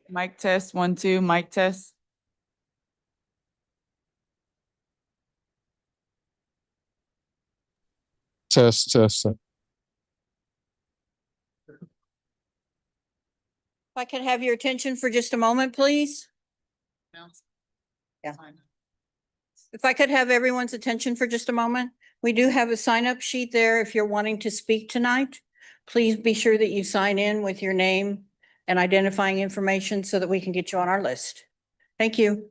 Mic test, 1, 2, mic test. Test, test. If I could have your attention for just a moment, please. Yeah. If I could have everyone's attention for just a moment. We do have a sign-up sheet there if you're wanting to speak tonight. Please be sure that you sign in with your name and identifying information so that we can get you on our list. Thank you.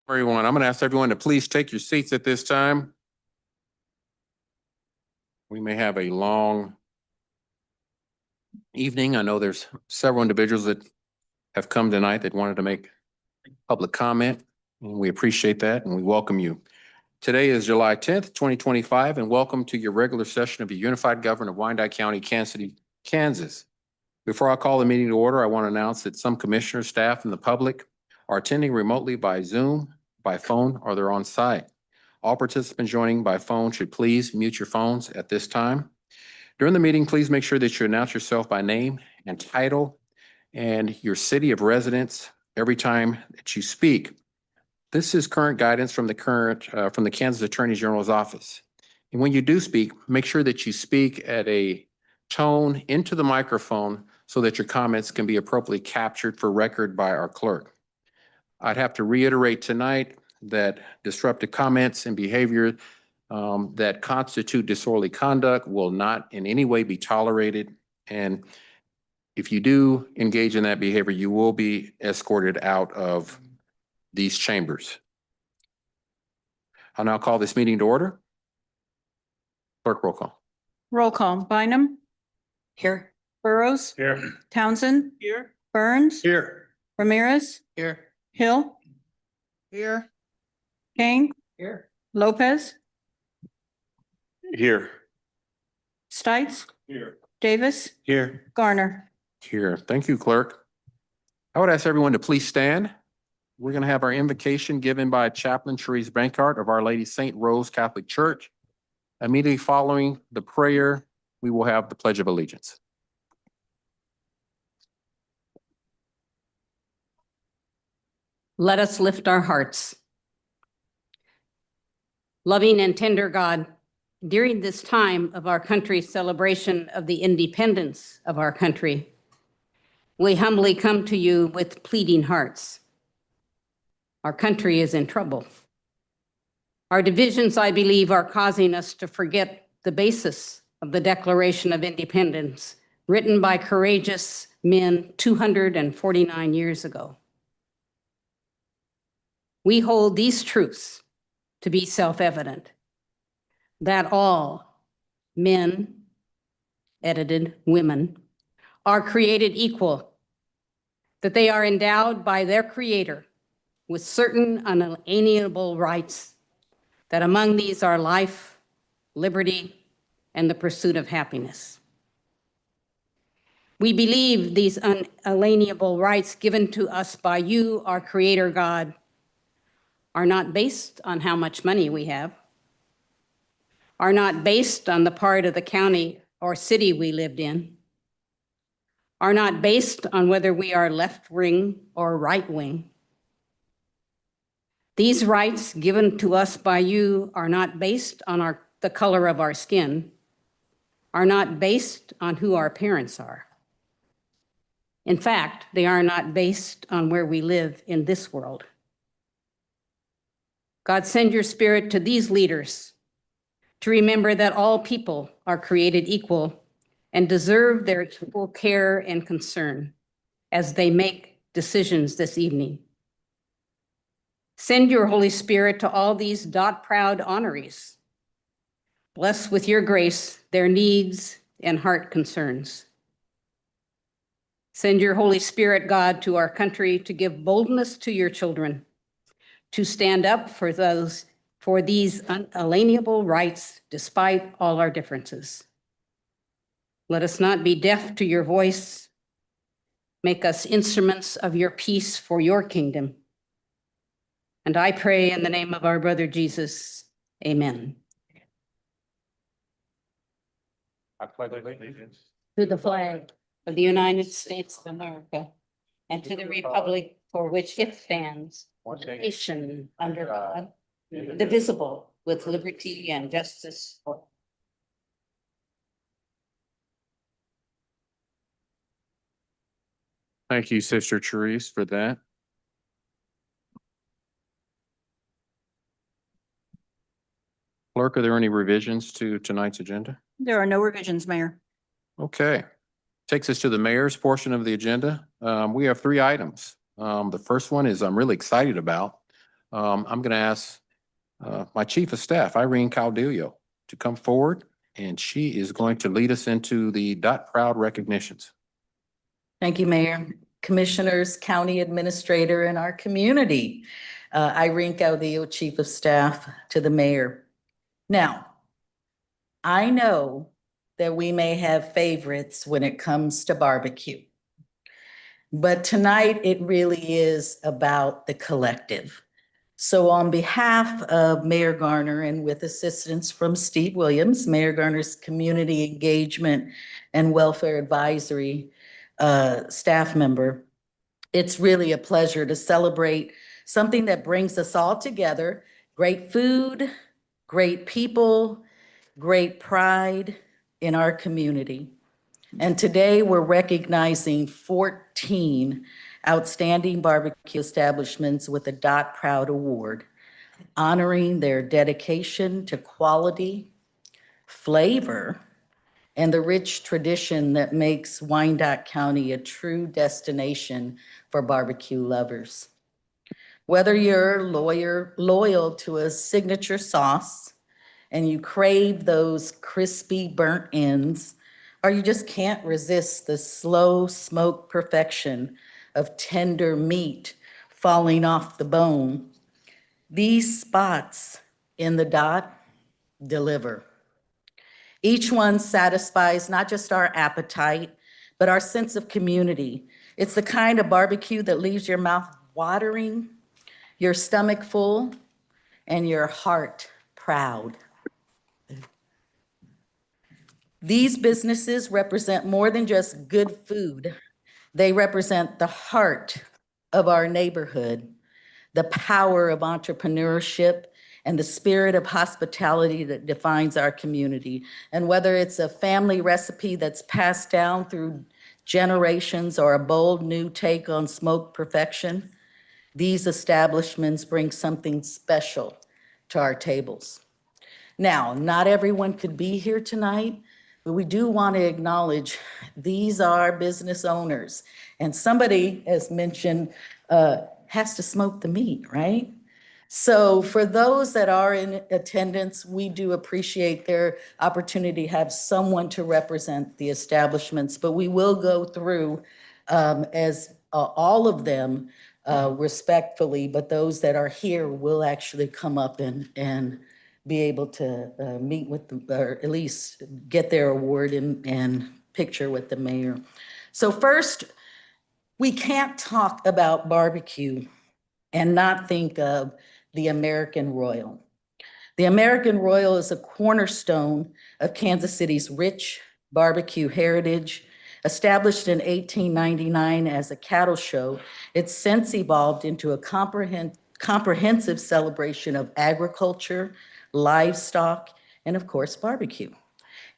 Everyone, I'm going to ask everyone to please take your seats at this time. We may have a long evening. I know there's several individuals that have come tonight that wanted to make public comment, and we appreciate that and we welcome you. Today is July 10th, 2025, and welcome to your regular session of the Unified Government of Wyandotte County, Kansas City, Kansas. Before I call the meeting to order, I want to announce that some commissioners, staff, and the public are attending remotely by Zoom, by phone, or they're on site. All participants joining by phone should please mute your phones at this time. During the meeting, please make sure that you announce yourself by name and title and your city of residence every time that you speak. This is current guidance from the Kansas Attorney General's office. And when you do speak, make sure that you speak at a tone into the microphone so that your comments can be appropriately captured for record by our clerk. I'd have to reiterate tonight that disruptive comments and behavior that constitute disorderly conduct will not in any way be tolerated. And if you do engage in that behavior, you will be escorted out of these chambers. I'll now call this meeting to order. Clerk, roll call. Roll call. Bynum? Here. Burrows? Here. Townsend? Here. Burns? Here. Ramirez? Here. Hill? Here. Kane? Here. Lopez? Here. Stites? Here. Davis? Here. Garner? Here. Thank you, clerk. I would ask everyone to please stand. We're going to have our invocation given by Chaplain Therese Bankart of Our Lady St. Rose Catholic Church. Immediately following the prayer, we will have the Pledge of Allegiance. Let us lift our hearts. Loving and tender God, during this time of our country's celebration of the independence of our country, we humbly come to you with pleading hearts. Our country is in trouble. Our divisions, I believe, are causing us to forget the basis of the Declaration of Independence, written by courageous men 249 years ago. We hold these truths to be self-evident, that all men, edited women, are created equal, that they are endowed by their Creator with certain unalienable rights, that among these are life, liberty, and the pursuit of happiness. We believe these unalienable rights given to us by you, our Creator God, are not based on how much money we have, are not based on the part of the county or city we lived in, are not based on whether we are left wing or right wing. These rights given to us by you are not based on the color of our skin, are not based on who our parents are. In fact, they are not based on where we live in this world. God, send your Spirit to these leaders to remember that all people are created equal and deserve their equal care and concern as they make decisions this evening. Send your Holy Spirit to all these proud honorees. Bless with your grace their needs and heart concerns. Send your Holy Spirit, God, to our country to give boldness to your children, to stand up for these unalienable rights despite all our differences. Let us not be deaf to your voice. Make us instruments of your peace for your kingdom. And I pray in the name of our brother Jesus, amen. I pledge allegiance To the flag of the United States of America and to the republic for which it stands, one nation under God, indivisible, with liberty and justice for all. Thank you, Sister Therese, for that. Clerk, are there any revisions to tonight's agenda? There are no revisions, Mayor. Okay. Takes us to the mayor's portion of the agenda. We have 3 items. The first one is I'm really excited about. I'm going to ask my Chief of Staff, Irene Caudillo, to come forward, and she is going to lead us into the Dot Proud recognitions. Thank you, Mayor, Commissioners, County Administrator, and our community. Irene Caudillo, Chief of Staff to the Mayor. Now, I know that we may have favorites when it comes to barbecue, but tonight it really is about the collective. So on behalf of Mayor Garner and with assistance from Steve Williams, Mayor Garner's Community Engagement and Welfare Advisory staff member, it's really a pleasure to celebrate something that brings us all together: great food, great people, great pride in our community. And today we're recognizing 14 outstanding barbecue establishments with a Dot Proud Award, honoring their dedication to quality, flavor, and the rich tradition that makes Wyandotte County a true destination for barbecue lovers. Whether you're loyal to a signature sauce and you crave those crispy burnt ends, or you just can't resist the slow smoke perfection of tender meat falling off the bone, these spots in the Dot deliver. Each one satisfies not just our appetite, but our sense of community. It's the kind of barbecue that leaves your mouth watering, your stomach full, and your heart proud. These businesses represent more than just good food. They represent the heart of our neighborhood, the power of entrepreneurship, and the spirit of hospitality that defines our community. And whether it's a family recipe that's passed down through generations or a bold new take on smoke perfection, these establishments bring something special to our tables. Now, not everyone could be here tonight, but we do want to acknowledge these are business owners. And somebody, as mentioned, has to smoke the meat, right? So for those that are in attendance, we do appreciate their opportunity to have someone to represent the establishments, but we will go through as all of them respectfully, but those that are here will actually come up and be able to meet with, or at least get their award and picture with the mayor. So first, we can't talk about barbecue and not think of the American Royal. The American Royal is a cornerstone of Kansas City's rich barbecue heritage. Established in 1899 as a cattle show, it's since evolved into a comprehensive celebration of agriculture, livestock, and of course, barbecue.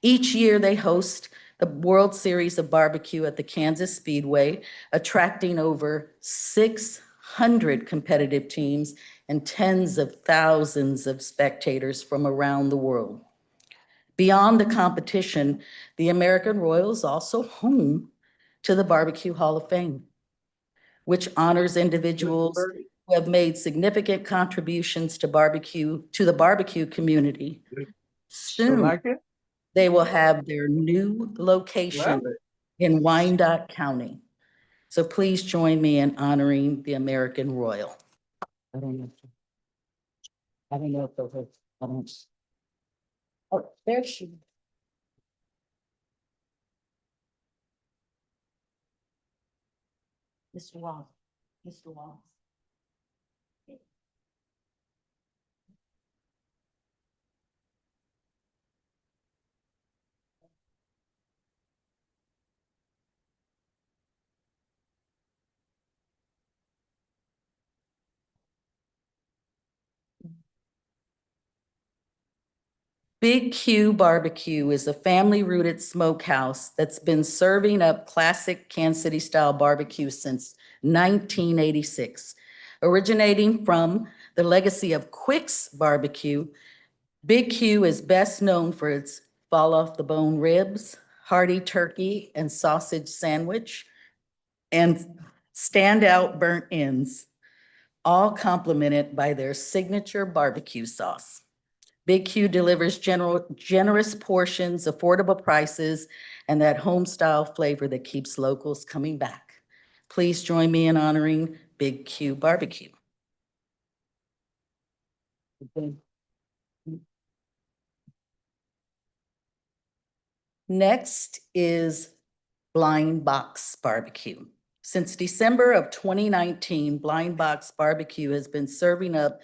Each year they host the World Series of Barbecue at the Kansas Speedway, attracting over 600 competitive teams and tens of thousands of spectators from around the world. Beyond the competition, the American Royal is also home to the Barbecue Hall of Fame, which honors individuals who have made significant contributions to the barbecue community. Soon, they will have their new location in Wyandotte County. So please join me in honoring the American Royal. I don't know if those are, oh, there she. Mr. Wong, Mr. Wong. Big Q Barbecue is a family-rooted smokehouse that's been serving up classic Kansas City-style barbecue since 1986. Originating from the legacy of Quick's Barbecue, Big Q is best known for its fall-off-the-bone ribs, hearty turkey and sausage sandwich, and standout burnt ends. all complemented by their signature barbecue sauce. Big Q delivers generous portions, affordable prices, and that home-style flavor that keeps locals coming back. Please join me in honoring Big Q Barbecue. Next is Blind Box Barbecue. Since December of 2019, Blind Box Barbecue has been serving up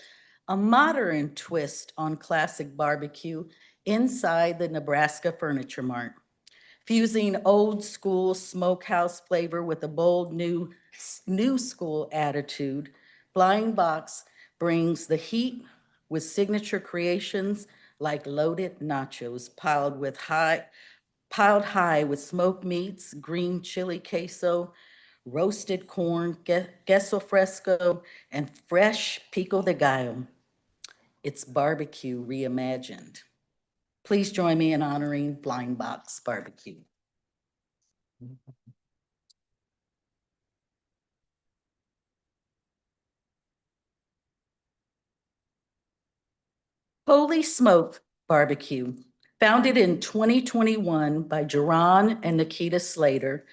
a modern twist on classic barbecue inside the Nebraska Furniture Mart. Fusing old school smokehouse flavor with a bold new school attitude, Blind Box brings the heat with signature creations like loaded nachos piled high with smoked meats, green chili queso, roasted corn, queso fresco, and fresh pico de gallo. It's barbecue reimagined. Please join me in honoring Blind Box Barbecue. Holy Smoke Barbecue, founded in 2021 by Jerron and Nikita Slater,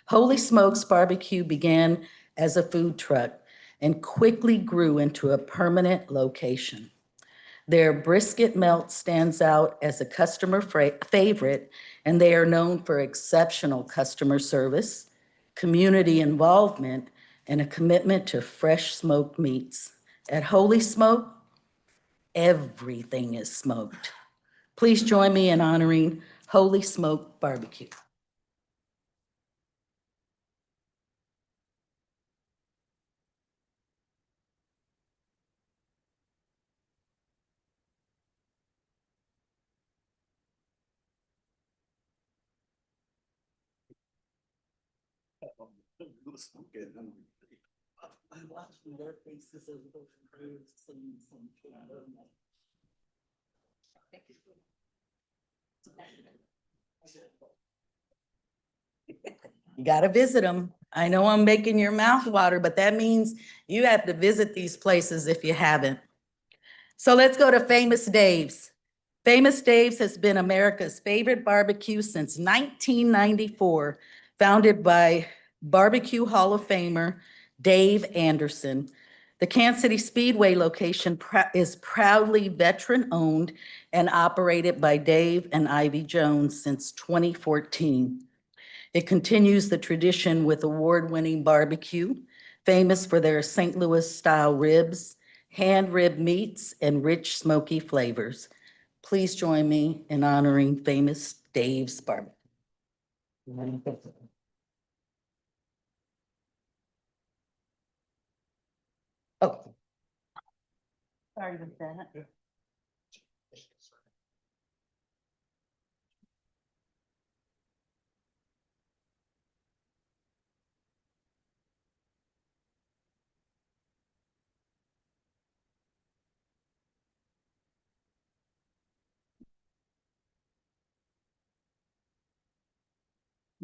Holy Smokes Barbecue began as a food truck and quickly grew into a permanent location. Their brisket melt stands out as a customer favorite, and they are known for exceptional customer service, community involvement, and a commitment to fresh smoked meats. At Holy Smoke, everything is smoked. Please join me in honoring Holy Smoke Barbecue. You gotta visit them. I know I'm making your mouth water, but that means you have to visit these places if you haven't. So let's go to Famous Dave's. Famous Dave's has been America's favorite barbecue since 1994, founded by Barbecue Hall of Famer Dave Anderson. The Kansas City Speedway location is proudly veteran-owned and operated by Dave and Ivy Jones since 2014. It continues the tradition with award-winning barbecue, famous for their St. Louis-style ribs, hand-ribbed meats, and rich smoky flavors. Please join me in honoring Famous Dave's Barbecue. Oh. Sorry about that.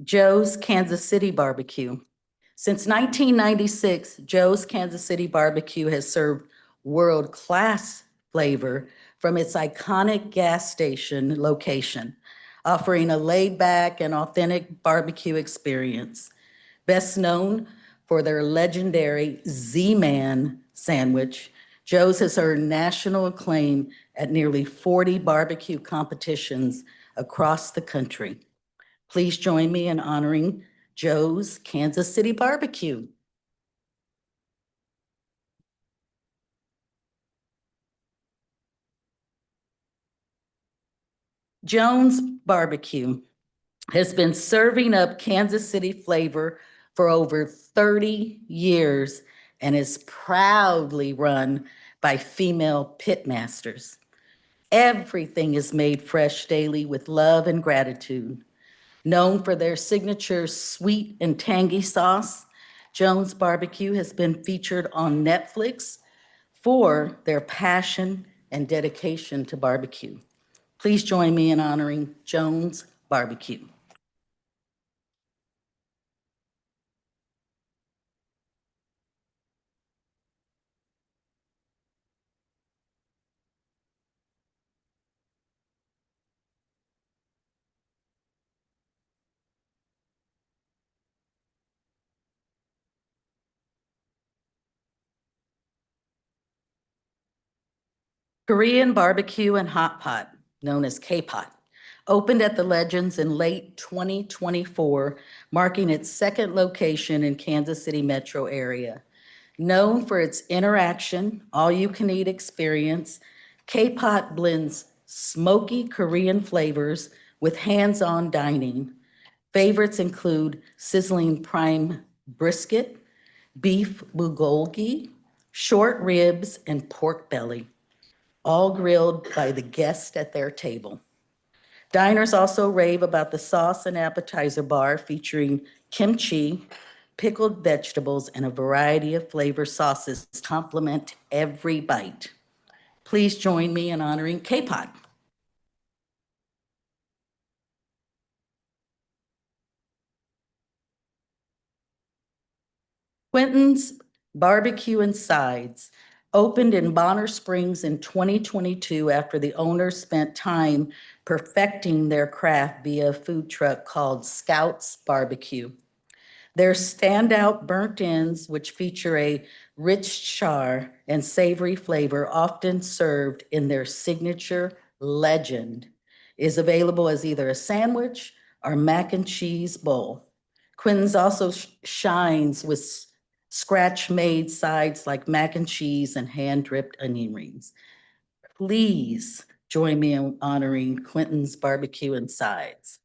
Joe's Kansas City Barbecue. Since 1996, Joe's Kansas City Barbecue has served world-class flavor from its iconic gas station location, offering a laid-back and authentic barbecue experience. Best known for their legendary Z-Man sandwich, Joe's has earned national acclaim at nearly 40 barbecue competitions across the country. Please join me in honoring Joe's Kansas City Barbecue. Jones Barbecue has been serving up Kansas City flavor for over 30 years and is proudly run by female pitmasters. Everything is made fresh daily with love and gratitude. Known for their signature sweet and tangy sauce, Jones Barbecue has been featured on Netflix for their passion and dedication to barbecue. Please join me in honoring Jones Barbecue. Korean Barbecue and Hot Pot, known as K-Pot, opened at the Legends in late 2024, marking its second location in Kansas City metro area. Known for its interaction, all-you-can-eat experience, K-Pot blends smoky Korean flavors with hands-on dining. Favorites include sizzling prime brisket, beef bulgogi, short ribs, and pork belly, all grilled by the guest at their table. Diners also rave about the sauce and appetizer bar featuring kimchi, pickled vegetables, and a variety of flavor sauces complement every bite. Please join me in honoring K-Pot. Quentin's Barbecue and Sides opened in Bonner Springs in 2022 after the owners spent time perfecting their craft via a food truck called Scouts Barbecue. Their standout burnt ends, which feature a rich char and savory flavor, often served in their signature Legend, is available as either a sandwich or mac and cheese bowl. Quentin's also shines with scratch-made sides like mac and cheese and hand-dripped onion rings. Please join me in honoring Quentin's Barbecue and Sides.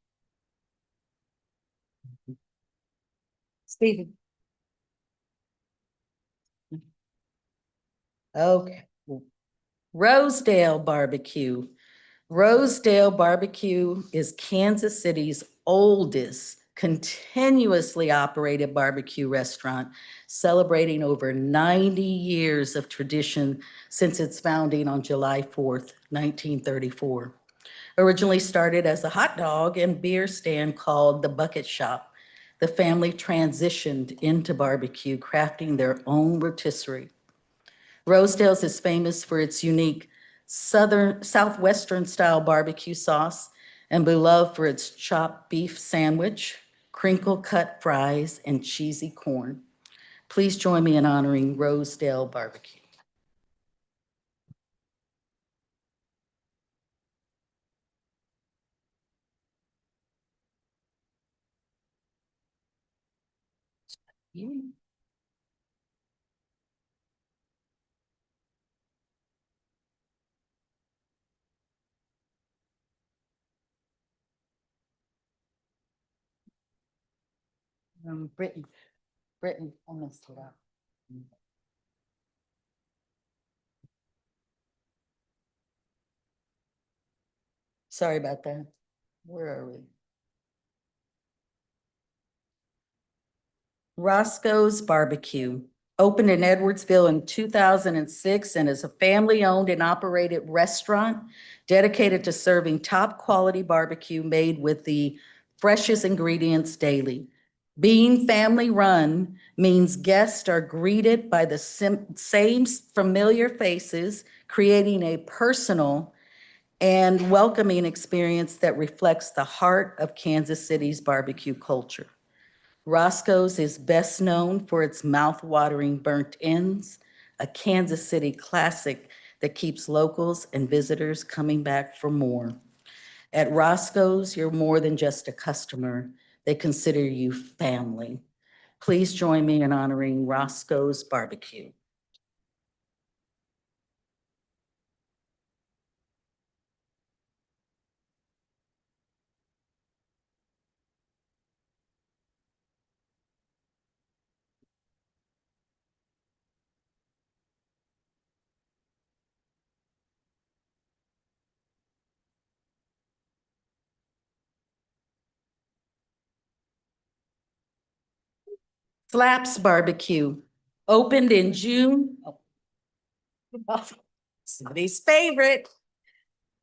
Stephen. Okay. Rosedale Barbecue. Rosedale Barbecue is Kansas City's oldest continuously operated barbecue restaurant, celebrating over 90 years of tradition since its founding on July 4th, 1934. Originally started as a hot dog and beer stand called the Bucket Shop, the family transitioned into barbecue, crafting their own rotisserie. Rosedale's is famous for its unique southwestern style barbecue sauce and beloved for its chopped beef sandwich, crinkle cut fries, and cheesy corn. Please join me in honoring Rosedale Barbecue. Brittany, I messed it up. Sorry about that. Where are we? Roscoe's Barbecue opened in Edwardsville in 2006 and is a family-owned and operated restaurant dedicated to serving top-quality barbecue made with the freshest ingredients daily. Being family-run means guests are greeted by the same familiar faces, creating a personal and welcoming experience that reflects the heart of Kansas City's barbecue culture. Roscoe's is best known for its mouth-watering burnt ends, a Kansas City classic that keeps locals and visitors coming back for more. At Roscoe's, you're more than just a customer. They consider you family. Please join me in honoring Roscoe's Barbecue. Slaps Barbecue opened in June. Somebody's favorite.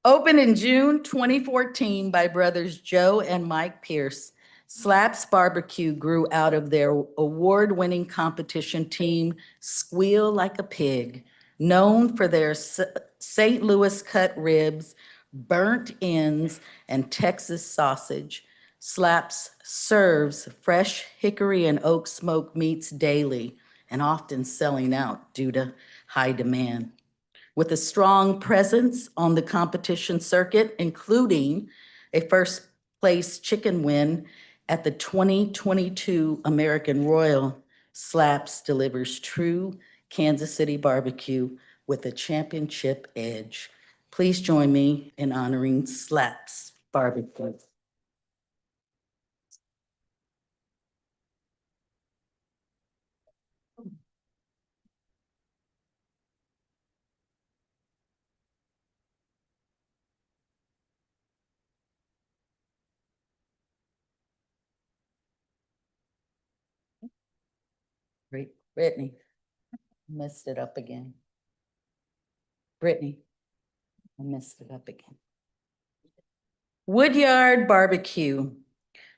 Opened in June 2014 by brothers Joe and Mike Pierce. Slaps Barbecue grew out of their award-winning competition team, Squeal Like a Pig, known for their St. Louis cut ribs, burnt ends, and Texas sausage. Slaps serves fresh hickory and oak smoked meats daily and often selling out due to high demand. with a strong presence on the competition circuit, including a first place chicken win at the 2022 American Royal. Slaps delivers true Kansas City barbecue with a championship edge. Please join me in honoring Slaps Barbecue. Great. Brittany, messed it up again. Brittany, I messed it up again. Woodyard Barbecue.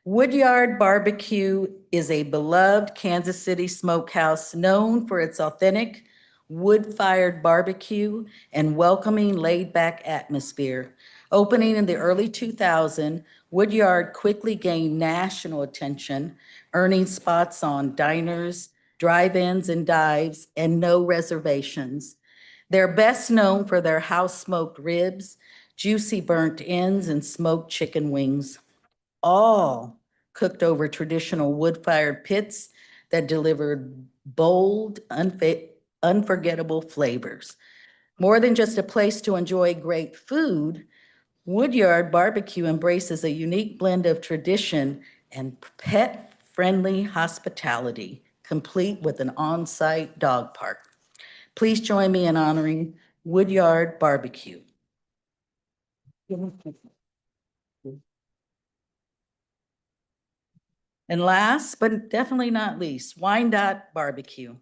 Woodyard Barbecue is a beloved Kansas City smokehouse known for its authentic wood-fired barbecue and welcoming laid-back atmosphere. Opening in the early 2000s, Woodyard quickly gained national attention, earning spots on diners, drive-ins and dives, and no reservations. They're best known for their house-smoked ribs, juicy burnt ends, and smoked chicken wings, all cooked over traditional wood-fired pits that delivered bold, unforgettable flavors. More than just a place to enjoy great food, Woodyard Barbecue embraces a unique blend of tradition and pet-friendly hospitality, complete with an on-site dog park. Please join me in honoring Woodyard Barbecue. And last, but definitely not least, Wyandotte Barbecue.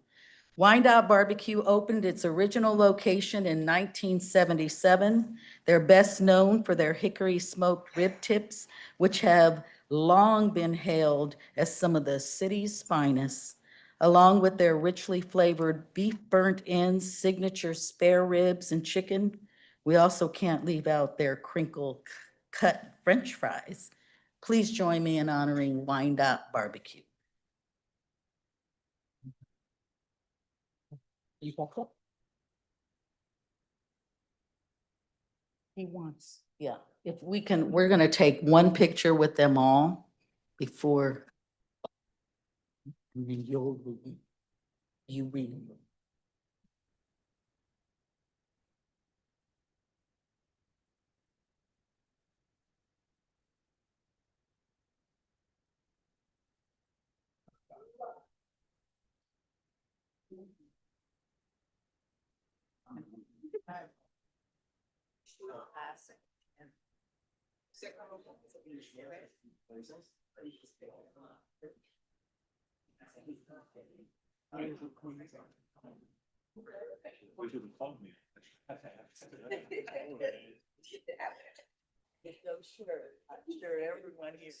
Wyandotte Barbecue opened its original location in 1977. They're best known for their hickory smoked rib tips, which have long been hailed as some of the city's finest, along with their richly flavored beef burnt ends, signature spare ribs, and chicken. We also can't leave out their crinkle cut French fries. Please join me in honoring Wyandotte Barbecue. You got that? He wants, yeah, if we can, we're gonna take one picture with them all before. And then you'll read. You read. I'm sure everyone here.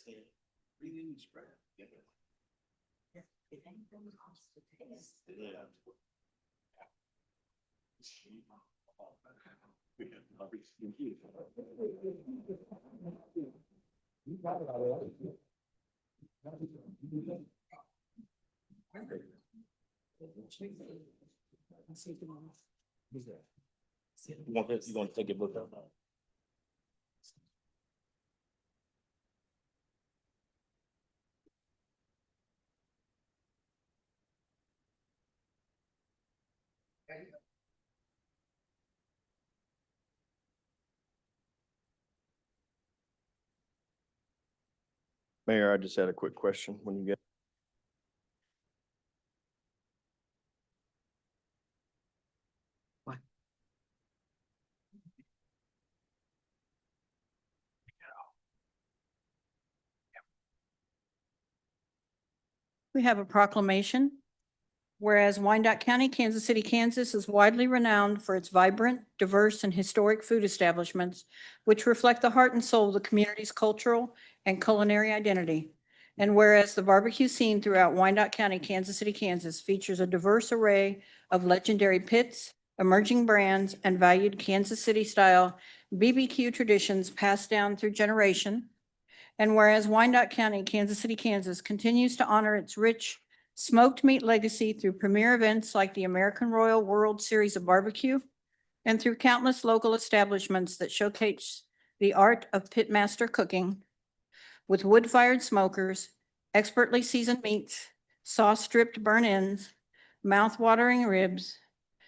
You want to take your book out? Mayor, I just had a quick question when you get. What? We have a proclamation. Whereas Wyandotte County, Kansas City, Kansas is widely renowned for its vibrant, diverse, and historic food establishments, which reflect the heart and soul of the community's cultural and culinary identity. And whereas the barbecue scene throughout Wyandotte County, Kansas City, Kansas features a diverse array of legendary pits, emerging brands, and valued Kansas City-style BBQ traditions passed down through generation. And whereas Wyandotte County, Kansas City, Kansas continues to honor its rich smoked meat legacy through premier events like the American Royal World Series of Barbecue, and through countless local establishments that showcase the art of pitmaster cooking with wood-fired smokers, expertly seasoned meats, sauce-dripped burnt ends, mouth-watering ribs,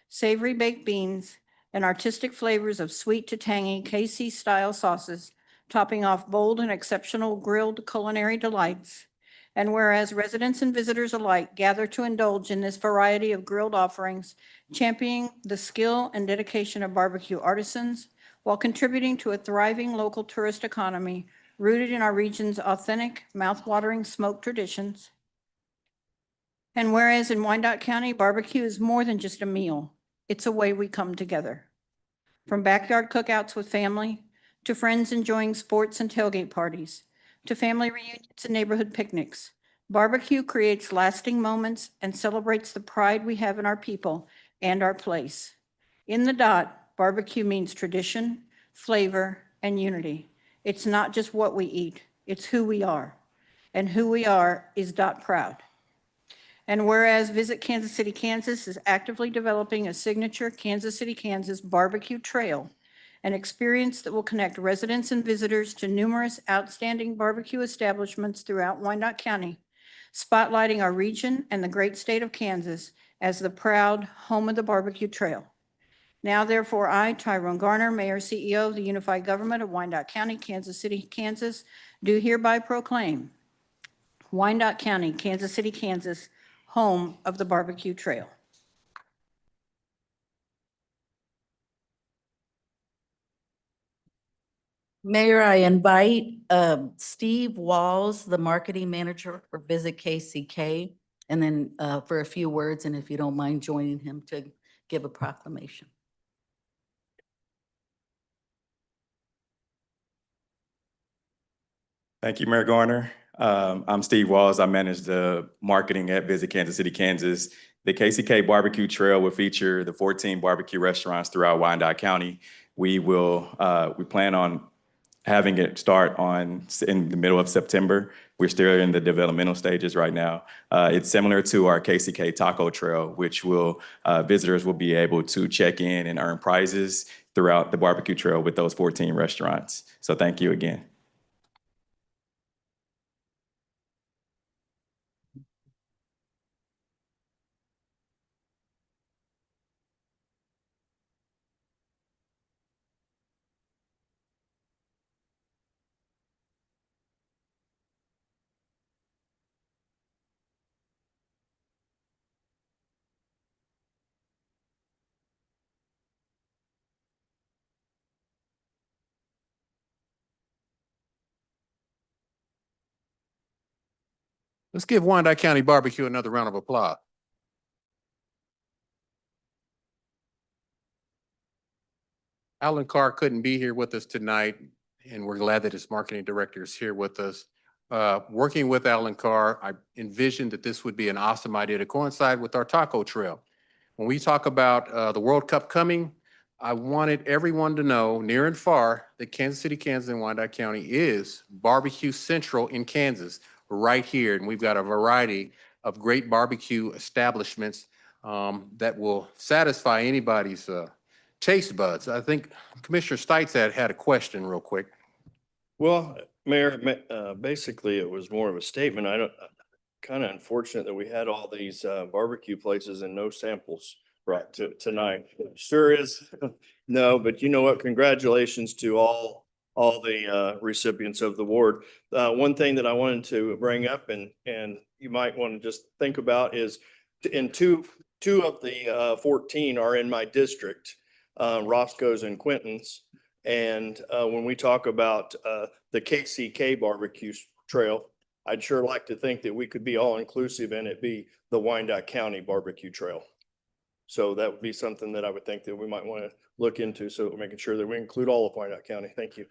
savory baked beans, and artistic flavors of sweet to tangy KC-style sauces, topping off bold and exceptional grilled culinary delights. And whereas residents and visitors alike gather to indulge in this variety of grilled offerings, championing the skill and dedication of barbecue artisans while contributing to a thriving local tourist economy rooted in our region's authentic, mouth-watering smoke traditions. And whereas in Wyandotte County, barbecue is more than just a meal, it's a way we come together. From backyard cookouts with family, to friends enjoying sports and tailgate parties, to family reunions and neighborhood picnics, barbecue creates lasting moments and celebrates the pride we have in our people and our place. In the Dot, barbecue means tradition, flavor, and unity. It's not just what we eat, it's who we are. And who we are is Dot proud. And whereas Visit Kansas City, Kansas is actively developing a signature Kansas City, Kansas barbecue trail, an experience that will connect residents and visitors to numerous outstanding barbecue establishments throughout Wyandotte County, spotlighting our region and the great state of Kansas as the proud home of the barbecue trail. Now therefore, I, Tyrone Garner, Mayor, CEO of the Unified Government of Wyandotte County, Kansas City, Kansas, do hereby proclaim Wyandotte County, Kansas City, Kansas, home of the barbecue trail. Mayor, I invite Steve Walls, the marketing manager for Visit KCK, and then for a few words, and if you don't mind joining him to give a proclamation. Thank you, Mayor Garner. I'm Steve Walls. I manage the marketing at Visit Kansas City, Kansas. The KCK Barbecue Trail will feature the 14 barbecue restaurants throughout Wyandotte County. We plan on having it start in the middle of September. We're still in the developmental stages right now. It's similar to our KCK Taco Trail, which visitors will be able to check in and earn prizes throughout the barbecue trail with those 14 restaurants. So thank you again. Let's give Wyandotte County Barbecue another round of applause. Alan Carr couldn't be here with us tonight, and we're glad that his marketing director is here with us. Working with Alan Carr, I envisioned that this would be an awesome idea to coincide with our taco trail. When we talk about the World Cup coming, I wanted everyone to know, near and far, that Kansas City, Kansas, and Wyandotte County is barbecue central in Kansas, right here. And we've got a variety of great barbecue establishments that will satisfy anybody's taste buds. I think Commissioner Stites had a question real quick. Well, Mayor, basically it was more of a statement. Kind of unfortunate that we had all these barbecue places and no samples brought to tonight. Sure is. No, but you know what? Congratulations to all the recipients of the award. One thing that I wanted to bring up and you might want to just think about is in two of the 14 are in my district, Roscoe's and Quentin's. And when we talk about the KCK barbecue trail, I'd sure like to think that we could be all inclusive and it be the Wyandotte County barbecue trail. So that would be something that I would think that we might want to look into. So we're making sure that we include all of Wyandotte County. Thank you.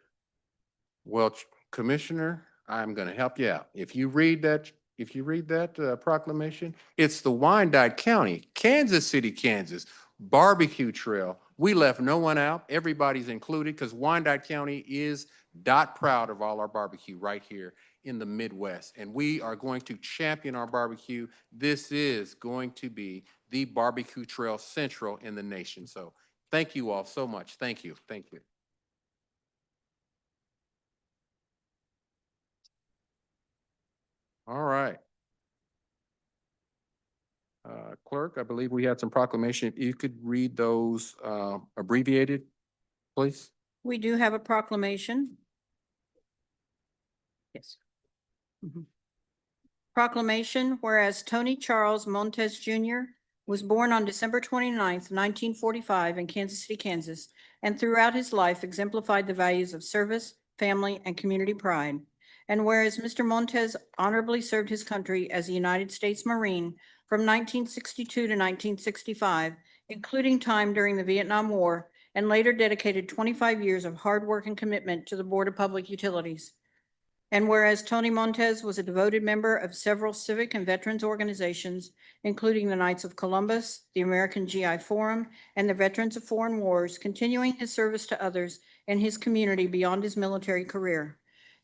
Well, Commissioner, I'm going to help you out. If you read that proclamation, it's the Wyandotte County, Kansas City, Kansas barbecue trail. We left no one out. Everybody's included because Wyandotte County is dot proud of all our barbecue right here in the Midwest. And we are going to champion our barbecue. This is going to be the barbecue trail central in the nation. So Thank you all so much. Thank you. Thank you. All right. Clerk, I believe we had some proclamation. If you could read those abbreviated, please. We do have a proclamation. Yes. Proclamation, whereas Tony Charles Montes Jr. was born on December 29th, 1945 in Kansas City, Kansas, and throughout his life exemplified the values of service, family, and community pride. And whereas Mr. Montes honorably served his country as a United States Marine from 1962 to 1965, including time during the Vietnam War, and later dedicated 25 years of hard work and commitment to the Board of Public Utilities. And whereas Tony Montes was a devoted member of several civic and veterans organizations, including the Knights of Columbus, the American GI Forum, and the Veterans of Foreign Wars, continuing his service to others in his community beyond his military career.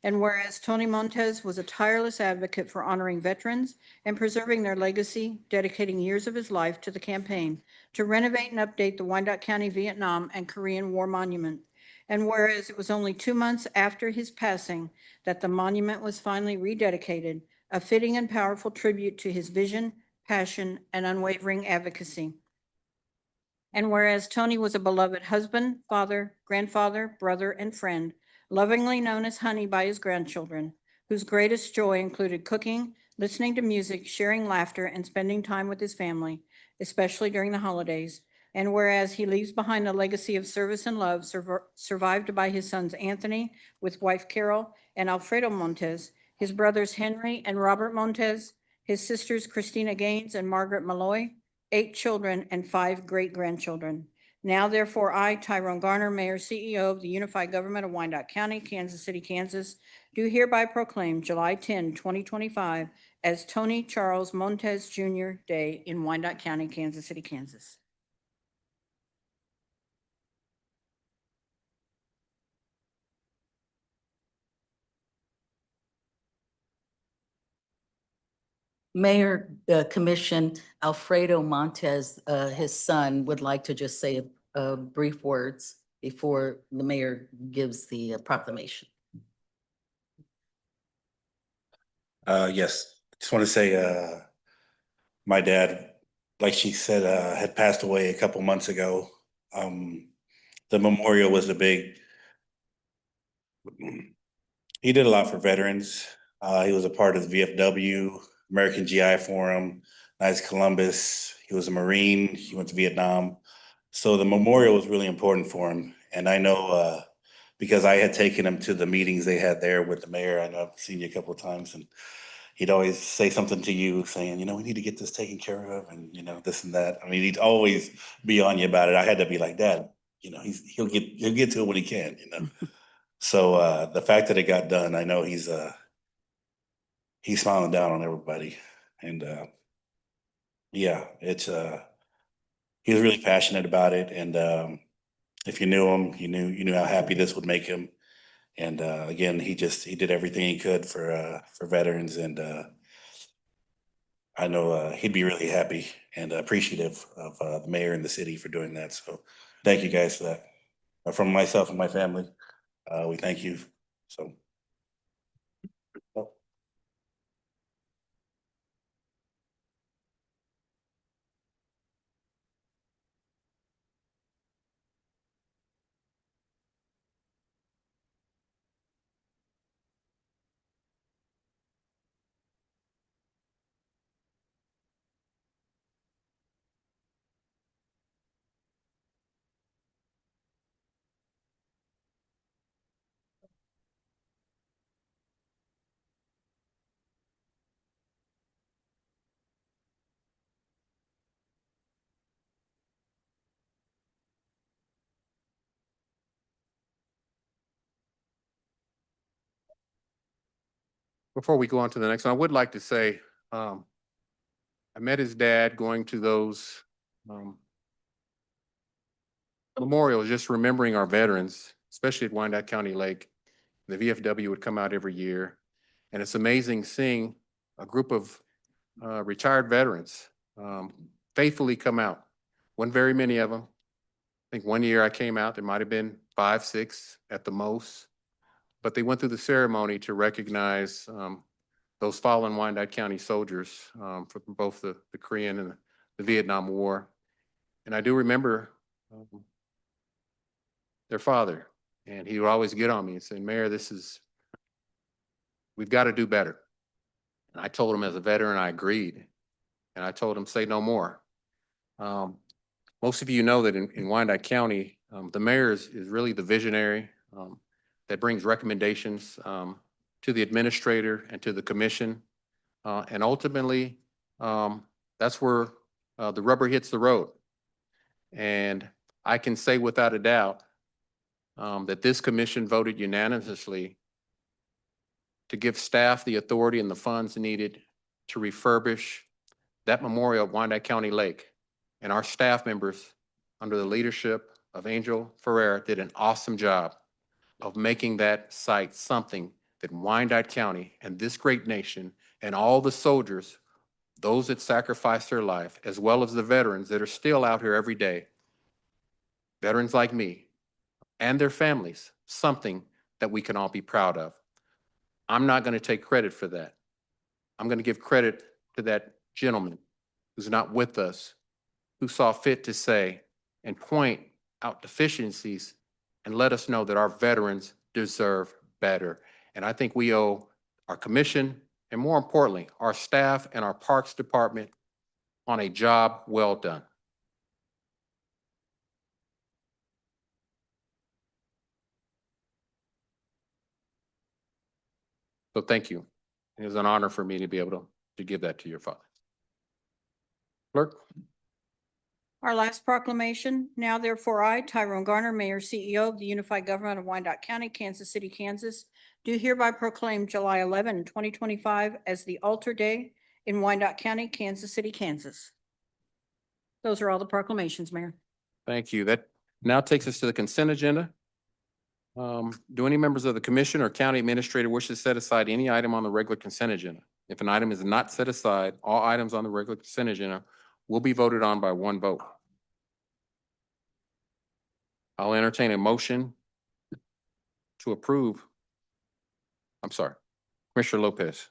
And whereas Tony Montes was a tireless advocate for honoring veterans and preserving their legacy, dedicating years of his life to the campaign to renovate and update the Wyandotte County Vietnam and Korean War Monument. And whereas it was only 2 months after his passing that the monument was finally rededicated, a fitting and powerful tribute to his vision, passion, and unwavering advocacy. And whereas Tony was a beloved husband, father, grandfather, brother, and friend, lovingly known as Honey by his grandchildren, whose greatest joy included cooking, listening to music, sharing laughter, and spending time with his family, especially during the holidays. And whereas he leaves behind a legacy of service and love survived by his sons Anthony with wife Carol and Alfredo Montes, his brothers Henry and Robert Montes, his sisters Christina Gaines and Margaret Malloy, 8 children and 5 great-grandchildren. Now therefore, I, Tyrone Garner, Mayor, CEO of the Unified Government of Wyandotte County, Kansas City, Kansas, do hereby proclaim July 10, 2025 as Tony Charles Montes Jr. Day in Wyandotte County, Kansas City, Kansas. Mayor, Commission, Alfredo Montes, his son, would like to just say brief words before the mayor gives the proclamation. Yes, just want to say, my dad, like she said, had passed away a couple months ago. The memorial was a big, he did a lot for veterans. He was a part of the VFW, American GI Forum, Knights of Columbus. He was a Marine. He went to Vietnam. So the memorial was really important for him. And I know, because I had taken him to the meetings they had there with the mayor. I know I've seen you a couple of times, and he'd always say something to you saying, we need to get this taken care of, and, this and that. I mean, he'd always be on you about it. I had to be like, Dad, he'll get to it when he can. So the fact that it got done, I know he's smiling down on everybody. And yeah, it's he was really passionate about it. And if you knew him, you knew how happy this would make him. And again, he did everything he could for veterans. And I know he'd be really happy and appreciative of the mayor and the city for doing that. So thank you guys for that. From myself and my family, we thank you. So. Before we go on to the next one, I would like to say, I met his dad going to those memorials, just remembering our veterans, especially at Wyandotte County Lake. The VFW would come out every year. And it's amazing seeing a group of retired veterans faithfully come out. Wasn't very many of them, think one year I came out, there might have been 5, 6 at the most. But they went through the ceremony to recognize those fallen Wyandotte County soldiers from both the Korean and the Vietnam War. And I do remember their father, and he would always get on me and say, Mayor, we've got to do better. And I told him as a veteran, I agreed. And I told him, say no more. Most of you know that in Wyandotte County, the mayor is really the visionary that brings recommendations to the administrator and to the commission. And ultimately, that's where the rubber hits the road. And I can say without a doubt that this commission voted unanimously to give staff the authority and the funds needed to refurbish that memorial at Wyandotte County Lake. And our staff members, under the leadership of Angel Ferrer, did an awesome job of making that site something that Wyandotte County and this great nation and all the soldiers, those that sacrificed their life, as well as the veterans that are still out here every day, veterans like me and their families, something that we can all be proud of. I'm not going to take credit for that. I'm going to give credit to that gentleman who's not with us, who saw fit to say and point out deficiencies and let us know that our veterans deserve better. And I think we owe our commission, and more importantly, our staff and our Parks Department on a job well done. So thank you. It is an honor for me to be able to give that to your father. Clerk? Our last proclamation, now therefore I, Tyrone Garner, Mayor, CEO of the Unified Government of Wyandotte County, Kansas City, Kansas, do hereby proclaim July 11, 2025 as the Altar Day in Wyandotte County, Kansas City, Kansas. Those are all the proclamations, Mayor. Thank you. That now takes us to the consent agenda. Do any members of the commission or county administrator wish to set aside any item on the regular consent agenda? If an item is not set aside, all items on the regular consent agenda will be voted on by one vote. I'll entertain a motion to approve. I'm sorry, Commissioner Lopez.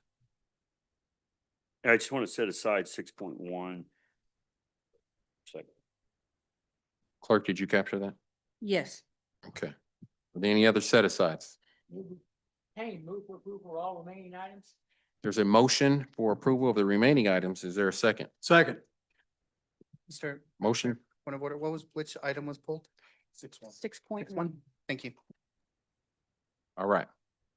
I just want to set aside 6.1. Second. Clerk, did you capture that? Yes. Okay. Are there any other set asides? Hey, move for approval of all remaining items? There's a motion for approval of the remaining items. Is there a second? Second. Mr. Motion? Point of order, which item was pulled? 6.1. 6.1. Thank you. All right.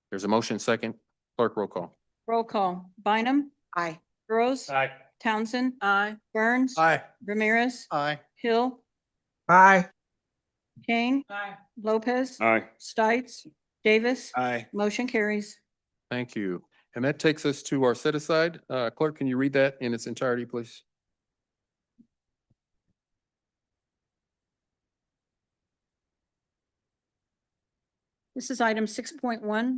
There's a motion second. Clerk, roll call. Roll call. Bynum? Aye. Gross? Aye. Townsend? Aye. Burns? Aye. Ramirez? Aye. Hill? Aye. Kane? Aye. Lopez? Aye. Stites? Davis? Aye. Motion carries. Thank you. And that takes us to our set aside. Clerk, can you read that in its entirety, please? This is item 6.1,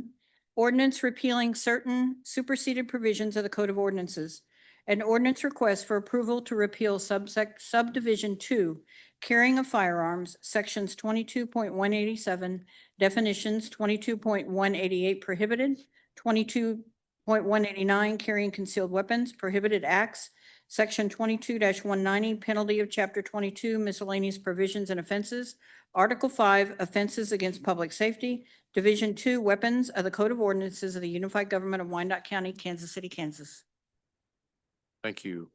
ordinance repealing certain superseded provisions of the Code of Ordinances. An ordinance request for approval to repeal subdivision 2, carrying of firearms, sections 22.187, definitions 22.188 prohibited, 22.189 carrying concealed weapons, prohibited acts, section 22-190, penalty of chapter 22, miscellaneous provisions and offenses, Article 5, offenses against public safety, Division 2, weapons of the Code of Ordinances of the Unified Government of Wyandotte County, Kansas City, Kansas. Thank you.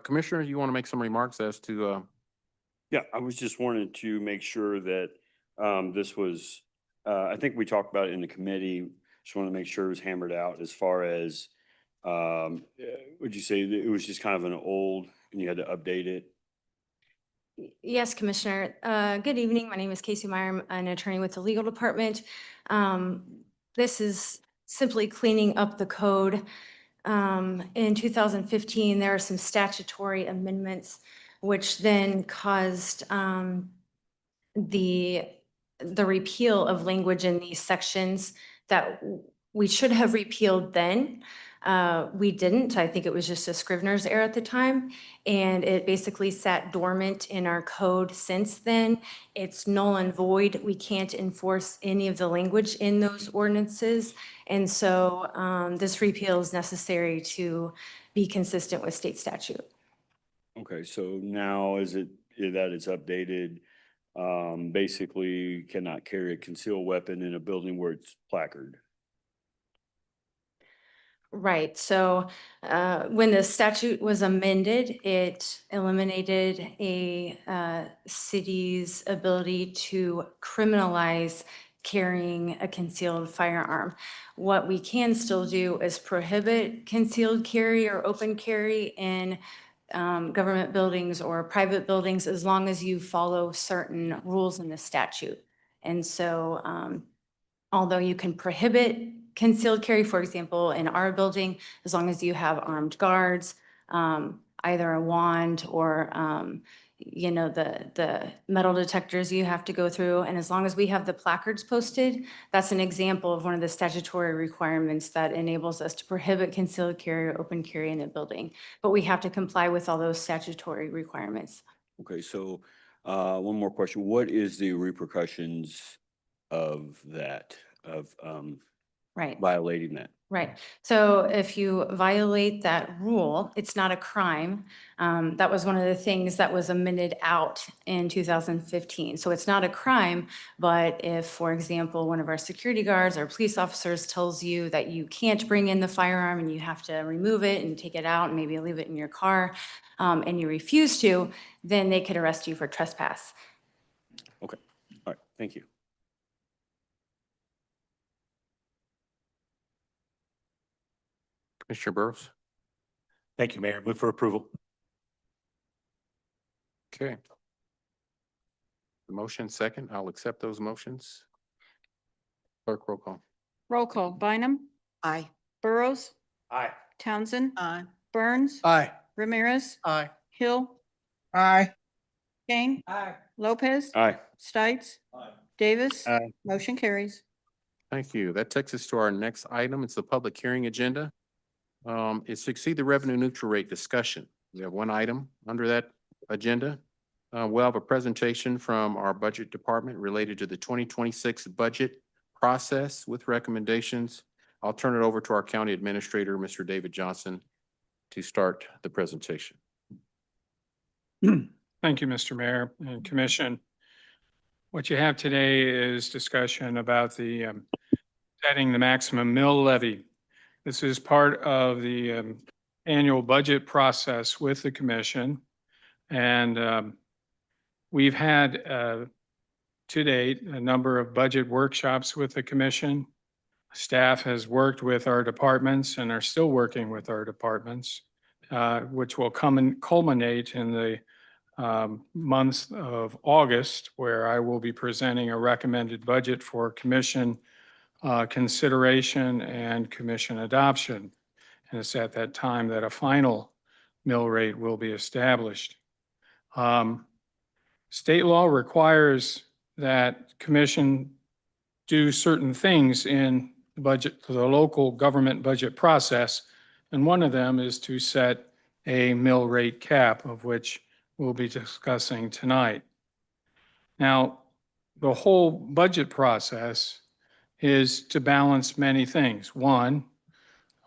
Commissioner, you want to make some remarks as to, Yeah, I was just wanted to make sure that this was, I think we talked about it in the committee. Just want to make sure it was hammered out as far as, would you say that it was just kind of an old and you had to update it? Yes, Commissioner. Good evening. My name is Casey Meyer. I'm an attorney with the legal department. This is simply cleaning up the code. In 2015, there are some statutory amendments which then caused the repeal of language in these sections that we should have repealed then. We didn't. I think it was just a Scrivener's error at the time. And it basically sat dormant in our code since then. It's null and void. We can't enforce any of the language in those ordinances. And so this repeal is necessary to be consistent with state statute. Okay, so now that it's updated, basically cannot carry a concealed weapon in a building where it's placard. Right, so when the statute was amended, it eliminated a city's ability to criminalize carrying a concealed firearm. What we can still do is prohibit concealed carry or open carry in government buildings or private buildings as long as you follow certain rules in the statute. And so although you can prohibit concealed carry, for example, in our building, as long as you have armed guards, either a wand or, the metal detectors you have to go through. And as long as we have the placards posted, that's an example of one of the statutory requirements that enables us to prohibit concealed carry or open carry in a building. But we have to comply with all those statutory requirements. Okay, so one more question. What is the repercussions of that, of Right. violating that? Right. So if you violate that rule, it's not a crime. That was one of the things that was amended out in 2015. So it's not a crime, but if, for example, one of our security guards or police officers tells you that you can't bring in the firearm and you have to remove it and take it out and maybe leave it in your car, and you refuse to, then they could arrest you for trespass. Okay, all right, thank you. Commissioner Burrows? Thank you, Mayor. Move for approval. Okay. The motion second, I'll accept those motions. Clerk, roll call. Roll call. Bynum? Aye. Burrows? Aye. Townsend? Aye. Burns? Aye. Ramirez? Aye. Hill? Aye. Kane? Aye. Lopez? Aye. Stites? Davis? Aye. Motion carries. Thank you. That takes us to our next item. It's the public hearing agenda. It's to exceed the revenue neutral rate discussion. We have one item under that agenda. We'll have a presentation from our budget department related to the 2026 budget process with recommendations. I'll turn it over to our county administrator, Mr. David Johnson, to start the presentation. Thank you, Mr. Mayor and Commission. What you have today is discussion about the setting the maximum mill levy. This is part of the annual budget process with the commission. And we've had to date a number of budget workshops with the commission. Staff has worked with our departments and are still working with our departments, which will culminate in the month of August, where I will be presenting a recommended budget for commission consideration and commission adoption. And it's at that time that a final mill rate will be established. State law requires that commission do certain things in the budget, the local government budget process. And one of them is to set a mill rate cap, of which we'll be discussing tonight. Now, the whole budget process is to balance many things. One,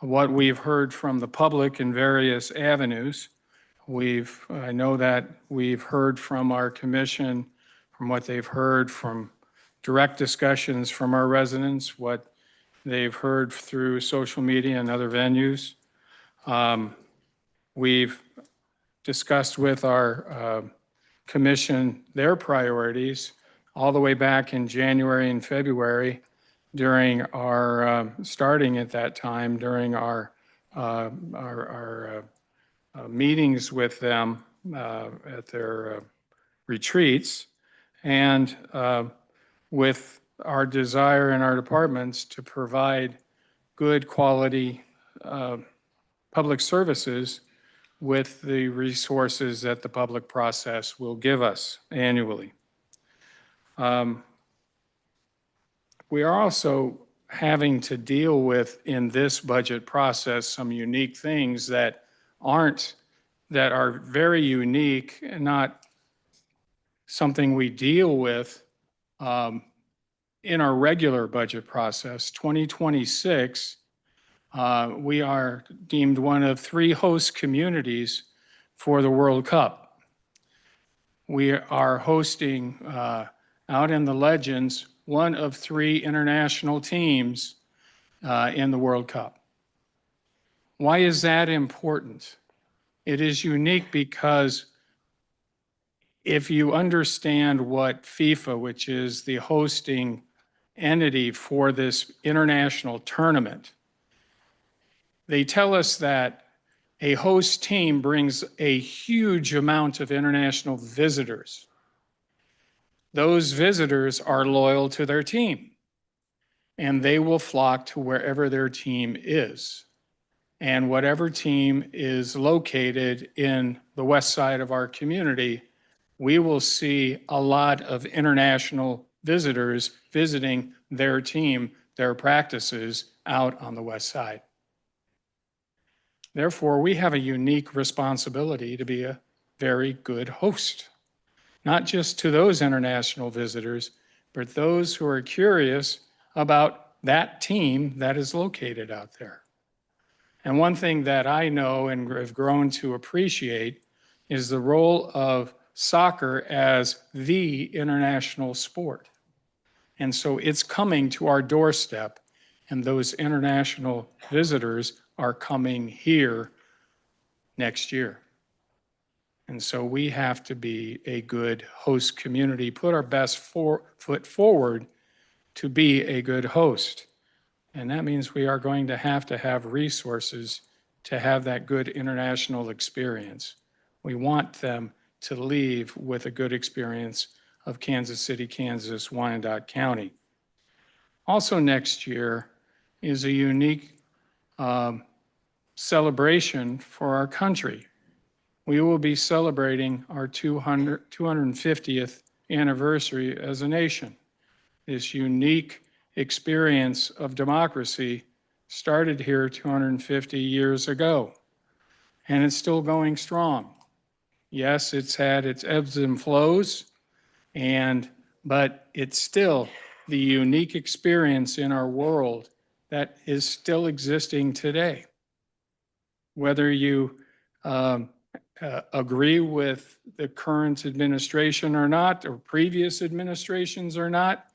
what we've heard from the public in various avenues. I know that we've heard from our commission, from what they've heard from direct discussions from our residents, what they've heard through social media and other venues. We've discussed with our commission their priorities all the way back in January and February during our, starting at that time, during our meetings with them at their retreats, and with our desire in our departments to provide good quality public services with the resources that the public process will give us annually. We are also having to deal with in this budget process some unique things that are very unique and not something we deal with in our regular budget process. 2026, we are deemed one of 3 host communities for the World Cup. We are hosting out in the Legends one of 3 international teams in the World Cup. Why is that important? It is unique because if you understand what FIFA, which is the hosting entity for this international tournament, they tell us that a host team brings a huge amount of international visitors. Those visitors are loyal to their team, and they will flock to wherever their team is. And whatever team is located in the west side of our community, we will see a lot of international visitors visiting their team, their practices out on the west side. Therefore, we have a unique responsibility to be a very good host, not just to those international visitors, but those who are curious about that team that is located out there. And one thing that I know and have grown to appreciate is the role of soccer as the international sport. And so it's coming to our doorstep, and those international visitors are coming here next year. And so we have to be a good host community, put our best foot forward to be a good host. And that means we are going to have resources to have that good international experience. We want them to leave with a good experience of Kansas City, Kansas, Wyandotte County. Also next year is a unique celebration for our country. We will be celebrating our 250th anniversary as a nation. This unique experience of democracy started here 250 years ago, and it's still going strong. Yes, it's had its ebbs and flows, but it's still the unique experience in our world that is still existing today. Whether you agree with the current administration or not, or previous administrations or not,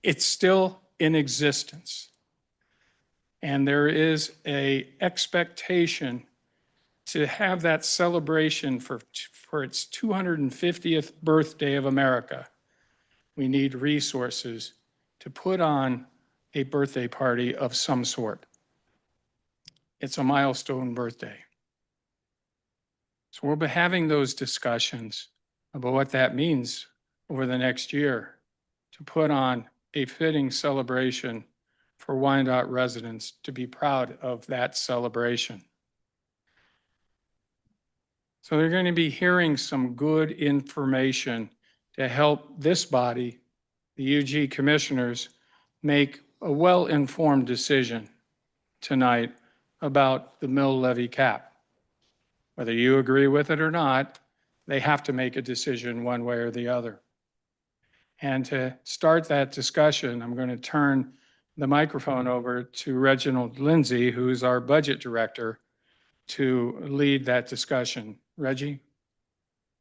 it's still in existence. And there is an expectation to have that celebration for its 250th birthday of America. We need resources to put on a birthday party of some sort. It's a milestone birthday. So we'll be having those discussions about what that means over the next year to put on a fitting celebration for Wyandotte residents to be proud of that celebration. So they're going to be hearing some good information to help this body, the UG commissioners, make a well-informed decision tonight about the mill levy cap. Whether you agree with it or not, they have to make a decision one way or the other. And to start that discussion, I'm going to turn the microphone over to Reginald Lindsay, who's our budget director, to lead that discussion. Reggie?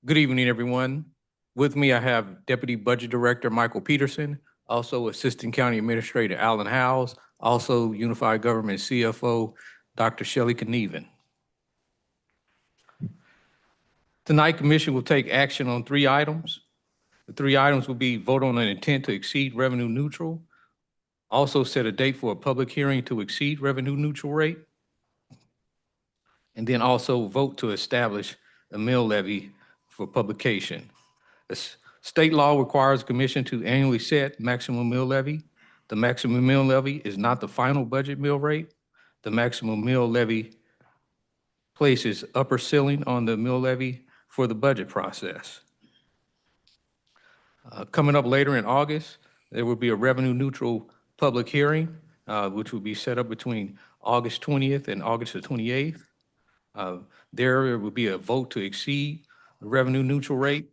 Good evening, everyone. With me, I have Deputy Budget Director Michael Peterson, also Assistant County Administrator Alan Howes, also Unified Government CFO Dr. Shelley Knieven. Tonight, Commission will take action on 3 items. The 3 items will be vote on an intent to exceed revenue neutral, also set a date for a public hearing to exceed revenue neutral rate, and then also vote to establish a mill levy for publication. The state law requires Commission to annually set maximum mill levy. The maximum mill levy is not the final budget mill rate. The maximum mill levy places upper ceiling on the mill levy for the budget process. Coming up later in August, there will be a revenue neutral public hearing, which will be set up between August 20th and August the 28th. There will be a vote to exceed the revenue neutral rate,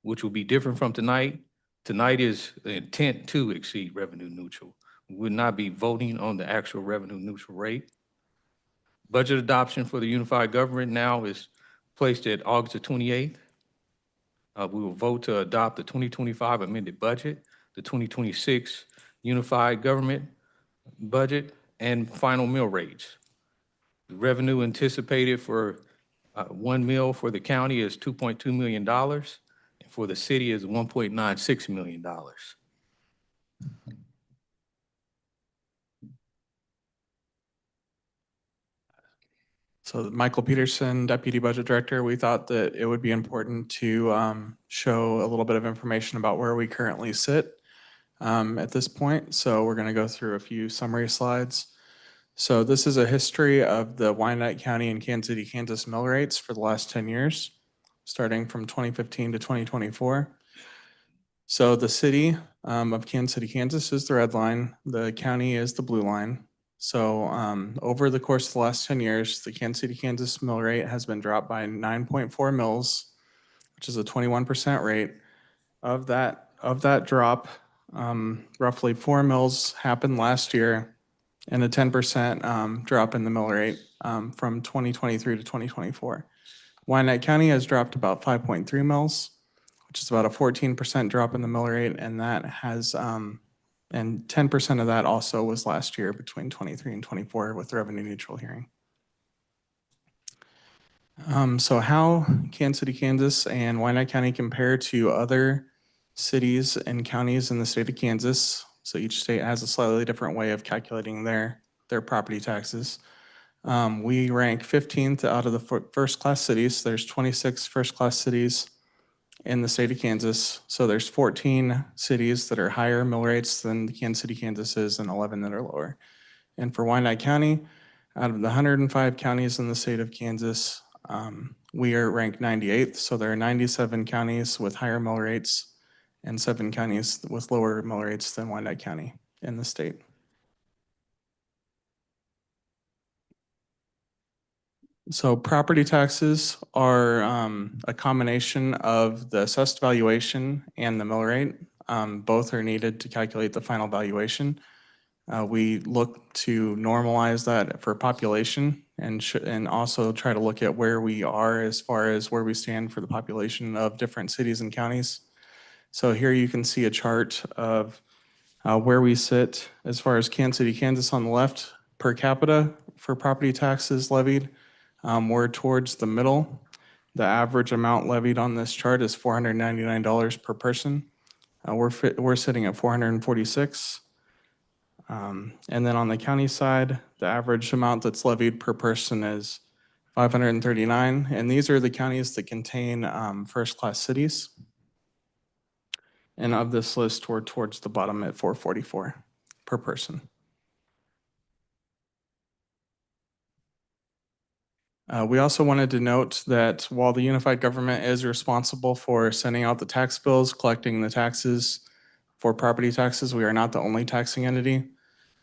which will be different from tonight. Tonight is the intent to exceed revenue neutral. We will not be voting on the actual revenue neutral rate. Budget adoption for the unified government now is placed at August the 28th. We will vote to adopt the 2025 amended budget, the 2026 unified government budget, and final mill rates. The revenue anticipated for one mill for the county is $2.2 million, and for the city is $1.96 million. So Michael Peterson, Deputy Budget Director, we thought that it would be important to show a little bit of information about where we currently sit at this point. So we're going to go through a few summary slides. So this is a history of the Wyandotte County and Kansas City, Kansas mill rates for the last 10 years, starting from 2015 to 2024. So the city of Kansas City, Kansas is the red line. The county is the blue line. So over the course of the last 10 years, the Kansas City, Kansas mill rate has been dropped by 9.4 mills, which is a 21% rate. Of that drop, roughly 4 mills happened last year, and a 10% drop in the mill rate from 2023 to 2024. Wyandotte County has dropped about 5.3 mills, which is about a 14% drop in the mill rate, and that has and 10% of that also was last year between 23 and 24 with the revenue neutral hearing. So how Kansas City, Kansas and Wyandotte County compare to other cities and counties in the state of Kansas. So each state has a slightly different way of calculating their property taxes. We rank 15th out of the first-class cities. There's 26 first-class cities in the state of Kansas. So there's 14 cities that are higher mill rates than the Kansas City, Kansas is, and 11 that are lower. And for Wyandotte County, out of the 105 counties in the state of Kansas, we are ranked 98th. So there are 97 counties with higher mill rates and 7 counties with lower mill rates than Wyandotte County in the state. So property taxes are a combination of the assessed valuation and the mill rate. Both are needed to calculate the final valuation. We look to normalize that for population and also try to look at where we are as far as where we stand for the population of different cities and counties. So here you can see a chart of where we sit as far as Kansas City, Kansas on the left per capita for property taxes levied. We're towards the middle. The average amount levied on this chart is $499 per person. We're sitting at $446. And then on the county side, the average amount that's levied per person is $539. And these are the counties that contain first-class cities. And of this list, we're towards the bottom at $444 per person. We also wanted to note that while the unified government is responsible for sending out the tax bills, collecting the taxes for property taxes, we are not the only taxing entity.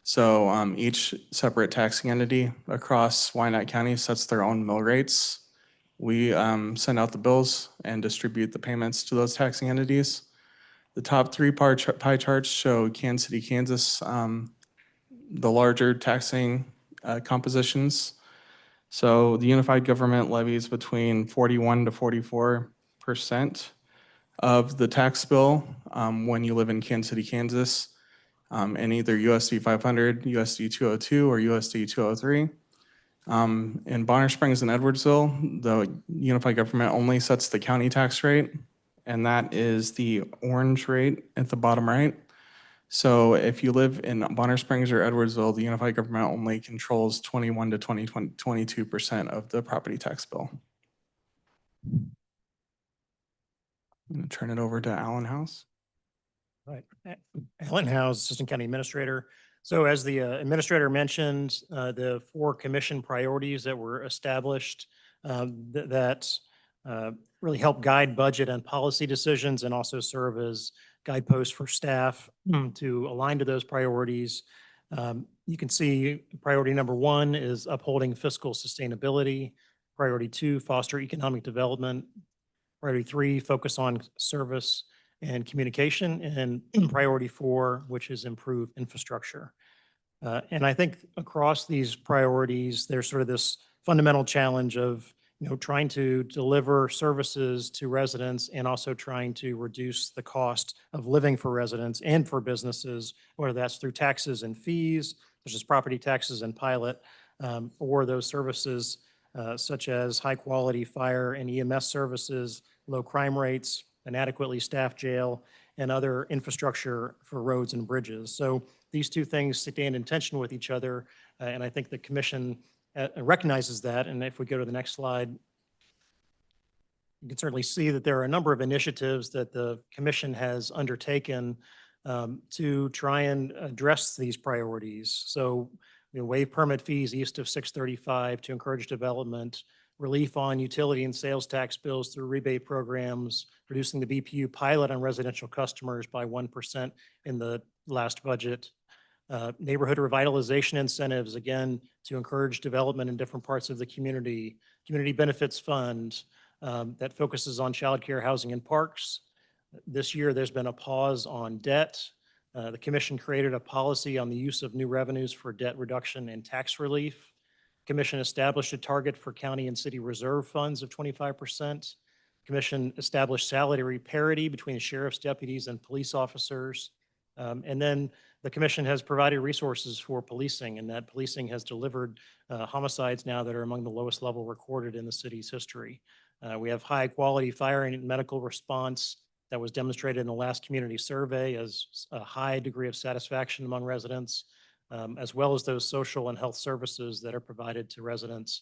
So each separate taxing entity across Wyandotte County sets their own mill rates. We send out the bills and distribute the payments to those taxing entities. The top 3 pie charts show Kansas City, Kansas, the larger taxing compositions. So the unified government levies between 41 to 44% of the tax bill when you live in Kansas City, Kansas, in either USD 500, USD 202, or USD 203. In Bonner Springs and Edwardsville, the unified government only sets the county tax rate, and that is the orange rate at the bottom right. So if you live in Bonner Springs or Edwardsville, the unified government only controls 21 to 22% of the property tax bill. I'm going to turn it over to Alan House. Right. Alan House, Assistant County Administrator. So as the administrator mentioned, the 4 commission priorities that were established that really help guide budget and policy decisions and also serve as guideposts for staff to align to those priorities. You can see priority number 1 is upholding fiscal sustainability. Priority 2, foster economic development. Priority 3, focus on service and communication. And priority 4, which is improve infrastructure. And I think across these priorities, there's sort of this fundamental challenge of trying to deliver services to residents and also trying to reduce the cost of living for residents and for businesses, whether that's through taxes and fees, such as property taxes and pilot, or those services such as high-quality fire and EMS services, low crime rates, an adequately staffed jail, and other infrastructure for roads and bridges. So these two things stand in tension with each other, and I think the commission recognizes that. And if we go to the next slide, you can certainly see that there are a number of initiatives that the commission has undertaken to try and address these priorities. So waive permit fees east of 635 to encourage development, relief on utility and sales tax bills through rebate programs, reducing the BPU pilot on residential customers by 1% in the last budget. Neighborhood revitalization incentives, again, to encourage development in different parts of the community. Community benefits fund that focuses on childcare, housing, and parks. This year, there's been a pause on debt. The commission created a policy on the use of new revenues for debt reduction and tax relief. Commission established a target for county and city reserve funds of 25%. Commission established salary parity between the sheriff's deputies and police officers. And then the commission has provided resources for policing, and that policing has delivered homicides now that are among the lowest level recorded in the city's history. We have high quality fire and medical response that was demonstrated in the last community survey as a high degree of satisfaction among residents, as well as those social and health services that are provided to residents.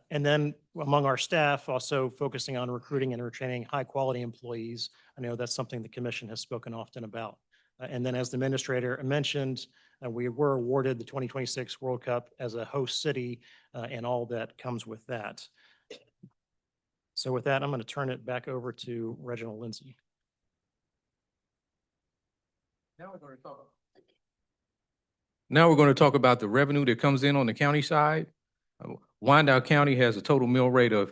And then among our staff, also focusing on recruiting and retaining high quality employees. I know that's something the commission has spoken often about. And then as the administrator mentioned, we were awarded the 2026 World Cup as a host city and all that comes with that. So with that, I'm going to turn it back over to Reginald Lindsay. Now we're going to talk about the revenue that comes in on the county side. Wyandotte County has a total mill rate of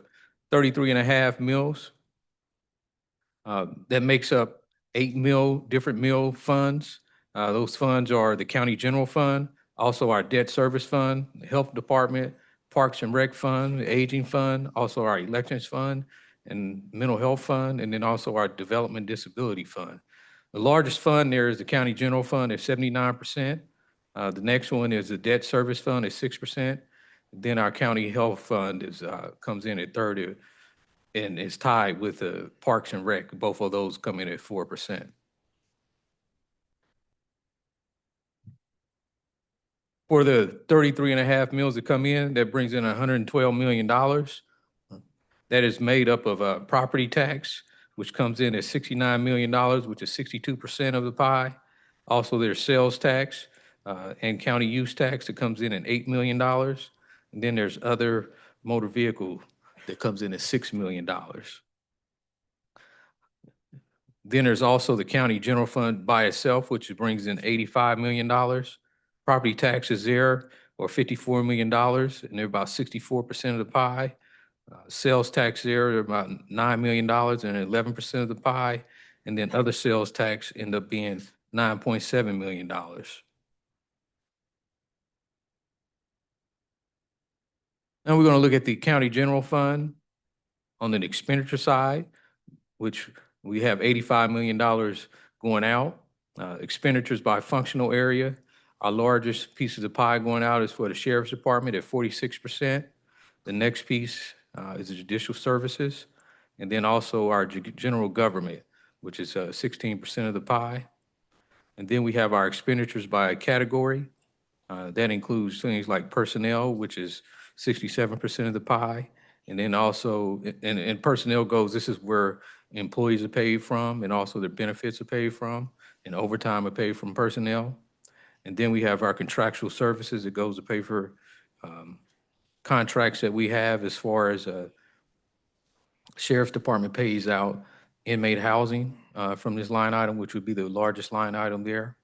33.5 mills. That makes up 8 different mill funds. Those funds are the county general fund, also our debt service fund, the health department, parks and rec fund, the aging fund, also our elections fund and mental health fund, and then also our development disability fund. The largest fund there is the county general fund at 79%. The next one is the debt service fund at 6%. Then our county health fund comes in at 30 and is tied with the parks and rec. Both of those come in at 4%. For the 33.5 mills that come in, that brings in $112 million. That is made up of property tax, which comes in at $69 million, which is 62% of the pie. Also, there's sales tax and county use tax that comes in at $8 million. And then there's other motor vehicle that comes in at $6 million. Then there's also the county general fund by itself, which brings in $85 million. Property taxes there are $54 million, and they're about 64% of the pie. Sales tax there are about $9 million and 11% of the pie. And then other sales tax end up being $9.7 million. Now we're going to look at the county general fund on the expenditure side, which we have $85 million going out. Expenditures by functional area. Our largest piece of the pie going out is for the sheriff's department at 46%. The next piece is the judicial services. And then also our general government, which is 16% of the pie. And then we have our expenditures by category. That includes things like personnel, which is 67% of the pie. And then also, and personnel goes, this is where employees are paid from and also their benefits are paid from and overtime are paid from personnel. And then we have our contractual services that goes to pay for contracts that we have as far as sheriff's department pays out inmate housing from this line item, which would be the largest line item there.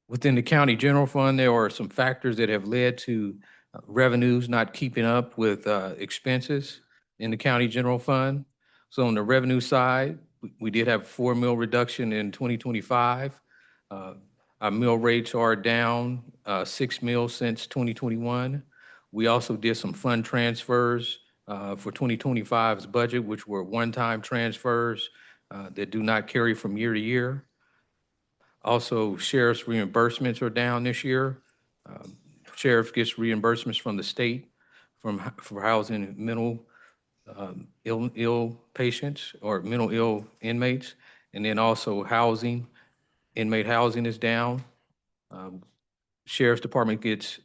Within the county general fund, there are some factors that have led to revenues not keeping up with expenses in the county general fund. So on the revenue side, we did have a 4 mil reduction in 2025. Our mill rates are down 6 mil since 2021. We also did some fund transfers for 2025's budget, which were one-time transfers that do not carry from year to year. Also, sheriff's reimbursements are down this year. Sheriff gets reimbursements from the state for housing mental ill patients or mental ill inmates. And then also housing, inmate housing is down. Sheriff's Department gets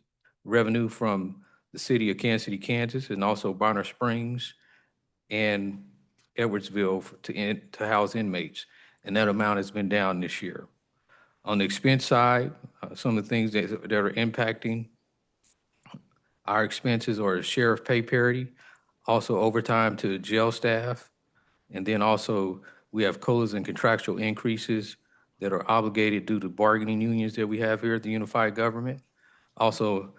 revenue from the city of Kansas City, Kansas, and also Bonner Springs and Edwardsville to house inmates. And that amount has been down this year. On the expense side, some of the things that are impacting our expenses are sheriff pay parity, also overtime to jail staff, and then also we have COLAs and contractual increases that are obligated due to bargaining unions that we have here at the unified government. Also,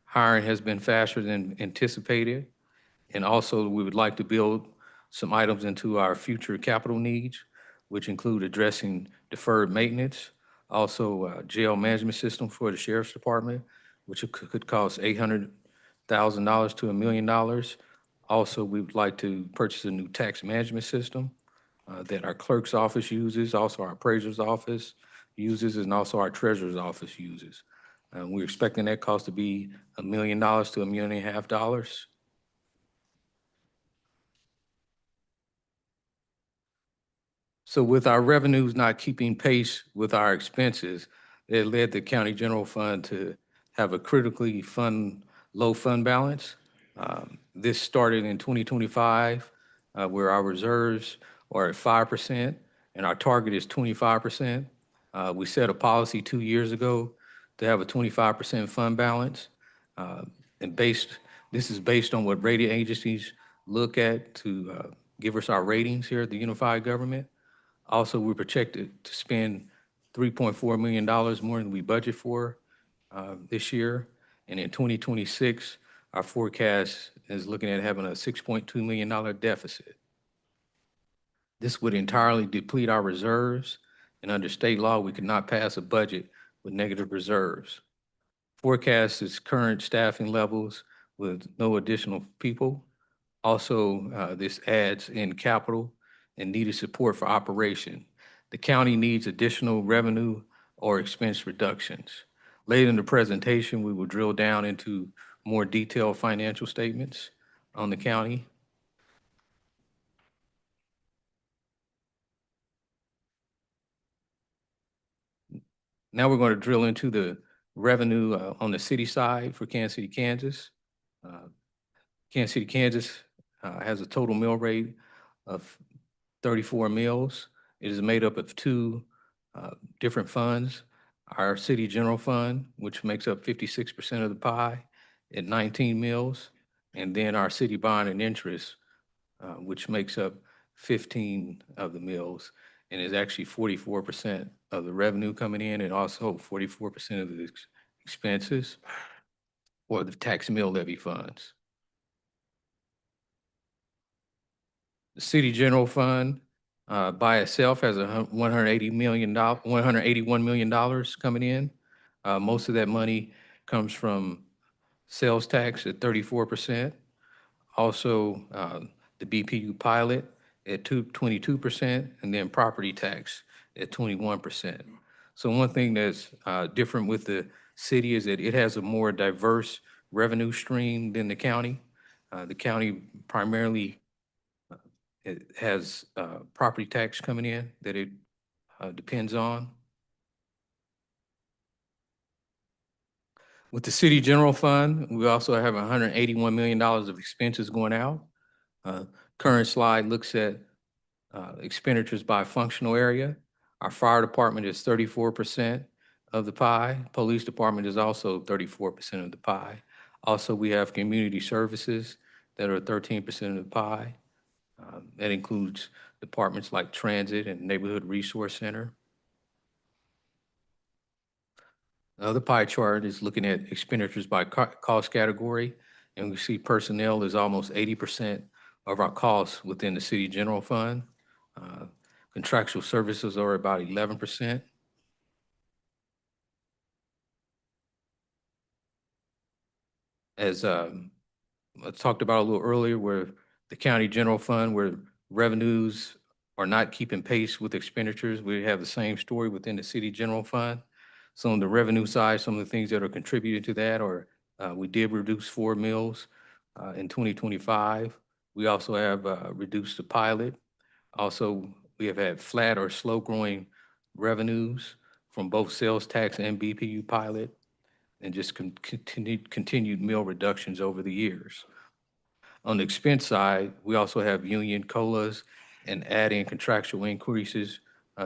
hiring has been faster than anticipated, and also we would like to build some items into our future capital needs, which include addressing deferred maintenance, also jail management system for the sheriff's department, which could cost $800,000 to $1 million. Also, we would like to purchase a new tax management system that our clerk's office uses, also our appraiser's office uses, and also our treasurer's office uses. We're expecting that cost to be $1 million to $1.5 million. So with our revenues not keeping pace with our expenses, it led the county general fund to have a critically low fund balance. This started in 2025, where our reserves are at 5% and our target is 25%. We set a policy 2 years ago to have a 25% fund balance. And this is based on what rating agencies look at to give us our ratings here at the unified government. Also, we're projected to spend $3.4 million more than we budget for this year. And in 2026, our forecast is looking at having a $6.2 million deficit. This would entirely deplete our reserves, and under state law, we could not pass a budget with negative reserves. Forecast is current staffing levels with no additional people. Also, this adds in capital and needed support for operation. The county needs additional revenue or expense reductions. Later in the presentation, we will drill down into more detailed financial statements on the county. Now we're going to drill into the revenue on the city side for Kansas City, Kansas. Kansas City, Kansas has a total mill rate of 34 mills. It is made up of two different funds. Our city general fund, which makes up 56% of the pie at 19 mills, and then our city bond and interest, which makes up 15 of the mills, and is actually 44% of the revenue coming in, and also 44% of the expenses or the tax mill levy funds. The city general fund by itself has $181 million coming in. Most of that money comes from sales tax at 34%. Also, the BPU pilot at 22%, and then property tax at 21%. So one thing that's different with the city is that it has a more diverse revenue stream than the county. The county primarily it has property tax coming in that it depends on. With the city general fund, we also have $181 million of expenses going out. Current slide looks at expenditures by functional area. Our fire department is 34% of the pie. Police department is also 34% of the pie. Also, we have community services that are 13% of the pie. That includes departments like Transit and Neighborhood Resource Center. The other pie chart is looking at expenditures by cost category, and we see personnel is almost 80% of our costs within the city general fund. Contractual services are about 11%. As I talked about a little earlier, where the county general fund, where revenues are not keeping pace with expenditures, we have the same story within the city general fund. So on the revenue side, some of the things that are contributing to that are we did reduce 4 mills in 2025. We also have reduced the pilot. Also, we have had flat or slow growing revenues from both sales tax and BPU pilot, and just continued mill reductions over the years. On the expense side, we also have union COLAs and add-in contractual increases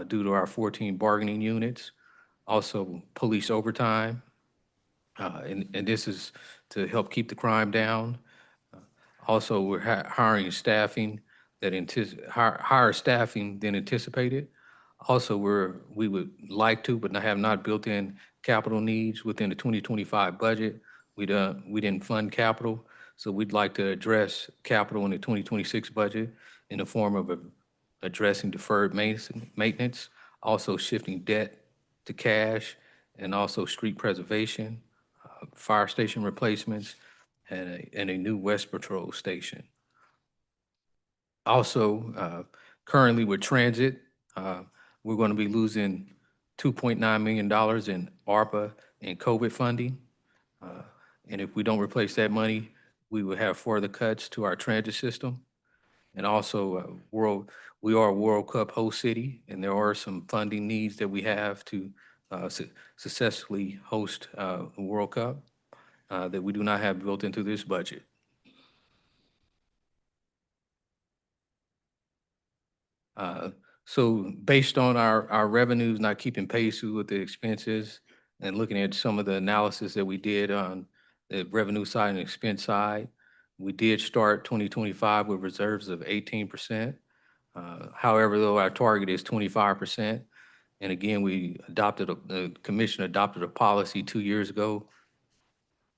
due to our 14 bargaining units. Also, police overtime, and this is to help keep the crime down. Also, we're hiring staffing that higher staffing than anticipated. Also, we would like to, but have not built in capital needs within the 2025 budget. We didn't fund capital, so we'd like to address capital in the 2026 budget in the form of addressing deferred maintenance, also shifting debt to cash, and also street preservation, fire station replacements, and a new West Patrol station. Also, currently with transit, we're going to be losing $2.9 million in ARPA and COVID funding. And if we don't replace that money, we will have further cuts to our transit system. And also, we are a World Cup host city, and there are some funding needs that we have to successfully host the World Cup that we do not have built into this budget. So based on our revenues not keeping pace with the expenses and looking at some of the analysis that we did on the revenue side and expense side, we did start 2025 with reserves of 18%. However, though, our target is 25%. And again, the commission adopted a policy 2 years ago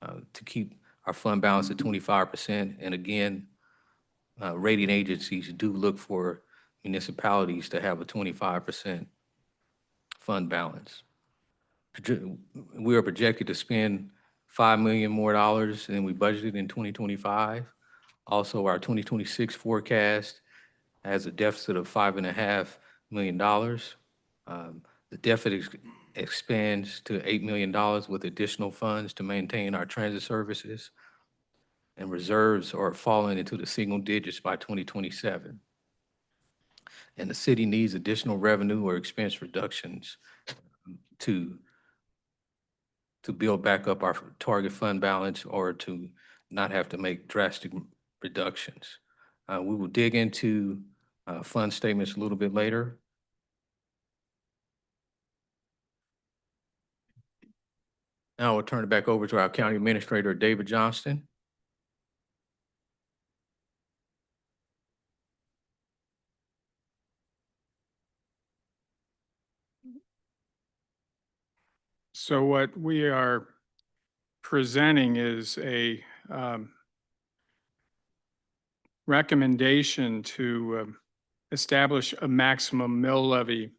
to keep our fund balance at 25%. And again, rating agencies do look for municipalities to have a 25% fund balance. We are projected to spend $5 million more than we budgeted in 2025. Also, our 2026 forecast has a deficit of $5.5 million. The deficit expands to $8 million with additional funds to maintain our transit services, and reserves are falling into the single digits by 2027. And the city needs additional revenue or expense reductions to build back up our target fund balance or to not have to make drastic reductions. We will dig into fund statements a little bit later. Now we'll turn it back over to our County Administrator, David Johnston. So what we are presenting is a recommendation to establish a maximum mill levy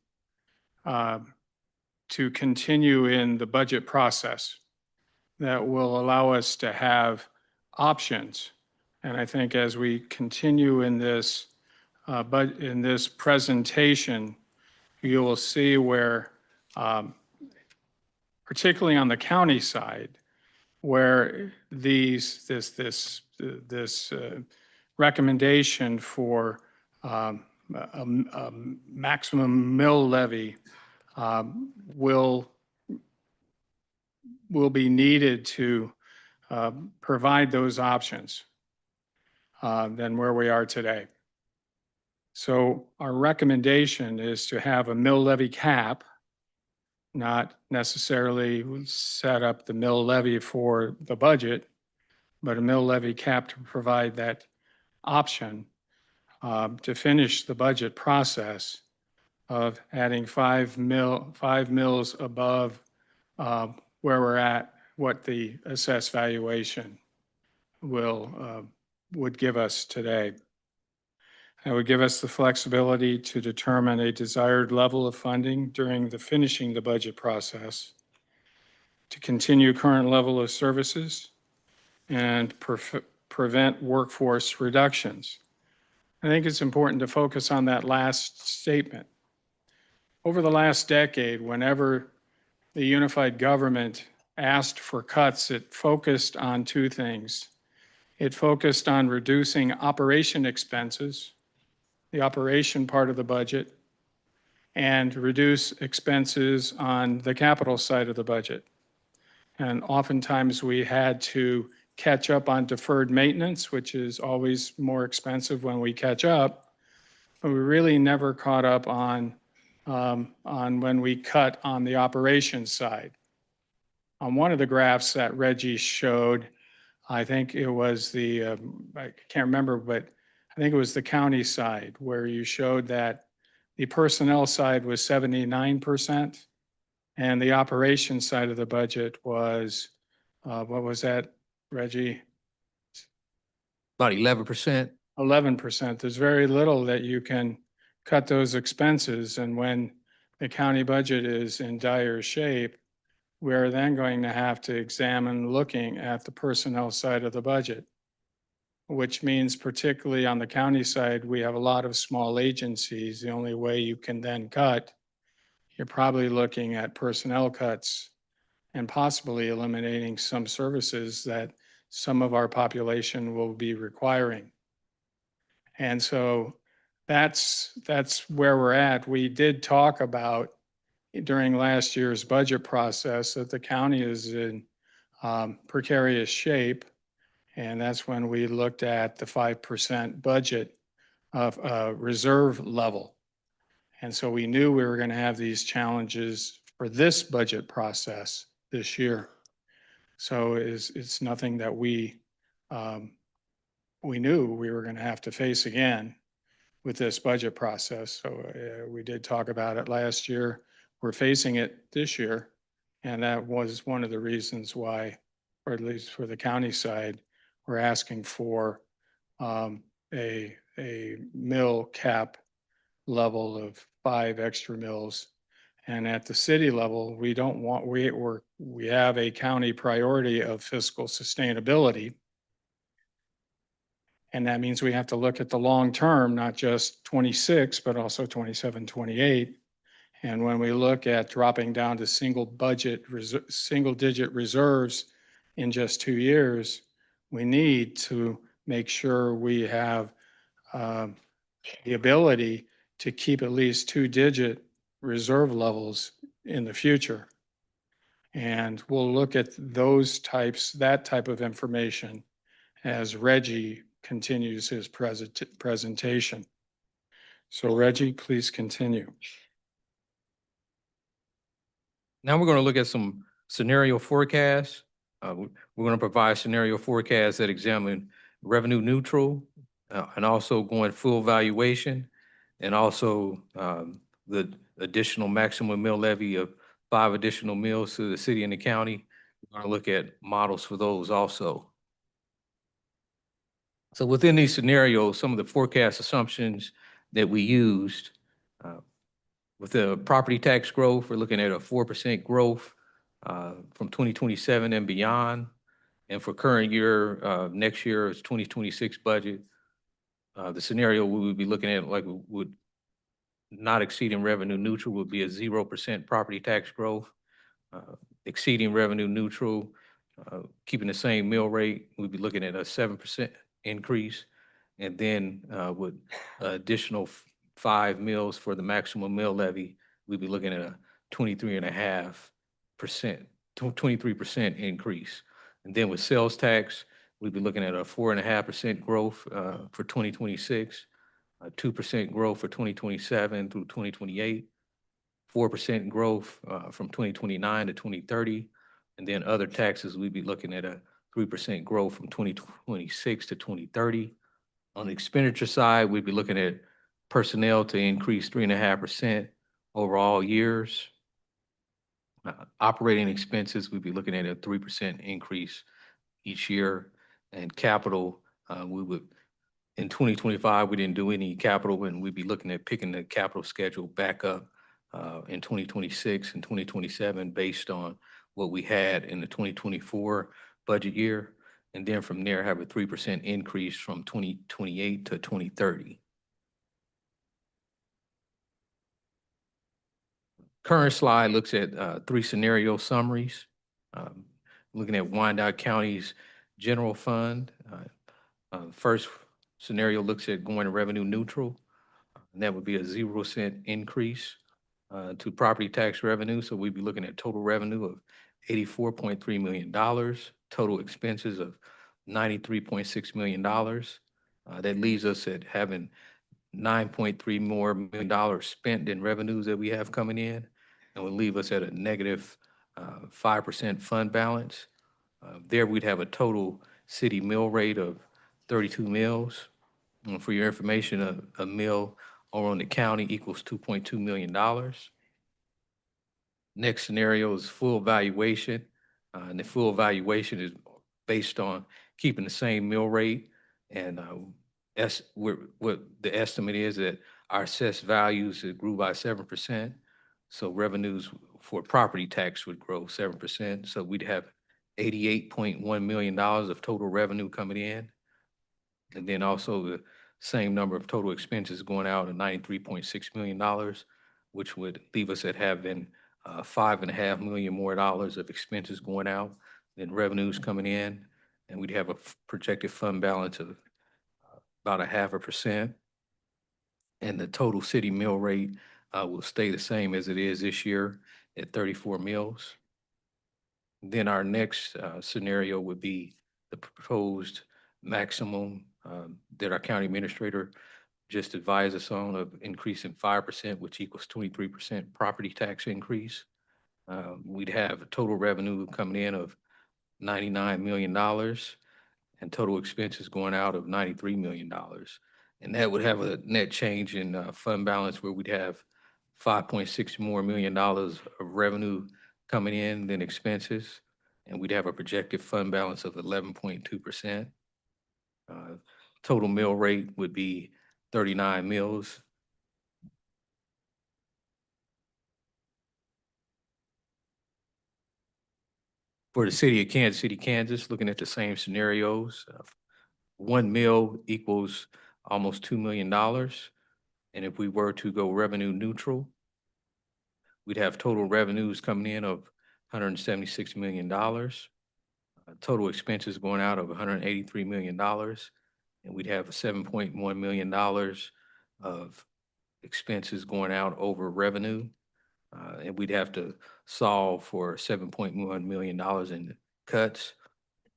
to continue in the budget process that will allow us to have options. And I think as we continue in this presentation, you will see where, particularly on the county side, where this recommendation for a maximum mill levy will be needed to provide those options than where we are today. So our recommendation is to have a mill levy cap, not necessarily set up the mill levy for the budget, but a mill levy cap to provide that option to finish the budget process of adding 5 mills above where we're at, what the assessed valuation would give us today. That would give us the flexibility to determine a desired level of funding during the finishing the budget process, to continue current level of services, and prevent workforce reductions. I think it's important to focus on that last statement. Over the last decade, whenever the unified government asked for cuts, it focused on two things. It focused on reducing operation expenses, the operation part of the budget, and reduce expenses on the capital side of the budget. And oftentimes we had to catch up on deferred maintenance, which is always more expensive when we catch up, but we really never caught up on when we cut on the operations side. On one of the graphs that Reggie showed, I think it was I can't remember, but I think it was the county side where you showed that the personnel side was 79% and the operations side of the budget was, what was that, Reggie? About 11%. 11%. There's very little that you can cut those expenses. And when the county budget is in dire shape, we're then going to have to examine looking at the personnel side of the budget, which means particularly on the county side, we have a lot of small agencies. The only way you can then cut, you're probably looking at personnel cuts and possibly eliminating some services that some of our population will be requiring. And so that's where we're at. We did talk about during last year's budget process that the county is in precarious shape. And that's when we looked at the 5% budget of reserve level. And so we knew we were going to have these challenges for this budget process this year. So it's nothing that we knew we were going to have to face again with this budget process. So we did talk about it last year. We're facing it this year. And that was one of the reasons why, or at least for the county side, we're asking for a mill cap level of 5 extra mills. And at the city level, we don't want, we have a county priority of fiscal sustainability. And that means we have to look at the long term, not just 26, but also 27, 28. And when we look at dropping down to single digit reserves in just 2 years, we need to make sure we have the ability to keep at least 2-digit reserve levels in the future. And we'll look at that type of information as Reggie continues his presentation. So Reggie, please continue. Now we're going to look at some scenario forecasts. We're going to provide scenario forecasts that examine revenue neutral and also going full valuation, and also the additional maximum mill levy of 5 additional mills to the city and the county. We're going to look at models for those also. So within these scenarios, some of the forecast assumptions that we used, with the property tax growth, we're looking at a 4% growth from 2027 and beyond. And for current year, next year's 2026 budget, the scenario we would be looking at, like, would not exceeding revenue neutral, would be a 0% property tax growth. Exceeding revenue neutral, keeping the same mill rate, we'd be looking at a 7% increase. And then with additional 5 mills for the maximum mill levy, we'd be looking at a 23% increase. And then with sales tax, we'd be looking at a 4.5% growth for 2026, a 2% growth for 2027 through 2028, 4% growth from 2029 to 2030. And then other taxes, we'd be looking at a 3% growth from 2026 to 2030. On the expenditure side, we'd be looking at personnel to increase 3.5% over all years. Operating expenses, we'd be looking at a 3% increase each year. And capital, we would, in 2025, we didn't do any capital, and we'd be looking at picking the capital schedule back up in 2026 and 2027 based on what we had in the 2024 budget year. And then from there, have a 3% increase from 2028 to 2030. Current slide looks at 3 scenario summaries. Looking at Wyandotte County's general fund. First scenario looks at going to revenue neutral, and that would be a 0 cent increase to property tax revenue. So we'd be looking at total revenue of $84.3 million, total expenses of $93.6 million. That leaves us at having $9.3 million more spent in revenues that we have coming in, and would leave us at a negative 5% fund balance. There we'd have a total city mill rate of 32 mills. And for your information, a mill over on the county equals $2.2 million. Next scenario is full valuation. And the full valuation is based on keeping the same mill rate. And what the estimate is that our assessed values grew by 7%. So revenues for property tax would grow 7%. So we'd have $88.1 million of total revenue coming in. And then also the same number of total expenses going out of $93.6 million, which would leave us at having $5.5 million more of expenses going out than revenues coming in. And we'd have a projected fund balance of about 0.5%. And the total city mill rate will stay the same as it is this year at 34 mills. Then our next scenario would be the proposed maximum that our county administrator just advised us on of increasing 5%, which equals 23% property tax increase. We'd have a total revenue coming in of $99 million and total expenses going out of $93 million. And that would have a net change in fund balance where we'd have $5.6 million more of revenue coming in than expenses. And we'd have a projected fund balance of 11.2%. Total mill rate would be 39 mills. For the city of Kansas City, Kansas, looking at the same scenarios, 1 mill equals almost $2 million. And if we were to go revenue neutral, we'd have total revenues coming in of $176 million. Total expenses going out of $183 million. And we'd have $7.1 million of expenses going out over revenue. And we'd have to solve for $7.1 million in cuts.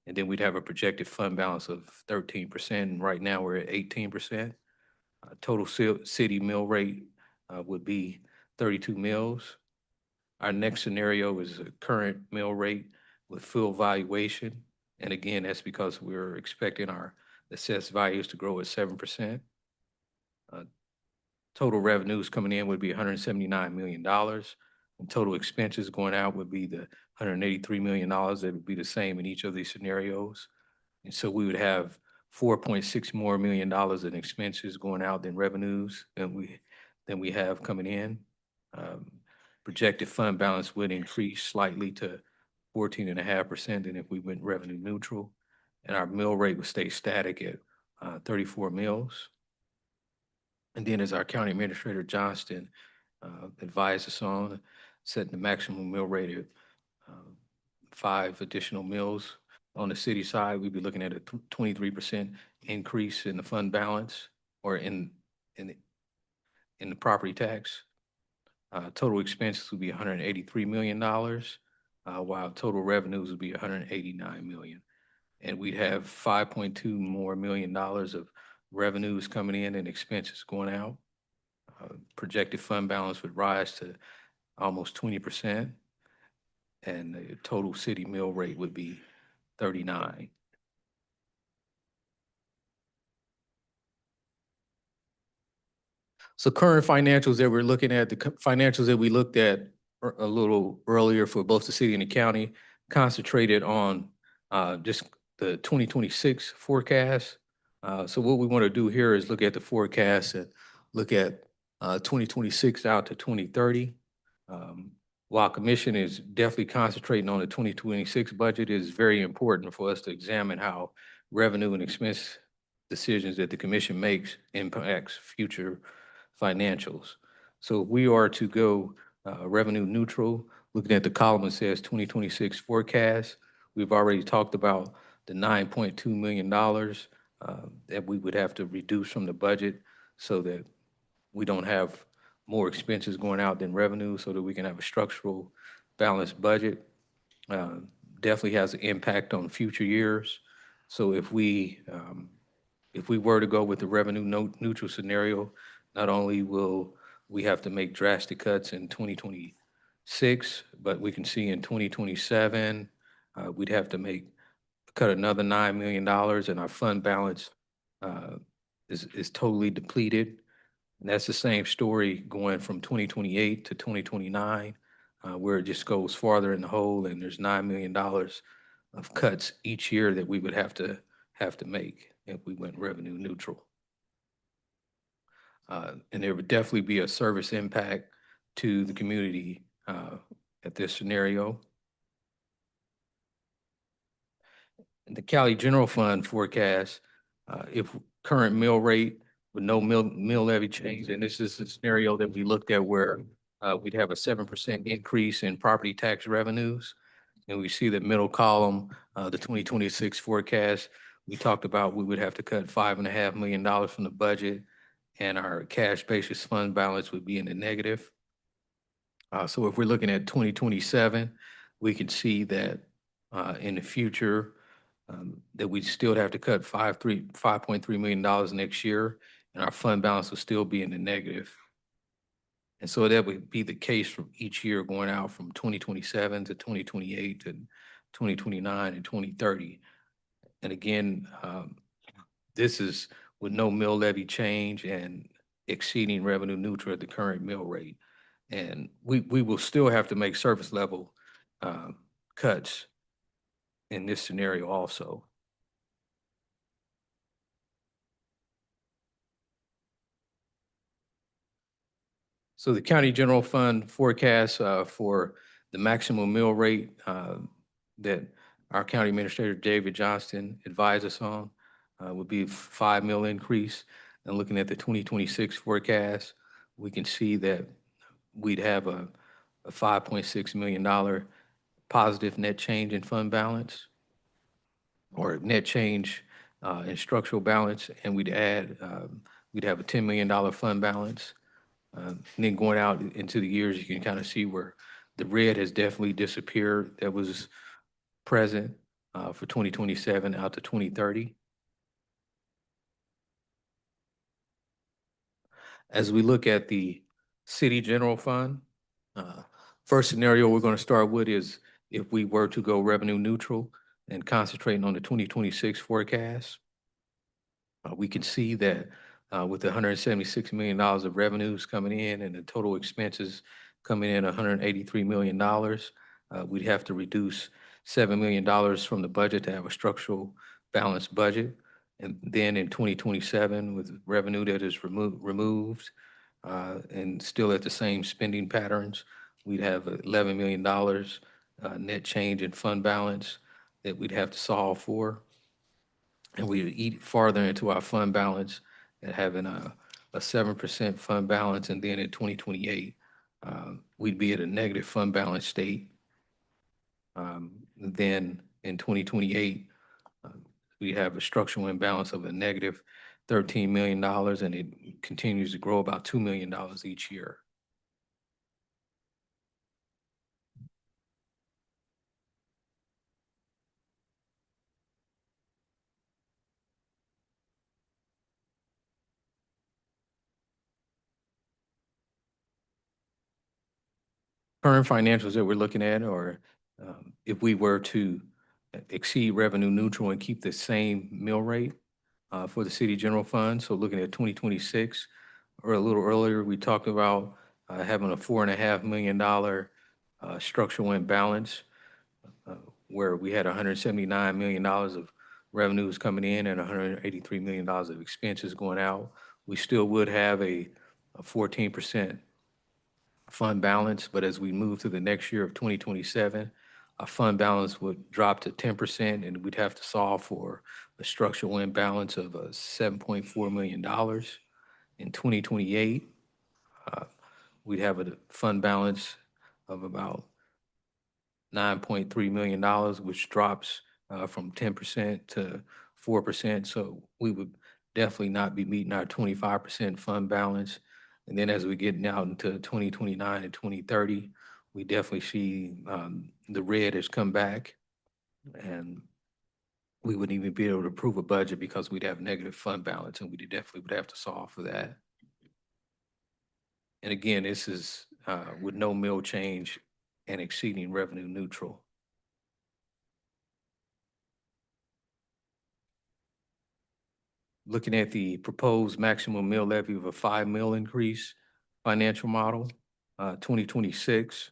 And then we'd have a projected fund balance of 13%. And right now we're at 18%. Total city mill rate would be 32 mills. Our next scenario is a current mill rate with full valuation. And again, that's because we're expecting our assessed values to grow at 7%. Total revenues coming in would be $179 million. And total expenses going out would be the $183 million. That would be the same in each of these scenarios. And so we would have $4.6 million more in expenses going out than revenues than we have coming in. Projected fund balance would increase slightly to 14.5% than if we went revenue neutral. And our mill rate would stay static at 34 mills. And then as our county administrator Johnston advised us on, setting the maximum mill rate at 5 additional mills. On the city side, we'd be looking at a 23% increase in the fund balance or in the property tax. Total expenses would be $183 million, while total revenues would be $189 million. And we'd have $5.2 million more of revenues coming in and expenses going out. Projected fund balance would rise to almost 20%. And the total city mill rate would be 2039. So current financials that we're looking at, the financials that we looked at a little earlier for both the city and the county, concentrated on just the 2026 forecast. So what we want to do here is look at the forecast and look at 2026 out to 2030. While commission is definitely concentrating on the 2026 budget, it is very important for us to examine how revenue and expense decisions that the commission makes impacts future financials. So if we are to go revenue neutral, looking at the column that says 2026 forecast, we've already talked about the $9.2 million that we would have to reduce from the budget so that we don't have more expenses going out than revenue, so that we can have a structural balanced budget. Definitely has an impact on future years. So if we were to go with the revenue neutral scenario, not only will we have to make drastic cuts in 2026, but we can see in 2027, we'd have to cut another $9 million, and our fund balance is totally depleted. And that's the same story going from 2028 to 2029, where it just goes farther in the hole, and there's $9 million of cuts each year that we would have to make if we went revenue neutral. And there would definitely be a service impact to the community at this scenario. And the Cali General Fund forecast, if current mill rate with no mill levy change, and this is the scenario that we looked at where we'd have a 7% increase in property tax revenues. And we see the middle column, the 2026 forecast, we talked about we would have to cut $5.5 million from the budget, and our cash basis fund balance would be in the negative. So if we're looking at 2027, we can see that in the future, that we still have to cut $5.3 million next year, and our fund balance will still be in the negative. And so that would be the case from each year going out from 2027 to 2028 to 2029 and 2030. And again, this is with no mill levy change and exceeding revenue neutral at the current mill rate. And we will still have to make service level cuts in this scenario also. So the county general fund forecast for the maximum mill rate that our county administrator, David Johnston, advised us on would be 5 mil increase. And looking at the 2026 forecast, we can see that we'd have a $5.6 million positive net change in fund balance, or net change in structural balance, and we'd have a $10 million fund balance. And then going out into the years, you can kind of see where the red has definitely disappeared that was present for 2027 out to 2030. As we look at the city general fund, first scenario we're going to start with is if we were to go revenue neutral and concentrating on the 2026 forecast. We can see that with the $176 million of revenues coming in and the total expenses coming in $183 million, we'd have to reduce $7 million from the budget to have a structural balanced budget. And then in 2027, with revenue that is removed and still at the same spending patterns, we'd have $11 million net change in fund balance that we'd have to solve for. And we eat farther into our fund balance and having a 7% fund balance. And then in 2028, we'd be at a negative fund balance state. Then in 2028, we have a structural imbalance of a negative $13 million, and it continues to grow about $2 million each year. Current financials that we're looking at, or if we were to exceed revenue neutral and keep the same mill rate for the city general fund. So looking at 2026, or a little earlier, we talked about having a $4.5 million structural imbalance where we had $179 million of revenues coming in and $183 million of expenses going out. We still would have a 14% fund balance, but as we move to the next year of 2027, our fund balance would drop to 10%, and we'd have to solve for a structural imbalance of $7.4 million. In 2028, we'd have a fund balance of about $9.3 million, which drops from 10% to 4%. So we would definitely not be meeting our 25% fund balance. And then as we get out into 2029 and 2030, we definitely see the red has come back, and we wouldn't even be able to approve a budget because we'd have negative fund balance, and we definitely would have to solve for that. And again, this is with no mill change and exceeding revenue neutral. Looking at the proposed maximum mill levy of a 5 mil increase financial model, 2026,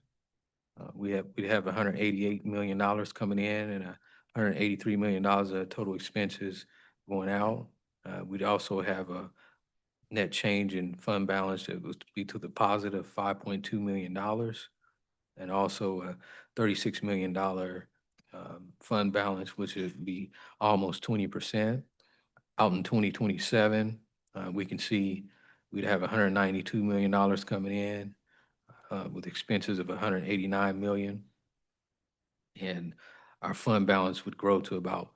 we'd have $188 million coming in and $183 million of total expenses going out. We'd also have a net change in fund balance that would be to the positive $5.2 million, and also a $36 million fund balance, which would be almost 20%. Out in 2027, we can see we'd have $192 million coming in with expenses of $189 million. And our fund balance would grow to about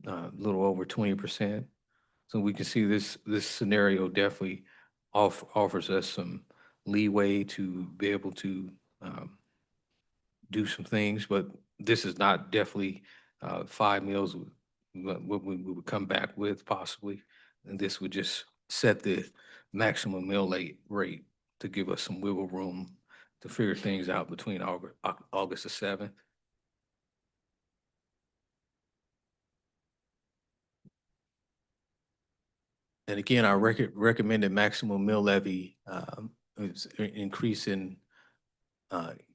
a little over 20%. So we can see this scenario definitely offers us some leeway to be able to do some things, but this is not definitely 5 mills what we would come back with possibly. And this would just set the maximum mill rate to give us some wiggle room to figure things out between August the 7th. And again, our recommended maximum mill levy is increasing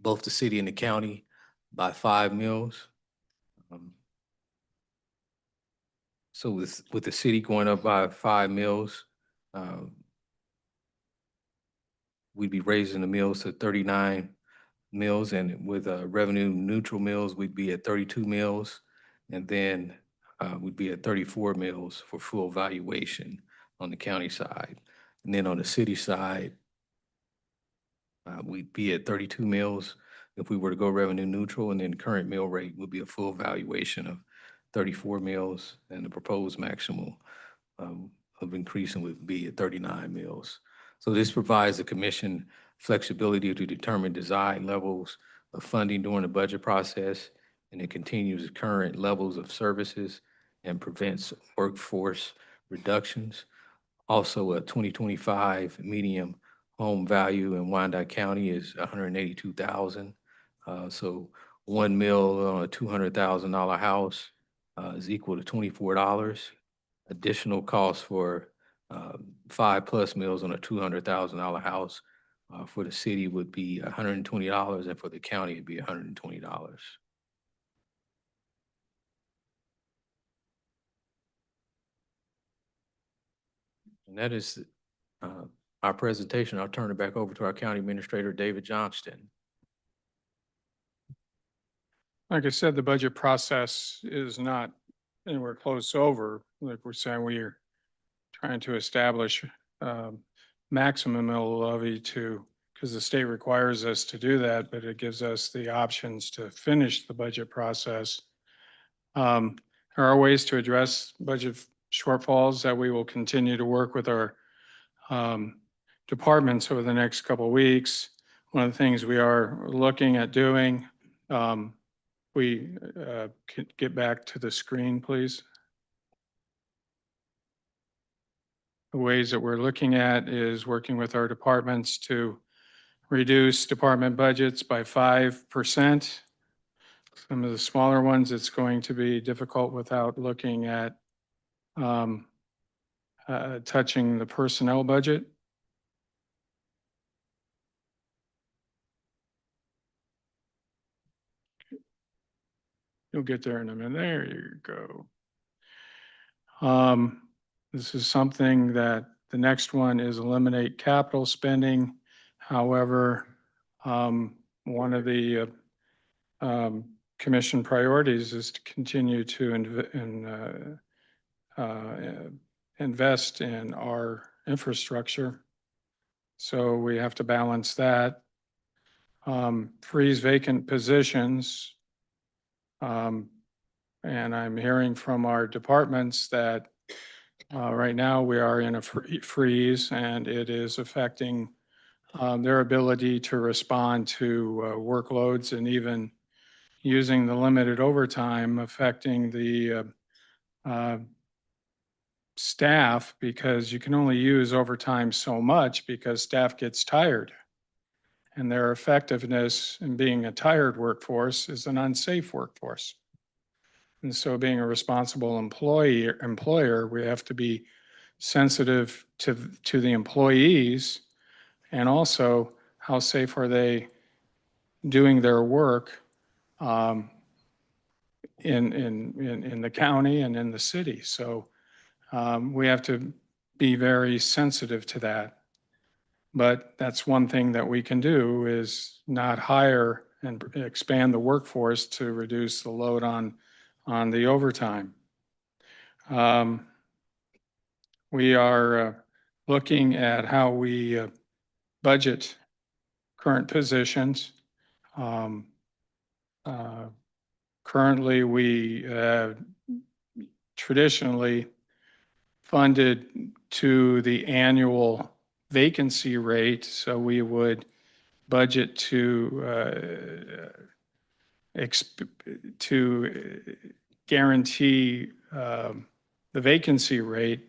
both the city and the county by 5 mills. So with the city going up by 5 mills, we'd be raising the mills to 39 mills, and with revenue neutral mills, we'd be at 32 mills, and then we'd be at 34 mills for full valuation on the county side. And then on the city side, we'd be at 32 mills if we were to go revenue neutral, and then current mill rate would be a full valuation of 34 mills, and the proposed maximum of increasing would be at 39 mills. So this provides the commission flexibility to determine desired levels of funding during the budget process, and it continues current levels of services and prevents workforce reductions. Also, a 2025 median home value in Wyandotte County is $182,000. So 1 mil on a $200,000 house is equal to $24. Additional cost for 5+ mills on a $200,000 house for the city would be $120, and for the county it'd be $120. And that is our presentation. I'll turn it back over to our county administrator, David Johnston. Like I said, the budget process is not anywhere close to over. Like we're saying, we're trying to establish maximum mill levy because the state requires us to do that, but it gives us the options to finish the budget process. There are ways to address budget shortfalls that we will continue to work with our departments over the next couple of weeks. One of the things we are looking at doing, we can get back to the screen, please. The ways that we're looking at is working with our departments to reduce department budgets by 5%. Some of the smaller ones, it's going to be difficult without looking at touching the personnel budget. You'll get there in a minute. There you go. This is something that the next one is eliminate capital spending. However, one of the commission priorities is to continue to invest in our infrastructure. So we have to balance that. Freeze vacant positions. And I'm hearing from our departments that right now we are in a freeze and it is affecting their ability to respond to workloads and even using the limited overtime affecting the staff, because you can only use overtime so much because staff gets tired. And their effectiveness in being a tired workforce is an unsafe workforce. And so being a responsible employer, we have to be sensitive to the employees, and also how safe are they doing their work in the county and in the city. So we have to be very sensitive to that. But that's one thing that we can do, is not hire and expand the workforce to reduce the load on the overtime. We are looking at how we budget current positions. Currently, we traditionally funded to the annual vacancy rate, so we would budget to guarantee the vacancy rate,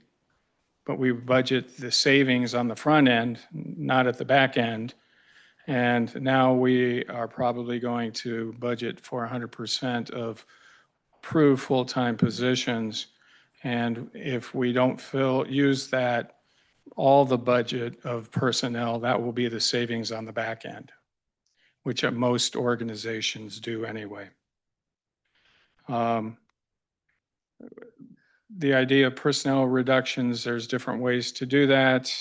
but we budget the savings on the front end, not at the back end. And now we are probably going to budget for 100% of approved full-time positions. And if we don't use that, all the budget of personnel, that will be the savings on the back end, which most organizations do anyway. The idea of personnel reductions, there's different ways to do that.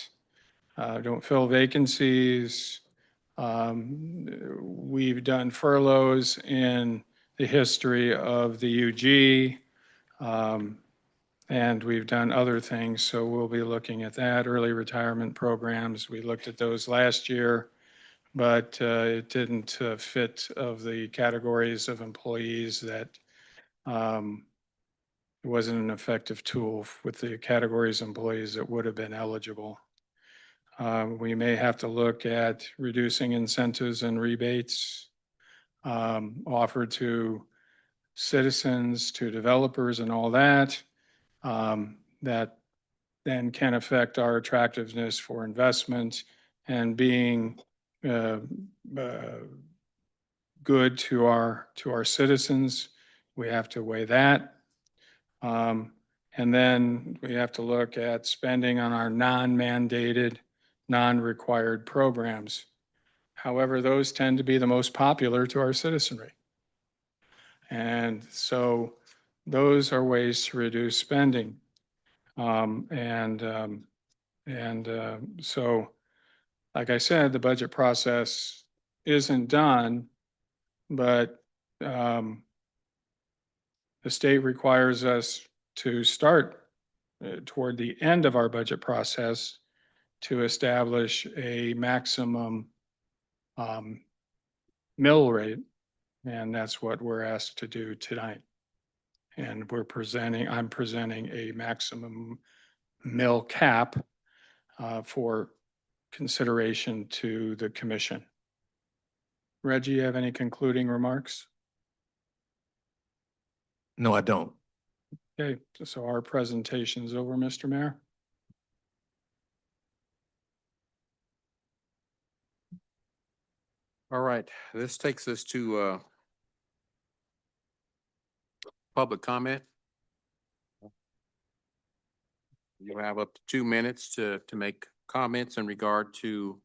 Don't fill vacancies. We've done furloughs in the history of the UG, and we've done other things, so we'll be looking at that. Early retirement programs, we looked at those last year, but it didn't fit of the categories of employees that it wasn't an effective tool with the categories of employees that would have been eligible. We may have to look at reducing incentives and rebates offered to citizens, to developers and all that, that then can affect our attractiveness for investment and being good to our citizens. We have to weigh that. And then we have to look at spending on our non-mandated, non-required programs. However, those tend to be the most popular to our citizenry. And so those are ways to reduce spending. So, like I said, the budget process isn't done, but the state requires us to start toward the end of our budget process to establish a maximum mill rate. And that's what we're asked to do tonight. And I'm presenting a maximum mill cap for consideration to the commission. Reggie, you have any concluding remarks? No, I don't. Okay, so our presentation's over, Mr. Mayor. All right, this takes us to public comment. You'll have up to 2 minutes to make comments in regard to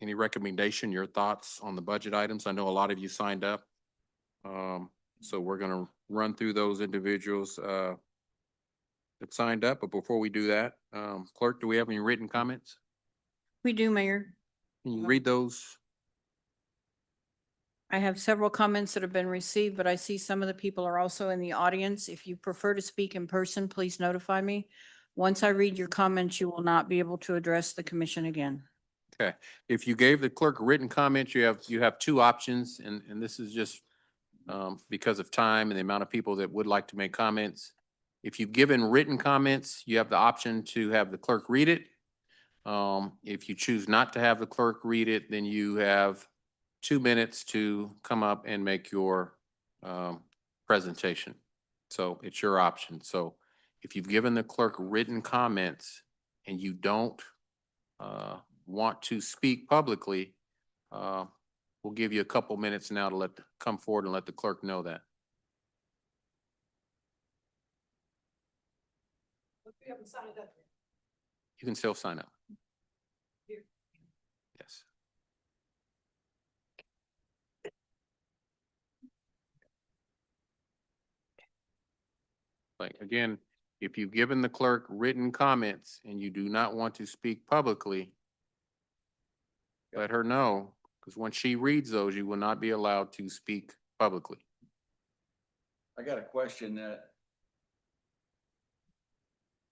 any recommendation, your thoughts on the budget items. I know a lot of you signed up. So we're gonna run through those individuals that signed up, but before we do that, clerk, do we have any written comments? We do, Mayor. Can you read those? I have several comments that have been received, but I see some of the people are also in the audience. If you prefer to speak in person, please notify me. Once I read your comments, you will not be able to address the commission again. Okay, if you gave the clerk a written comment, you have two options, and this is just because of time and the amount of people that would like to make comments. If you've given written comments, you have the option to have the clerk read it. If you choose not to have the clerk read it, then you have 2 minutes to come up and make your presentation. So it's your option. So if you've given the clerk written comments and you don't want to speak publicly, we'll give you a couple minutes now to come forward and let the clerk know that. You can still sign up. Yes. Like, again, if you've given the clerk written comments and you do not want to speak publicly, let her know, because when she reads those, you will not be allowed to speak publicly. I got a question that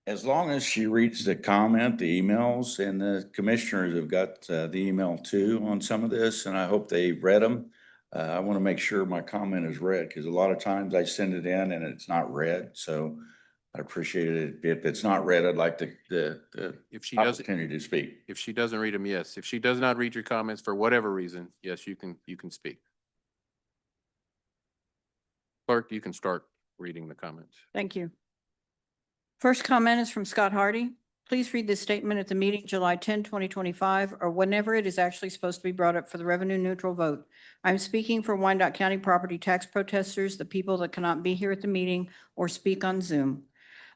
as long as she reads the comment, the emails, and the commissioners have got the email too on some of this, and I hope they read them. I want to make sure my comment is read because a lot of times I send it in and it's not read. So I appreciate it. If it's not read, I'd like the If she doesn't, opportunity to speak. if she doesn't read them, yes. If she does not read your comments for whatever reason, yes, you can speak. Clerk, you can start reading the comments. Thank you. First comment is from Scott Hardy. Please read this statement at the meeting July 10, 2025, or whenever it is actually supposed to be brought up for the revenue neutral vote. I'm speaking for Wyandotte County property tax protesters, the people that cannot be here at the meeting or speak on Zoom.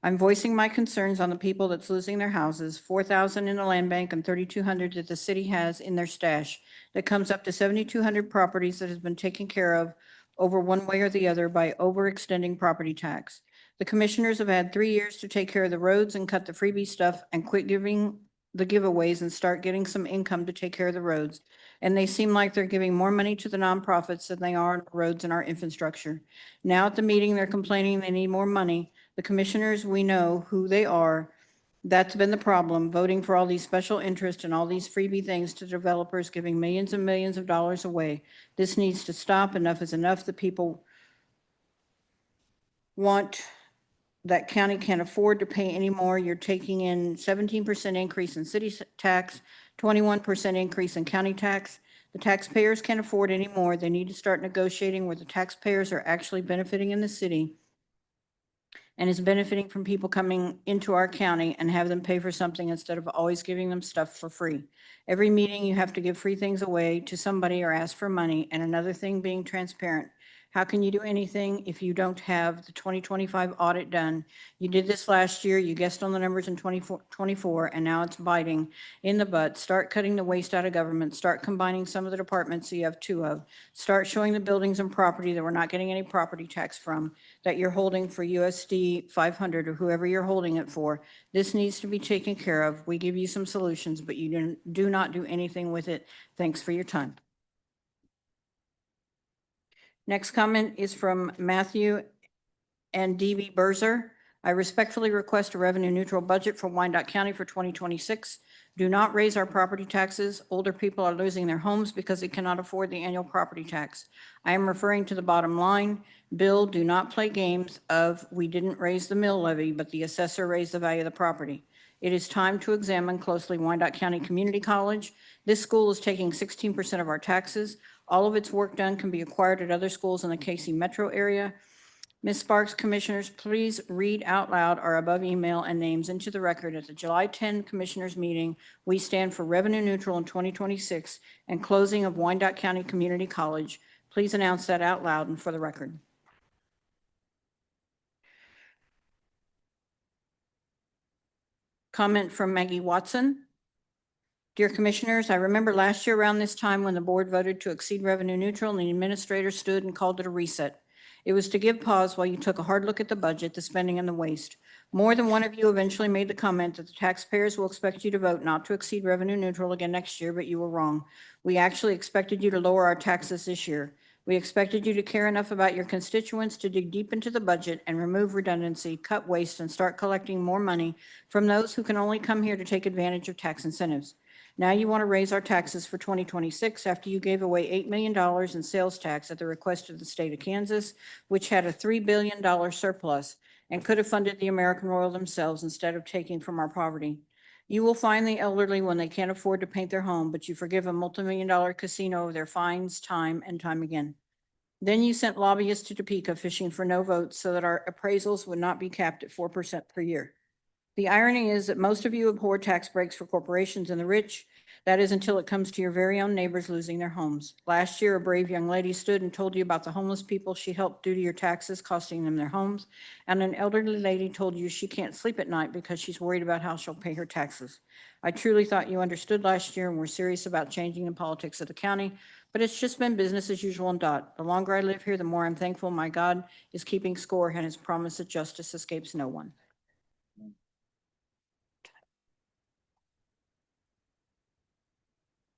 I'm voicing my concerns on the people that's losing their houses, 4,000 in the land bank and 3,200 that the city has in their stash. That comes up to 7,200 properties that has been taken care of over one way or the other by overextending property tax. The commissioners have had 3 years to take care of the roads and cut the freebie stuff and quit giving the giveaways and start getting some income to take care of the roads. And they seem like they're giving more money to the nonprofits than they are on roads and our infrastructure. Now at the meeting, they're complaining they need more money. The commissioners, we know who they are. That's been the problem, voting for all these special interests and all these freebie things to developers, giving millions and millions of dollars away. This needs to stop. Enough is enough. The people want that county can't afford to pay anymore. You're taking in 17% increase in city tax, 21% increase in county tax. The taxpayers can't afford anymore. They need to start negotiating where the taxpayers are actually benefiting in the city and is benefiting from people coming into our county and have them pay for something instead of always giving them stuff for free. Every meeting, you have to give free things away to somebody or ask for money. And another thing, being transparent. How can you do anything if you don't have the 2025 audit done? You did this last year, you guessed on the numbers in 2024, and now it's biting in the butt. Start cutting the waste out of government, start combining some of the departments so you have two of. Start showing the buildings and property that we're not getting any property tax from, that you're holding for USD 500 or whoever you're holding it for. This needs to be taken care of. We give you some solutions, but you do not do anything with it. Thanks for your time. Next comment is from Matthew and D.B. Berzer. I respectfully request a revenue neutral budget for Wyandotte County for 2026. Do not raise our property taxes. Older people are losing their homes because they cannot afford the annual property tax. I am referring to the bottom line. Bill, do not play games of we didn't raise the mill levy, but the assessor raised the value of the property. It is time to examine closely Wyandotte County Community College. This school is taking 16% of our taxes. All of its work done can be acquired at other schools in the KC metro area. Ms. Sparks, commissioners, please read out loud our above email and names into the record. At the July 10 commissioners meeting, we stand for revenue neutral in 2026 and closing of Wyandotte County Community College. Please announce that out loud and for the record. Comment from Maggie Watson. Dear Commissioners, I remember last year around this time when the board voted to exceed revenue neutral and the administrator stood and called it a reset. It was to give pause while you took a hard look at the budget, the spending, and the waste. More than one of you eventually made the comment that the taxpayers will expect you to vote not to exceed revenue neutral again next year, but you were wrong. We actually expected you to lower our taxes this year. We expected you to care enough about your constituents to dig deep into the budget and remove redundancy, cut waste, and start collecting more money from those who can only come here to take advantage of tax incentives. Now you want to raise our taxes for 2026 after you gave away $8 million in sales tax at the request of the state of Kansas, which had a $3 billion surplus and could have funded the American Royal themselves instead of taking from our poverty. You will find the elderly when they can't afford to paint their home, but you forgive a multimillion-dollar casino of their fines time and time again. Then you sent lobbyists to Topeka fishing for no votes so that our appraisals would not be capped at 4% per year. The irony is that most of you abhor tax breaks for corporations and the rich. That is until it comes to your very own neighbors losing their homes. Last year, a brave young lady stood and told you about the homeless people she helped due to your taxes costing them their homes. And an elderly lady told you she can't sleep at night because she's worried about how she'll pay her taxes. I truly thought you understood last year and were serious about changing the politics of the county, but it's just been business as usual and dot. The longer I live here, the more I'm thankful my God is keeping score and his promise that justice escapes no one.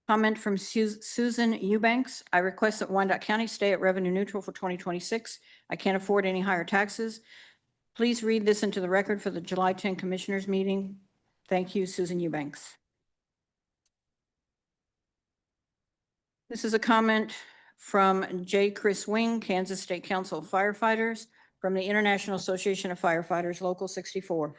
Comment from Susan Eubanks. I request that Wyandotte County stay at revenue neutral for 2026. I can't afford any higher taxes. Please read this into the record for the July 10 Commissioners meeting. Thank you, Susan Eubanks. This is a comment from J. Chris Wing, Kansas State Council of Firefighters, from the International Association of Firefighters, Local 64.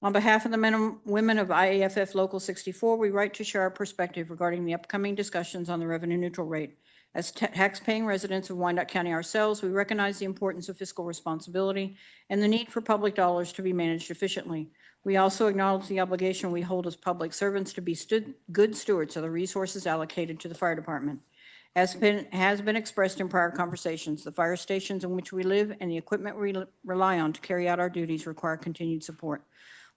On behalf of the men and women of IAFF Local 64, we write to share our perspective regarding the upcoming discussions on the revenue neutral rate. As tax-paying residents of Wyandotte County ourselves, we recognize the importance of fiscal responsibility and the need for public dollars to be managed efficiently. We also acknowledge the obligation we hold as public servants to be good stewards of the resources allocated to the fire department. As has been expressed in prior conversations, the fire stations in which we live and the equipment we rely on to carry out our duties require continued support.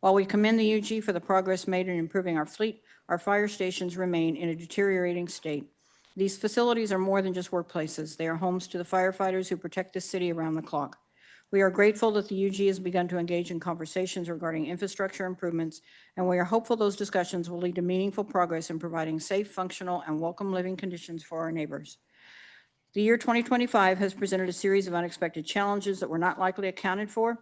While we commend the UG for the progress made in improving our fleet, our fire stations remain in a deteriorating state. These facilities are more than just workplaces. They are homes to the firefighters who protect this city around the clock. We are grateful that the UG has begun to engage in conversations regarding infrastructure improvements, and we are hopeful those discussions will lead to meaningful progress in providing safe, functional, and welcome living conditions for our neighbors. The year 2025 has presented a series of unexpected challenges that were not likely accounted for.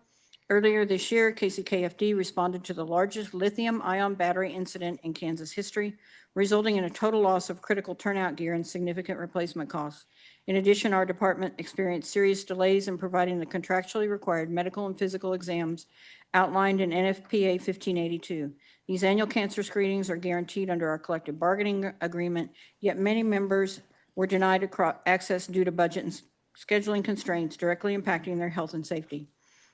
Earlier this year, KCKFD responded to the largest lithium-ion battery incident in Kansas history, resulting in a total loss of critical turnout gear and significant replacement costs. In addition, our department experienced serious delays in providing the contractually required medical and physical exams outlined in NFPA 1582. These annual cancer screenings are guaranteed under our collective bargaining agreement, yet many members were denied access due to budget and scheduling constraints directly impacting their health and safety.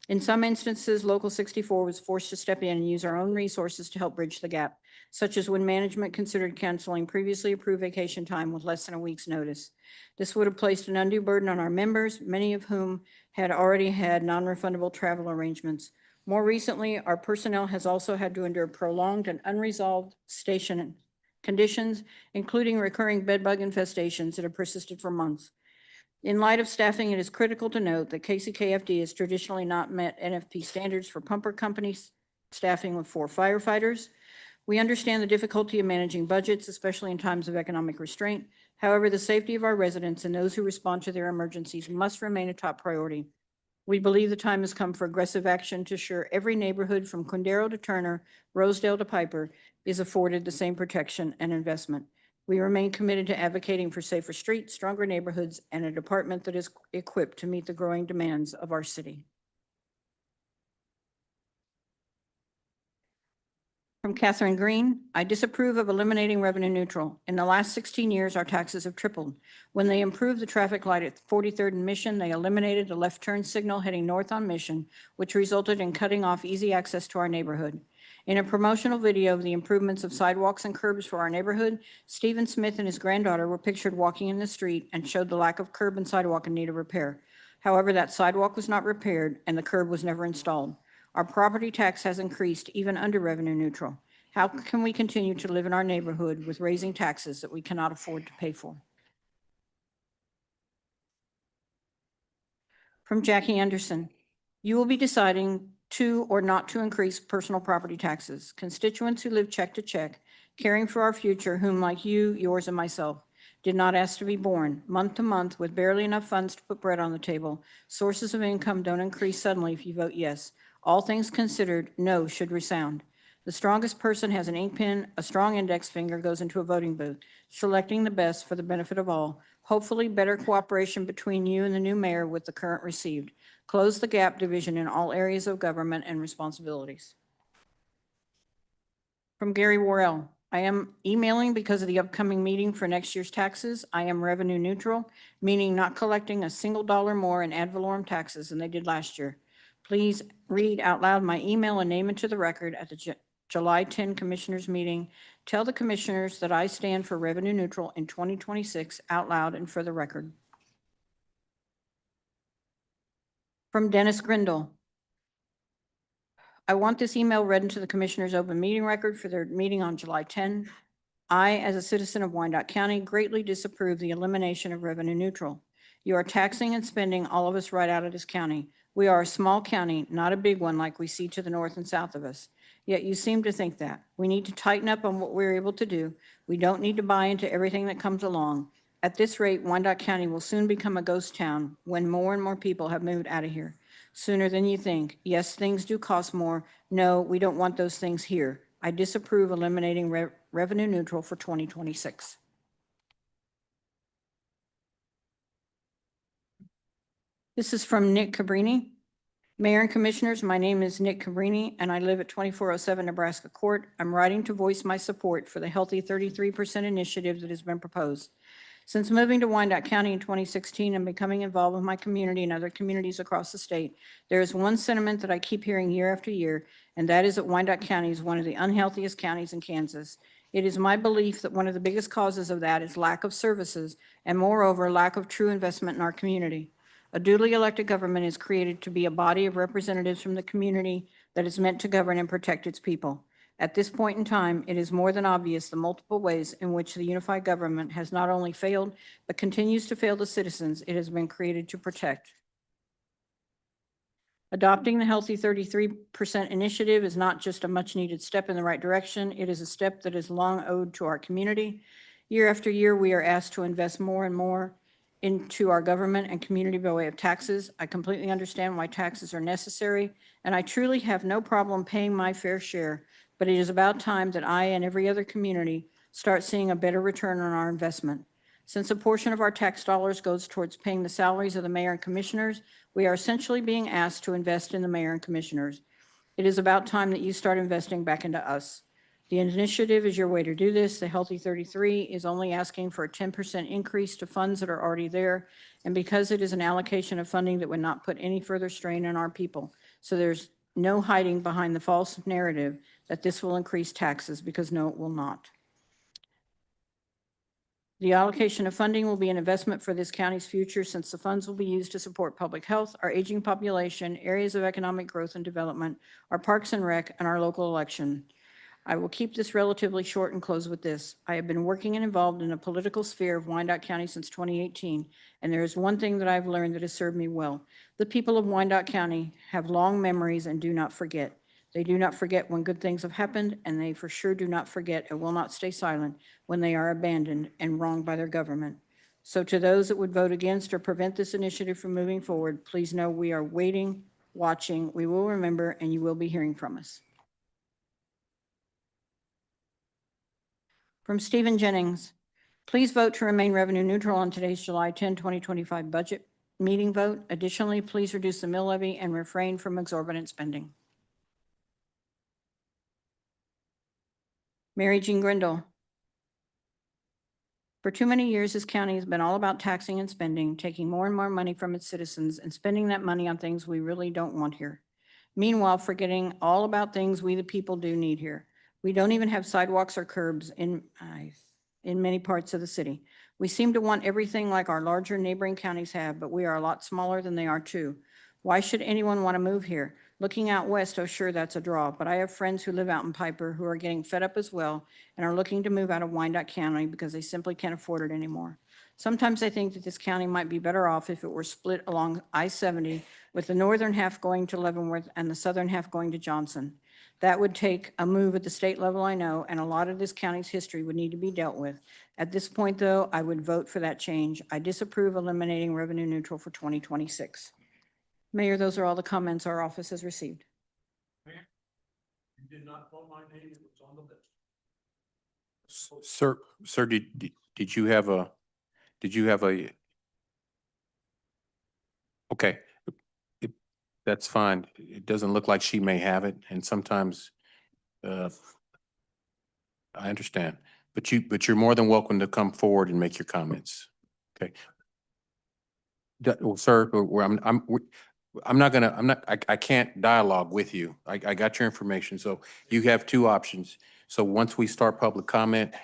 In some instances, Local 64 was forced to step in and use our own resources to help bridge the gap, such as when management considered canceling previously approved vacation time with less than a week's notice. This would have placed an undue burden on our members, many of whom had already had non-refundable travel arrangements. More recently, our personnel has also had to endure prolonged and unresolved station conditions, including recurring bedbug infestations that have persisted for months. In light of staffing, it is critical to note that KCKFD has traditionally not met NFP standards for pumper company staffing with 4 firefighters. We understand the difficulty of managing budgets, especially in times of economic restraint. However, the safety of our residents and those who respond to their emergencies must remain a top priority. We believe the time has come for aggressive action to ensure every neighborhood from Quindaro to Turner, Rosedale to Piper is afforded the same protection and investment. We remain committed to advocating for safer streets, stronger neighborhoods, and a department that is equipped to meet the growing demands of our city. From Catherine Green, I disapprove of eliminating revenue neutral. In the last 16 years, our taxes have tripled. When they improved the traffic light at 43rd and Mission, they eliminated the left turn signal heading north on Mission, which resulted in cutting off easy access to our neighborhood. In a promotional video of the improvements of sidewalks and curbs for our neighborhood, Stephen Smith and his granddaughter were pictured walking in the street and showed the lack of curb and sidewalk in need of repair. However, that sidewalk was not repaired and the curb was never installed. Our property tax has increased even under revenue neutral. How can we continue to live in our neighborhood with raising taxes that we cannot afford to pay for? From Jackie Anderson, you will be deciding to or not to increase personal property taxes. Constituents who live check to check, caring for our future, whom like you, yours, and myself, did not ask to be born, month to month with barely enough funds to put bread on the table. Sources of income don't increase suddenly if you vote yes. All things considered, no should resound. The strongest person has an ink pen, a strong index finger goes into a voting booth, selecting the best for the benefit of all. Hopefully, better cooperation between you and the new mayor with the current received. Close the gap division in all areas of government and responsibilities. From Gary Worrell, I am emailing because of the upcoming meeting for next year's taxes. I am revenue neutral, meaning not collecting a single dollar more in ad valorem taxes than they did last year. Please read out loud my email and name it to the record at the July 10 Commissioners meeting. Tell the commissioners that I stand for revenue neutral in 2026 out loud and for the record. From Dennis Grindle, I want this email read into the commissioners' open meeting record for their meeting on July 10. I, as a citizen of Wyandotte County, greatly disapprove the elimination of revenue neutral. You are taxing and spending all of us right out of this county. We are a small county, not a big one like we see to the north and south of us. Yet you seem to think that. We need to tighten up on what we're able to do. We don't need to buy into everything that comes along. At this rate, Wyandotte County will soon become a ghost town when more and more people have moved out of here. Sooner than you think. Yes, things do cost more. No, we don't want those things here. I disapprove eliminating revenue neutral for 2026. This is from Nick Cabrini. Mayor and Commissioners, my name is Nick Cabrini, and I live at 2407 Nebraska Court. I'm writing to voice my support for the Healthy 33% initiative that has been proposed. Since moving to Wyandotte County in 2016 and becoming involved with my community and other communities across the state, there is one sentiment that I keep hearing year after year, and that is that Wyandotte County is one of the unhealthiest counties in Kansas. It is my belief that one of the biggest causes of that is lack of services and moreover, lack of true investment in our community. A duly elected government is created to be a body of representatives from the community that is meant to govern and protect its people. At this point in time, it is more than obvious the multiple ways in which the unified government has not only failed, but continues to fail the citizens it has been created to protect. Adopting the Healthy 33% initiative is not just a much-needed step in the right direction. It is a step that is long owed to our community. Year after year, we are asked to invest more and more into our government and community by way of taxes. I completely understand why taxes are necessary, and I truly have no problem paying my fair share, but it is about time that I and every other community start seeing a better return on our investment. Since a portion of our tax dollars goes towards paying the salaries of the mayor and commissioners, we are essentially being asked to invest in the mayor and commissioners. It is about time that you start investing back into us. The initiative is your way to do this. The Healthy 33 is only asking for a 10% increase to funds that are already there, and because it is an allocation of funding that would not put any further strain on our people. So there's no hiding behind the false narrative that this will increase taxes, because no, it will not. The allocation of funding will be an investment for this county's future, since the funds will be used to support public health, our aging population, areas of economic growth and development, our parks and rec, and our local election. I will keep this relatively short and close with this. I have been working and involved in the political sphere of Wyandotte County since 2018, and there is one thing that I've learned that has served me well. The people of Wyandotte County have long memories and do not forget. They do not forget when good things have happened, and they for sure do not forget and will not stay silent when they are abandoned and wronged by their government. So to those that would vote against or prevent this initiative from moving forward, please know we are waiting, watching, we will remember, and you will be hearing from us. From Stephen Jennings, please vote to remain revenue neutral on today's July 10, 2025 budget meeting vote. Additionally, please reduce the mill levy and refrain from exorbitant spending. Mary Jean Grindle, for too many years, this county has been all about taxing and spending, taking more and more money from its citizens and spending that money on things we really don't want here. Meanwhile, forgetting all about things we the people do need here. We don't even have sidewalks or curbs in many parts of the city. We seem to want everything like our larger neighboring counties have, but we are a lot smaller than they are too. Why should anyone want to move here? Looking out west, oh sure, that's a draw, but I have friends who live out in Piper who are getting fed up as well and are looking to move out of Wyandotte County because they simply can't afford it anymore. Sometimes I think that this county might be better off if it were split along I-70 with the northern half going to Leavenworth and the southern half going to Johnson. That would take a move at the state level, I know, and a lot of this county's history would need to be dealt with. At this point, though, I would vote for that change. I disapprove eliminating revenue neutral for 2026. Mayor, those are all the comments our office has received. You did not call my name, it was on the list. Sir, did you have a, okay, that's fine. It doesn't look like she may have it, and sometimes, I understand, but you're more than welcome to come forward and make your comments. Okay. Well, sir, I can't dialogue with you. I got your information, so you have two options. So once we start public comment,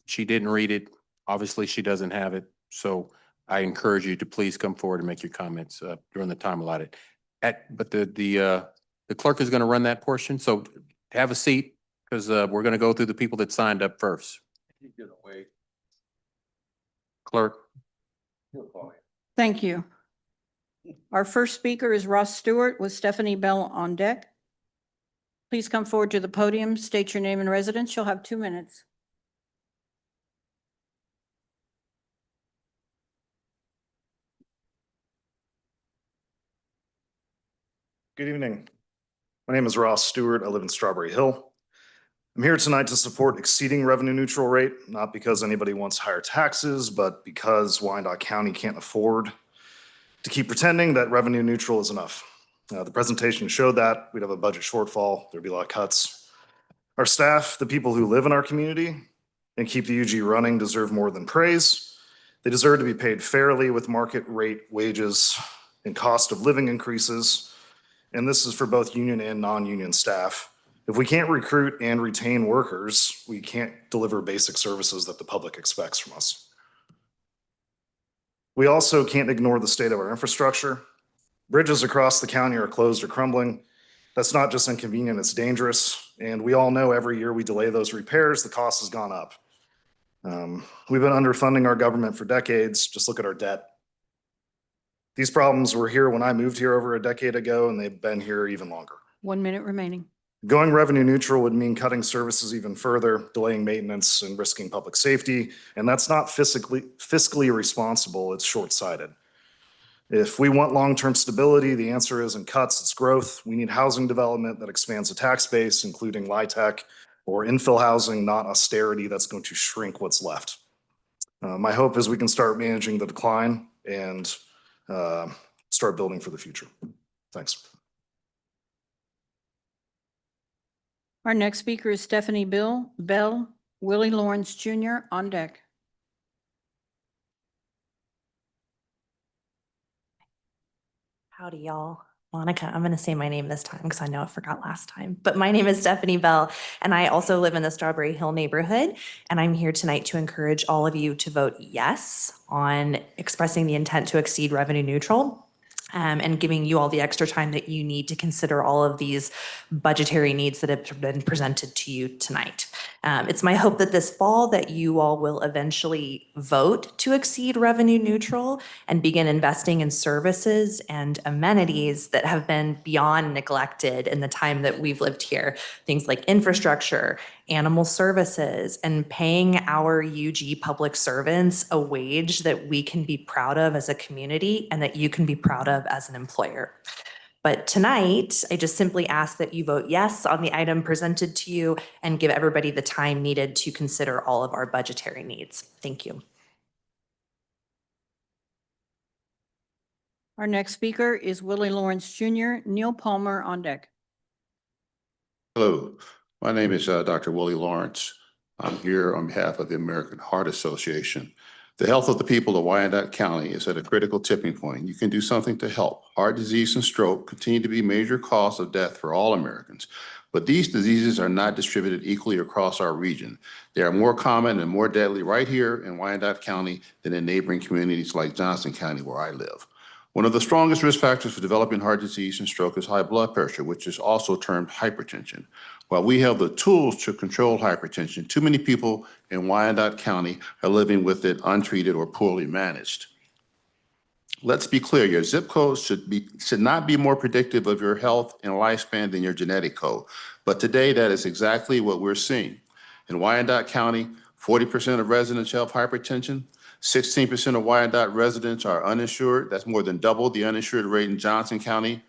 she didn't read it. Obviously, she doesn't have it. So I encourage you to please come forward and make your comments during the time allotted. But the clerk is going to run that portion, so have a seat because we're going to go through the people that signed up first. Clerk. Thank you. Our first speaker is Ross Stewart with Stephanie Bell on deck. Please come forward to the podium, state your name and residence. You'll have 2 minutes. Good evening. My name is Ross Stewart. I live in Strawberry Hill. I'm here tonight to support exceeding revenue neutral rate, not because anybody wants higher taxes, but because Wyandotte County can't afford to keep pretending that revenue neutral is enough. The presentation showed that we'd have a budget shortfall. There'd be a lot of cuts. Our staff, the people who live in our community and keep the UG running, deserve more than praise. They deserve to be paid fairly with market rate wages and cost of living increases. And this is for both union and non-union staff. If we can't recruit and retain workers, we can't deliver basic services that the public expects from us. We also can't ignore the state of our infrastructure. Bridges across the county are closed or crumbling. That's not just inconvenient, it's dangerous. And we all know every year we delay those repairs, the cost has gone up. We've been underfunding our government for decades. Just look at our debt. These problems were here when I moved here over a decade ago, and they've been here even longer. 1 minute remaining. Going revenue neutral would mean cutting services even further, delaying maintenance, and risking public safety. And that's not fiscally responsible, it's short-sighted. If we want long-term stability, the answer isn't cuts, it's growth. We need housing development that expands the tax base, including LIHTC or infill housing, not austerity that's going to shrink what's left. My hope is we can start managing the decline and start building for the future. Thanks. Our next speaker is Stephanie Bell, Willie Lawrence Jr. on deck. Howdy, y'all. Monica, I'm going to say my name this time because I know I forgot last time. But my name is Stephanie Bell, and I also live in the Strawberry Hill neighborhood. And I'm here tonight to encourage all of you to vote yes on expressing the intent to exceed revenue neutral. And giving you all the extra time that you need to consider all of these budgetary needs that have been presented to you tonight. It's my hope that this fall that you all will eventually vote to exceed revenue neutral and begin investing in services and amenities that have been beyond neglected in the time that we've lived here. Things like infrastructure, animal services, and paying our UG public servants a wage that we can be proud of as a community and that you can be proud of as an employer. But tonight, I just simply ask that you vote yes on the item presented to you and give everybody the time needed to consider all of our budgetary needs. Thank you. Our next speaker is Willie Lawrence Jr., Neil Palmer on deck. Hello, my name is Dr. Willie Lawrence. I'm here on behalf of the American Heart Association. The health of the people of Wyandotte County is at a critical tipping point. You can do something to help. Heart disease and stroke continue to be major causes of death for all Americans, but these diseases are not distributed equally across our region. They are more common and more deadly right here in Wyandotte County than in neighboring communities like Johnson County, where I live. One of the strongest risk factors for developing heart disease and stroke is high blood pressure, which is also termed hypertension. While we have the tools to control hypertension, too many people in Wyandotte County are living with it untreated or poorly managed. Let's be clear, your zip code should not be more predictive of your health and lifespan than your genetic code. But today, that is exactly what we're seeing. In Wyandotte County, 40% of residents have hypertension. 16% of Wyandotte residents are uninsured. That's more than double the uninsured rate in Johnson County.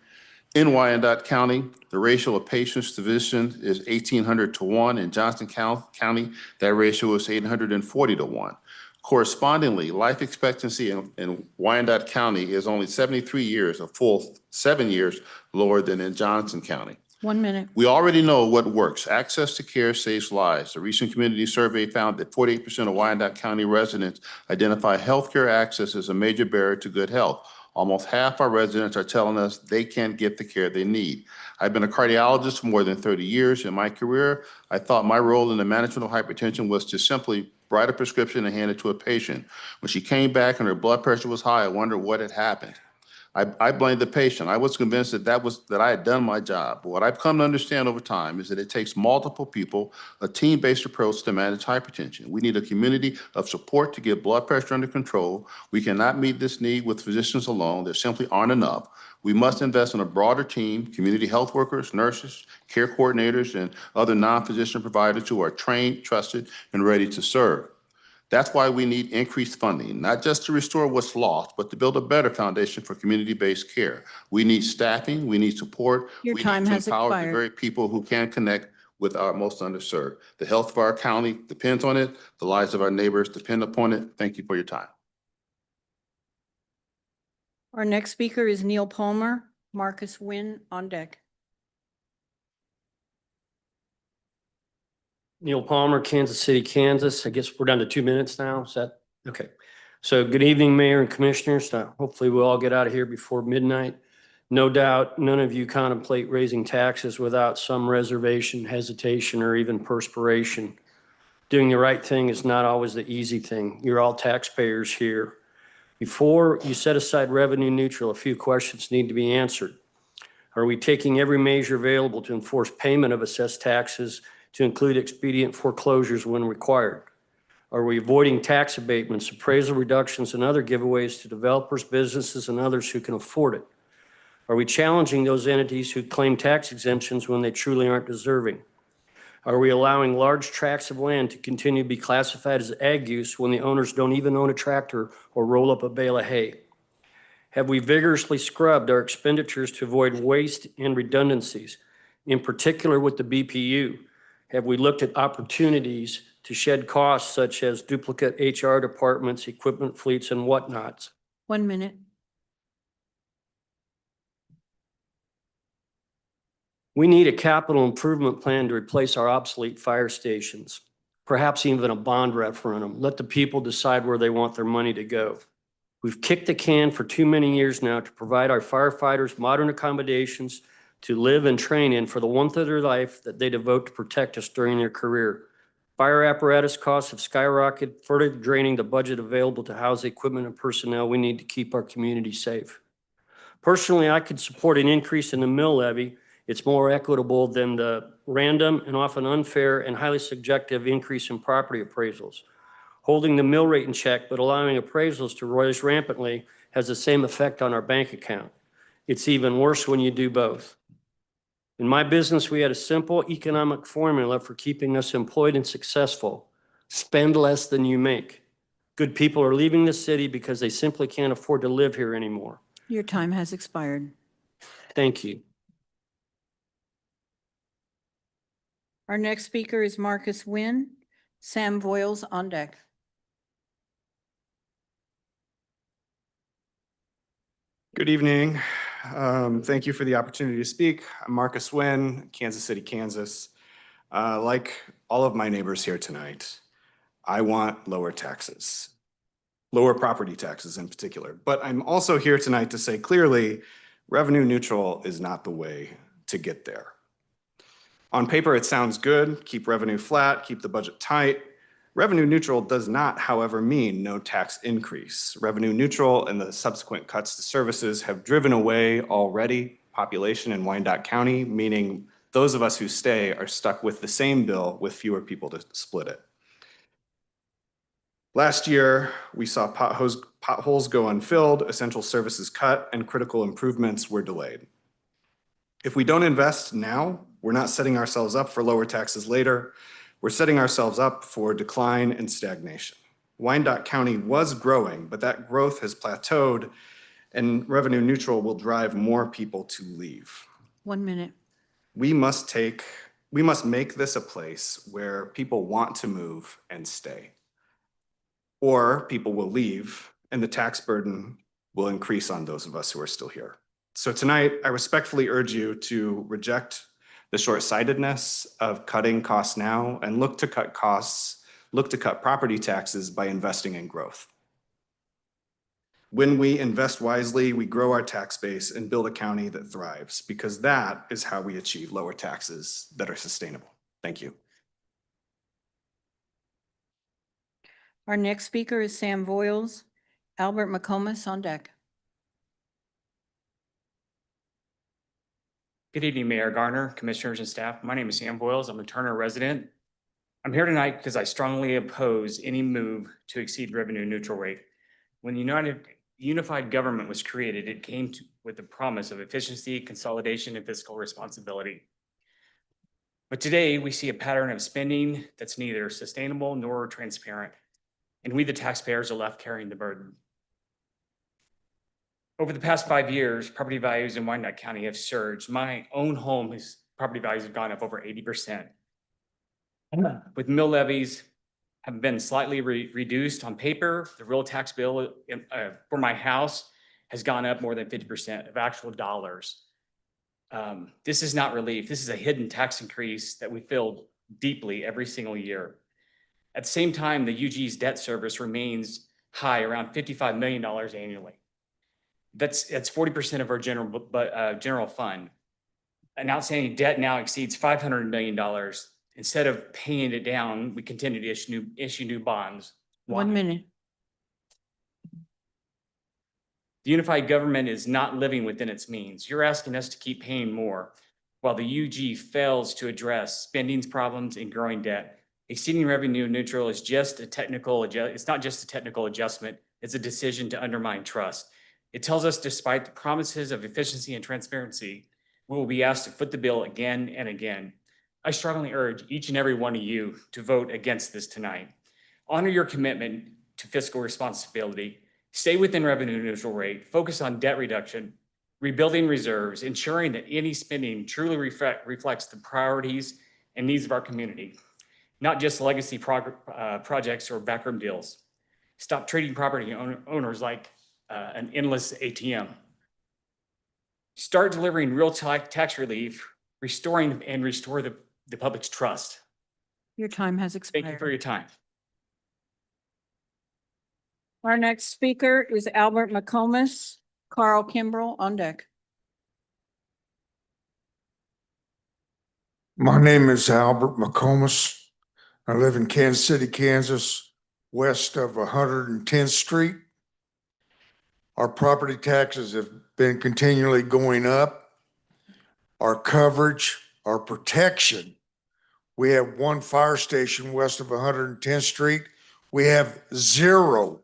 In Wyandotte County, the ratio of patients to physicians is 1,800 to 1. In Johnson County, that ratio is 840 to 1. Correspondingly, life expectancy in Wyandotte County is only 73 years, a full 7 years lower than in Johnson County. 1 minute. We already know what works. Access to care saves lives. A recent community survey found that 48% of Wyandotte County residents identify healthcare access as a major barrier to good health. Almost half our residents are telling us they can't get the care they need. I've been a cardiologist for more than 30 years. In my career, I thought my role in the management of hypertension was to simply write a prescription and hand it to a patient. When she came back and her blood pressure was high, I wondered what had happened. I blamed the patient. I was convinced that I had done my job. But what I've come to understand over time is that it takes multiple people, a team-based approach to manage hypertension. We need a community of support to get blood pressure under control. We cannot meet this need with physicians alone. There simply aren't enough. We must invest in a broader team, community health workers, nurses, care coordinators, and other non-physician providers who are trained, trusted, and ready to serve. That's why we need increased funding, not just to restore what's lost, but to build a better foundation for community-based care. We need staffing, we need support. Your we time need to has empower the expired. very people who can connect with our most underserved. The health of our county depends on it. The lives of our neighbors depend upon it. Thank you for your time. Our next speaker is Neil Palmer. Marcus Wynn on deck. Neil Palmer, Kansas City, Kansas. I guess we're down to 2 minutes now. Is that okay? So good evening, Mayor and Commissioners. Hopefully we'll all get out of here before midnight. No doubt none of you contemplate raising taxes without some reservation, hesitation, or even perspiration. Doing the right thing is not always the easy thing. You're all taxpayers here. Before you set aside revenue neutral, a few questions need to be answered. Are we taking every measure available to enforce payment of assessed taxes to include expedient foreclosures when required? Are we avoiding tax abatements, appraisal reductions, and other giveaways to developers, businesses, and others who can afford it? Are we challenging those entities who claim tax exemptions when they truly aren't deserving? Are we allowing large tracts of land to continue to be classified as ag use when the owners don't even own a tractor or roll up a bale of hay? Have we vigorously scrubbed our expenditures to avoid waste and redundancies, in particular with the BPU? Have we looked at opportunities to shed costs such as duplicate HR departments, equipment fleets, and whatnots? 1 minute. We need a capital improvement plan to replace our obsolete fire stations, perhaps even a bond referendum. Let the people decide where they want their money to go. We've kicked the can for too many years now to provide our firefighters modern accommodations to live and train in for the 1/3 of their life that they devote to protect us during their career. Fire apparatus costs have skyrocketed, further draining the budget available to house the equipment and personnel we need to keep our community safe. Personally, I could support an increase in the mill levy. It's more equitable than the random and often unfair and highly subjective increase in property appraisals. Holding the mill rate in check but allowing appraisals to rise rampantly has the same effect on our bank account. It's even worse when you do both. In my business, we had a simple economic formula for keeping us employed and successful. Spend less than you make. Good people are leaving the city because they simply can't afford to live here anymore. Your time has expired. Thank you. Our next speaker is Marcus Wynn. Sam Voiles on deck. Good evening. Thank you for the opportunity to speak. I'm Marcus Wynn, Kansas City, Kansas. Like all of my neighbors here tonight, I want lower taxes. lower property taxes in particular. But I'm also here tonight to say clearly, revenue neutral is not the way to get there. On paper, it sounds good, keep revenue flat, keep the budget tight. Revenue neutral does not, however, mean no tax increase. Revenue neutral and the subsequent cuts to services have driven away already population in Wyandotte County, meaning those of us who stay are stuck with the same bill with fewer people to split it. Last year, we saw potholes go unfilled, essential services cut, and critical improvements were delayed. If we don't invest now, we're not setting ourselves up for lower taxes later. We're setting ourselves up for decline and stagnation. Wyandotte County was growing, but that growth has plateaued, and revenue neutral will drive more people to leave. 1 minute. We must make this a place where people want to move and stay. Or people will leave and the tax burden will increase on those of us who are still here. So tonight, I respectfully urge you to reject the short-sightedness of cutting costs now and look to cut property taxes by investing in growth. When we invest wisely, we grow our tax base and build a county that thrives, because that is how we achieve lower taxes that are sustainable. Thank you. Our next speaker is Sam Voiles. Albert McComas on deck. Good evening, Mayor Garner, commissioners and staff. My name is Sam Boyles. I'm a Turner resident. I'm here tonight because I strongly oppose any move to exceed revenue neutral rate. When the unified government was created, it came with the promise of efficiency, consolidation, and fiscal responsibility. But today we see a pattern of spending that's neither sustainable nor transparent, and we, the taxpayers, are left carrying the burden. Over the past 5 years, property values in Wyandotte County have surged. My own home's property values have gone up over 80%. With mill levies have been slightly reduced on paper, the real tax bill for my house has gone up more than 50% of actual dollars. This is not relief. This is a hidden tax increase that we feel deeply every single year. At the same time, the UG's debt service remains high, around $55 million annually. That's 40% of our general fund. An outstanding debt now exceeds $500 million. Instead of paying it down, we continue to issue new bonds. 1 minute. The unified government is not living within its means. You're asking us to keep paying more, while the UG fails to address spending problems and growing debt. Exceeding revenue neutral is just a technical it's not just a technical adjustment, it's a decision to undermine trust. It tells us despite the promises of efficiency and transparency, we will be asked to foot the bill again and again. I strongly urge each and every one of you to vote against this tonight. Honor your commitment to fiscal responsibility. Stay within revenue neutral rate, focus on debt reduction, rebuilding reserves, ensuring that any spending truly reflects the priorities and needs of our community, not just legacy projects or backroom deals. Stop treating property owners like an endless ATM. Start delivering real tax relief, restore the public's trust. Your time has expired. Thank you for your time. Our next speaker is Albert McComas. Carl Kimbrell on deck. My name is Albert McComas. I live in Kansas City, Kansas, west of 110th Street. Our property taxes have been continually going up. Our coverage, our protection. We have one fire station west of 110th Street. We have 0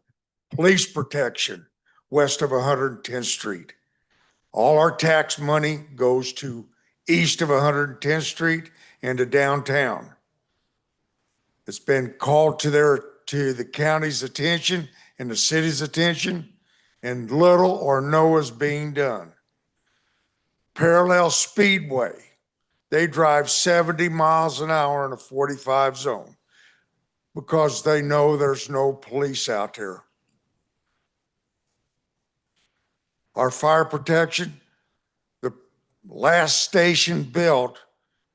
police protection west of 110th Street. All our tax money goes to east of 110th Street and to downtown. It's been called to the county's attention and the city's attention, and little or no is being done. Parallel Speedway, they drive 70 miles an hour in a 45 zone because they know there's no police out there. Our fire protection, the last station built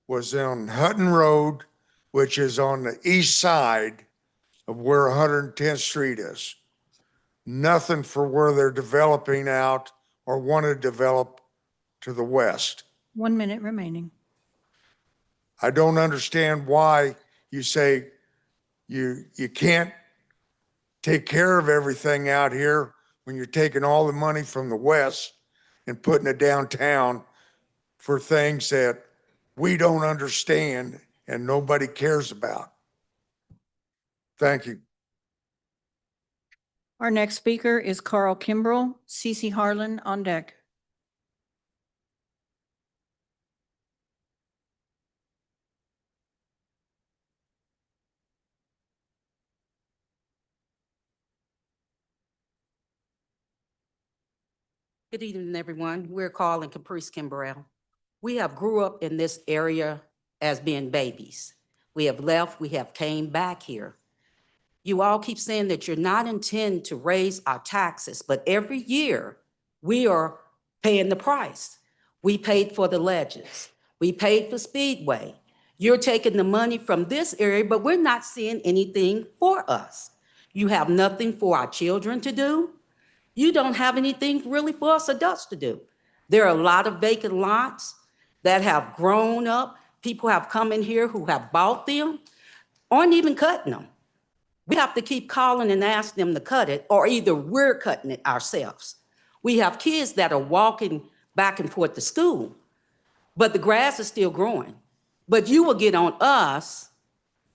was on Hutton Road, which is on the east side of where 110th Street is. nothing for where they're developing out or want to develop to the west. 1 minute remaining. I don't understand why you say you can't take care of everything out here when you're taking all the money from the west and putting it downtown for things that we don't understand and nobody cares about. Thank you. Our next speaker is Carl Kimbrell, CC Harlan on deck. Good evening, everyone. We're calling Caprice Kimbrell. We have grew up in this area as being babies. We have left, we have came back here. You all keep saying that you're not intend to raise our taxes, but every year we are paying the price. We paid for the ledges. We paid for Speedway. You're taking the money from this area, but we're not seeing anything for us. You have nothing for our children to do. You don't have anything really for us adults to do. There are a lot of vacant lots that have grown up. People have come in here who have bought them, aren't even cutting them. We have to keep calling and ask them to cut it, or either we're cutting it ourselves. We have kids that are walking back and forth to school, but the grass is still growing. But you will get on us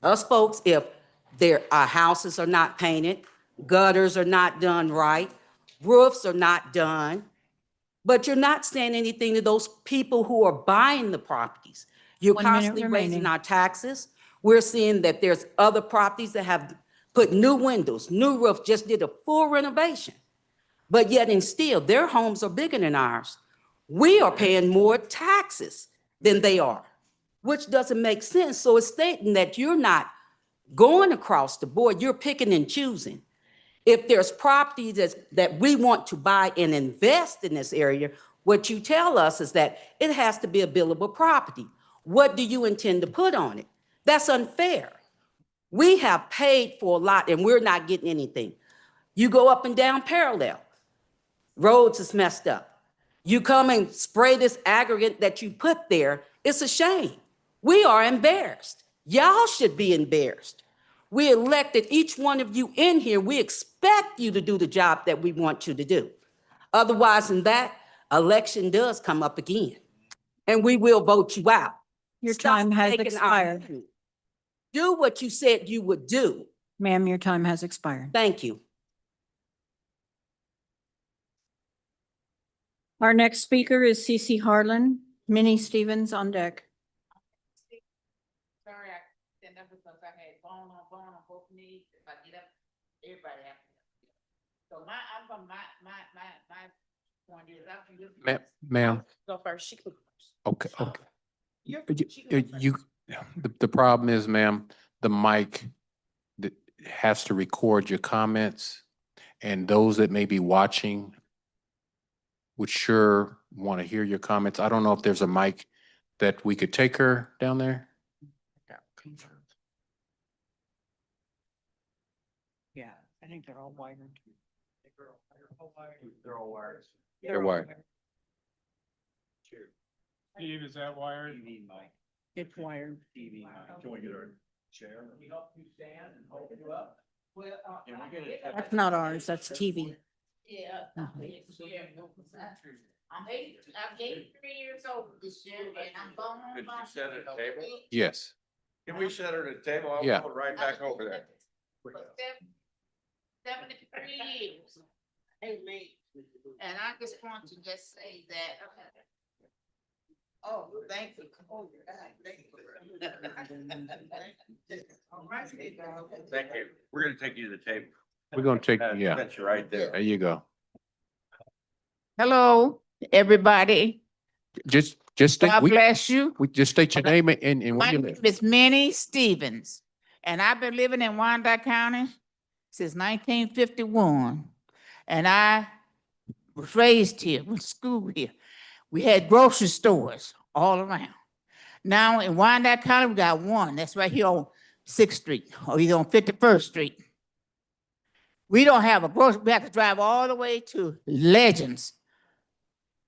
folks, if our houses are not painted, gutters are not done right, roofs are not done, but you're not saying anything to those people who are buying the properties. You're 1 minute constantly raising remaining. our taxes. We're seeing that there's other properties that have put new windows, new roof, just did a full renovation. But yet and still, their homes are bigger than ours. We are paying more taxes than they are, which doesn't make sense. So it's stating that you're not going across the board, you're picking and choosing. If there's properties that we want to buy and invest in this area, what you tell us is that it has to be a billable property. What do you intend to put on it? That's unfair. We have paid for a lot and we're not getting anything. You go up and down Parallel, roads is messed up. You come and spray this aggregate that you put there, it's a shame. We are embarrassed. Y'all should be embarrassed. We elected each one of you in here. We expect you to do the job that we want you to do. Otherwise than that, election does come up again and we will vote you out. Your Stop time has taking our expired. money. Do what you said you would do. Ma'am, your time has expired. Thank you. Our next speaker is CC Harlan, Minnie Stevens on deck. Sorry, I stand up because I had bone on both knees. If I get up, everybody has to. So I'm from my point is up to you. Ma'am, Go first. She can go first. okay, okay. She can go You, the problem is, ma'am, the mic that has to record your comments, and those that may be watching would sure want to hear your comments. I don't know if there's a mic that we could take her down there. Yeah, I think they're all wired. They're all wired. They're wired. Steve, is that wired? It's wired. Can we get our chair? That's not ours, that's TV. Yeah. I'm 83 years old this year and I'm bone on Could you bone. set it at the table? Yes. Can we set her at the table? I'll Yeah. go right back over there. For 73 years. Amen. And I just want to just say that. Oh, thank you. Oh, God, thank you. All right. Thank you. We're gonna take you to the table. We're gonna take, yeah, That's right there. there you go. Hello, everybody. Just state, God bless you. we just state your name and where My you name live. is Minnie Stevens, and I've been living in Wyandotte County since 1951. And I was raised here, went to school here. We had grocery stores all around. Now in Wyandotte County, we got one. That's right here on 6th Street, or either on 51st Street. We don't have a grocery, we have to drive all the way to Legends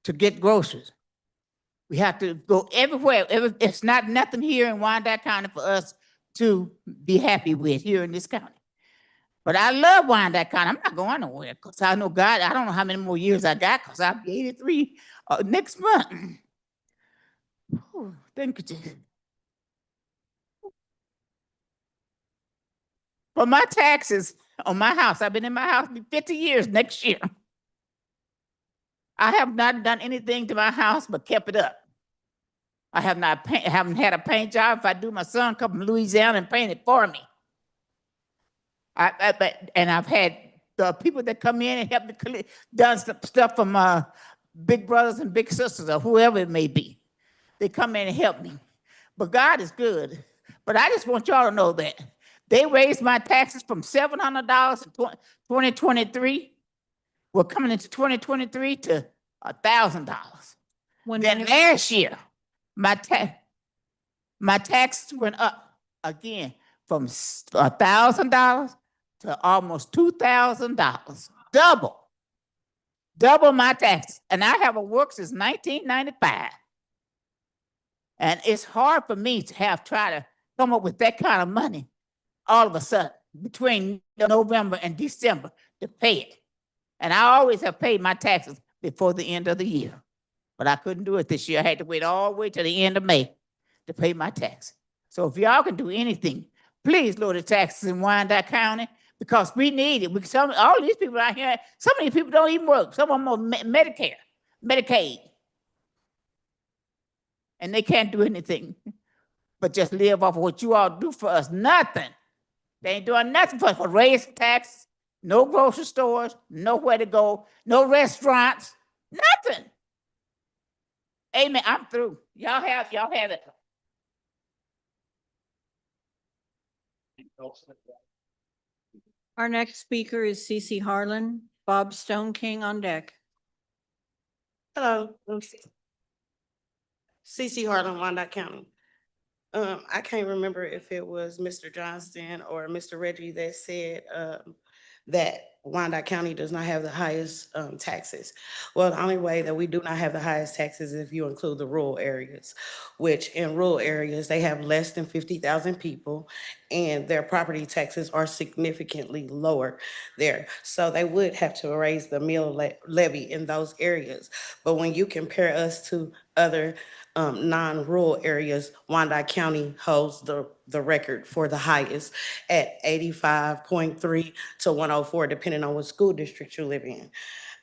to get groceries. We have to go everywhere. It's not nothing here in Wyandotte County for us to be happy with here in this county. But I love Wyandotte County. I'm not going nowhere because I know God, I don't know how many more years I got because I'll be 83 next month. Whew, thank you, Jesus. For my taxes on my house, I've been in my house 50 years next year. I have not done anything to my house but kept it up. I haven't had a paint job. If I do, my son come from Louisiana and paint it for me. And I've had the people that come in and help me done stuff from big brothers and big sisters or whoever it may be. They come in and help me. But God is good. But I just want y'all to know that they raised my taxes from $700 in 2023. We're coming into 2023 to $1,000. Then last year, my taxes went up again from $1,000 to almost $2,000. Double my taxes. And I haven't worked since 1995. And it's hard for me to try to come up with that kind of money all of a sudden between November and December to pay it. And I always have paid my taxes before the end of the year. But I couldn't do it this year. I had to wait all the way to the end of May to pay my tax. So if y'all can do anything, please lower the taxes in Wyandotte County because we need it. All these people out here, some of these people don't even work. Some of them are Medicare, Medicaid. And they can't do anything but just live off of what you all do for us. Nothing. They ain't doing nothing for us but raising taxes, no grocery stores, nowhere to go, no restaurants, nothing. Amen. I'm through. Y'all have it. Our next speaker is Cece Harlan. Bob Stone King on deck. Hello, CC Harlan, Wyandotte County. I can't remember if it was Mr. Johnston or Mr. Reggie that said that Wyandotte County does not have the highest taxes. Well, the only way that we do not have the highest taxes is if you include the rural areas, which in rural areas, they have less than 50,000 people and their property taxes are significantly lower there. So they would have to raise the mill levy in those areas. But when you compare us to other non-rural areas, Wyandotte County holds the record for the highest at 85.3 to 104, depending on what school district you live in.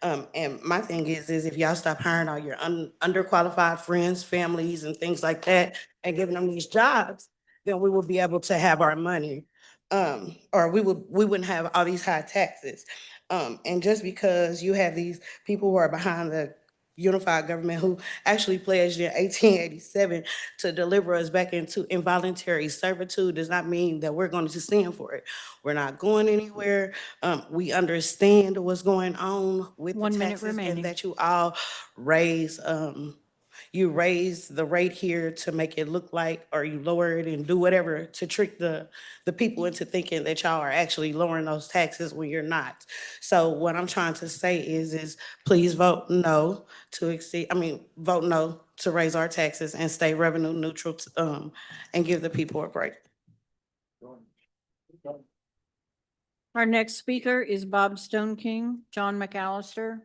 And my thing is if y'all stop hiring all your underqualified friends, families, and things like that, and giving them these jobs, then we will be able to have our money. Or we wouldn't have all these high taxes. And just because you have these people who are behind the unified government who actually pledged in 1887 to deliver us back into involuntary servitude does not mean that we're going to stand for it. We're not going anywhere. We understand what's going on with the taxes and that you all raise you raise the rate here to make it look like, or you lower it and do whatever to trick the people into thinking that y'all are actually lowering those taxes when you're not. So what I'm trying to say is please vote no vote no to raise our taxes and stay revenue neutral, and give the people a break. Our next speaker is Bob Stone King, John McAllister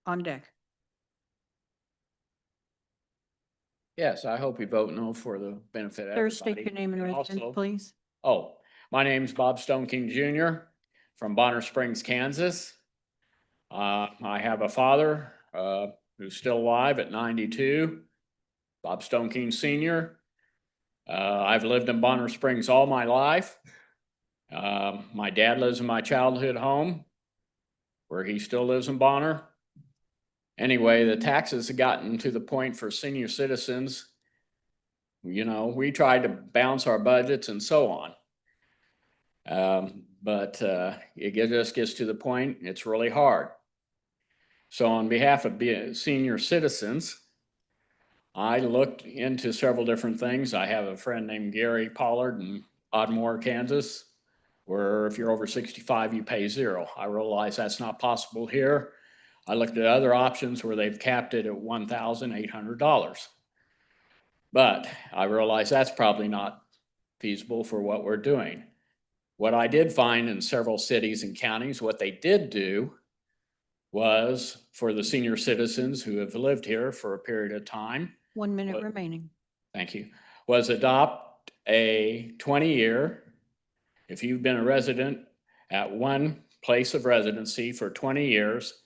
on deck. Yes, I hope you vote no for the benefit of Sir, everybody. state your name and residence, Also- please. Oh, my name's Bob Stone King Jr. from Bonner Springs, Kansas. I have a father who's still alive at 92, Bob Stone King Sr. I've lived in Bonner Springs all my life. My dad lives in my childhood home, where he still lives in Bonner. Anyway, the taxes have gotten to the point for senior citizens. You know, we tried to balance our budgets and so on. But it just gets to the point, it's really hard. So on behalf of senior citizens, I looked into several different things. I have a friend named Gary Pollard in Oddmore, Kansas. where if you're over 65, you pay zero. I realize that's not possible here. I looked at other options where they've capped it at $1,800. But I realize that's probably not feasible for what we're doing. What I did find in several cities and counties, what they did do was for the senior citizens who have lived here for a period of time. 1 minute What- remaining. Thank you. Was adopt a 20-year, if you've been a resident at one place of residency for 20 years,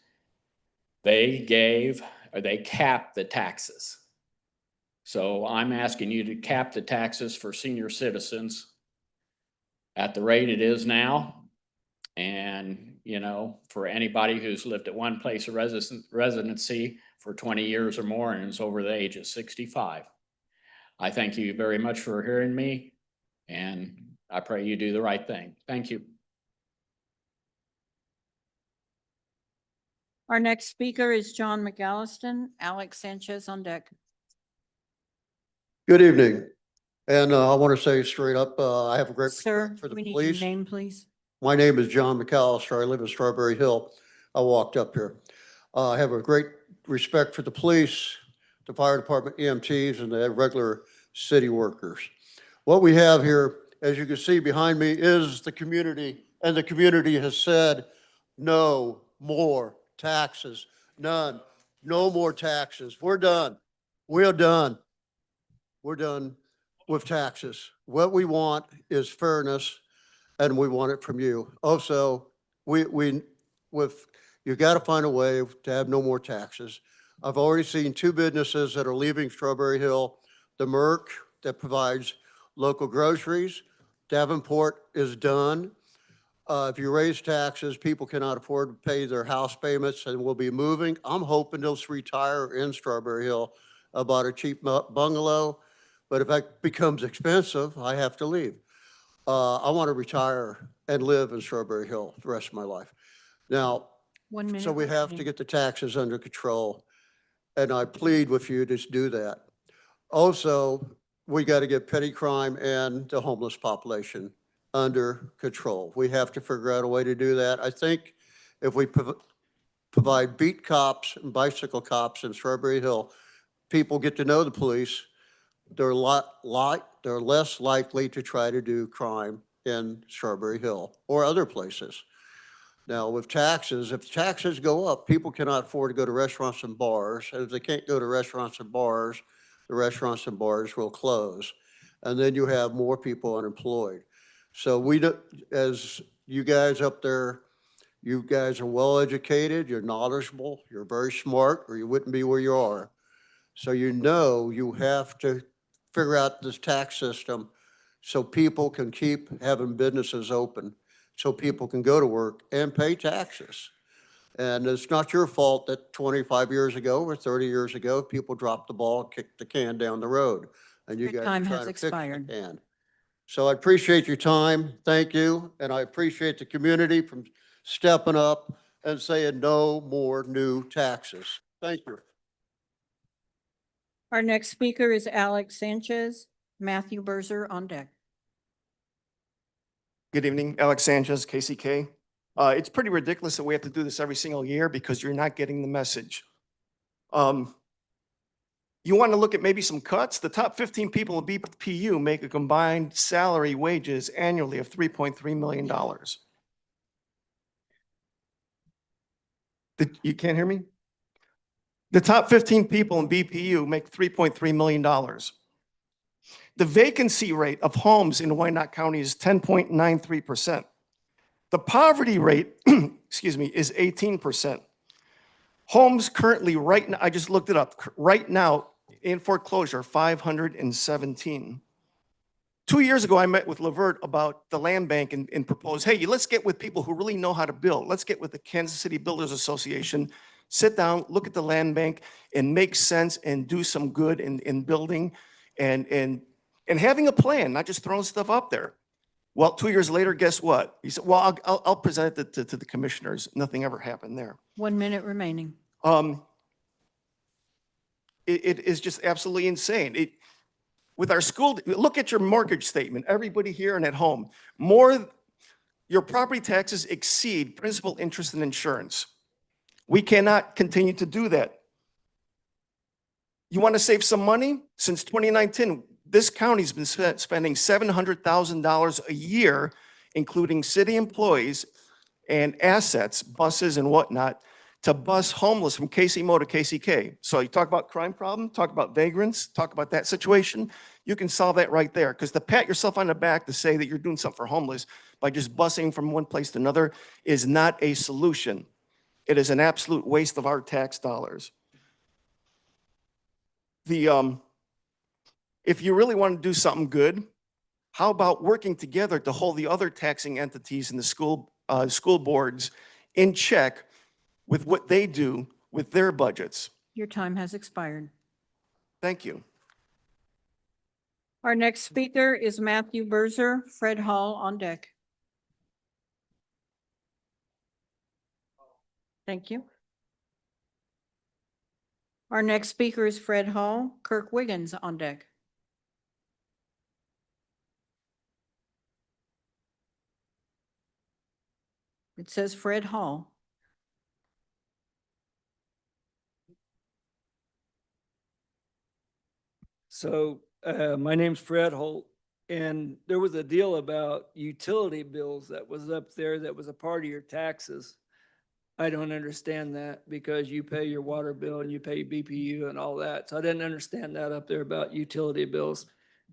they capped the taxes. So I'm asking you to cap the taxes for senior citizens at the rate it is now. And, you know, for anybody who's lived at one place of residency for 20 years or more and is over the age of 65. I thank you very much for hearing me, and I pray you do the right thing. Thank you. Our next speaker is John McAlliston. Alex Sanchez on deck. Good evening. And I want to say straight up, I have a great Sir, respect for the we need your police. name, please. My name is John McAllister. I live in Strawberry Hill. I walked up here. I have a great respect for the police, the fire department, EMTs, and the regular city workers. What we have here, as you can see behind me, is the community, and the community has said, no more taxes, none, no more taxes. We're done. We're done. We're done with taxes. What we want is fairness, and we want it from you. Also, you got to find a way to have no more taxes. I've already seen two businesses that are leaving Strawberry Hill. The Merc that provides local groceries. Davenport is done. If you raise taxes, people cannot afford to pay their house payments and will be moving. I'm hoping they'll retire in Strawberry Hill, about a cheap bungalow. But if that becomes expensive, I have to leave. I want to retire and live in Strawberry Hill the rest of my life. Now, 1 minute. so we have to get the taxes under control, and I plead with you to do that. Also, we got to get petty crime and the homeless population under control. We have to figure out a way to do that. I think if we provide beat cops and bicycle cops in Strawberry Hill, people get to know the police, they're less likely to try to do crime in Strawberry Hill or other places. Now, with taxes, if taxes go up, people cannot afford to go to restaurants and bars. And if they can't go to restaurants and bars, the restaurants and bars will close. And then you have more people unemployed. So as you guys up there, you guys are well-educated, you're knowledgeable, you're very smart, or you wouldn't be where you are. So you have to figure out this tax system so people can keep having businesses open, so people can go to work and pay taxes. And it's not your fault that 25 years ago or 30 years ago, people dropped the ball, kicked the can down the road. And you Your guys are time trying has to fix the expired. can. So I appreciate your time. Thank you. And I appreciate the community from stepping up and saying no more new taxes. Thank you. Our next speaker is Alex Sanchez. Matthew Berzer on deck. Good evening, Alex Sanchez, KCK. It's pretty ridiculous that we have to do this every single year because you're not getting the message. You want to look at maybe some cuts? The top 15 people in BPU make a combined salary wages annually of $3.3 million. You can't hear me? The top 15 people in BPU make $3.3 million. The vacancy rate of homes in Wyandotte County is 10.93%. The poverty rate, excuse me, is 18%. Homes currently right now, I just looked it up, right now in foreclosure, 517. 2 years ago, I met with Levert about the land bank and proposed, hey, let's get with people who really know how to build. Let's get with the Kansas City Builders Association, sit down, look at the land bank and make sense and do some good in building and having a plan, not just throwing stuff up there. Well, 2 years later, guess what? He said, well, I'll present it to the commissioners. Nothing ever happened there. 1 minute remaining. It is just absolutely insane. With our school, look at your mortgage statement, everybody here and at home. More Your property taxes exceed principal, interest, and insurance. We cannot continue to do that. You want to save some money? Since 2019, this county's been spending $700,000 a year, including city employees and assets, buses and whatnot, to bus homeless from KCMO to KCK. So you talk about crime problem, talk about vagrants, talk about that situation, you can solve that right there. Because to pat yourself on the back to say that you're doing something for homeless by just busing from one place to another is not a solution. It is an absolute waste of our tax dollars. If you really want to do something good, how about working together to hold the other taxing entities in the school boards in check with what they do with their budgets? Your time has expired. Thank you. Our next speaker is Matthew Berzer. Fred Hall on deck. Thank you. Our next speaker is Fred Hall. Kirk Wiggins on deck. It says Fred Hall. So my name's Fred Holt, and there was a deal about utility bills that was up there that was a part of your taxes. I don't understand that because you pay your water bill and you pay BPU and all that. So I didn't understand that up there about utility bills.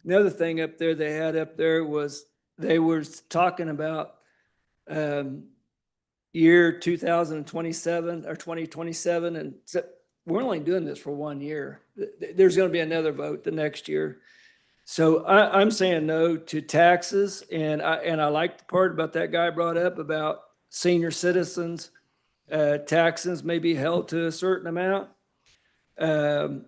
Another thing up there they had up there was they were talking about year 2027 or 2027, and we're only doing this for 1 year. There's going to be another vote the next year. So I'm saying no to taxes, and I like the part about that guy brought up about senior citizens. Taxes may be held to a certain amount. That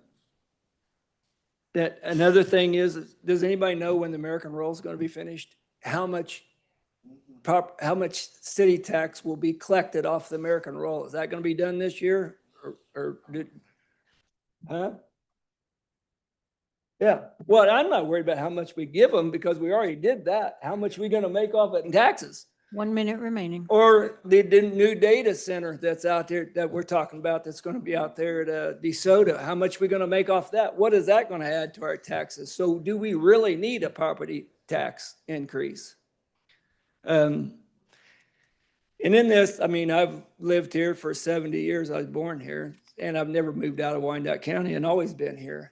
another thing is, does anybody know when the American Roll is going to be finished? How much city tax will be collected off the American Roll? Is that going to be done this year? Huh? Yeah. Well, I'm not worried about how much we give them because we already did that. How much are we going to make off it in taxes? 1 minute remaining. Or the new data center that's out there that we're talking about that's going to be out there at DeSoto. How much are we going to make off that? What is that going to add to our taxes? So do we really need a property tax increase? And in this, I mean, I've lived here for 70 years. I was born here, and I've never moved out of Wyandotte County and always been here.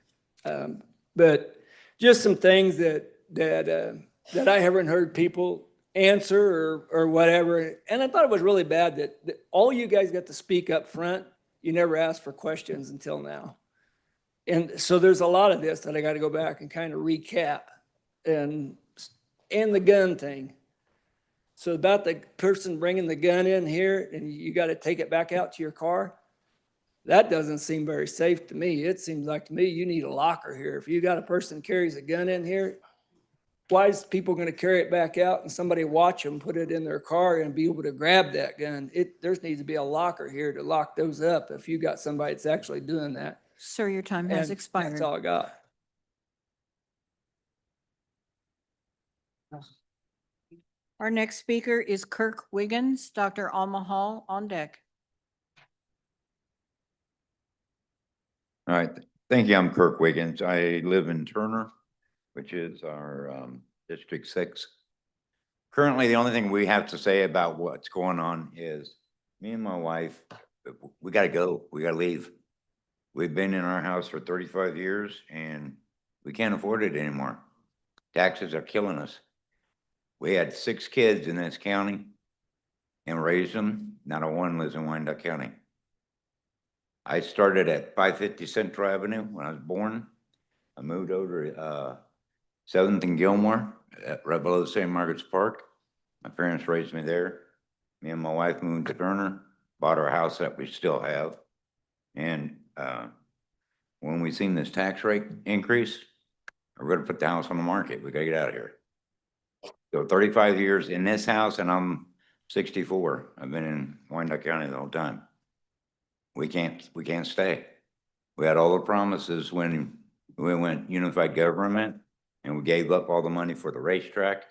But just some things that I haven't heard people answer or whatever. And I thought it was really bad that all you guys got to speak up front. You never asked for questions until now. And so there's a lot of this that I got to go back and kind of recap, and the gun thing. So about the person bringing the gun in here and you got to take it back out to your car. That doesn't seem very safe to me. It seems like to me you need a locker here. If you got a person that carries a gun in here, why is people going to carry it back out and somebody watch them put it in their car and be able to grab that gun? There needs to be a locker here to lock those up if you got somebody that's actually doing that. Sir, your time has And expired. that's all I got. Our next speaker is Kirk Wiggins. Dr. Alma Hall on deck. All right, thank you. I'm Kirk Wiggins. I live in Turner, which is our District 6. Currently, the only thing we have to say about what's going on is me and my wife, we got to go. We got to leave. We've been in our house for 35 years and we can't afford it anymore. Taxes are killing us. We had 6 kids in this county and raised them. Not a one lives in Wyandotte County. I started at 550 Central Avenue when I was born. I moved over to 7th and Gilmore, right below St. Margaret's Park. My parents raised me there. Me and my wife moved to Turner, bought our house that we still have. And when we seen this tax rate increase, we're going to put the house on the market. We got to get out of here. So 35 years in this house, and I'm 64. I've been in Wyandotte County the whole time. We can't stay. We had all the promises when we went unified government and we gave up all the money for the racetrack.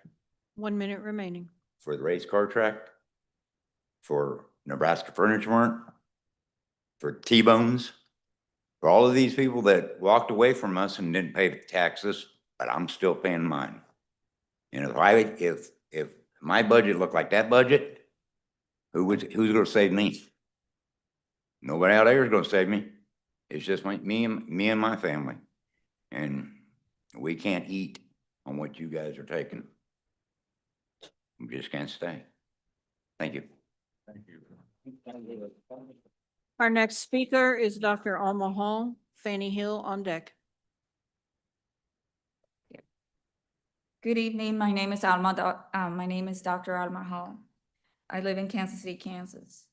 1 minute remaining. for the race car track, for Nebraska Furniture Mart, for T-Bones, for all of these people that walked away from us and didn't pay the taxes, but I'm still paying mine. And if my budget looked like that budget, who's gonna save me? Nobody out there is gonna save me. It's just like me and my family. And we can't eat on what you guys are taking. We just can't stay. Thank you. Thank you. Our next speaker is Dr. Alma Hall, Fanny Hill on deck. Good evening. My name is Dr. Alma Hall. I live in Kansas City, Kansas.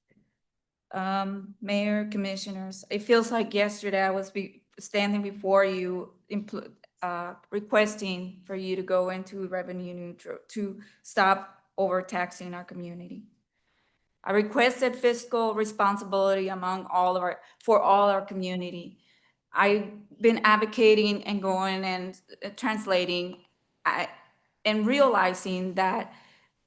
Mayor, commissioners, it feels like yesterday I was standing before you, requesting for you to go into revenue neutral, to stop overtaxing our community. I requested fiscal responsibility for all our community. I've been advocating and going and translating and realizing that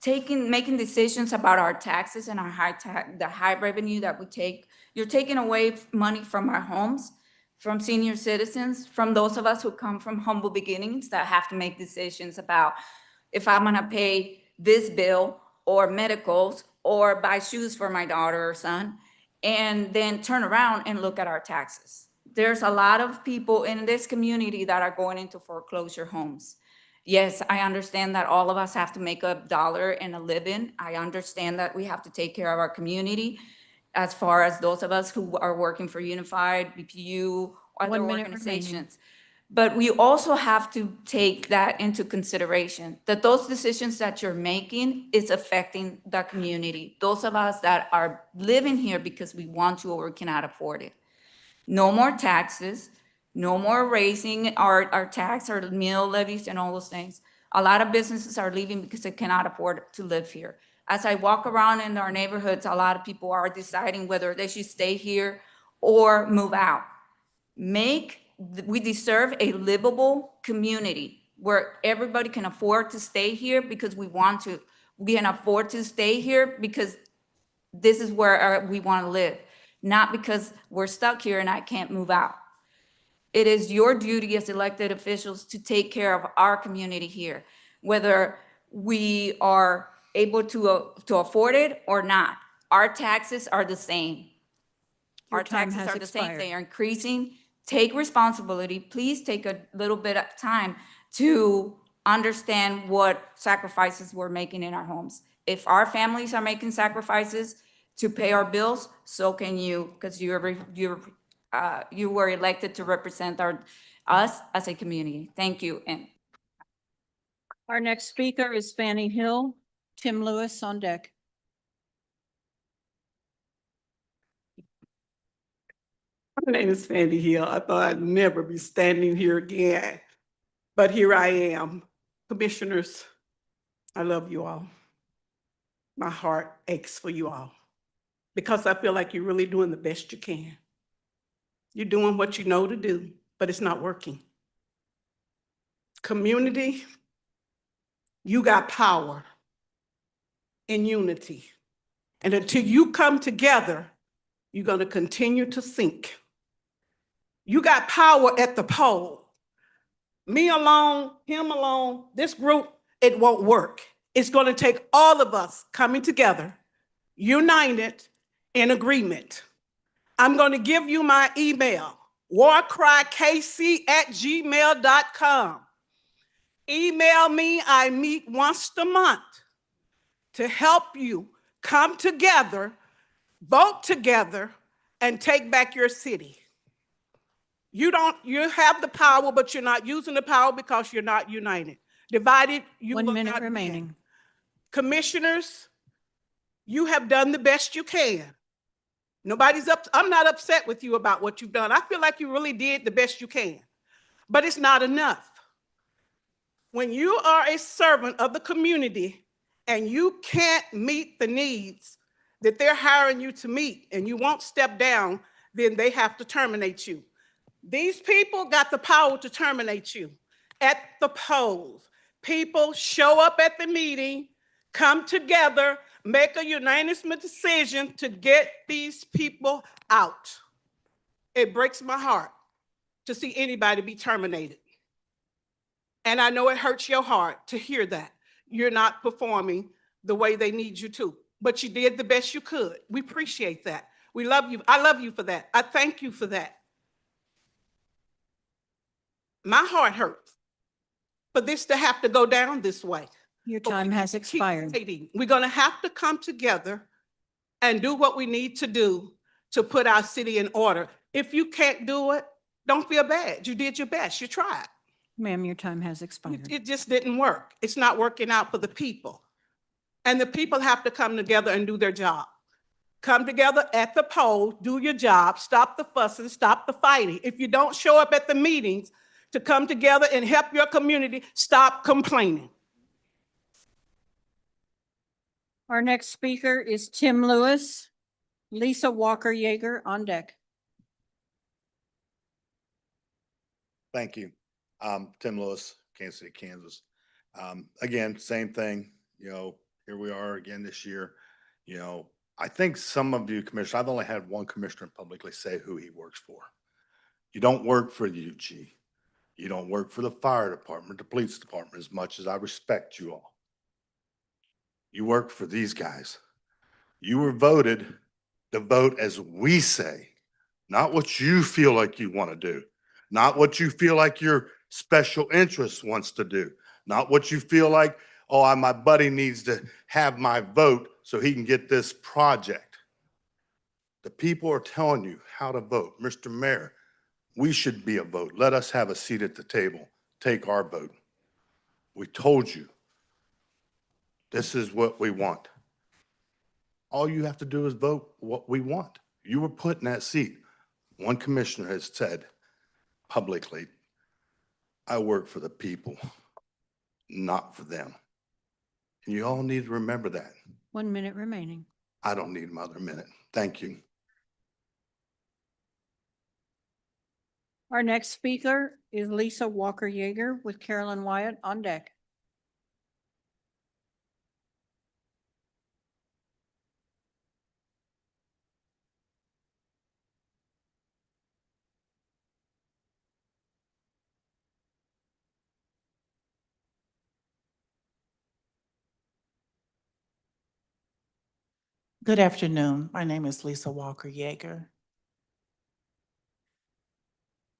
making decisions about our taxes and the high revenue that we take, you're taking away money from our homes, from senior citizens, from those of us who come from humble beginnings that have to make decisions about if I'm gonna pay this bill or medicals or buy shoes for my daughter or son, and then turn around and look at our taxes. There's a lot of people in this community that are going into foreclosure homes. Yes, I understand that all of us have to make a dollar and a living. I understand that we have to take care of our community as far as those of us who are working for Unified, BPU, other 1 minute organizations. remaining. But we also have to take that into consideration, that those decisions that you're making is affecting the community. Those of us that are living here because we want to or we cannot afford it. No more taxes, no more raising our tax, our meal levies and all those things. A lot of businesses are leaving because they cannot afford to live here. As I walk around in our neighborhoods, a lot of people are deciding whether they should stay here or move out. We deserve a livable community where everybody can afford to stay here because we want to. We can afford to stay here because this is where we want to live, not because we're stuck here and I can't move out. It is your duty as elected officials to take care of our community here, whether we are able to afford it or not. Our taxes are the same. Your Our time taxes has are the same. expired. They are increasing. Take responsibility. Please take a little bit of time to understand what sacrifices we're making in our homes. If our families are making sacrifices to pay our bills, so can you, because you were elected to represent us as a community. Thank you. And Our next speaker is Fanny Hill, Tim Lewis on deck. My name is Fanny Hill. I thought I'd never be standing here again, but here I am. Commissioners, I love you all. My heart aches for you all because I feel like you're really doing the best you can. You're doing what you know to do, but it's not working. Community, you got power in unity. And until you come together, you're going to continue to sink. You got power at the pole. Me alone, him alone, this group, it won't work. It's going to take all of us coming together, united, in agreement. I'm going to give you my email, warcrykc@gmail.com. Email me. I meet once a month to help you come together, vote together, and take back your city. You have the power, but you're not using the power because you're not united. Divided, you 1 will minute not remaining. win. Commissioners, you have done the best you can. I'm not upset with you about what you've done. I feel like you really did the best you can, but it's not enough. When you are a servant of the community and you can't meet the needs that they're hiring you to meet and you won't step down, then they have to terminate you. These people got the power to terminate you at the polls. People show up at the meeting, come together, make a unanimous decision to get these people out. It breaks my heart to see anybody be terminated. And I know it hurts your heart to hear that. You're not performing the way they need you to, but you did the best you could. We appreciate that. We love you. I love you for that. I thank you for that. My heart hurts for this to have to go down this way. Your But we time has can't keep expired. waiting. We're going to have to come together and do what we need to do to put our city in order. If you can't do it, don't feel bad. You did your best. You tried. Ma'am, your time has expired. It just didn't work. It's not working out for the people. And the people have to come together and do their job. Come together at the poll, do your job, stop the fussing, stop the fighting. If you don't show up at the meetings to come together and help your community, stop complaining. Our next speaker is Tim Lewis. Lisa Walker Yeager on deck. Thank you. Tim Lewis, Kansas City, Kansas. Again, same thing, here we are again this year. I think some of you commissioners, I've only had one commissioner publicly say who he works for. You don't work for the UG. You don't work for the fire department, the police department, as much as I respect you all. You work for these guys. You were voted to vote as we say, not what you feel like you want to do, not what you feel like your special interest wants to do, not what you feel like, oh, my buddy needs to have my vote so he can get this project. The people are telling you how to vote. Mr. Mayor, we should be a vote. Let us have a seat at the table. Take our vote. We told you this is what we want. All you have to do is vote what we want. You were put in that seat. One commissioner has said publicly, I work for the people, not for them. And you all need to remember that. 1 minute remaining. I don't need another minute. Thank you. Our next speaker is Lisa Walker Yeager with Carolyn Wyatt on deck. Good afternoon. My name is Lisa Walker Yeager.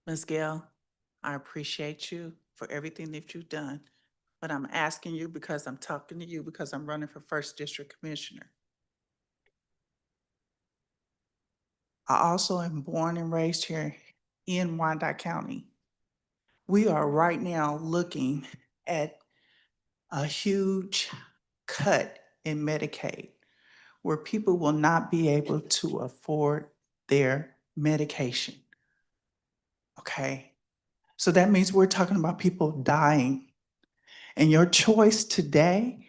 Ms. Gail, I appreciate you for everything that you've done, but I'm asking you because I'm talking to you because I'm running for First District Commissioner. I also am born and raised here in Wyandotte County. We are right now looking at a huge cut in Medicaid, where people will not be able to afford their medication. Okay? So that means we're talking about people dying. And your choice today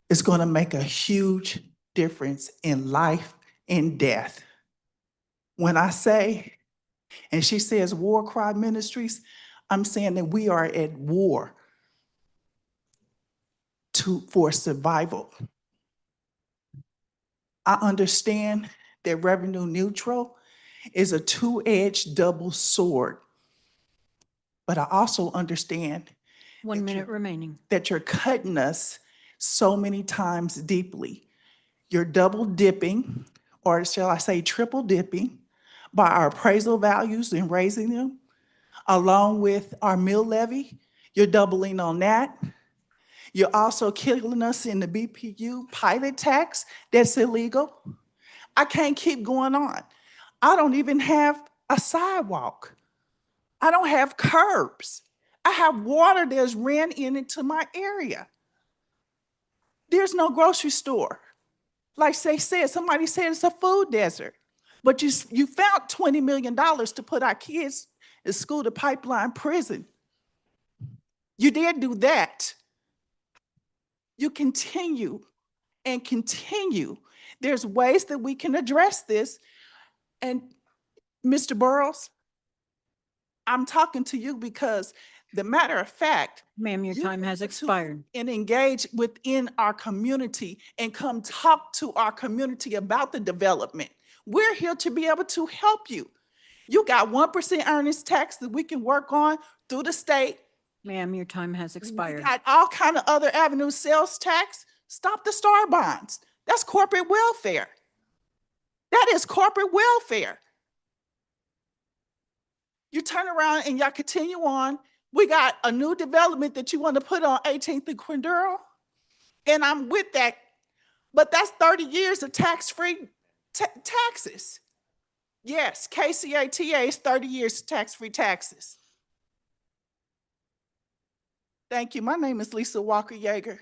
is going to make a huge difference in life and death. When I say, and she says War Cry Ministries, I'm saying that we are at war for survival. I understand that revenue neutral is a two-edged double sword. But I also understand 1 minute remaining. that you're cutting us so many times deeply. You're double dipping, or shall I say triple dipping, by our appraisal values and raising them, along with our mill levy. You're doubling on that. You're also killing us in the BPU pilot tax that's illegal. I can't keep going on. I don't even have a sidewalk. I don't have curbs. I have water that's ran into my area. There's no grocery store. Like they said, somebody said it's a food desert. But you found $20 million to put our kids in school to Pipeline Prison. You did do that. You continue and continue. There's ways that we can address this. And Mr. Burrows, I'm talking to you because The matter of fact, Ma'am, your you time has need to expired. and engage within our community and come talk to our community about the development. We're here to be able to help you. You got 1% earnings tax that we can work on through the state. Ma'am, your time has We expired. got all kind of other avenues, sales tax. Stop the star bonds. That's corporate welfare. That is corporate welfare. You turn around and y'all continue on. We got a new development that you want to put on 18th and Quinduro. And I'm with that. But that's 30 years of tax-free taxes. Yes, KCATA is 30 years of tax-free taxes. Thank you. My name is Lisa Walker Yeager.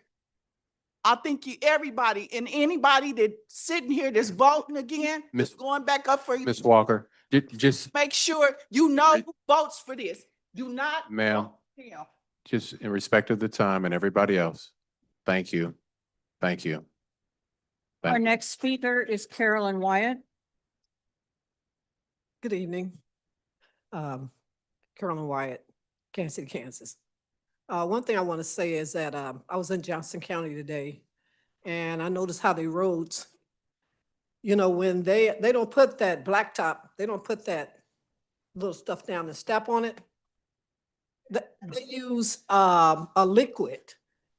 I think everybody and anybody that's sitting here that's voting again, Miss- going back up for you, Ms. Walker, just, make sure you know who votes for this. Do not Ma'am. vote for him. just in respect of the time and everybody else, thank you. Thank you. Our Thank you. next speaker is Carolyn Wyatt. Good evening. Carolyn Wyatt, Kansas City, Kansas. One thing I want to say is that I was in Johnson County today, and I noticed how the roads, you know, when they don't put that blacktop, they don't put that little stuff down and step on it. They use a liquid.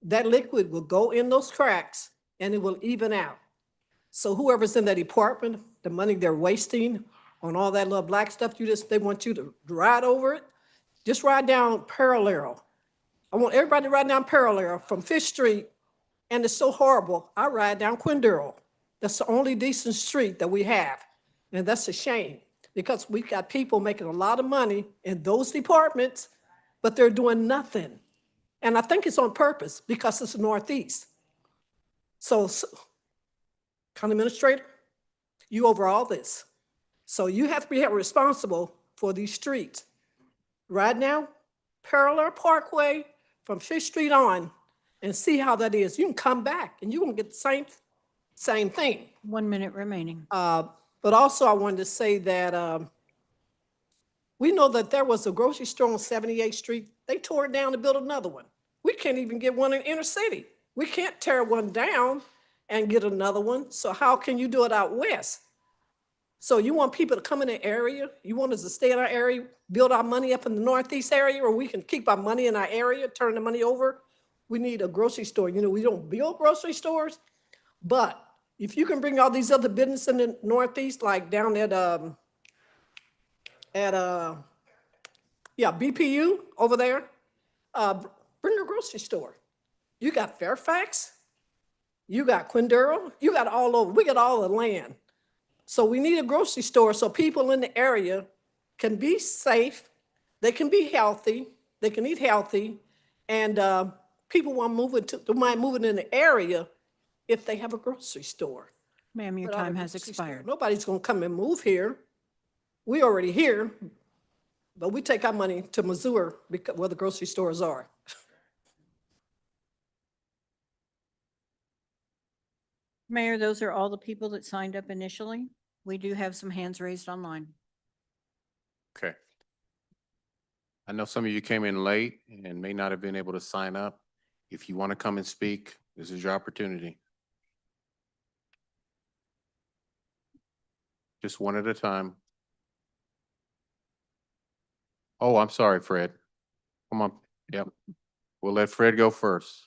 That liquid will go in those cracks and it will even out. So whoever's in that department, the money they're wasting on all that little black stuff, they want you to ride over it. Just ride down parallel. I want everybody to ride down parallel from Fifth Street, and it's so horrible. I ride down Quinduro. That's the only decent street that we have, and that's a shame because we got people making a lot of money in those departments, but they're doing nothing. And I think it's on purpose because it's the Northeast. So County Administrator, you over all this. So you have to be held responsible for these streets. Right now, parallel Parkway from Fifth Street on, and see how that is. You can come back and you're gonna get the same thing. 1 minute remaining. But also I wanted to say that we know that there was a grocery store on 78th Street. They tore it down to build another one. We can't even get one in inner city. We can't tear one down and get another one. So how can you do it out west? So you want people to come in the area? You want us to stay in our area, build our money up in the Northeast area, or we can keep our money in our area, turn the money over? We need a grocery store. You know, we don't build grocery stores, but if you can bring all these other businesses in the Northeast, like down at BPU over there, bring a grocery store. You got Fairfax, you got Quinduro, you got all over. We got all the land. So we need a grocery store so people in the area can be safe, they can be healthy, they can eat healthy, and people want mind moving in the area if they have a grocery store. Ma'am, your Without a time has grocery store, expired. nobody's gonna come and move here. We already here, but we take our money to Missouri because where the grocery stores are. Mayor, those are all the people that signed up initially. We do have some hands raised online. Okay. I know some of you came in late and may not have been able to sign up. If you want to come and speak, this is your opportunity. Just one at a time. Oh, I'm sorry, Fred. Come on. Yep. We'll let Fred go first.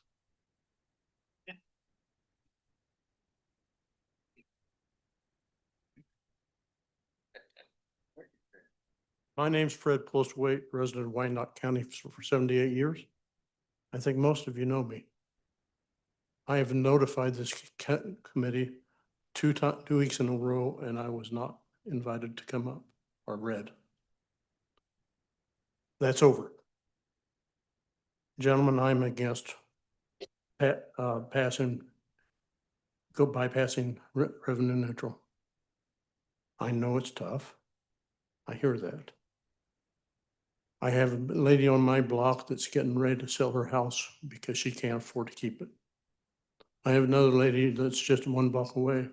My name's Fred Postwaite, resident of Wyandotte County for 78 years. I think most of you know me. I have notified this committee two weeks in a row, and I was not invited to come up or read. That's over. Gentlemen, I'm against bypassing revenue neutral. I know it's tough. I hear that. I have a lady on my block that's getting ready to sell her house because she can't afford to keep it. I have another lady that's just one block away.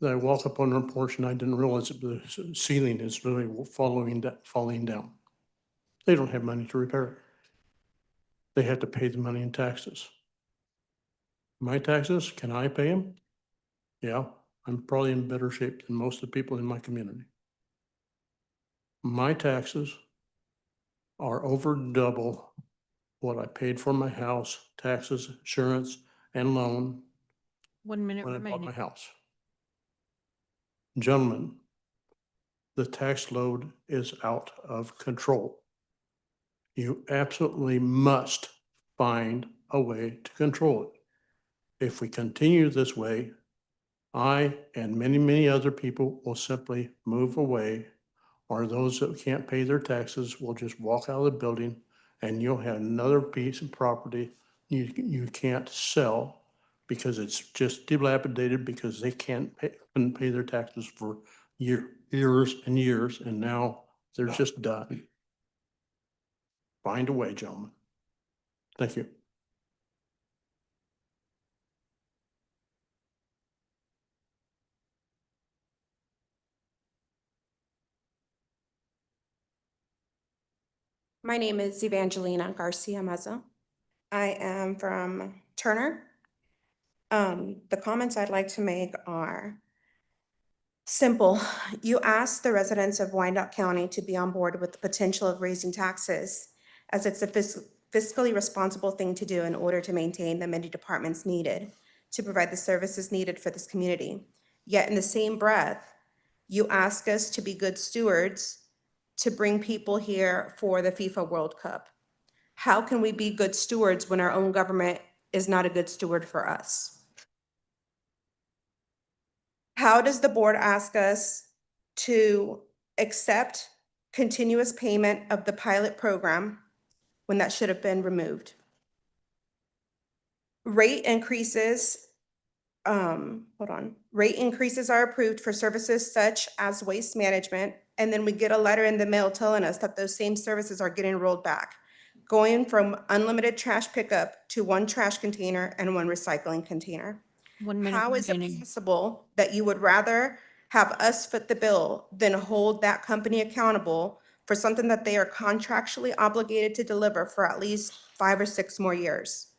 That I walk up on her porch and I didn't realize that the ceiling is really falling down. They don't have money to repair it. they have to pay the money in taxes. My taxes, can I pay them? Yeah, I'm probably in better shape than most of the people in my community. My taxes are over double what I paid for my house, taxes, insurance, and loan 1 minute when I bought my remaining. house. Gentlemen, the tax load is out of control. You absolutely must find a way to control it. If we continue this way, I and many, many other people will simply move away, or those that can't pay their taxes will just walk out of the building, and you'll have another piece of property you can't sell because it's just dilapidated because they couldn't pay their taxes for years and years, and now they're just done. Find a way, gentlemen. Thank you. My name is Evangelina Garcia Meza. I am from Turner. The comments I'd like to make are simple. You asked the residents of Wyandotte County to be on board with the potential of raising taxes, as it's a fiscally responsible thing to do in order to maintain the many departments needed to provide the services needed for this community. Yet in the same breath, you ask us to be good stewards to bring people here for the FIFA World Cup. How can we be good stewards when our own government is not a good steward for us? How does the board ask us to accept continuous payment of the pilot program when that should have been removed? Rate increases are approved for services such as waste management, and then we get a letter in the mail telling us that those same services are getting rolled back, going from unlimited trash pickup to one trash container and one recycling container. 1 minute How is it remaining. possible that you would rather have us foot the bill than hold that company accountable for something that they are contractually obligated to deliver for at least 5 or 6 more years?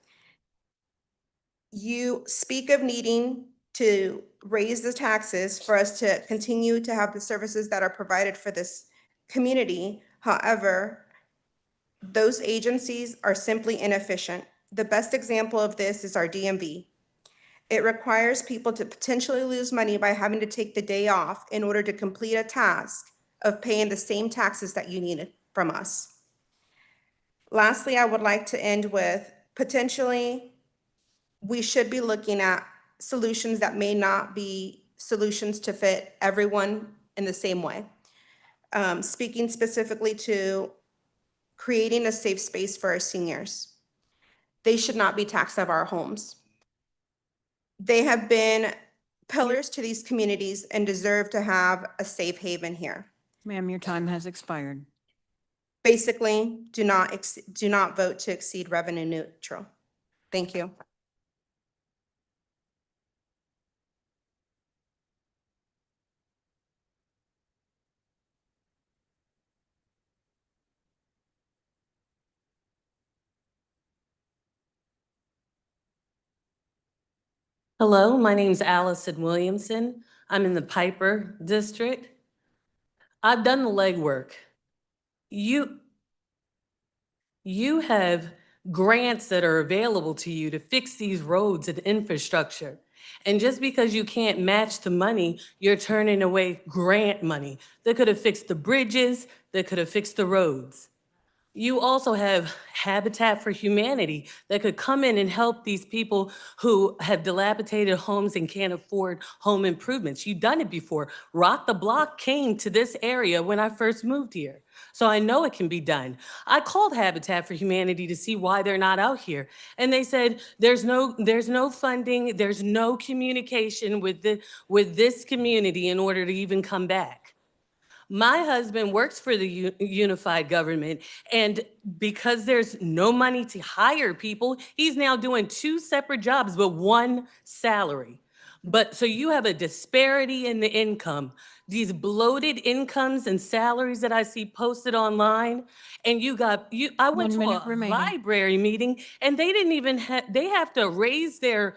You speak of needing to raise the taxes for us to continue to have the services that are provided for this community. However, those agencies are simply inefficient. The best example of this is our DMV. It requires people to potentially lose money by having to take the day off in order to complete a task of paying the same taxes that you needed from us. Lastly, I would like to end with potentially we should be looking at solutions that may not be solutions to fit everyone in the same way. Speaking specifically to creating a safe space for our seniors. They should not be taxed out of our homes. They have been pillars to these communities and deserve to have a safe haven here. Ma'am, your time has expired. Basically, do not vote to exceed revenue neutral. Thank you. Hello, my name is Allison Williamson. I'm in the Piper District. I've done the legwork. You have grants that are available to you to fix these roads and infrastructure. And just because you can't match the money, you're turning away grant money that could have fixed the bridges, that could have fixed the roads. You also have Habitat for Humanity that could come in and help these people who have dilapidated homes and can't afford home improvements. You've done it before. Rock the Block came to this area when I first moved here. So I know it can be done. I called Habitat for Humanity to see why they're not out here. And they said, there's no funding, there's no communication with this community in order to even come back. My husband works for the unified government, and because there's no money to hire people, he's now doing 2 separate jobs, but 1 salary. But so you have a disparity in the income, these bloated incomes and salaries that I see posted online. And I went 1 to minute a remaining. library meeting and they didn't even they have to raise their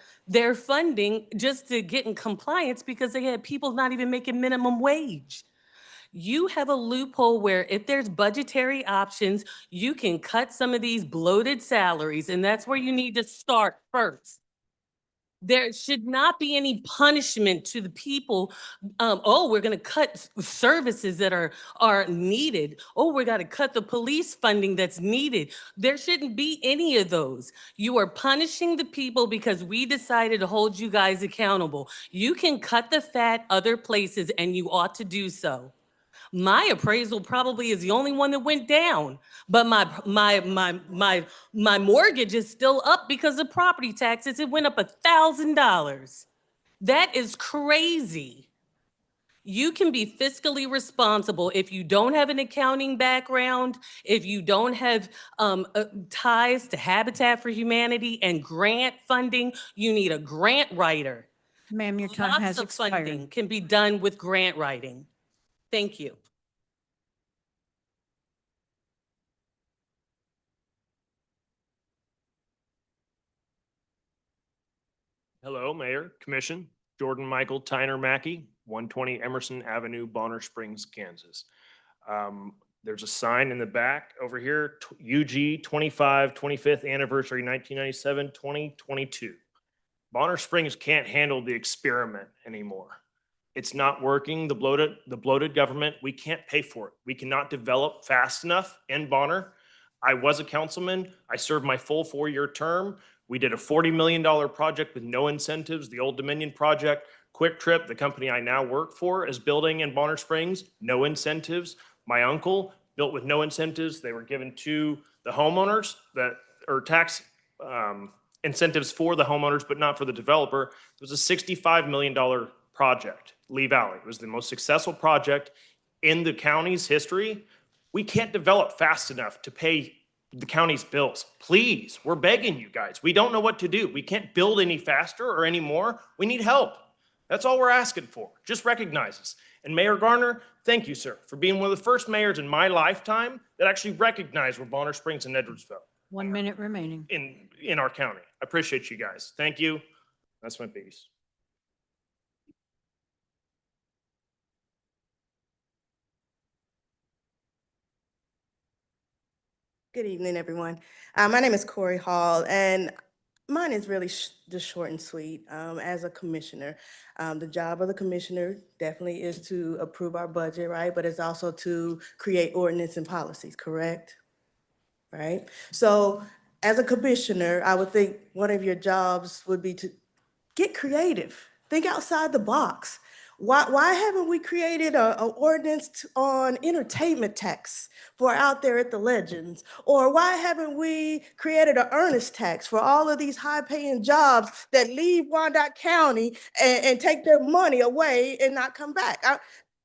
funding just to get in compliance because they had people not even making minimum wage. You have a loophole where if there's budgetary options, you can cut some of these bloated salaries, and that's where you need to start first. There should not be any punishment to the people. Oh, we're gonna cut services that are needed. Oh, we're gonna cut the police funding that's needed. There shouldn't be any of those. You are punishing the people because we decided to hold you guys accountable. You can cut the fat other places and you ought to do so. My appraisal probably is the only one that went down, but my mortgage is still up because of property taxes. It went up $1,000. That is crazy. You can be fiscally responsible if you don't have an accounting background, if you don't have ties to Habitat for Humanity and grant funding. You need a grant writer. Ma'am, your time has Lots of expired. funding can be done with grant writing. Thank you. Hello, Mayor, Commission, Jordan Michael Tyner Mackey, 120 Emerson Avenue, Bonner Springs, Kansas. There's a sign in the back over here, UG 25th Anniversary 1997, 2022. Bonner Springs can't handle the experiment anymore. It's not working, the bloated government, we can't pay for it. We cannot develop fast enough in Bonner. I was a councilman, I served my full 4-year term. We did a $40 million project with no incentives, the Old Dominion project. Quick Trip, the company I now work for, is building in Bonner Springs, no incentives. My uncle built with no incentives. They were given to the homeowners or tax incentives for the homeowners, but not for the developer. It was a $65 million project, Lee Valley. It was the most successful project in the county's history. We can't develop fast enough to pay the county's bills. Please, we're begging you guys. We don't know what to do. We can't build any faster or any more. We need help. That's all we're asking for. Just recognize us. And Mayor Garner, thank you, sir, for being one of the first mayors in my lifetime that actually recognized where Bonner Springs and Edwardsville 1 minute remaining. in our county. I appreciate you guys. Thank you. That's my piece. Good evening, everyone. My name is Corey Hall, and mine is really just short and sweet. As a commissioner, the job of the commissioner definitely is to approve our budget, right? But it's also to create ordinance and policies, correct? Right? So as a commissioner, I would think one of your jobs would be to get creative, think outside the box. Why haven't we created a ordinance on entertainment tax for out there at the Legends? Or why haven't we created an earnest tax for all of these high-paying jobs that leave Wyandotte County and take their money away and not come back?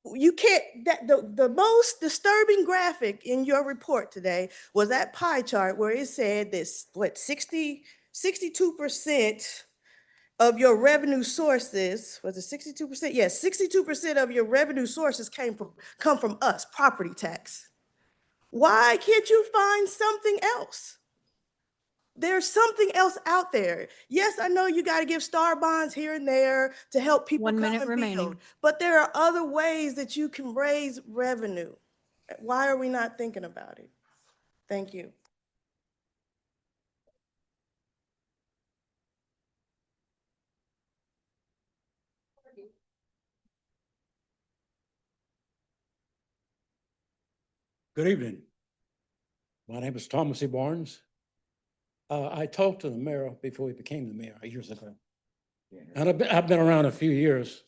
You can't, the most disturbing graphic in your report today was that pie chart where it said this, 62% of your revenue sources, was it 62%? Yes, 62% of your revenue sources come from us, property tax. Why can't you find something else? There's something else out there. Yes, I know you got to give star bonds here and there to help people 1 come minute and remaining. build, but there are other ways that you can raise revenue. Why are we not thinking about it? Thank you. Good evening. My name is Thomas E. Barnes. I talked to the mayor before he became the mayor years ago. And I've been around a few years.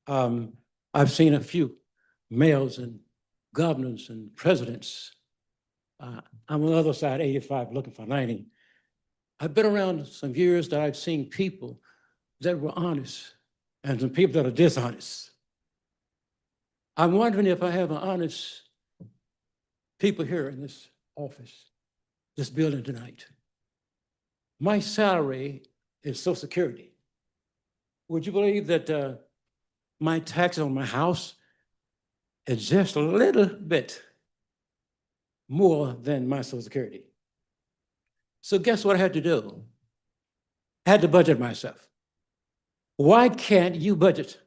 I've seen a few mayors and governors and presidents. I'm on the other side, 85, looking for 90. I've been around some years that I've seen people that were honest and some people that are dishonest. I'm wondering if I have an honest people here in this office, this building tonight. My salary is Social Security. Would you believe that my tax on my house is just a little bit more than my Social Security? So guess what I had to do? I had to budget myself. Why can't you budget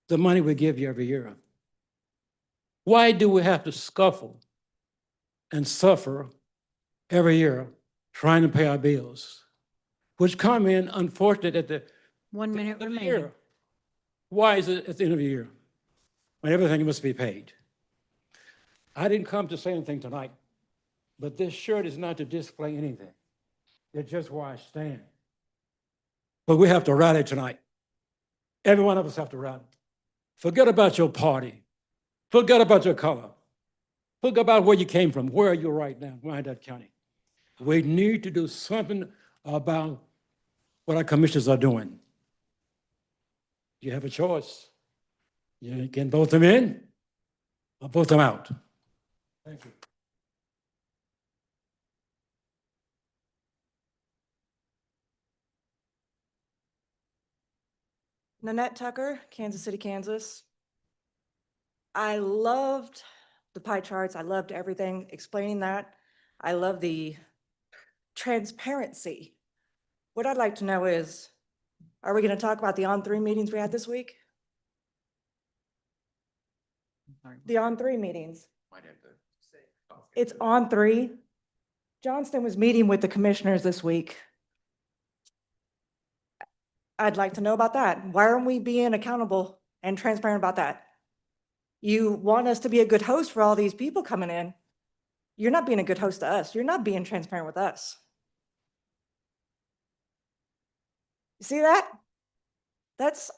the money we give you every year? Why do we have to scuffle and suffer every year trying to pay our bills, which come in unfortunate at the 1 minute end of the remaining. year? Why is it at the end of the year when everything must be paid? I didn't come to say anything tonight, but this shirt is not to display anything. It's just where I stand. But we have to rally tonight. Every one of us have to rally. Forget about your party. Forget about your color. Forget about where you came from. Where are you right now, Wyandotte County? We need to do something about what our commissioners are doing. You have a choice. You can vote them in or vote them out. Thank you. Nanette Tucker, Kansas City, Kansas. I loved the pie charts. I loved everything explaining that. I love the transparency. What I'd like to know is, are we going to talk about the on-3 meetings we had this week? The on-3 meetings. It's on-3. Johnston was meeting with the commissioners this week. I'd like to know about that. Why aren't we being accountable and transparent about that? You want us to be a good host for all these people coming in. You're not being a good host to us. You're not being transparent with us. You see that? That's,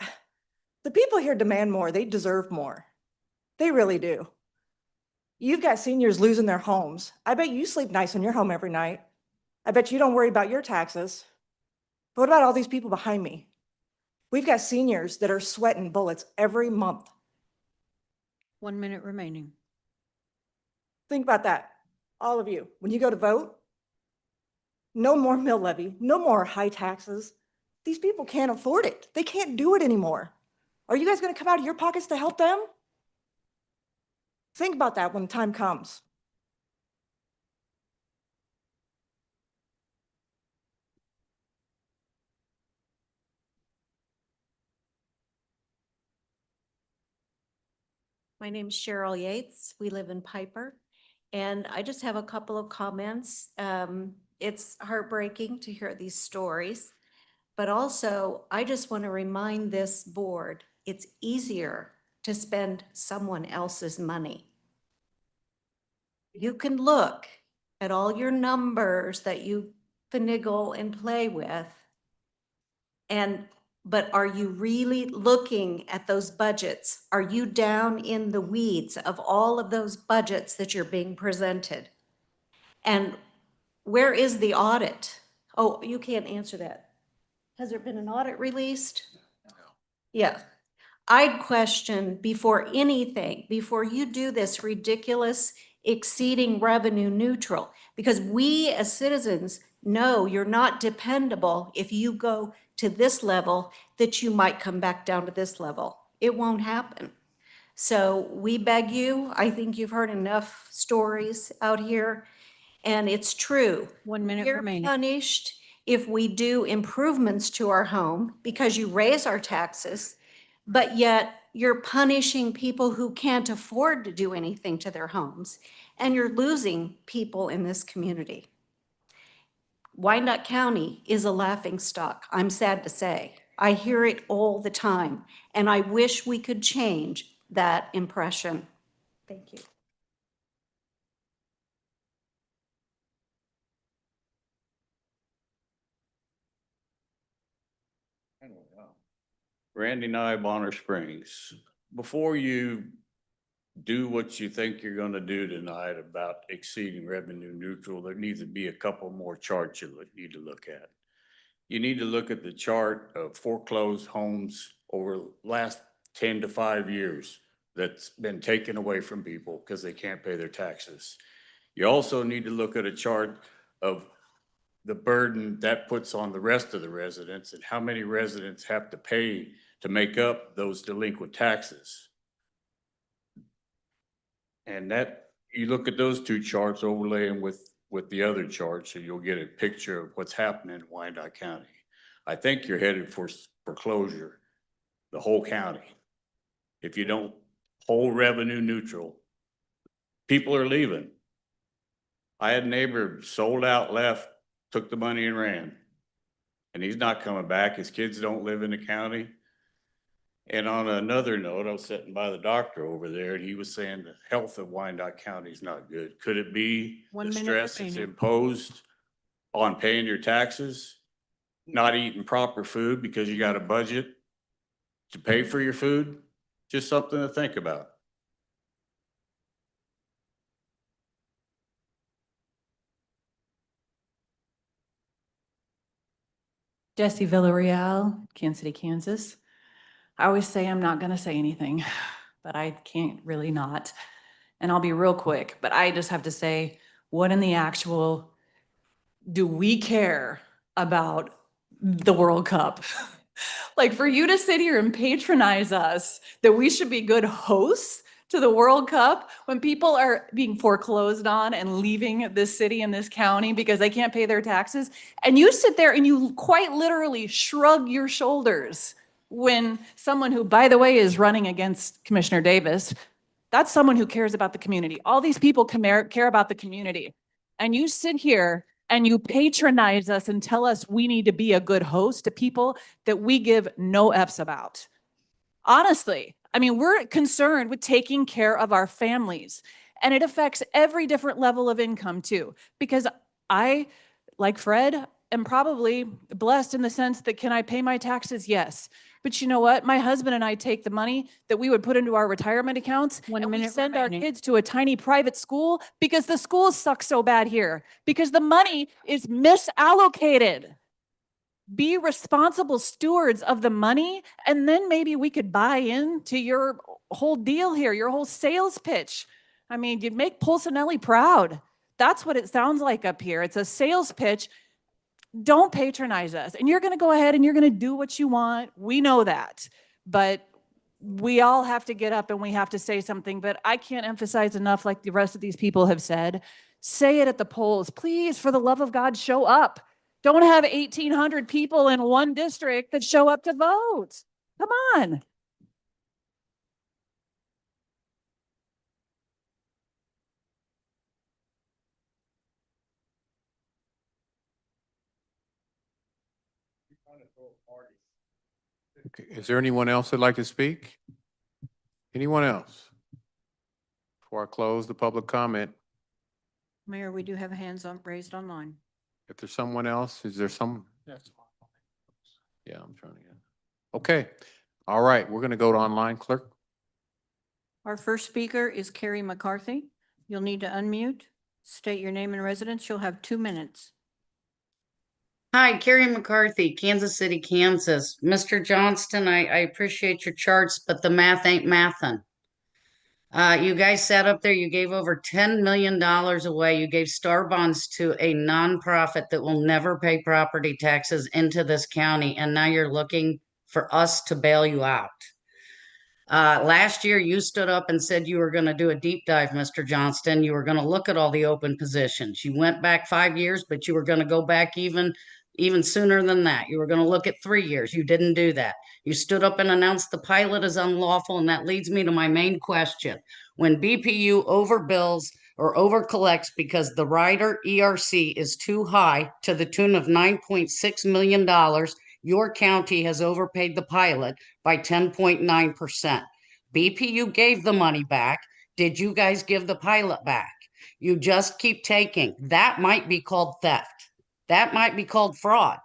the people here demand more. They deserve more. They really do. You've got seniors losing their homes. I bet you sleep nice in your home every night. I bet you don't worry about your taxes. But what about all these people behind me? We've got seniors that are sweating bullets every month. 1 minute remaining. Think about that, all of you. When you go to vote, no more mill levy, no more high taxes. These people can't afford it. They can't do it anymore. Are you guys going to come out of your pockets to help them? Think about that when the time comes. My name's Cheryl Yates. We live in Piper. And I just have a couple of comments. It's heartbreaking to hear these stories. But also, I just want to remind this board, it's easier to spend someone else's money. You can look at all your numbers that you finagle and play with. But are you really looking at those budgets? Are you down in the weeds of all of those budgets that you're being presented? And where is the audit? Oh, you can't answer that. Has there been an audit released? Yeah. I'd question before anything, before you do this ridiculous exceeding revenue neutral, because we as citizens know you're not dependable if you go to this level, that you might come back down to this level. It won't happen. So we beg you, I think you've heard enough stories out here, and it's true. 1 minute We're remaining. punished if we do improvements to our home because you raise our taxes, but yet you're punishing people who can't afford to do anything to their homes, and you're losing people in this community. Wyandotte County is a laughingstock, I'm sad to say. I hear it all the time, and I wish we could change that impression. Thank you. Randy Nye, Bonner Springs. Before you do what you think you're gonna do tonight about exceeding revenue neutral, there needs to be a couple more charts you need to look at. You need to look at the chart of foreclosed homes over the last 10 to 5 years that's been taken away from people because they can't pay their taxes. You also need to look at a chart of the burden that puts on the rest of the residents and how many residents have to pay to make up those delinquent taxes. And that, you look at those two charts, overlay them with the other charts, and you'll get a picture of what's happening in Wyandotte County. I think you're headed for foreclosure, the whole county. If you don't hold revenue neutral, people are leaving. I had a neighbor sold out, left, took the money and ran. And he's not coming back. His kids don't live in the county. And on another note, I was sitting by the doctor over there and he was saying the health of Wyandotte County is not good. Could it be the 1 minute stress that's remaining. imposed on paying your taxes, not eating proper food because you got a budget to pay for your food? Just something to think about. Jesse Villarreal, Kansas City, Kansas. I always say I'm not going to say anything, but I can't really not. And I'll be real quick, but I just have to say, what in the actual do we care about the World Cup? Like for you to sit here and patronize us that we should be good hosts to the World Cup when people are being foreclosed on and leaving this city and this county because they can't pay their taxes. And you sit there and you quite literally shrug your shoulders when someone who, by the way, is running against Commissioner Davis, that's someone who cares about the community. All these people care about the community. And you sit here and you patronize us and tell us we need to be a good host to people that we give no F's about. Honestly, I mean, we're concerned with taking care of our families, and it affects every different level of income too, because I, like Fred, am probably blessed in the sense that can I pay my taxes? Yes. But you know what? My husband and I take the money that we would put into our retirement accounts and we send our kids to a tiny private school because the schools suck so bad here, because the money is misallocated. Be responsible stewards of the money, and then maybe we could buy into your whole deal here, your whole sales pitch. I mean, you'd make Pulcinelli proud. That's what it sounds like up here. It's a sales pitch. Don't patronize us. And you're going to go ahead and you're going to do what you want. We know that. But we all have to get up and we have to say something. But I can't emphasize enough, like the rest of these people have said, say it at the polls. Please, for the love of God, show up. Don't have 1,800 people in one district that show up to vote. Come on. Okay, is there anyone else that'd like to speak? Anyone else? Before I close the public comment, Mayor, we do have hands raised online. if there's someone else, is there some? Yeah, I'm trying to get. Okay, all right, we're gonna go to online, clerk. Our first speaker is Carrie McCarthy. You'll need to unmute, state your name and residence. You'll have 2 minutes. Hi, Carrie McCarthy, Kansas City, Kansas. Mr. Johnston, I appreciate your charts, but the math ain't mathin'. You guys sat up there, you gave over $10 million away. You gave star bonds to a nonprofit that will never pay property taxes into this county, and now you're looking for us to bail you out. Last year, you stood up and said you were going to do a deep dive, Mr. Johnston. You were going to look at all the open positions. You went back 5 years, but you were going to go back even sooner than that. You were going to look at 3 years. You didn't do that. You stood up and announced the pilot is unlawful, and that leads me to my main question. When BPU overbills or overcollects because the rider ERC is too high to the tune of $9.6 million, your county has overpaid the pilot by 10.9%. BPU gave the money back. Did you guys give the pilot back? You just keep taking. That might be called theft. That might be called fraud.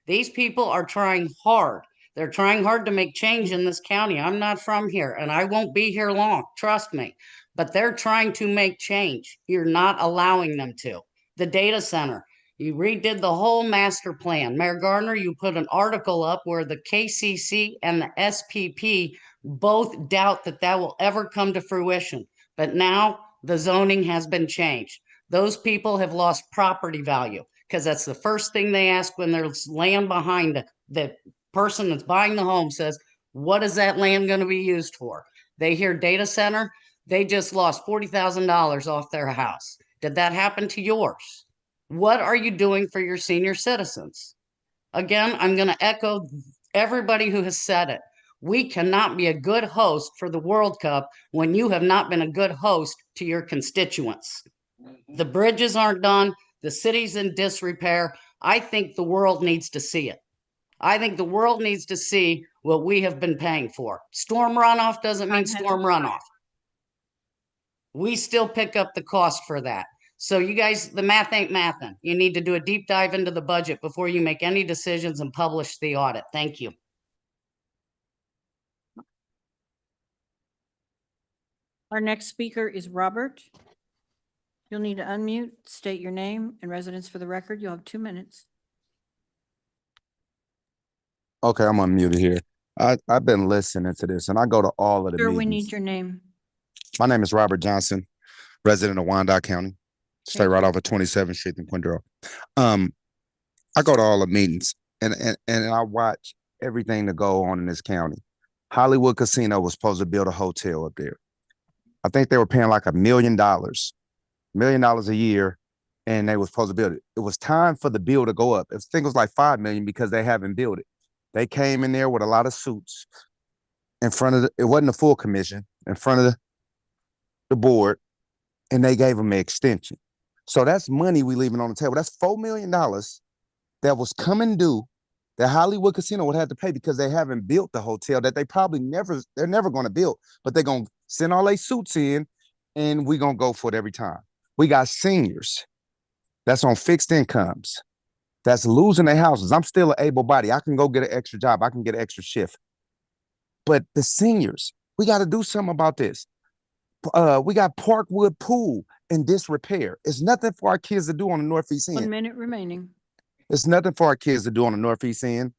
These people are trying hard. They're trying hard to make change in this county. I'm not from here and I won't be here long, trust me. But they're trying to make change. You're not allowing them to. The data center, you redid the whole master plan. Mayor Gardner, you put an article up where the KCC and the SPP both doubt that that will ever come to fruition. But now the zoning has been changed. Those people have lost property value. because that's the first thing they ask when there's land behind it. The person that's buying the home says, what is that land going to be used for? They hear data center. They just lost $40,000 off their house. Did that happen to yours? What are you doing for your senior citizens? Again, I'm going to echo everybody who has said it. We cannot be a good host for the World Cup when you have not been a good host to your constituents. The bridges aren't done. The city's in disrepair. I think the world needs to see it. I think the world needs to see what we have been paying for. Storm runoff doesn't mean storm runoff. We still pick up the cost for that. So you guys, the math ain't mathin'. You need to do a deep dive into the budget before you make any decisions and publish the audit. Thank you. Our next speaker is Robert. You'll need to unmute, state your name and residence for the record. You'll have 2 minutes. Okay, I'm unmuted here. I've been listening to this and I go to all of the Sir, meetings. we need your name. My name is Robert Johnson, resident of Wyandotte County. Stay Thank right you. off of 27th Street in Quindaro. I go to all the meetings and I watch everything that go on in this county. Hollywood Casino was supposed to build a hotel up there. I think they were paying like $1 million a year, and they were supposed to build it. It was time for the bill to go up. I think it was like $5 million because they haven't built it. They came in there with a lot of suits in front of it wasn't a full commission, in front of the board, and they gave them an extension. So that's money we leaving on the table. That's $4 million that was coming due that Hollywood Casino would have to pay because they haven't built the hotel that they're never going to build, but they're going to send all their suits in and we're going to go for it every time. We got seniors that's on fixed incomes that's losing their houses. I'm still an able body. I can go get an extra job. I can get an extra shift. But the seniors, we got to do something about this. We got Parkwood Pool in disrepair. It's nothing for our kids to do on the Northeast end. 1 minute remaining. It's nothing for our kids to do on the Northeast end.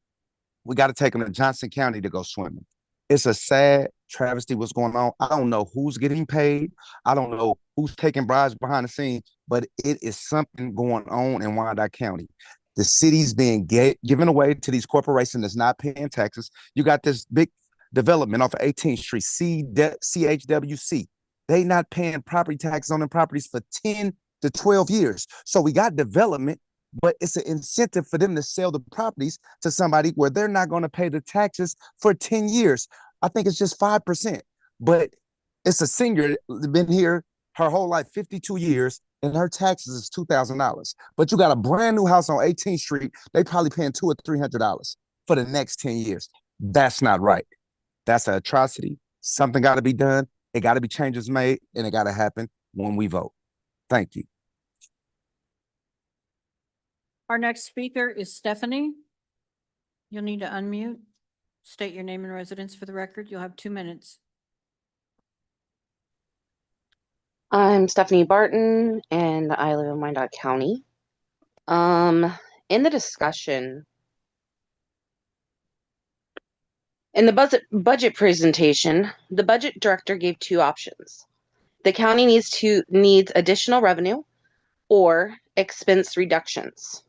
We got to take them to Johnson County to go swimming. It's a sad travesty what's going on. I don't know who's getting paid. I don't know who's taking bribes behind the scenes, but it is something going on in Wyandotte County. The city's being given away to these corporations that's not paying taxes. You got this big development off of 18th Street, CHWC. They not paying property taxes on their properties for 10 to 12 years. So we got development, but it's an incentive for them to sell the properties to somebody where they're not going to pay the taxes for 10 years. I think it's just 5%, but it's a senior been here her whole life, 52 years, and her taxes is $2,000. But you got a brand new house on 18th Street. They probably paying $200 or $300 for the next 10 years. That's not right. That's an atrocity. Something got to be done. It got to be changes made, and it got to happen when we vote. Thank you. Our next speaker is Stephanie. You'll need to unmute, state your name and residence for the record. You'll have 2 minutes. I'm Stephanie Barton and I live in Wyandotte County. In the discussion, in the budget presentation, the budget director gave 2 options. The county needs additional revenue or expense reductions.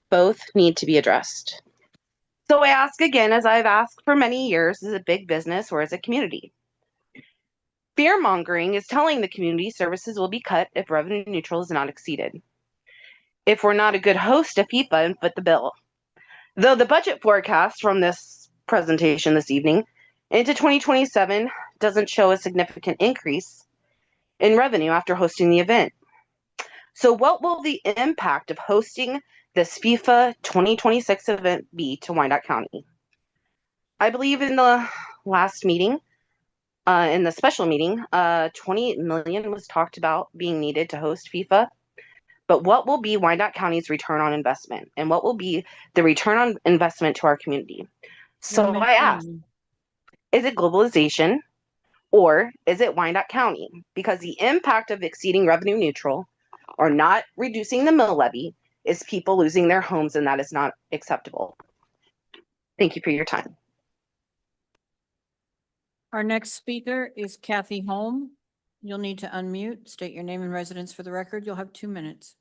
Both need to be addressed. So I ask again, as I've asked for many years, is it big business or is it community? Fear mongering is telling the community services will be cut if revenue neutral is not exceeded. If we're not a good host to FIFA and foot the bill. Though the budget forecast from this presentation this evening into 2027 doesn't show a significant increase in revenue after hosting the event. So what will the impact of hosting this FIFA 2026 event be to Wyandotte County? I believe in the last meeting, in the special meeting, $28 million was talked about being needed to host FIFA. But what will be Wyandotte County's return on investment? And what will be the return on investment to our community? So I ask, is it globalization or is it Wyandotte County? Because the impact of exceeding revenue neutral or not reducing the mill levy is people losing their homes, and that is not acceptable. Thank you for your time. Our next speaker is Kathy Holm. You'll need to unmute, state your name and residence for the record. You'll have 2 minutes.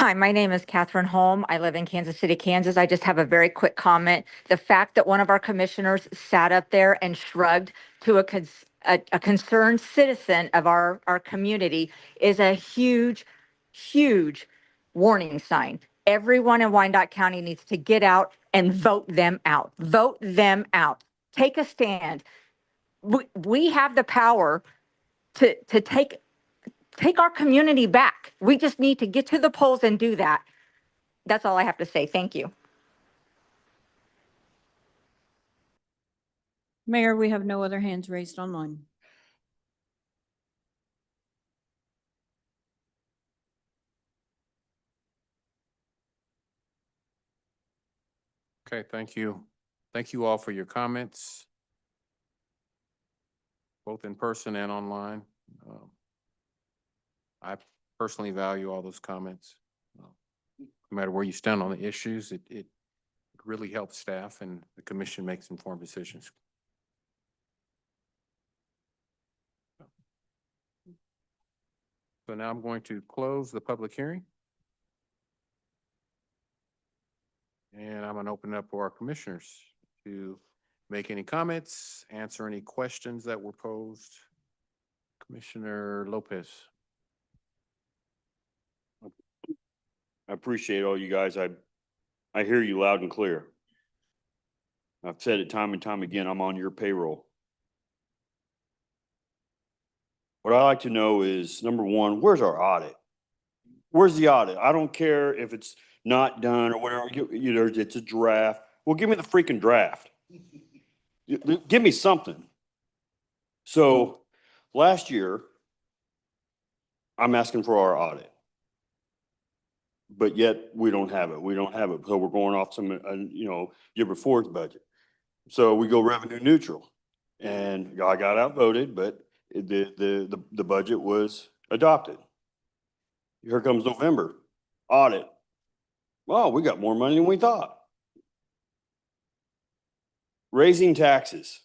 Hi, my name is Catherine Holm. I live in Kansas City, Kansas. I just have a very quick comment. The fact that one of our commissioners sat up there and shrugged to a concerned citizen of our community is a huge, huge warning sign. Everyone in Wyandotte County needs to get out and vote them out. Vote them out. Take a stand. We have the power to take our community back. We just need to get to the polls and do that. That's all I have to say. Thank you. Mayor, we have no other hands raised online. Okay, thank you. Thank you all for your comments, both in person and online. I personally value all those comments. No matter where you stand on the issues, it really helps staff and the commission makes informed decisions. So now I'm going to close the public hearing. And I'm going to open it up for our commissioners to make any comments, answer any questions that were posed. Commissioner Lopez. I appreciate all you guys. I hear you loud and clear. I've said it time and time again, I'm on your payroll. What I like to know is, number one, where's our audit? Where's the audit? I don't care if it's not done or whatever, it's a draft. Well, give me the freaking draft. Give me something. So last year, I'm asking for our audit. But yet we don't have it. We don't have it. So we're going off some, year before's budget. So we go revenue neutral. And I got outvoted, but the budget was adopted. Here comes November, audit. Well, we got more money than we thought. Raising taxes.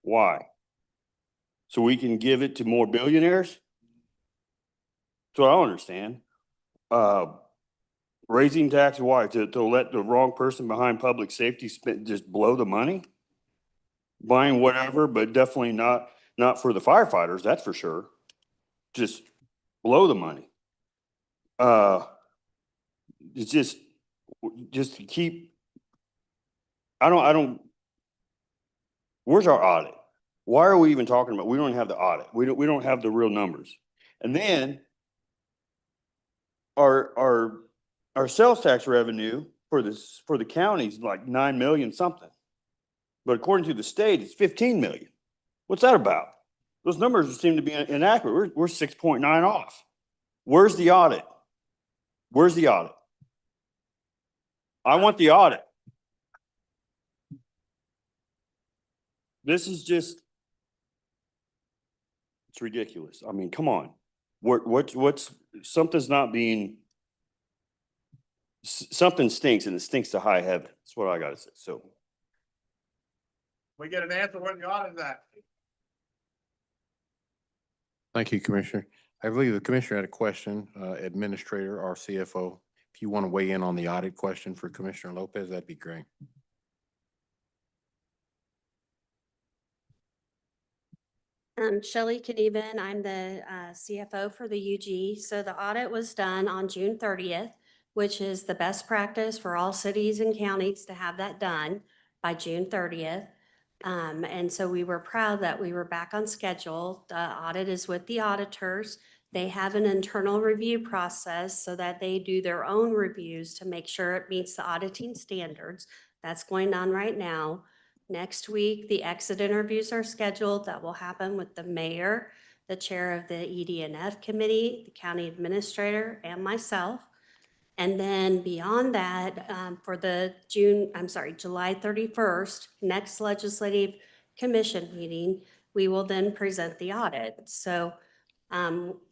Why? So we can give it to more billionaires? That's what I don't understand. Raising taxes, why? To let the wrong person behind public safety just blow the money? Buying whatever, but definitely not for the firefighters, that's for sure. Just blow the money. It's just to keep, I don't, where's our audit? Why are we even talking about, we don't have the audit. We don't have the real numbers. And then our sales tax revenue for the county is like 9 million something. But according to the state, it's 15 million. What's that about? Those numbers seem to be inaccurate. We're 6.9 off. Where's the audit? Where's the audit? I want the audit. This is just, it's ridiculous. I mean, come on. What's something's not being, something stinks, and it stinks to high heaven. That's what I gotta say. So We get an answer when the audit is at. Thank you, Commissioner. I believe the Commissioner had a question, Administrator or CFO. If you want to weigh in on the audit question for Commissioner Lopez, that'd be great. Shelley Kniven, I'm the CFO for the UG. So the audit was done on June 30th, which is the best practice for all cities and counties to have that done by June 30th. And so we were proud that we were back on schedule. The audit is with the auditors. They have an internal review process so that they do their own reviews to make sure it meets the auditing standards. That's going on right now. Next week, the exit interviews are scheduled. That will happen with the mayor, the chair of the ED&F committee, the county administrator, and myself. And then beyond that, for the July 31st, next legislative commission meeting, we will then present the audit. So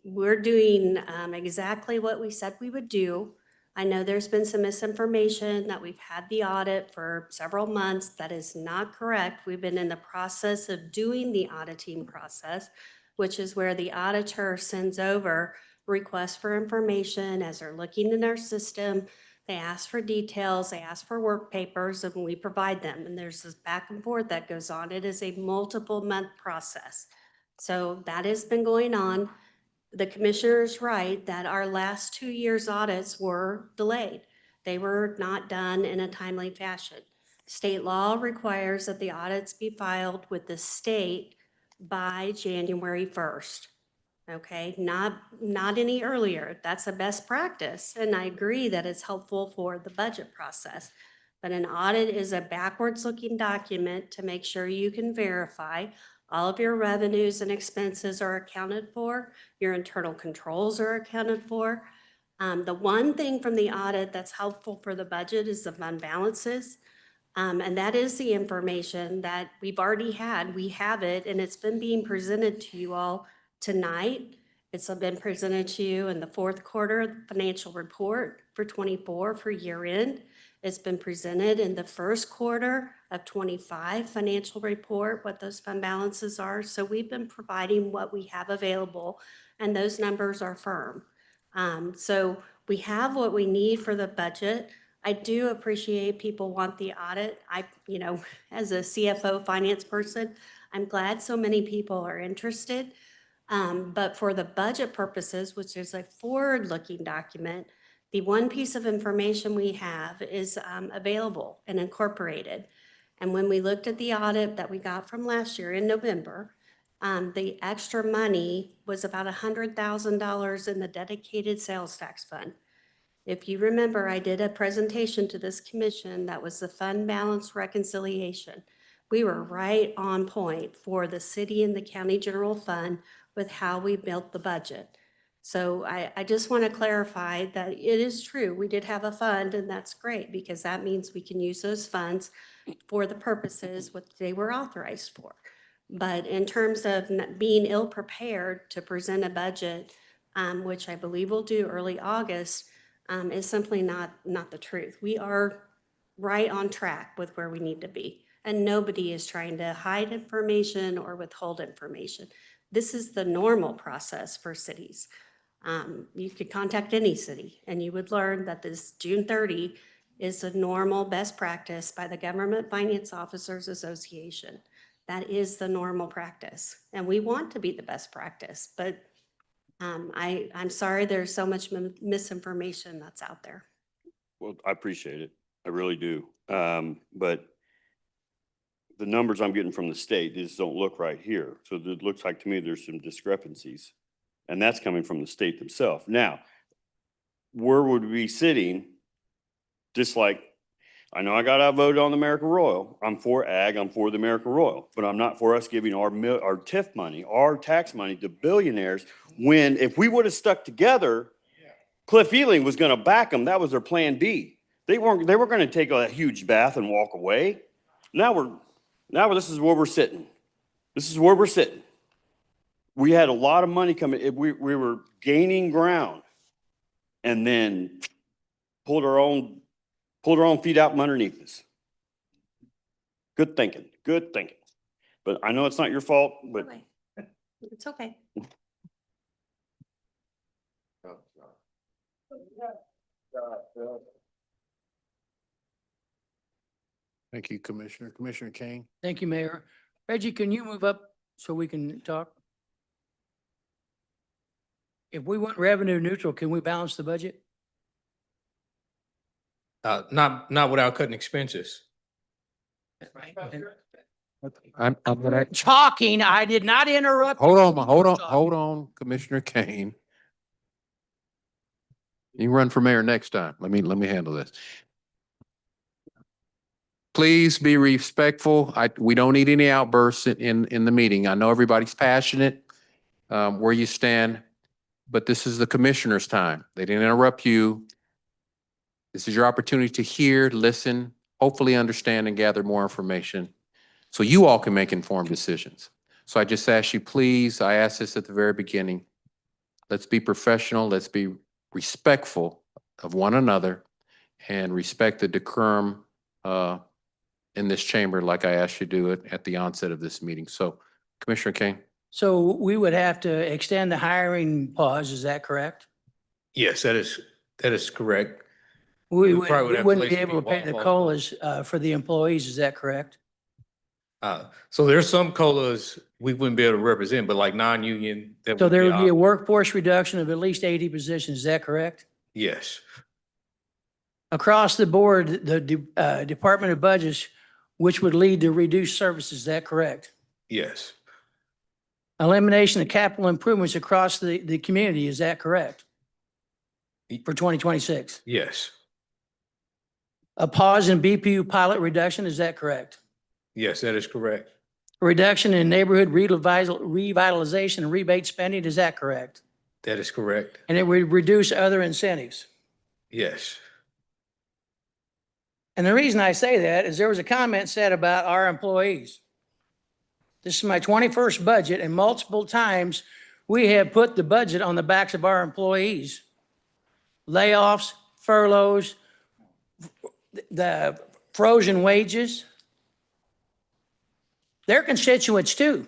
we're doing exactly what we said we would do. I know there's been some misinformation that we've had the audit for several months. That is not correct. We've been in the process of doing the auditing process, which is where the auditor sends over requests for information as they're looking in our system. They ask for details, they ask for work papers, and we provide them. And there's this back and forth that goes on. It is a multiple month process. So that has been going on. The commissioner is right that our last 2 years' audits were delayed. They were not done in a timely fashion. State law requires that the audits be filed with the state by January 1st. Okay, not any earlier. That's a best practice. And I agree that it's helpful for the budget process. But an audit is a backwards looking document to make sure you can verify all of your revenues and expenses are accounted for, your internal controls are accounted for. The one thing from the audit that's helpful for the budget is the fund balances. And that is the information that we've already had. We have it, and it's been being presented to you all tonight. It's been presented to you in the fourth quarter financial report for 24 for year end. It's been presented in the first quarter of 25 financial report, what those fund balances are. So we've been providing what we have available, and those numbers are firm. So we have what we need for the budget. I do appreciate people want the audit. As a CFO finance person, I'm glad so many people are interested. But for the budget purposes, which is a forward-looking document, the one piece of information we have is available and incorporated. And when we looked at the audit that we got from last year in November, the extra money was about $100,000 in the dedicated sales tax fund. If you remember, I did a presentation to this commission that was the fund balance reconciliation. We were right on point for the city and the county general fund with how we built the budget. So I just want to clarify that it is true. We did have a fund, and that's great because that means we can use those funds for the purposes what they were authorized for. But in terms of being ill-prepared to present a budget, which I believe we'll do early August, is simply not the truth. We are right on track with where we need to be. And nobody is trying to hide information or withhold information. This is the normal process for cities. You could contact any city and you would learn that this June 30 is a normal best practice by the Government Finance Officers Association. That is the normal practice. And we want to be the best practice, but I'm sorry there's so much misinformation that's out there. Well, I appreciate it. I really do. But the numbers I'm getting from the state, just don't look right here. So it looks like to me there's some discrepancies. And that's coming from the state themselves. Now, where would we be sitting? Just like, I know I got outvoted on the American Royal. I'm for ag, I'm for the American Royal, but I'm not for us giving our TIF money, our tax money to billionaires, when if we would have stuck together, Cliff Ealing was gonna back them. That was their plan B. They weren't gonna take a huge bath and walk away. Now this is where we're sitting. This is where we're sitting. We had a lot of money coming. We were gaining ground and then pulled our own feet out from underneath us. Good thinking, good thinking. But I know it's not your fault, but. Okay. It's okay. Thank you, Commissioner. Commissioner Kane. Thank you, Mayor. Reggie, can you move up so we can talk? If we went revenue neutral, can we balance the budget? Not without cutting expenses. I'm gonna, Talking, I did not interrupt. hold you. on, hold on, Commissioner Kane. You can run for mayor next time. Let me handle this. Please be respectful. We don't need any outbursts in the meeting. I know everybody's passionate, where you stand, but this is the commissioner's time. They didn't interrupt you. This is your opportunity to hear, listen, hopefully understand and gather more information so you all can make informed decisions. So I just ask you, please, I asked this at the very beginning, let's be professional, let's be respectful of one another and respect the decorum in this chamber like I asked you to do it at the onset of this meeting. So Commissioner Kane. So we would have to extend the hiring pause, is that correct? Yes, that is correct. We probably would have to wouldn't be place able to pay the people on COLAs for the employees, is that correct? So there's some COLAs we wouldn't be able to represent, but like non-union, that So would there be, would be a workforce reduction of at least 80 positions, is that correct? yes, Across the board, the Department of Budgets, which would lead to reduced services, is that correct? yes, Elimination of capital improvements across the community, is that correct? For 2026. yes, A pause in BPU pilot reduction, is that correct? yes, that is correct. A reduction in neighborhood revitalization and rebate spending, is that correct? That is correct. And it would reduce other incentives. Yes. And the reason I say that is there was a comment said about our employees. This is my 21st budget, and multiple times we have put the budget on the backs of our employees. Layoffs, furloughs, the frozen wages. They're constituents too.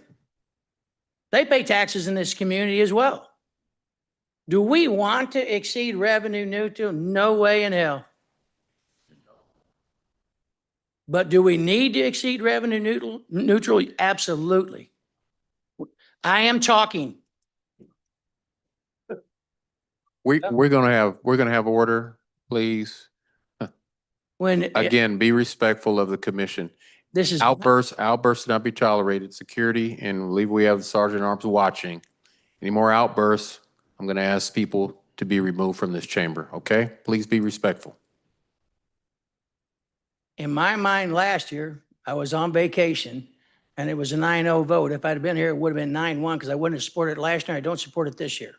They pay taxes in this community as well. Do we want to exceed revenue neutral? No way in hell. But do we need to exceed revenue neutral? Absolutely. I am talking. We're gonna have order, please. When Again, be respectful of the commission. this is Outbursts do not be tolerated. Security, and I believe we have the Sergeant at Arms watching. Any more outbursts, I'm gonna ask people to be removed from this chamber, okay? Please be respectful. in my mind last year, I was on vacation and it was a 9-0 vote. If I'd been here, it would have been 9-1 because I wouldn't have supported it last year. I don't support it this year.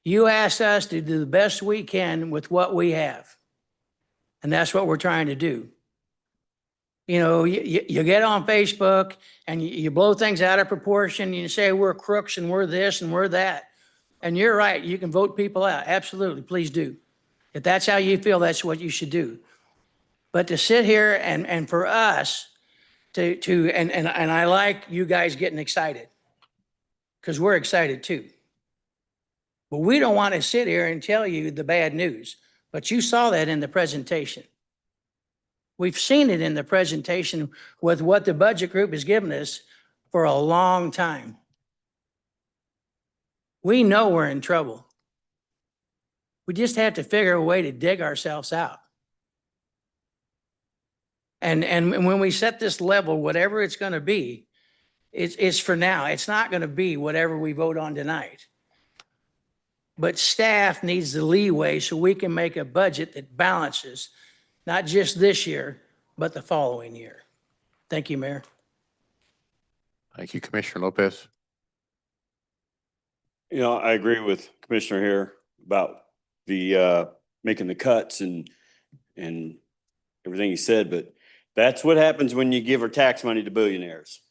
You asked us to do the best we can with what we have. And that's what we're trying to do. You know, you get on Facebook and you blow things out of proportion. And you say we're crooks and we're this and we're that. And you're right. You can vote people out. Absolutely. Please do. If that's how you feel, that's what you should do. But to sit here and for us and I like you guys getting excited because we're excited too. But we don't want to sit here and tell you the bad news. But you saw that in the presentation. We've seen it in the presentation with what the budget group has given us for a long time. We know we're in trouble. We just have to figure a way to dig ourselves out. And when we set this level, whatever it's going to be, it's for now. It's not going to be whatever we vote on tonight. But staff needs the leeway so we can make a budget that balances, not just this year, but the following year. Thank you, Mayor. Thank you, Commissioner Lopez. You know, I agree with Commissioner here about the making the cuts and everything he said, but that's what happens when you give our tax money to billionaires.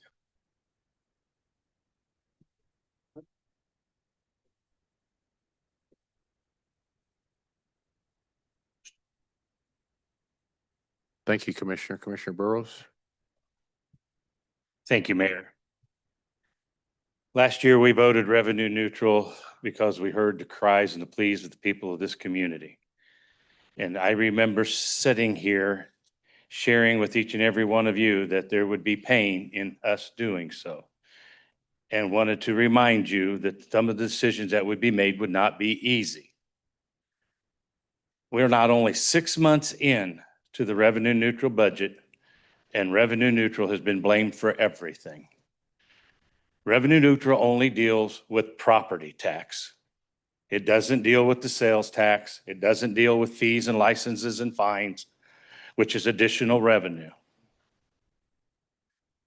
Thank you, Commissioner. Commissioner Burrows. Thank you, Mayor. Last year, we voted revenue neutral because we heard the cries and the pleas of the people of this community. And I remember sitting here sharing with each and every one of you that there would be pain in us doing so. And wanted to remind you that some of the decisions that would be made would not be easy. We're not only 6 months in to the revenue neutral budget, and revenue neutral has been blamed for everything. Revenue neutral only deals with property tax. It doesn't deal with the sales tax. It doesn't deal with fees and licenses and fines, which is additional revenue.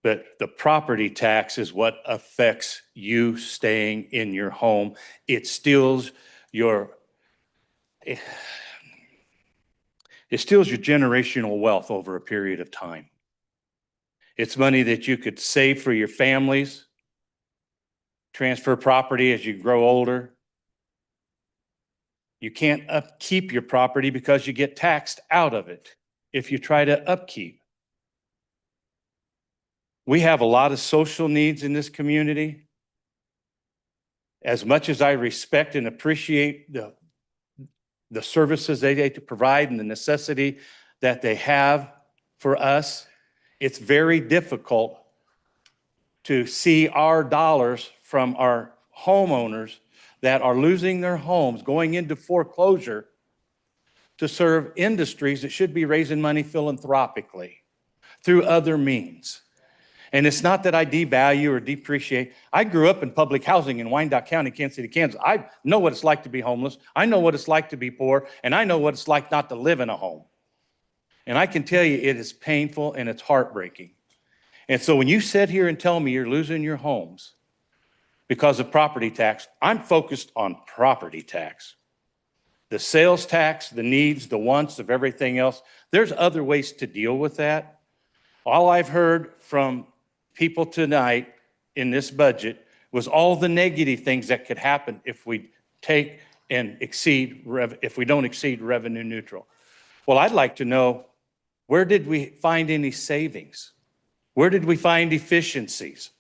But the property tax is what affects you staying in your home. It steals your generational wealth over a period of time. It's money that you could save for your families, transfer property as you grow older. You can't upkeep your property because you get taxed out of it if you try to upkeep. We have a lot of social needs in this community. As much as I respect and appreciate the services they provide and the necessity that they have for us, it's very difficult to see our dollars from our homeowners that are losing their homes, going into foreclosure to serve industries that should be raising money philanthropically through other means. And it's not that I devalue or depreciate. I grew up in public housing in Wyandotte County, Kansas City, Kansas. I know what it's like to be homeless. I know what it's like to be poor, and I know what it's like not to live in a home. And I can tell you it is painful and it's heartbreaking. And so when you sit here and tell me you're losing your homes because of property tax, I'm focused on property tax. The sales tax, the needs, the wants of everything else, there's other ways to deal with that. All I've heard from people tonight in this budget was all the negative things that could happen if we take and if we don't exceed revenue neutral. Well, I'd like to know, where did we find any savings? Where did we find efficiencies?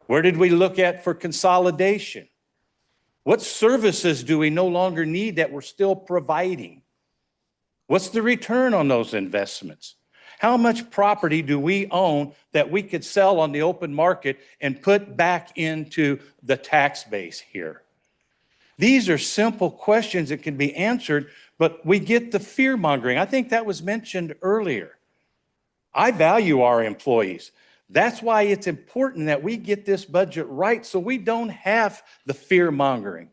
Where did we look at for consolidation? What services do we no longer need that we're still providing? What's the return on those investments? How much property do we own that we could sell on the open market and put back into the tax base here? These are simple questions that can be answered, but we get the fear mongering. I think that was mentioned earlier. I value our employees. That's why it's important that we get this budget right so we don't have the fear mongering.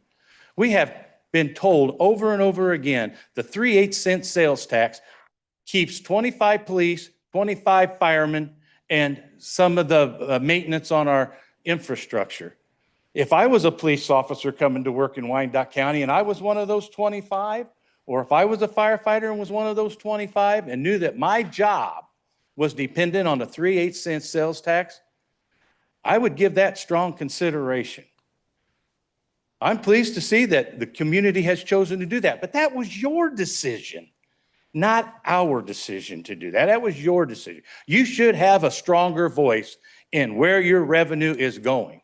We have been told over and over again, the 3/8 sales tax keeps 25 police, 25 firemen, and some of the maintenance on our infrastructure. If I was a police officer coming to work in Wyandotte County and I was one of those 25, or if I was a firefighter and was one of those 25 and knew that my job was dependent on the 3/8 sales tax, I would give that strong consideration. I'm pleased to see that the community has chosen to do that, but that was your decision, not our decision to do that. That was your decision. You should have a stronger voice in where your revenue is going.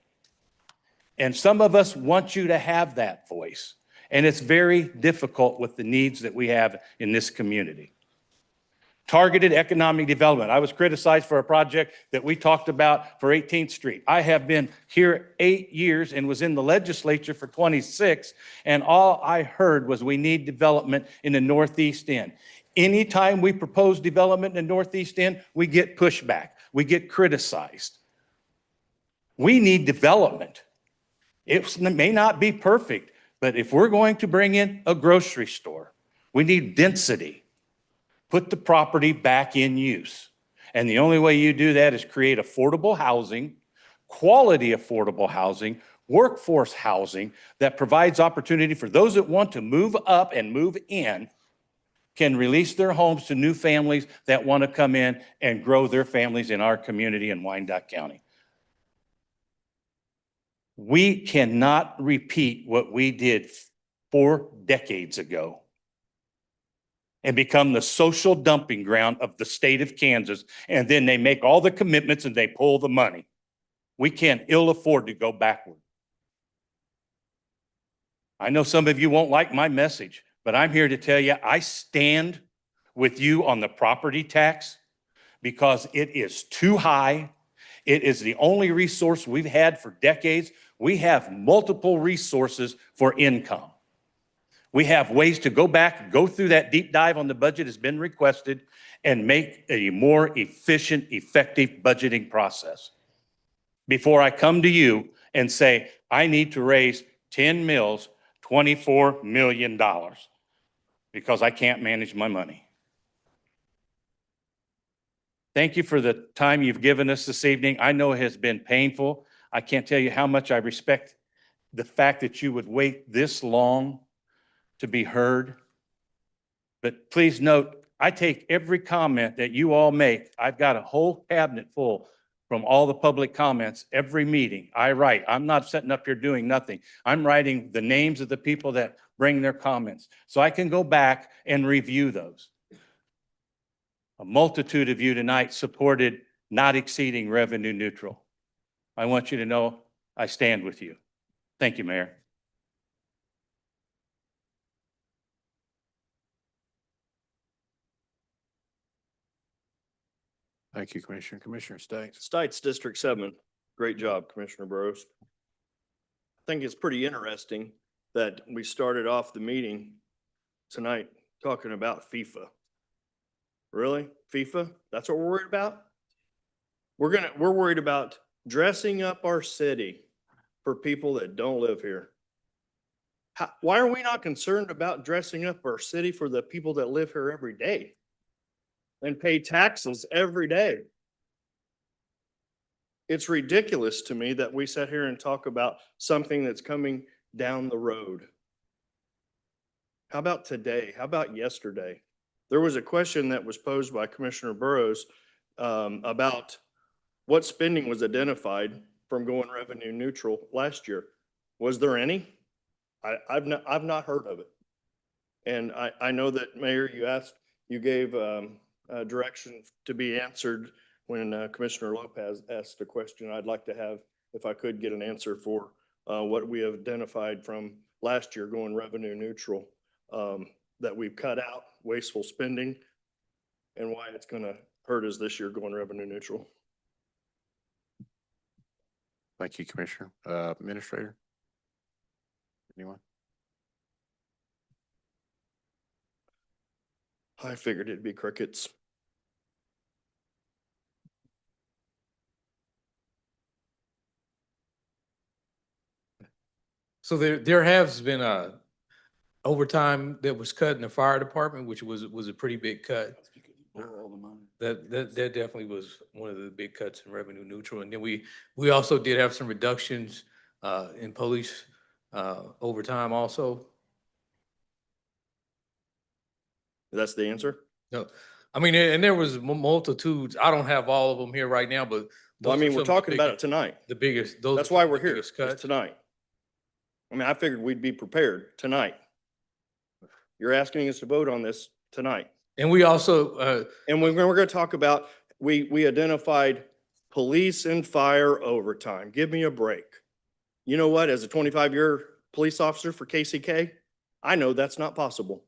And some of us want you to have that voice. And it's very difficult with the needs that we have in this community. Targeted economic development. I was criticized for a project that we talked about for 18th Street. I have been here 8 years and was in the legislature for 26, and all I heard was we need development in the Northeast End. Anytime we propose development in the Northeast End, we get pushback. We get criticized. We need development. It may not be perfect, but if we're going to bring in a grocery store, we need density. Put the property back in use. And the only way you do that is create affordable housing, quality affordable housing, workforce housing that provides opportunity for those that want to move up and move in, can release their homes to new families that want to come in and grow their families in our community in Wyandotte County. We cannot repeat what we did 4 decades ago and become the social dumping ground of the state of Kansas, and then they make all the commitments and they pull the money. We can't ill afford to go backward. I know some of you won't like my message, but I'm here to tell you I stand with you on the property tax because it is too high. It is the only resource we've had for decades. We have multiple resources for income. We have ways to go back, go through that deep dive on the budget has been requested, and make a more efficient, effective budgeting process. Before I come to you and say, I need to raise 10 mills, $24 million, because I can't manage my money. Thank you for the time you've given us this evening. I know it has been painful. I can't tell you how much I respect the fact that you would wait this long to be heard. But please note, I take every comment that you all make. I've got a whole cabinet full from all the public comments, every meeting I write. I'm not sitting up here doing nothing. I'm writing the names of the people that bring their comments so I can go back and review those. A multitude of you tonight supported not exceeding revenue neutral. I want you to know I stand with you. Thank you, Mayor. Thank you, Commissioner. Commissioner States. Stites District 7, great job, Commissioner Burrows. I think it's pretty interesting that we started off the meeting tonight talking about FIFA. Really? FIFA? That's what we're worried about? We're worried about dressing up our city for people that don't live here. Why are we not concerned about dressing up our city for the people that live here every day and pay taxes every day? It's ridiculous to me that we sit here and talk about something that's coming down the road. How about today? How about yesterday? There was a question that was posed by Commissioner Burrows about what spending was identified from going revenue neutral last year. Was there any? I've not heard of it. And I know that, Mayor, you gave direction to be answered when Commissioner Lopez asked a question. I'd like to have, if I could, get an answer for what we have identified from last year going revenue neutral, that we've cut out wasteful spending, and why it's going to hurt us this year going revenue neutral. Thank you, Commissioner. Administrator? Anyone? I figured it'd be crickets. So there has been a overtime that was cut in the fire department, which was a pretty big cut. That definitely was one of the big cuts in revenue neutral. And then we also did have some reductions in police overtime also. That's the answer? No, I mean, and there was multitudes. I don't have all of them here right now, but Well, I those mean, are we're some of the talking about it biggest- tonight. The biggest, those. That's are why some of we're the here, biggest is cuts. tonight. I mean, I figured we'd be prepared tonight. You're asking us to vote on this tonight. And we also, And we're going to talk about, we identified police and fire overtime. Give me a break. You know what? As a 25-year police officer for KCK, I know that's not possible.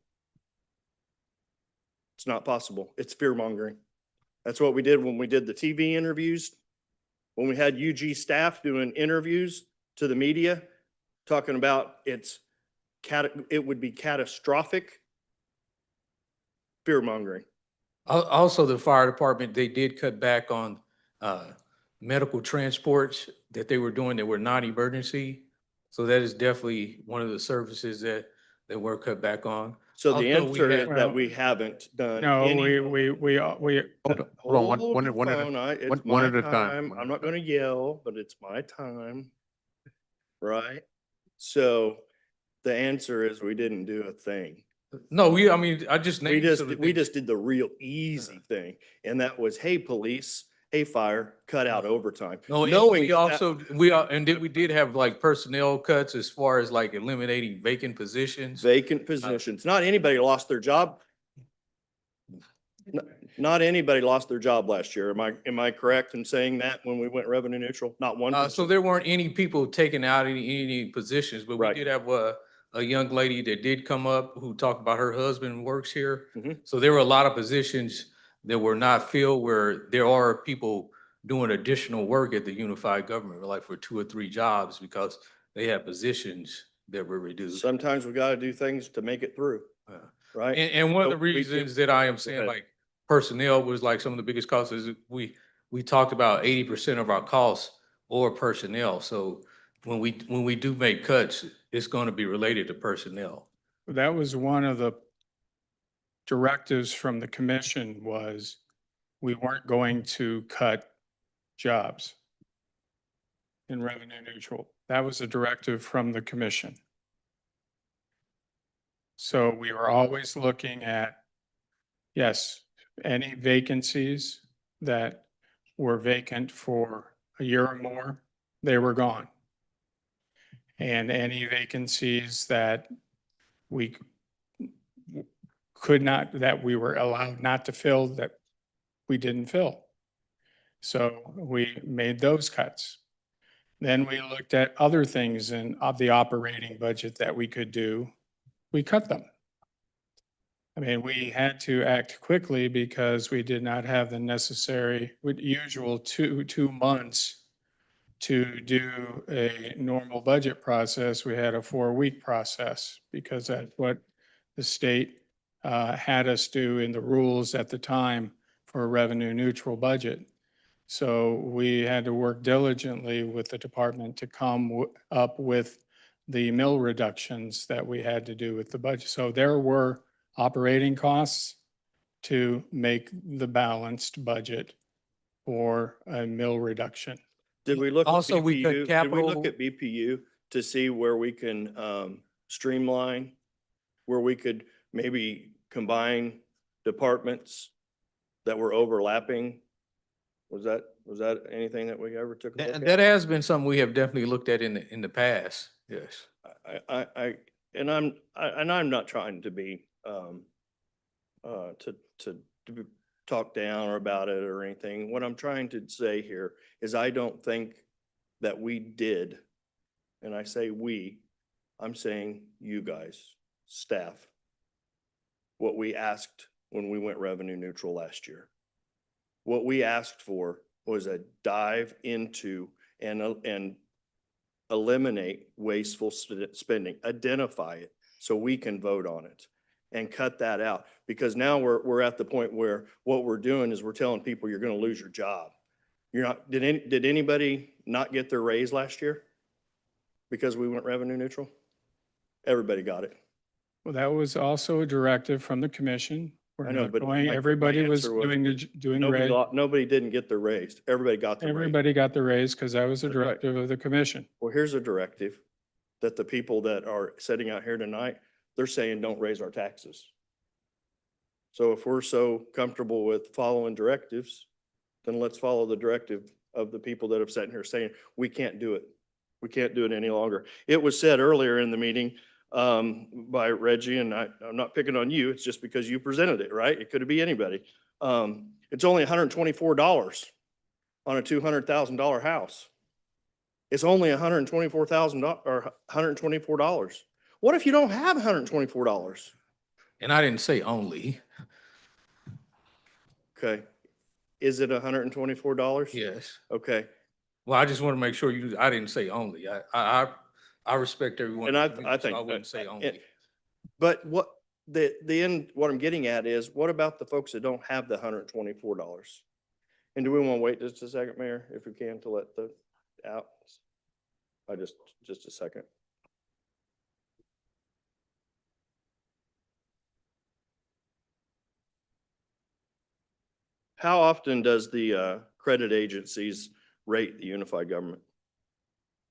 It's not possible. It's fear mongering. That's what we did when we did the TV interviews, when we had UG staff doing interviews to the media, talking about it would be catastrophic. Fear mongering. also the fire department, they did cut back on medical transports that they were doing that were non-emergency. So that is definitely one of the services that were cut back on. So the Also, we answer had- is that we haven't done. No, any- we Hold on, Hold one the at phone. It's one my at a time. time. One I'm at a not time. gonna yell, but it's my time. Right? So the answer is we didn't do a thing. No, I mean, I just named some of the We things. just did the real easy thing. And that was, hey, police, hey, fire, cut out overtime. No, and Knowing we that- also, and then we did have like personnel cuts as far as like eliminating vacant positions. Vacant positions. Not anybody lost their job. Not anybody lost their job last year. Am I correct in saying that when we went revenue neutral? Not one. So person. there weren't any people taking out any positions, but we Right. did have a young lady that did come up who talked about her husband works here. Mhm. So there were a lot of positions that were not filled where there are people doing additional work at the unified government, like for 2 or 3 jobs because they had positions that were reduced. Sometimes we gotta do things to make it through, right? And one of So the we do- reasons that I am saying ahead. like personnel was like some of the biggest costs is we talked about 80% of our costs or personnel. So when we do make cuts, it's going to be related to personnel. That was one of the directives from the commission was we weren't going to cut jobs in revenue neutral. That was a directive from the commission. So we were always looking at, yes, any vacancies that were vacant for a year or more, they were gone. And any vacancies that we could not, that we were allowed not to fill, that we didn't fill. So we made those cuts. Then we looked at other things in of the operating budget that we could do. We cut them. I mean, we had to act quickly because we did not have the necessary, usual two months to do a normal budget process. We had a 4-week process because that's what the state had us do in the rules at the time for a revenue neutral budget. So we had to work diligently with the department to come up with the mill reductions that we had to do with the budget. So there were operating costs to make the balanced budget for a mill reduction. Did we look? at Also, we cut BPU? Did we look capital- at BPU to see where we can streamline? Where we could maybe combine departments that were overlapping? Was that anything that we ever took a look And at? that has been something we have definitely looked at in the past, yes. And I'm not trying to be, to talk down or about it or anything. What I'm trying to say here is I don't think that we did, and I say we, I'm saying you guys, staff, what we asked when we went revenue neutral last year. What we asked for was a dive into and eliminate wasteful spending, identify it so we can vote on it and cut that out. Because now we're at the point where what we're doing is we're telling people you're going to lose your job. You're not, did anybody not get their raise last year because we went revenue neutral? Everybody got it. Well, that was also a directive from the commission. We're I know, not but going, my everybody was answer was doing Nobody, raise. nobody didn't get their raise. Everybody got their raise. Everybody got the raise because that was a That's right. directive of the commission. Well, here's a directive that the people that are sitting out here tonight, they're saying don't raise our taxes. So if we're so comfortable with following directives, then let's follow the directive of the people that have sat here saying, we can't do it. We can't do it any longer. It was said earlier in the meeting by Reggie, and I'm not picking on you, it's just because you presented it, right? It could be anybody. It's only $124 on a $200,000 house. It's only $124,000 or $124. What if you don't have $124? And I didn't say only, Okay. Is it $124? yes. Okay. Well, I just want to make sure I didn't say only. I respect everyone. And I think, I wouldn't say only. but what the end, what I'm getting at is, what about the folks that don't have the $124? And do we want to wait just a second, Mayor, if we can, to let the out? Just a second. How often does the credit agencies rate the unified government?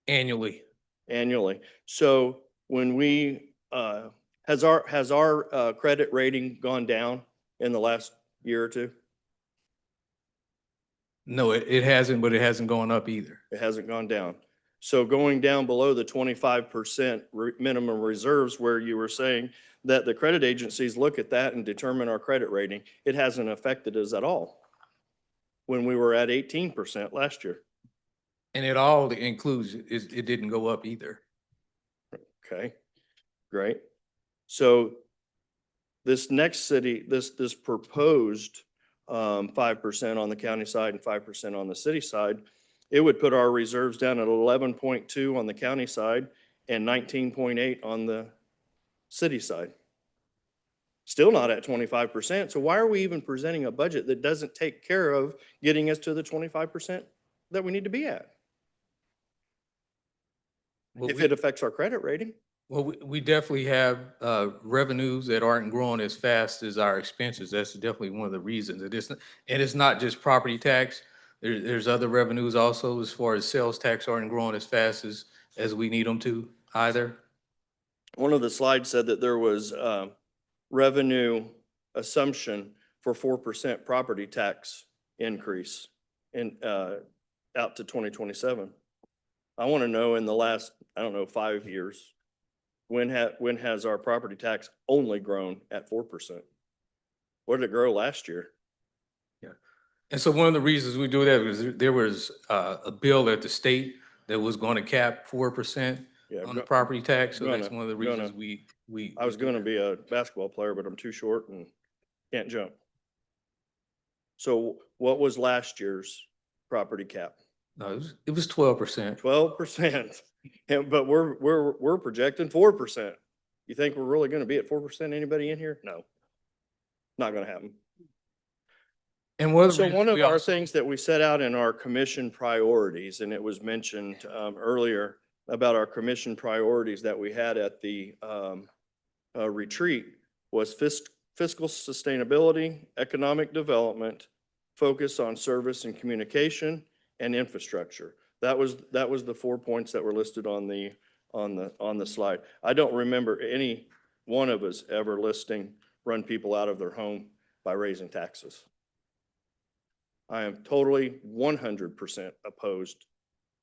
Annually. Annually. So when we, has our credit rating gone down in the last year or two? No, it hasn't, but it hasn't gone up either. It hasn't gone down. So going down below the 25% minimum reserves, where you were saying that the credit agencies look at that and determine our credit rating, it hasn't affected us at all when we were at 18% last year. And it all includes, it didn't go up either. Okay, great. So this next city, this proposed 5% on the county side and 5% on the city side, it would put our reserves down at 11.2 on the county side and 19.8 on the city side. Still not at 25%. So why are we even presenting a budget that doesn't take care of getting us to the 25% that we need to be at? Well, If it affects our credit rating. Well, we definitely have revenues that aren't growing as fast as our expenses. That's definitely one of the reasons. And it's not just property tax. There's other revenues also, as far as sales tax aren't growing as fast as we need them to either. One of the slides said that there was revenue assumption for 4% property tax increase in out to 2027. I want to know in the last, I don't know, 5 years, when has our property tax only grown at 4%? What did it grow last year? Yeah. And so one of the reasons we do that is there was a bill at the state that was going to cap 4% Yeah, on the property tax. So that's gonna- one of the reasons we. I was gonna be a basketball player, but I'm too short and can't jump. So what was last year's property cap? No, it was 12%. 12%. And, but we're projecting 4%. You think we're really gonna be at 4%? Anybody in here? No. Not gonna happen. And one of the So reasons one of we our also- things that we set out in our commission priorities, and it was mentioned earlier about our commission priorities that we had at the retreat, was fiscal sustainability, economic development, focus on service and communication, and infrastructure. That was the 4 points that were listed on the slide. I don't remember any one of us ever listing run people out of their home by raising taxes. I am totally 100% opposed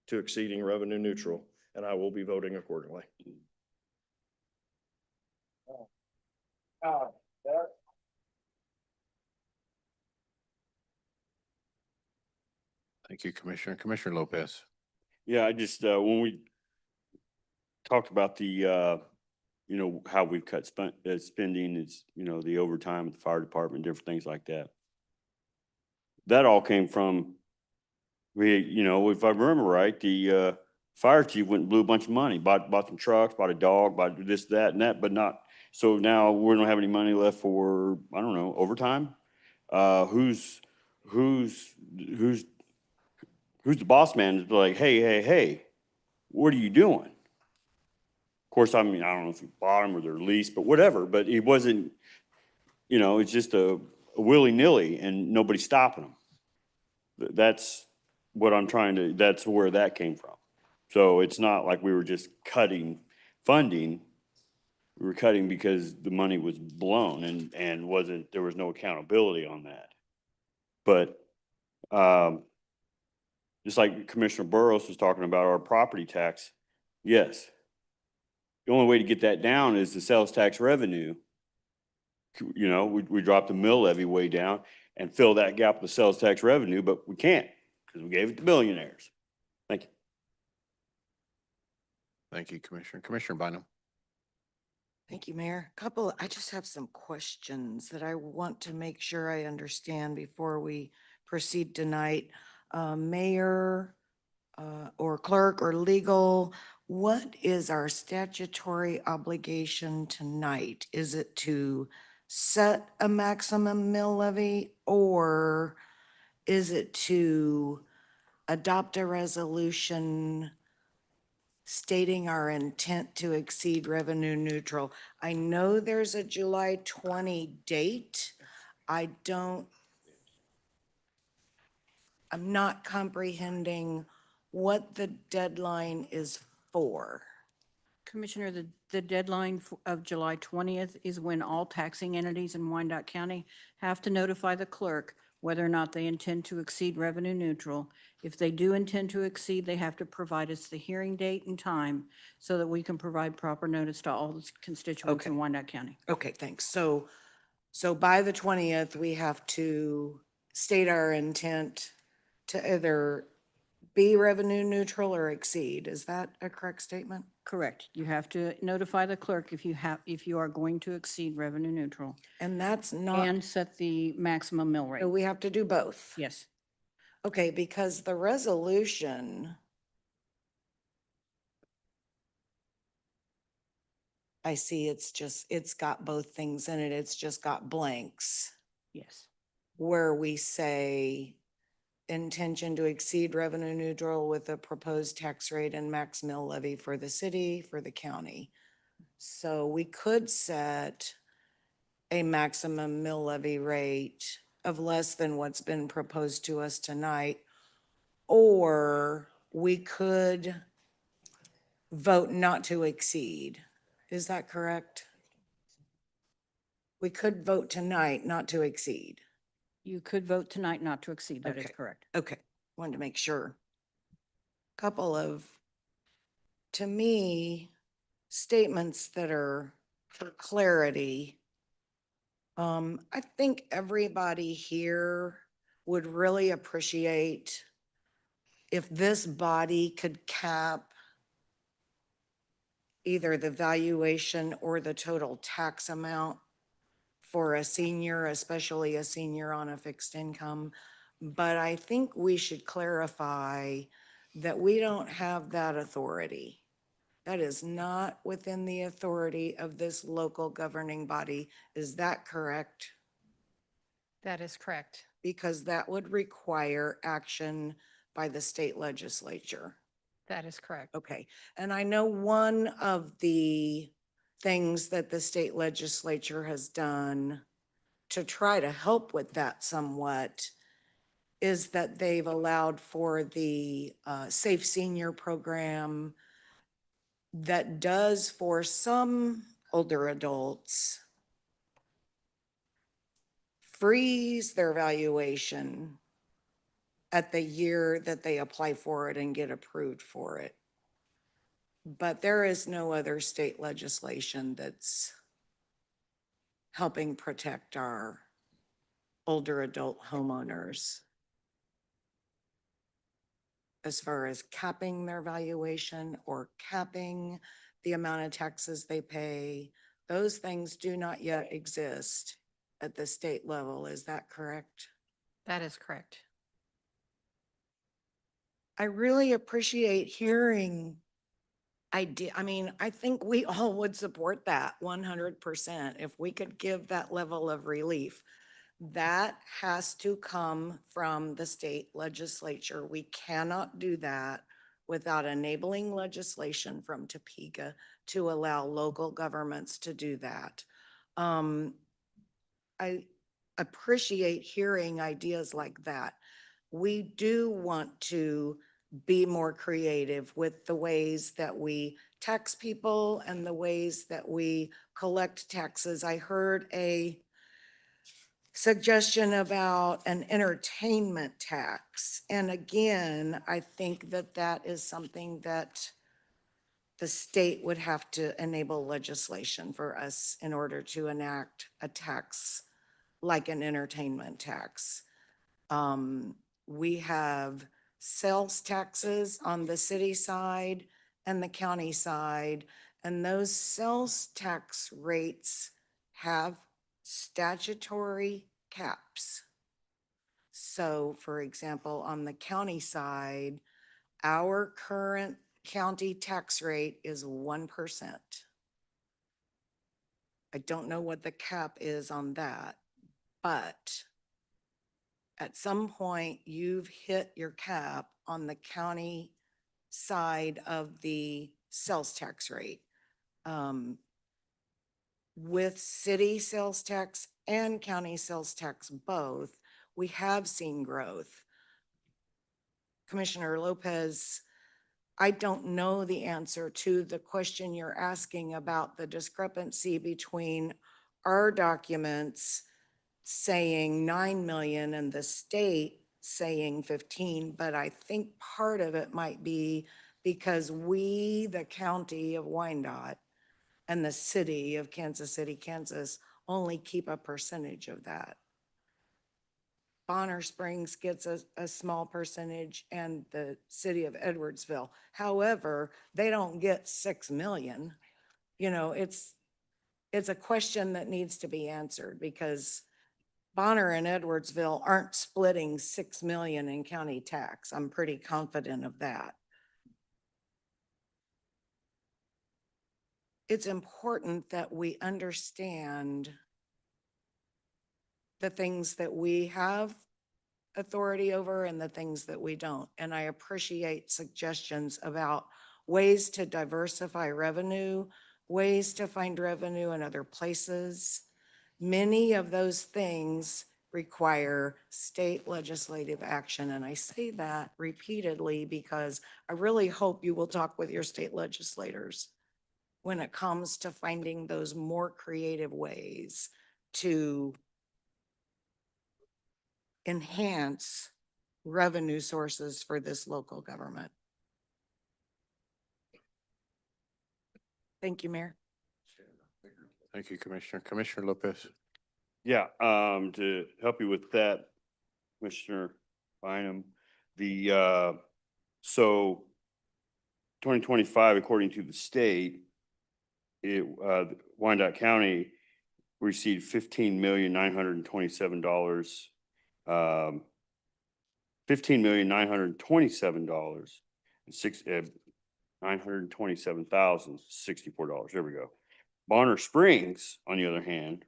to exceeding revenue neutral, and I will be voting accordingly. Thank you, Commissioner. Commissioner Lopez. Yeah, I just, when we talked about the, you know, how we've cut spending, it's, you know, the overtime at the fire department, different things like that. That all came from, you know, if I remember right, the fire chief went and blew a bunch of money, bought some trucks, bought a dog, bought this, that, and that, but not, so now we don't have any money left for, I don't know, overtime? Who's the boss man is like, hey, what are you doing? Of course, I mean, I don't know if he bought them or they're leased, but whatever, but it wasn't, you know, it's just a willy-nilly and nobody's stopping them. That's what I'm trying to, that's where that came from. So it's not like we were just cutting funding. We were cutting because the money was blown and wasn't, there was no accountability on that. But, just like Commissioner Burrows was talking about our property tax, yes. The only way to get that down is the sales tax revenue. You know, we dropped the mill levy way down and fill that gap with sales tax revenue, but we can't because we gave it to billionaires. Thank you. Thank you, Commissioner. Commissioner Bynum. Thank you, Mayor. I just have some questions that I want to make sure I understand before we proceed tonight. Mayor, or clerk or legal, what is our statutory obligation tonight? Is it to set a maximum mill levy, or is it to adopt a resolution stating our intent to exceed revenue neutral? I know there's a July 20 date. I'm not comprehending what the deadline is for. Commissioner, the deadline of July 20th is when all taxing entities in Wyandotte County have to notify the clerk whether or not they intend to exceed revenue neutral. If they do intend to exceed, they have to provide us the hearing date and time so that we can provide proper notice to all the constituents in Wyandotte County. Okay, thanks. So by the 20th, we have to state our intent to either be revenue neutral or exceed. Is that a correct statement? Correct. You have to notify the clerk if you are going to exceed revenue neutral. And that's not. And set the maximum mill rate. So we have to do both. Yes. Okay, because the resolution, I see it's got both things in it. It's just got blanks Yes. where we say intention to exceed revenue neutral with a proposed tax rate and max mill levy for the city, for the county. So we could set a maximum mill levy rate of less than what's been proposed to us tonight, or we could vote not to exceed. Is that correct? We could vote tonight not to exceed. You could vote tonight not to exceed. That is Okay. correct. Okay, wanted to make sure. Couple of, to me, statements that are for clarity. I think everybody here would really appreciate if this body could cap either the valuation or the total tax amount for a senior, especially a senior on a fixed income. But I think we should clarify that we don't have that authority. That is not within the authority of this local governing body. Is that correct? That is correct. Because that would require action by the state legislature. That is correct. Okay, and I know one of the things that the state legislature has done to try to help with that somewhat is that they've allowed for the Safe Senior Program that does for some older adults freeze their valuation at the year that they apply for it and get approved for it. But there is no other state legislation that's helping protect our older adult homeowners as far as capping their valuation or capping the amount of taxes they pay. Those things do not yet exist at the state level. Is that correct? That is correct. I really appreciate hearing I think we all would support that 100% if we could give that level of relief. That has to come from the state legislature. We cannot do that without enabling legislation from Topeka to allow local governments to do that. I appreciate hearing ideas like that. We do want to be more creative with the ways that we tax people and the ways that we collect taxes. I heard a suggestion about an entertainment tax. And again, I think that that is something that the state would have to enable legislation for us in order to enact a tax like an entertainment tax. We have sales taxes on the city side and the county side, and those sales tax rates have statutory caps. So for example, on the county side, our current county tax rate is 1%. I don't know what the cap is on that, but at some point you've hit your cap on the county side of the sales tax rate. With city sales tax and county sales tax both, we have seen growth. Commissioner Lopez, I don't know the answer to the question you're asking about the discrepancy between our documents saying 9 million and the state saying 15, but I think part of it might be because we, the county of Wyandotte and the city of Kansas City, Kansas, only keep a percentage of that. Bonner Springs gets a small percentage and the city of Edwardsville. However, they don't get 6 million. You know, it's a question that needs to be answered because Bonner and Edwardsville aren't splitting 6 million in county tax. I'm pretty confident of that. It's important that we understand the things that we have authority over and the things that we don't. And I appreciate suggestions about ways to diversify revenue, ways to find revenue in other places. Many of those things require state legislative action. And I say that repeatedly because I really hope you will talk with your state legislators when it comes to finding those more creative ways to enhance revenue sources for this local government. Thank you, Mayor. Thank you, Commissioner. Commissioner Lopez. Yeah, to help you with that, Commissioner Bynum. So 2025, according to the state, Wyandotte County received $15,927, $15,927 and $927,064. There we go. Bonner Springs, on the other hand,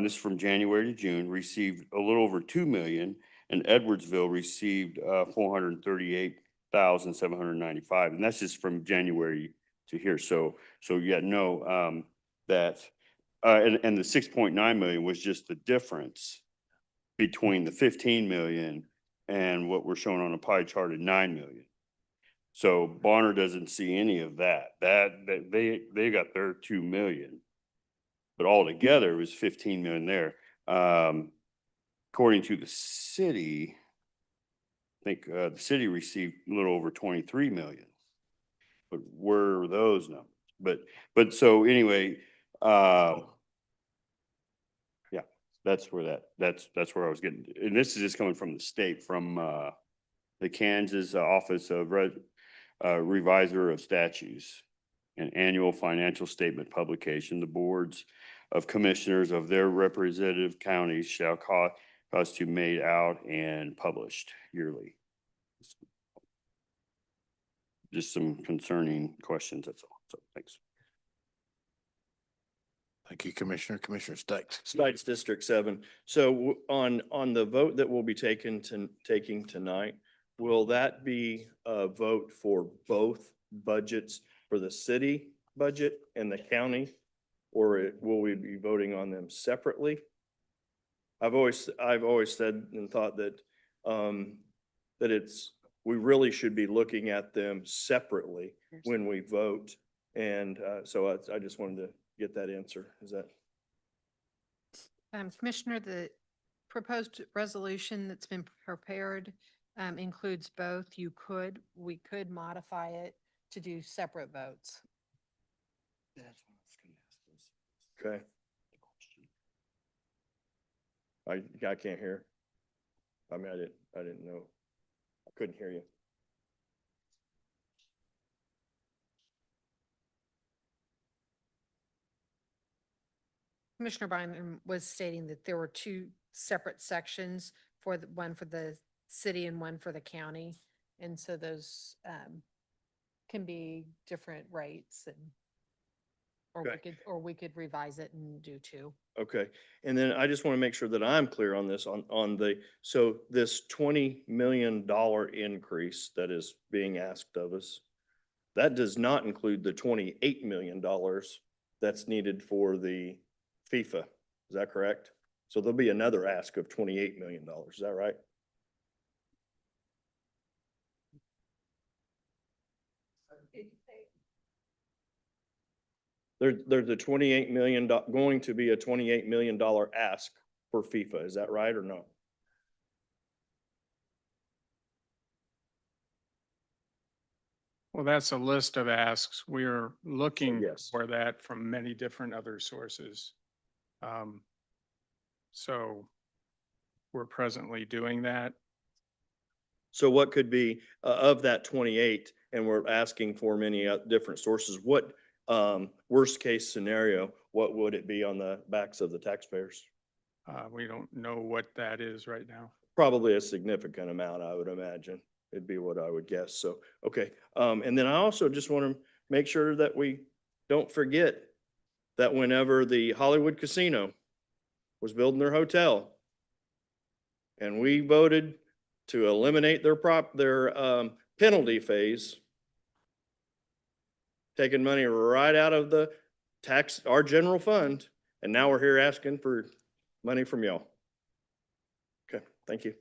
this is from January to June, received a little over 2 million, and Edwardsville received 438,795, and that's just from January to here. So yeah, no, that and the 6.9 million was just the difference between the 15 million and what we're showing on a pie chart at 9 million. So Bonner doesn't see any of that. They got their 2 million, but altogether it was 15 million there. According to the city, I think the city received a little over 23 million. But where are those numbers? But so anyway, yeah, that's where that's where I was getting. And this is just coming from the state, from the Kansas Office of Revisor of Statutes, an annual financial statement publication. The boards of commissioners of their representative counties shall cause to be made out and published yearly. Just some concerning questions, that's all. So thanks. Thank you, Commissioner. Commissioner Stites. Stites District 7. So on the vote that will be taking tonight, will that be a vote for both budgets, for the city budget and the county? Or will we be voting on them separately? I've always said and thought that we really should be looking at them separately when we vote. And so I just wanted to get that answer. Is that? Commissioner, the proposed resolution that's been prepared includes both. We could modify it to do separate votes. Okay. I can't hear. I mean, I didn't know. I couldn't hear you. Commissioner Bynum was stating that there were two separate sections, one for the city and one for the county. And so those can be different rates, and or we could revise it and do two. Okay. And then I just want to make sure that I'm clear on this, so this $20 million increase that is being asked of us, that does not include the $28 million that's needed for the FIFA. Is that correct? So there'll be another ask of $28 million. Is that right? There's the $28 million, going to be a $28 million ask for FIFA. Is that right or no? Well, that's a list of asks. We are looking Yes. for that from many different other sources. So we're presently doing that. So what could be of that 28, and we're asking for many different sources, what worst case scenario, what would it be on the backs of the taxpayers? We don't know what that is right now. Probably a significant amount, I would imagine. It'd be what I would guess. So, okay. And then I also just want to make sure that we don't forget that whenever the Hollywood Casino was building their hotel and we voted to eliminate their penalty phase, taking money right out of the our general fund, and now we're here asking for money from y'all. Okay, thank you.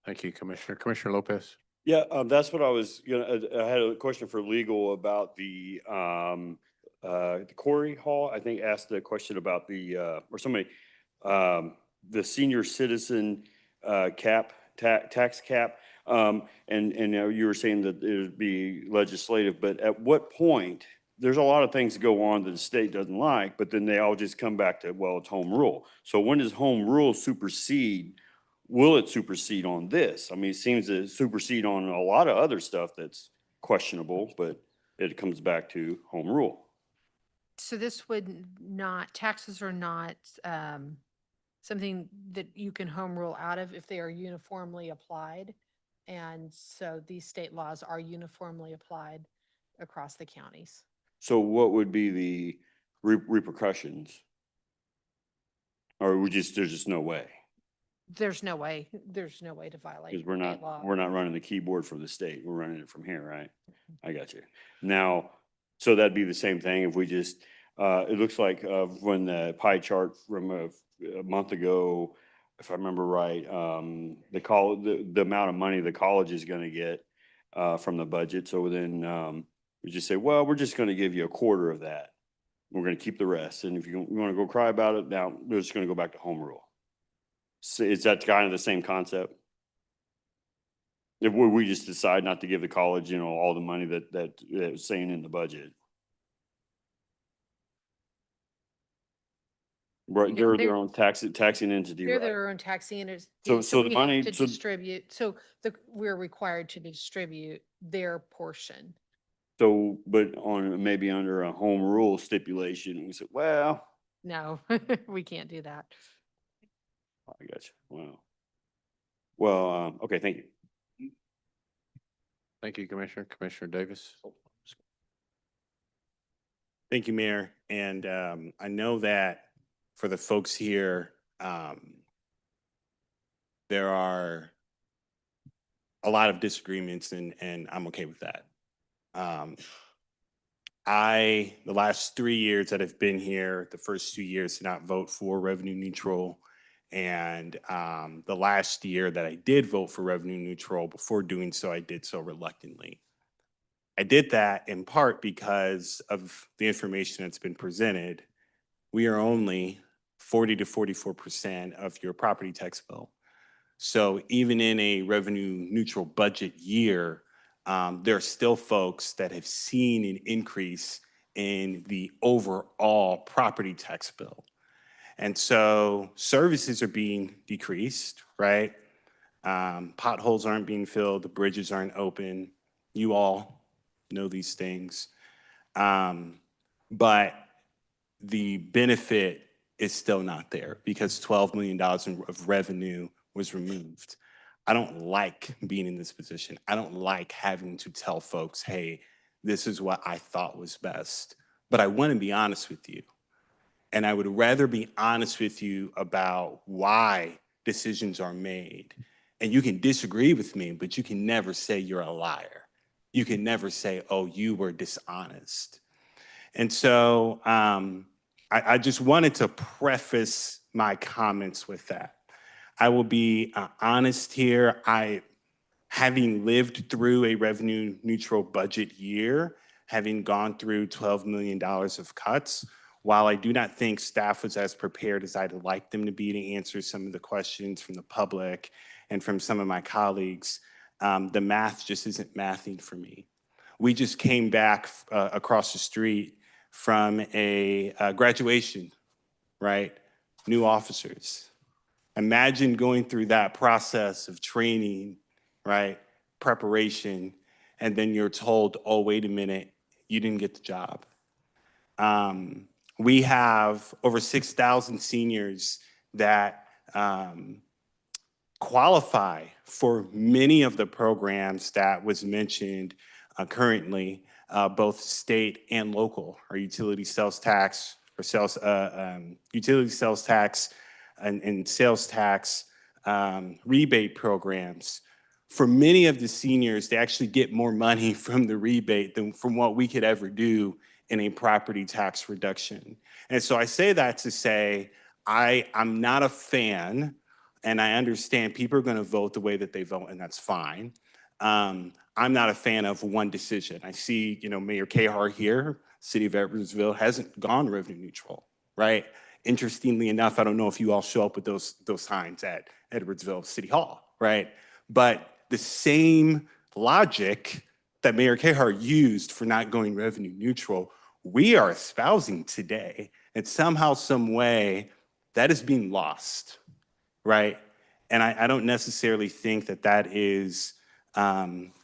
Thank you, Commissioner. Commissioner Lopez. Yeah, that's what I was I had a question for legal about the Corey Hall. I think asked a question about or somebody, the senior citizen tax cap. And you were saying that it would be legislative, but at what point there's a lot of things that go on that the state doesn't like, but then they all just come back to, well, it's home rule. So when does home rule supersede? Will it supersede on this? I mean, it seems to supersede on a lot of other stuff that's questionable, but it comes back to home rule. So this would not, taxes are not something that you can home rule out of if they are uniformly applied. And so these state laws are uniformly applied across the counties. So what would be the repercussions? Or there's just no way? There's no way to violate Because we're state law. not running the keyboard for the state. We're running it from here, right? I got you. Now, so that'd be the same thing if we just, it looks like when the pie chart from a month ago, if I remember right, the amount of money the college is gonna get from the budget. So then we just say, well, we're just gonna give you a quarter of that. We're gonna keep the rest. And if you wanna go cry about it, now we're just gonna go back to home rule. So is that kind of the same concept? If we just decide not to give the college, all the money that was saying in the budget. Right, they're their own taxing entity, They're right? their own taxing entities. So the we have money- to so- distribute, we're required to distribute their portion. So, but maybe under a home rule stipulation, we said, well, No, we can't do that. I got you. Wow. Well, okay, thank you. Thank you, Commissioner. Commissioner Davis. Thank you, Mayor. And I know that for the folks here, there are a lot of disagreements and I'm okay with that. The last 3 years that I've been here, the first 2 years did not vote for revenue neutral. And the last year that I did vote for revenue neutral, before doing so, I did so reluctantly. I did that in part because of the information that's been presented. We are only 40 to 44% of your property tax bill. So even in a revenue neutral budget year, there are still folks that have seen an increase in the overall property tax bill. And so services are being decreased, right? Potholes aren't being filled, the bridges aren't open. You all know these things. But the benefit is still not there because $12 million of revenue was removed. I don't like being in this position. I don't like having to tell folks, hey, this is what I thought was best. But I want to be honest with you. And I would rather be honest with you about why decisions are made. And you can disagree with me, but you can never say you're a liar. You can never say, oh, you were dishonest. And so I just wanted to preface my comments with that. I will be honest here. Having lived through a revenue neutral budget year, having gone through $12 million of cuts, while I do not think staff was as prepared as I'd like them to be to answer some of the questions from the public and from some of my colleagues, the math just isn't mathing for me. We just came back across the street from a graduation, right? New officers. Imagine going through that process of training, right? Preparation, and then you're told, oh, wait a minute, you didn't get the job. We have over 6,000 seniors that qualify for many of the programs that was mentioned currently, both state and local, our utility sales tax, or utility sales tax and sales tax rebate programs. For many of the seniors, they actually get more money from the rebate than from what we could ever do in a property tax reduction. And so I say that to say, I'm not a fan, and I understand people are gonna vote the way that they vote, and that's fine. I'm not a fan of one decision. I see, Mayor Cahar here, City of Edwardsville hasn't gone revenue neutral, right? Interestingly enough, I don't know if you all show up with those signs at Edwardsville City Hall, right? But the same logic that Mayor Cahar used for not going revenue neutral we are espousing today. And somehow, some way, that is being lost, right? And I don't necessarily think that that is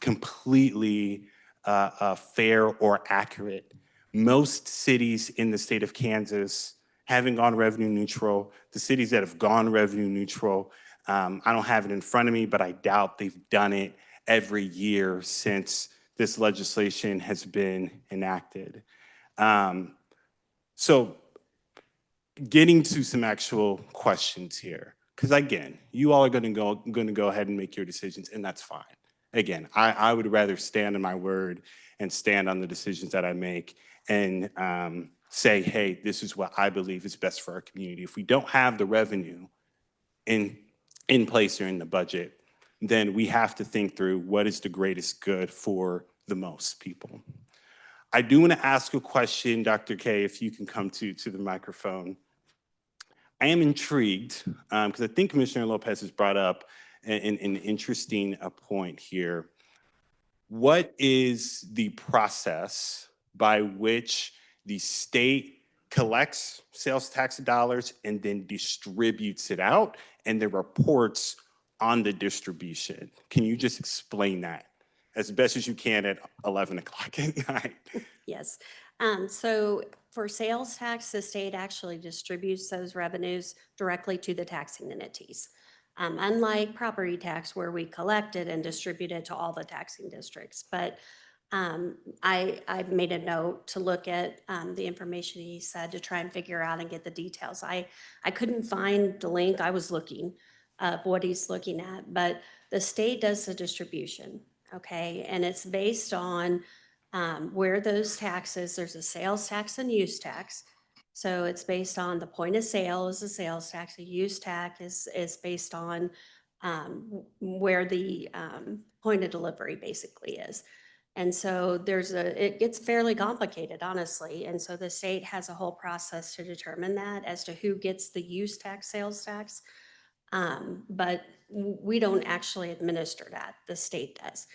completely fair or accurate. Most cities in the state of Kansas haven't gone revenue neutral. The cities that have gone revenue neutral, I don't have it in front of me, but I doubt they've done it every year since this legislation has been enacted. So getting to some actual questions here, because again, you all are going to go ahead and make your decisions, and that's fine. Again, I would rather stand on my word and stand on the decisions that I make and say, hey, this is what I believe is best for our community. If we don't have the revenue in place or in the budget, then we have to think through what is the greatest good for the most people. I do want to ask a question, Dr. K, if you can come to the microphone. I am intrigued because I think Commissioner Lopez has brought up an interesting point here. What is the process by which the state collects sales tax dollars and then distributes it out and then reports on the distribution? Can you just explain that as best as you can at 11 o'clock at night? Yes. So for sales tax, the state actually distributes those revenues directly to the taxing entities. Unlike property tax where we collect it and distribute it to all the taxing districts. But I've made a note to look at the information he said to try and figure out and get the details. I couldn't find the link. I was looking of what he's looking at, but the state does the distribution, okay? And it's based on where those taxes, there's a sales tax and use tax. So it's based on the point of sale is a sales tax, a use tax is based on where the point of delivery basically is. And so it gets fairly complicated, honestly. And so the state has a whole process to determine that as to who gets the use tax, sales tax. But we don't actually administer that, the state does.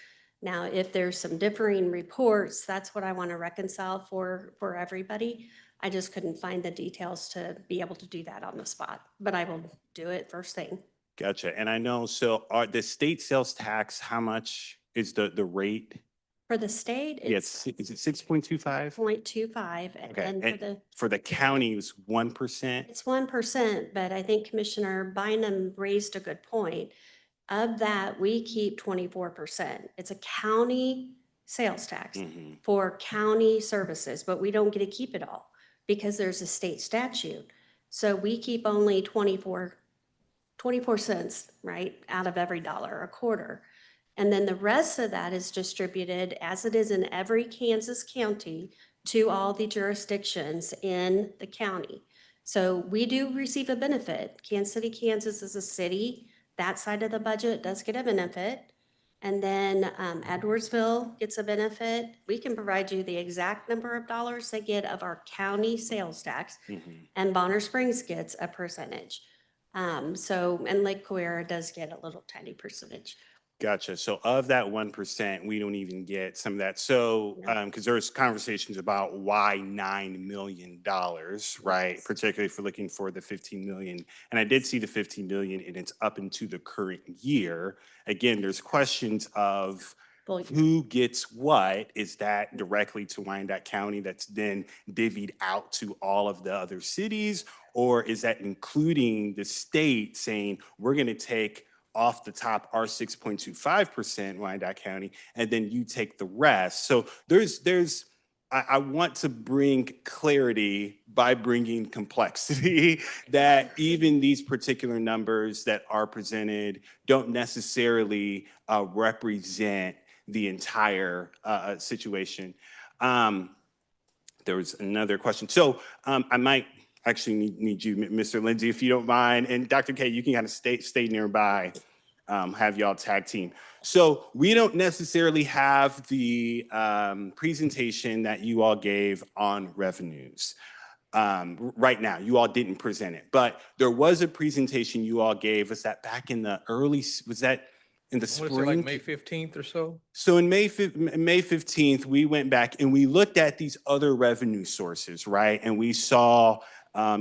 Now, if there's some differing reports, that's what I want to reconcile for everybody. I just couldn't find the details to be able to do that on the spot, but I will do it first thing. Gotcha. And I know, so are the state sales tax, how much is the rate? For the state, Yes, it's is it 6.25? 0.25, Okay. and And for the county, it was 1%? it's 1%, but I think Commissioner Bynum raised a good point. Of that, we keep 24%. It's a county sales tax for county services, but we don't get to keep it all because there's a state statute. So we keep only 24 cents, right, out of every dollar a quarter. And then the rest of that is distributed, as it is in every Kansas county, to all the jurisdictions in the county. So we do receive a benefit. Kansas City, Kansas is a city. That side of the budget does get a benefit. And then Edwardsville gets a benefit. We can provide you the exact number of dollars they get of our county sales tax. And Bonner Springs gets a percentage. And Lake Coera does get a little tiny percentage. Gotcha. So of that 1%, we don't even get some of that. So, because there's conversations about why $9 million, right? Particularly if we're looking for the 15 million. And I did see the 15 million and it's up into the current year. Again, there's questions of who gets what. Is that directly to Wyandotte County that's then divvied out to all of the other cities? Or is that including the state saying, we're going to take off the top our 6.25% Wyandotte County, and then you take the rest. So I want to bring clarity by bringing complexity that even these particular numbers that are presented don't necessarily represent the entire situation. There was another question. So I might actually need you, Mr. Lindsay, if you don't mind. And Dr. K, you can kind of stay nearby, have y'all tag team. So we don't necessarily have the presentation that you all gave on revenues. Right now, you all didn't present it, but there was a presentation you all gave. Was that back in the early, was that in the I want to say spring. like May 15th or so. So in May 15th, we went back and we looked at these other revenue sources, right? And we saw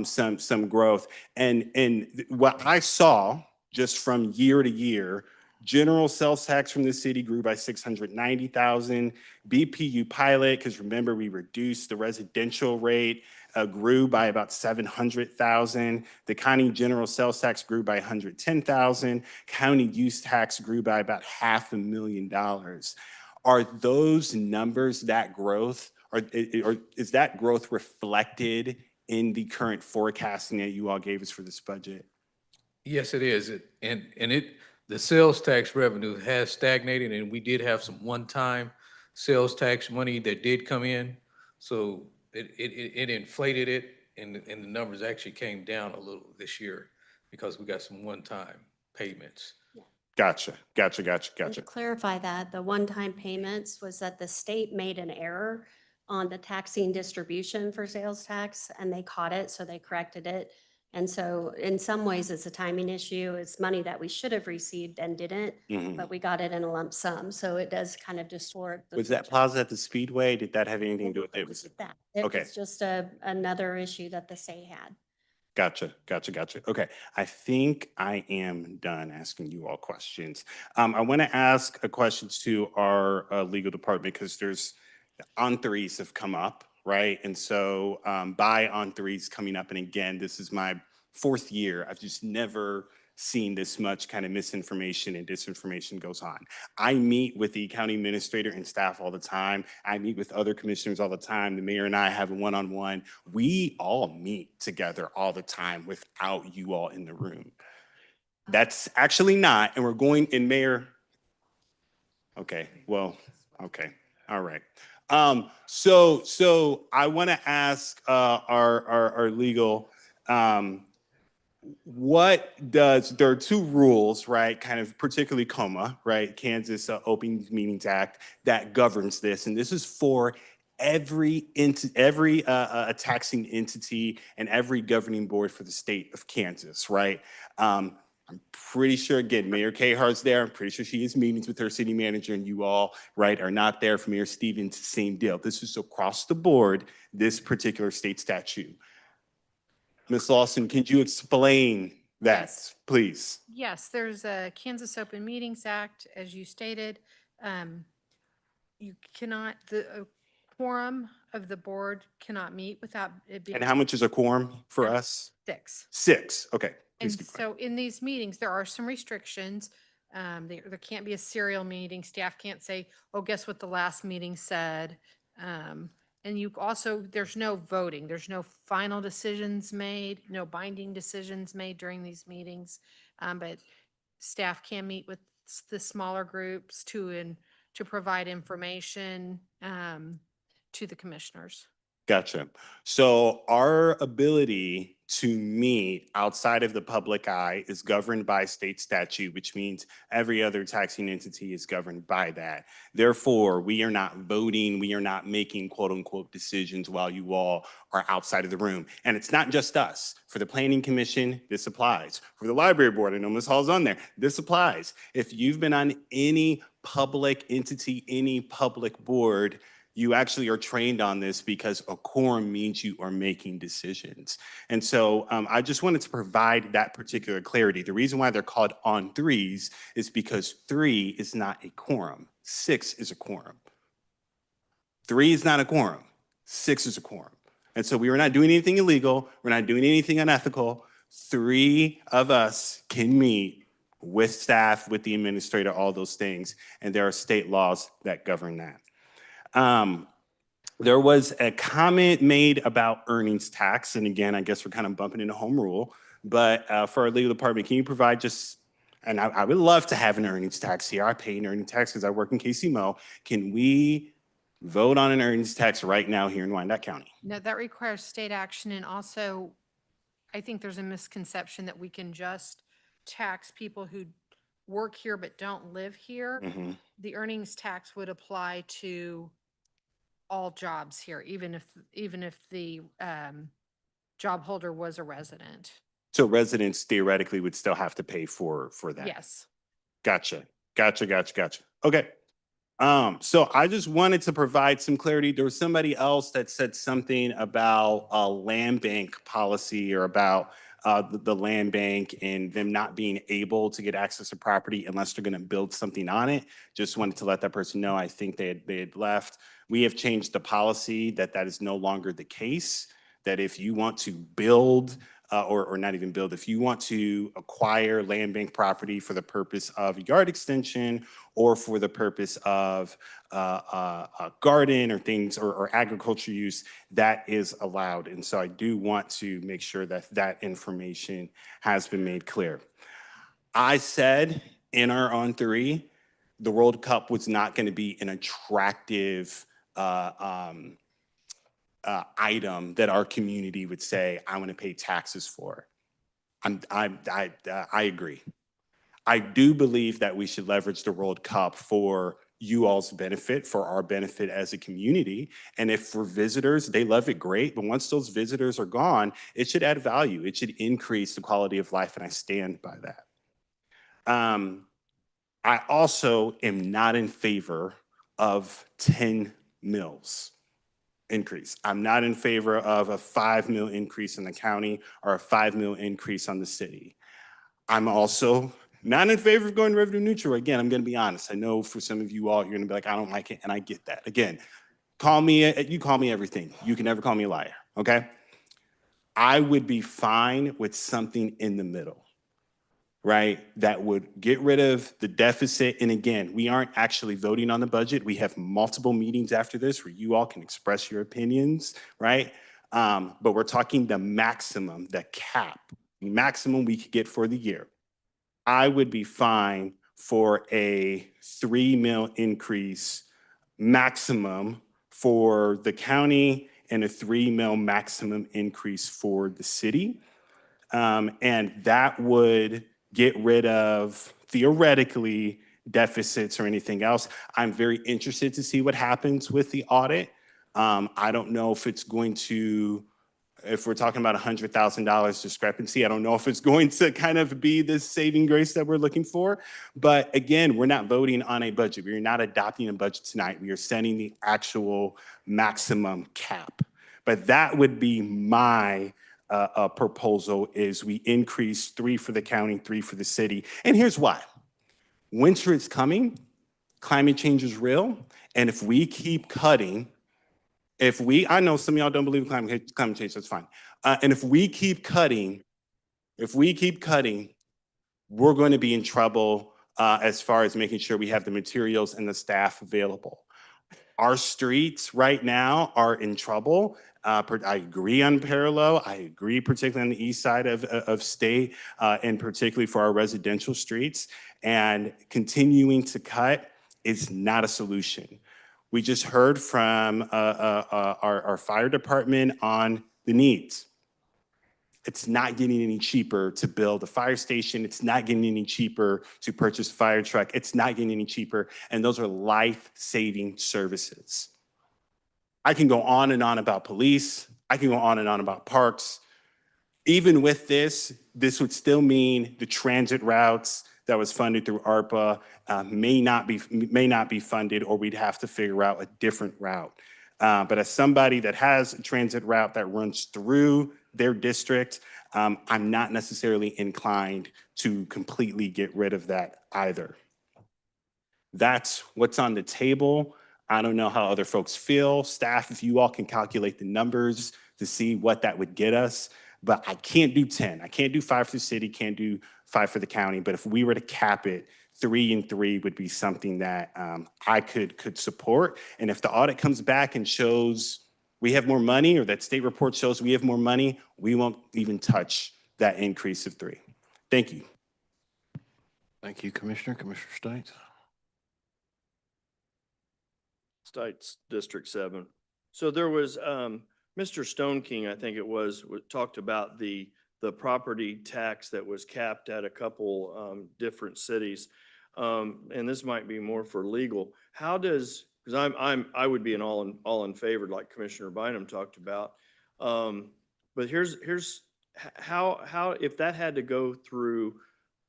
some growth. And what I saw just from year to year, general sales tax from the city grew by 690,000. BPU pilot, because remember we reduced the residential rate, grew by about 700,000. The county general sales tax grew by 110,000. County use tax grew by about $500,000. Are those numbers, that growth, or is that growth reflected in the current forecasting that you all gave us for this budget? Yes, it is. The sales tax revenue has stagnated, and we did have some one-time sales tax money that did come in. So it inflated it, and the numbers actually came down a little this year because we got some one-time payments. Gotcha. And to clarify that, the one-time payments was that the state made an error on the taxing distribution for sales tax, and they caught it, so they corrected it. And so in some ways, it's a timing issue. It's money that we should have received and didn't, Mhm. but we got it in a lump sum. So it does kind of distort. the Was that budget. plaza at the Speedway? Did that have anything to do with it? Was That, it okay. was just another issue that the state had. Gotcha. Okay. I think I am done asking you all questions. I want to ask a questions to our legal department because there's on threes have come up, right? And so by on threes coming up, and again, this is my 4th year. I've just never seen this much kind of misinformation and disinformation goes on. I meet with the county administrator and staff all the time. I meet with other commissioners all the time. The mayor and I have a one-on-one. We all meet together all the time without you all in the room. That's actually not, and we're going in mayor. Okay, well, okay, all right. So I want to ask our legal, there are 2 rules, right? Kind of particularly COMA, right? Kansas Open Meetings Act that governs this. And this is for every taxing entity and every governing board for the state of Kansas, right? I'm pretty sure, again, Mayor Cahart's there. I'm pretty sure she has meetings with her city manager and you all, right, are not there. For Mayor Stevens, same deal. This is across the board, this particular state statute. Ms. Lawson, could you explain that, Yes. please? Yes, there's a Kansas Open Meetings Act, as you stated. You cannot, the quorum of the board cannot meet without it being. And how much is a quorum for us? 6. 6, okay. Please And keep going. so in these meetings, there are some restrictions. There can't be a serial meeting. Staff can't say, oh, guess what the last meeting said? And you also, there's no voting. There's no final decisions made, no binding decisions made during these meetings. But staff can meet with the smaller groups to provide information to the commissioners. Gotcha. So our ability to meet outside of the public eye is governed by state statute, which means every other taxing entity is governed by that. Therefore, we are not voting, we are not making quote unquote decisions while you all are outside of the room. And it's not just us. For the Planning Commission, this applies. For the Library Board, I know Ms. Hall's on there, this applies. If you've been on any public entity, any public board, you actually are trained on this because a quorum means you are making decisions. And so I just wanted to provide that particular clarity. The reason why they're called on threes is because 3 is not a quorum. 6 is a quorum. 3 is not a quorum. 6 is a quorum. And so we were not doing anything illegal. We're not doing anything unethical. 3 of us can meet with staff, with the administrator, all those things. And there are state laws that govern that. There was a comment made about earnings tax. And again, I guess we're kind of bumping into home rule. But for our legal department, can you provide just, and I would love to have an earnings tax here. I pay an earnings tax because I work in KCMO. Can we vote on an earnings tax right now here in Wyandotte County? No, that requires state action. And also, I think there's a misconception that we can just tax people who work here but don't live here. Mm-hmm. The earnings tax would apply to all jobs here, even if the job holder was a resident. So residents theoretically would still have to pay for that? Yes. Gotcha. Gotcha. Okay. So I just wanted to provide some clarity. There was somebody else that said something about a land bank policy or about the land bank and them not being able to get access to property unless they're going to build something on it. Just wanted to let that person know. I think they had left. We have changed the policy that is no longer the case. That if you want to build or not even build, if you want to acquire land bank property for the purpose of yard extension or for the purpose of a garden or things or agriculture use, that is allowed. And so I do want to make sure that that information has been made clear. I said in our On 3, the World Cup was not going to be an attractive item that our community would say, I want to pay taxes for. I agree. I do believe that we should leverage the World Cup for you all's benefit, for our benefit as a community. And if for visitors, they love it, great. But once those visitors are gone, it should add value. It should increase the quality of life. And I stand by that. I also am not in favor of 10 mills increase. I'm not in favor of a 5 mil increase in the county or a 5 mil increase on the city. I'm also not in favor of going revenue neutral. Again, I'm going to be honest. I know for some of you all, you're going to be like, I don't like it, and I get that. Again, you call me everything. You can never call me a liar, okay? I would be fine with something in the middle, right? That would get rid of the deficit. And again, we aren't actually voting on the budget. We have multiple meetings after this where you all can express your opinions, right? But we're talking the maximum, the cap, maximum we could get for the year. I would be fine for a 3 mil increase maximum for the county and a 3 mil maximum increase for the city. And that would get rid of, theoretically, deficits or anything else. I'm very interested to see what happens with the audit. I don't know if it's going to, if we're talking about $100,000 discrepancy, I don't know if it's going to kind of be this saving grace that we're looking for. But again, we're not voting on a budget. We're not adopting a budget tonight. We are setting the actual maximum cap. But that would be my proposal, is we increase 3 for the county, 3 for the city. And here's why. Winter is coming, climate change is real, and if we keep cutting, I know some of y'all don't believe in climate change, that's fine. And if we keep cutting, we're going to be in trouble as far as making sure we have the materials and the staff available. Our streets right now are in trouble. I agree on parallel. I agree particularly on the east side of state and particularly for our residential streets. And continuing to cut is not a solution. We just heard from our fire department on the needs. It's not getting any cheaper to build a fire station. It's not getting any cheaper to purchase a fire truck. It's not getting any cheaper. And those are life-saving services. I can go on and on about police. I can go on and on about parks. Even with this would still mean the transit routes that was funded through ARPA may not be funded, or we'd have to figure out a different route. But as somebody that has a transit route that runs through their district, I'm not necessarily inclined to completely get rid of that either. That's what's on the table. I don't know how other folks feel. Staff, if you all can calculate the numbers to see what that would get us. But I can't do 10. I can't do 5 for the city, can't do 5 for the county. But if we were to cap it, 3 and 3 would be something that I could support. And if the audit comes back and shows we have more money, or that state report shows we have more money, we won't even touch that increase of 3. Thank you. Thank you, Commissioner. Commissioner Stites. Stites, District 7. So there was, Mr. Stone King, I think it was, talked about the property tax that was capped at a couple different cities. And this might be more for legal. How does, because I would be all in favor, like Commissioner Bynum talked about. But here's how if that had to go through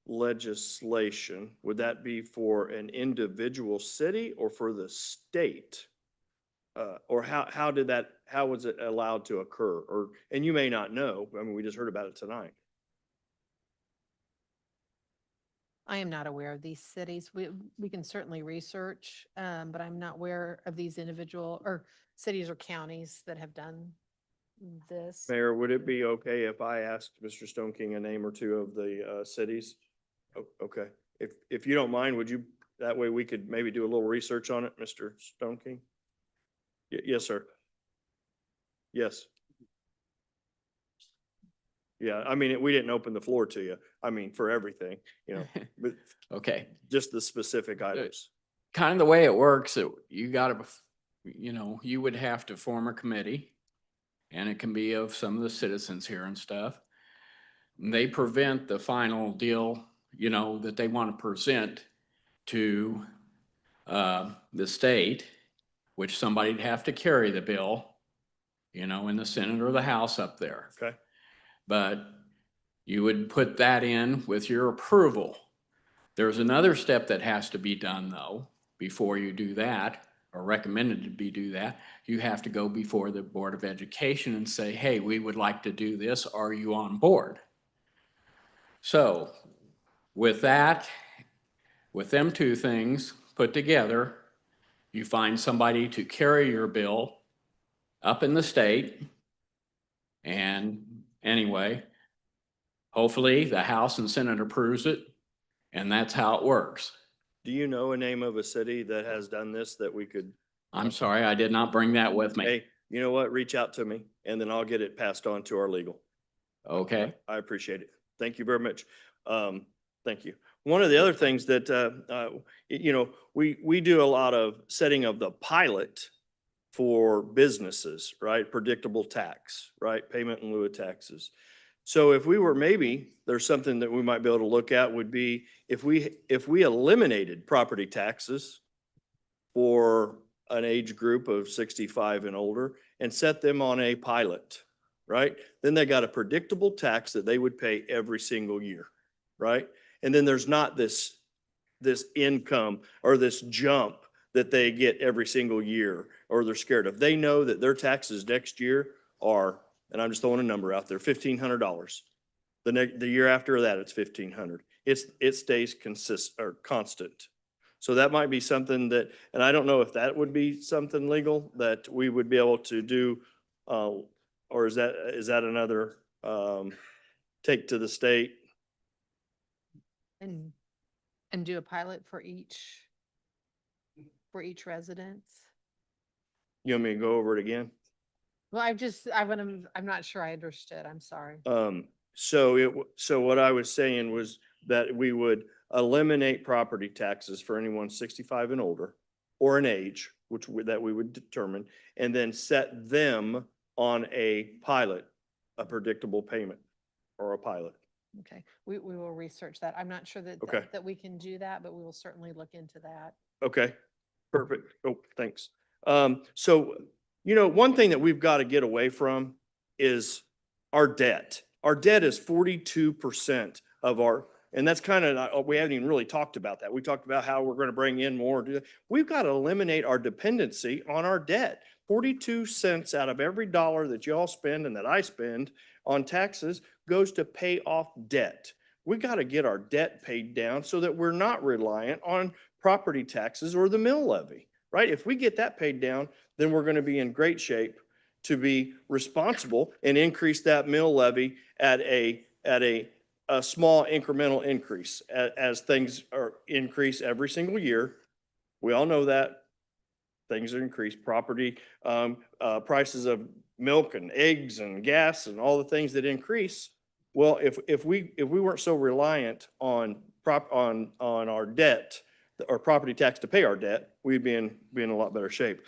legislation, would that be for an individual city or for the state? Or how was it allowed to occur? Or, and you may not know, I mean, we just heard about it tonight. I am not aware of these cities. We can certainly research, but I'm not aware of these individual or cities or counties that have done this. Mayor, would it be okay if I asked Mr. Stone King a name or two of the cities? Okay, if you don't mind, would you, that way we could maybe do a little research on it, Mr. Stone King? Yes, sir. Yes. Yeah, I mean, we didn't open the floor to you. I mean, for everything, you know, but Okay, just the specific items. kind of the way it works, you gotta, you know, you would have to form a committee. And it can be of some of the citizens here and stuff. They prevent the final deal, you know, that they want to present to the state, which somebody'd have to carry the bill, you know, in the Senate or the House up there. Okay. But you would put that in with your approval. There's another step that has to be done though, before you do that, or recommended to be do that. You have to go before the Board of Education and say, hey, we would like to do this. Are you on board? So with that, with them two things put together, you find somebody to carry your bill up in the state. And anyway, hopefully the House and Senate approves it, and that's how it works. Do you know a name of a city that has done this that we could? I'm sorry, I did not bring that with me. Hey, you know what? Reach out to me and then I'll get it passed on to our legal. Okay. I appreciate it. Thank you very much. Thank you. One of the other things that, you know, we do a lot of setting of the pilot for businesses, right? Predictable tax, right? Payment in lieu of taxes. So if we were, maybe there's something that we might be able to look at would be if we eliminated property taxes for an age group of 65 and older and set them on a pilot, right? Then they got a predictable tax that they would pay every single year, right? And then there's not this income or this jump that they get every single year or they're scared of. They know that their taxes next year are, and I'm just throwing a number out there, $1,500. The year after that, it's $1,500. It stays constant. So that might be something that, and I don't know if that would be something legal that we would be able to do, or is that another take to the state? And do a pilot for each residence. You want me to go over it again? Well, I'm not sure I understood. I'm sorry. So what I was saying was that we would eliminate property taxes for anyone 65 and older or an age, that we would determine, and then set them on a pilot, a predictable payment or a pilot. Okay, we will research that. I'm not sure that, Okay. that we can do that, but we will certainly look into that. Okay, perfect. Oh, thanks. So, you know, one thing that we've got to get away from is our debt. Our debt is 42% of our, and that's kind of, we haven't even really talked about that. We talked about how we're going to bring in more. We've got to eliminate our dependency on our debt. 42 cents out of every dollar that y'all spend and that I spend on taxes goes to pay off debt. We got to get our debt paid down so that we're not reliant on property taxes or the mill levy, right? If we get that paid down, then we're going to be in great shape to be responsible and increase that mill levy at a small incremental increase as things increase every single year. We all know that things are increased. Property prices of milk and eggs and gas and all the things that increase. Well, if we weren't so reliant on our debt or property tax to pay our debt, we'd be in a lot better shape.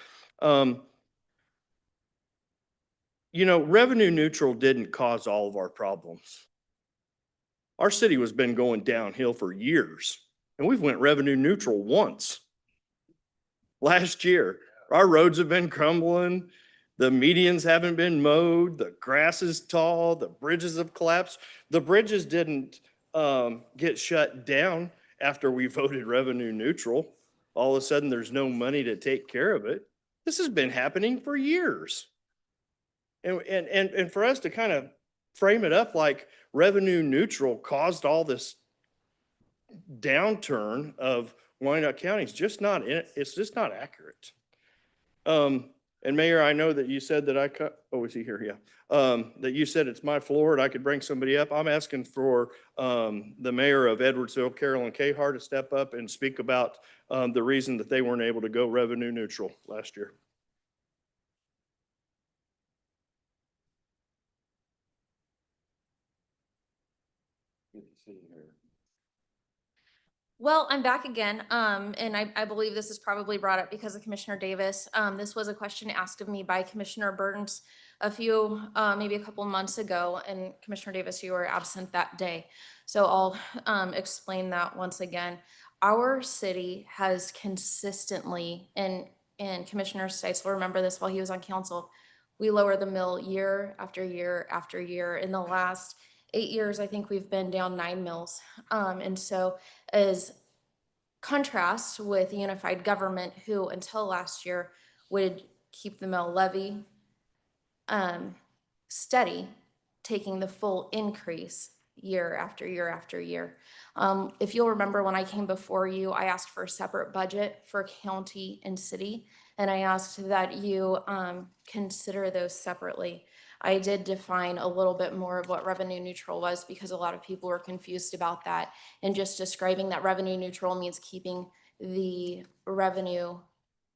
You know, revenue neutral didn't cause all of our problems. Our city has been going downhill for years, and we've went revenue neutral once. Last year, our roads have been crumbling. The medians haven't been mowed. The grass is tall. The bridges have collapsed. The bridges didn't get shut down after we voted revenue neutral. All of a sudden, there's no money to take care of it. This has been happening for years. And for us to kind of frame it up like revenue neutral caused all this downturn of Wyandotte County is just not, it's just not accurate. And Mayor, I know that you said that I cut, oh, is he here? Yeah. That you said it's my floor and I could bring somebody up. I'm asking for the mayor of Edwardsville, Carolyn Cahar, to step up and speak about the reason that they weren't able to go revenue neutral last year. Well, I'm back again, and I believe this is probably brought up because of Commissioner Davis. This was a question asked of me by Commissioner Burns a few, maybe a couple months ago, and Commissioner Davis, you were absent that day. So I'll explain that once again. Our city has consistently, and Commissioner Stites will remember this while he was on council, we lower the mill year after year after year. In the last 8 years, I think we've been down 9 mills. And so as contrast with unified government, who until last year would keep the mill levy steady, taking the full increase year after year after year. If you'll remember, when I came before you, I asked for a separate budget for county and city, and I asked that you consider those separately. I did define a little bit more of what revenue neutral was because a lot of people were confused about that, and just describing that revenue neutral means keeping the revenue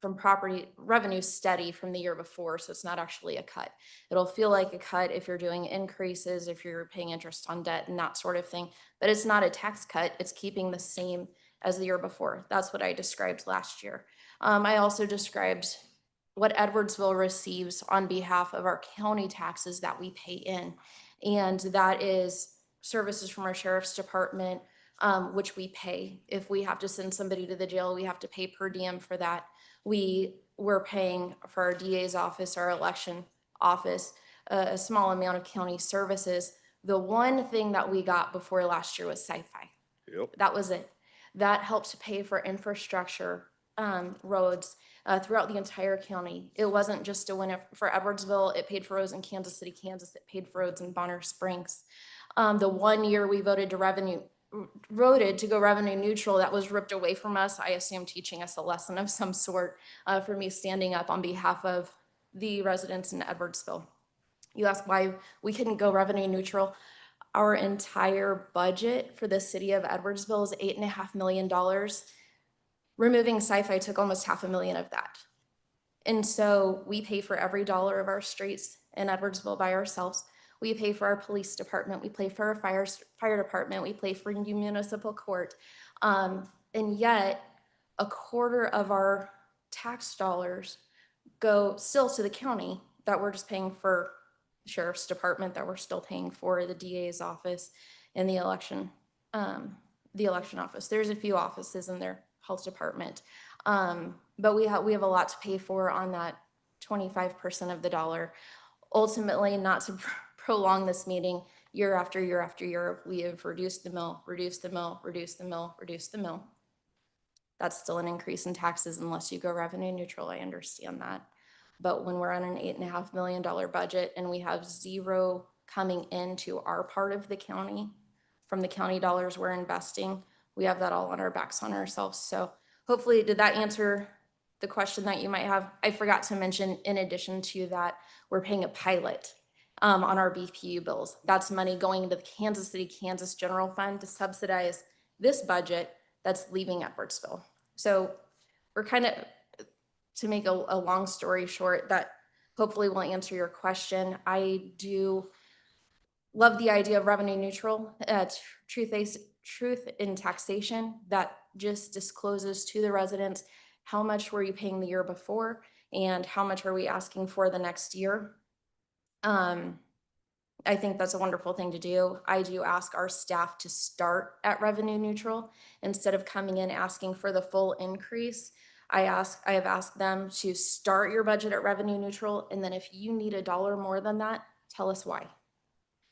from property revenue steady from the year before. So it's not actually a cut. It'll feel like a cut if you're doing increases, if you're paying interest on debt and that sort of thing, but it's not a tax cut. It's keeping the same as the year before. That's what I described last year. I also described what Edwardsville receives on behalf of our county taxes that we pay in. And that is services from our sheriff's department, which we pay. If we have to send somebody to the jail, we have to pay per diem for that. We're paying for our DA's office, our election office, a small amount of county services. The one thing that we got before last year was sci-fi. Yep. That was it. That helped to pay for infrastructure, roads throughout the entire county. It wasn't just a win for Edwardsville. It paid for roads in Kansas City, Kansas. It paid for roads in Bonner Springs. The 1 year we voted to go revenue neutral, that was ripped away from us. I assume teaching us a lesson of some sort for me standing up on behalf of the residents in Edwardsville. You ask why we couldn't go revenue neutral. Our entire budget for the city of Edwardsville is $8.5 million. Removing sci-fi took almost $500,000 of that. And so we pay for every dollar of our streets in Edwardsville by ourselves. We pay for our police department. We pay for our fire department. We pay for municipal court. And yet a quarter of our tax dollars go still to the county that we're just paying for the sheriff's department, that we're still paying for the DA's office and the election office. There's a few offices in their health department. But we have a lot to pay for on that 25% of the dollar. Ultimately, not to prolong this meeting, year after year after year, we have reduced the mill, reduced the mill, reduced the mill, reduced the mill. That's still an increase in taxes unless you go revenue neutral. I understand that. But when we're on an $8.5 million budget and we have zero coming into our part of the county from the county dollars we're investing, we have that all on our backs on ourselves. So hopefully, did that answer the question that you might have? I forgot to mention, in addition to that, we're paying a pilot on our BPU bills. That's money going into the Kansas City, Kansas General Fund to subsidize this budget that's leaving Edwardsville. So we're kind of, to make a long story short, that hopefully will answer your question. I do love the idea of revenue neutral, truth in taxation that just discloses to the residents how much were you paying the year before and how much are we asking for the next year. I think that's a wonderful thing to do. I do ask our staff to start at revenue neutral instead of coming in asking for the full increase. I have asked them to start your budget at revenue neutral, and then if you need $1 more than that, tell us why.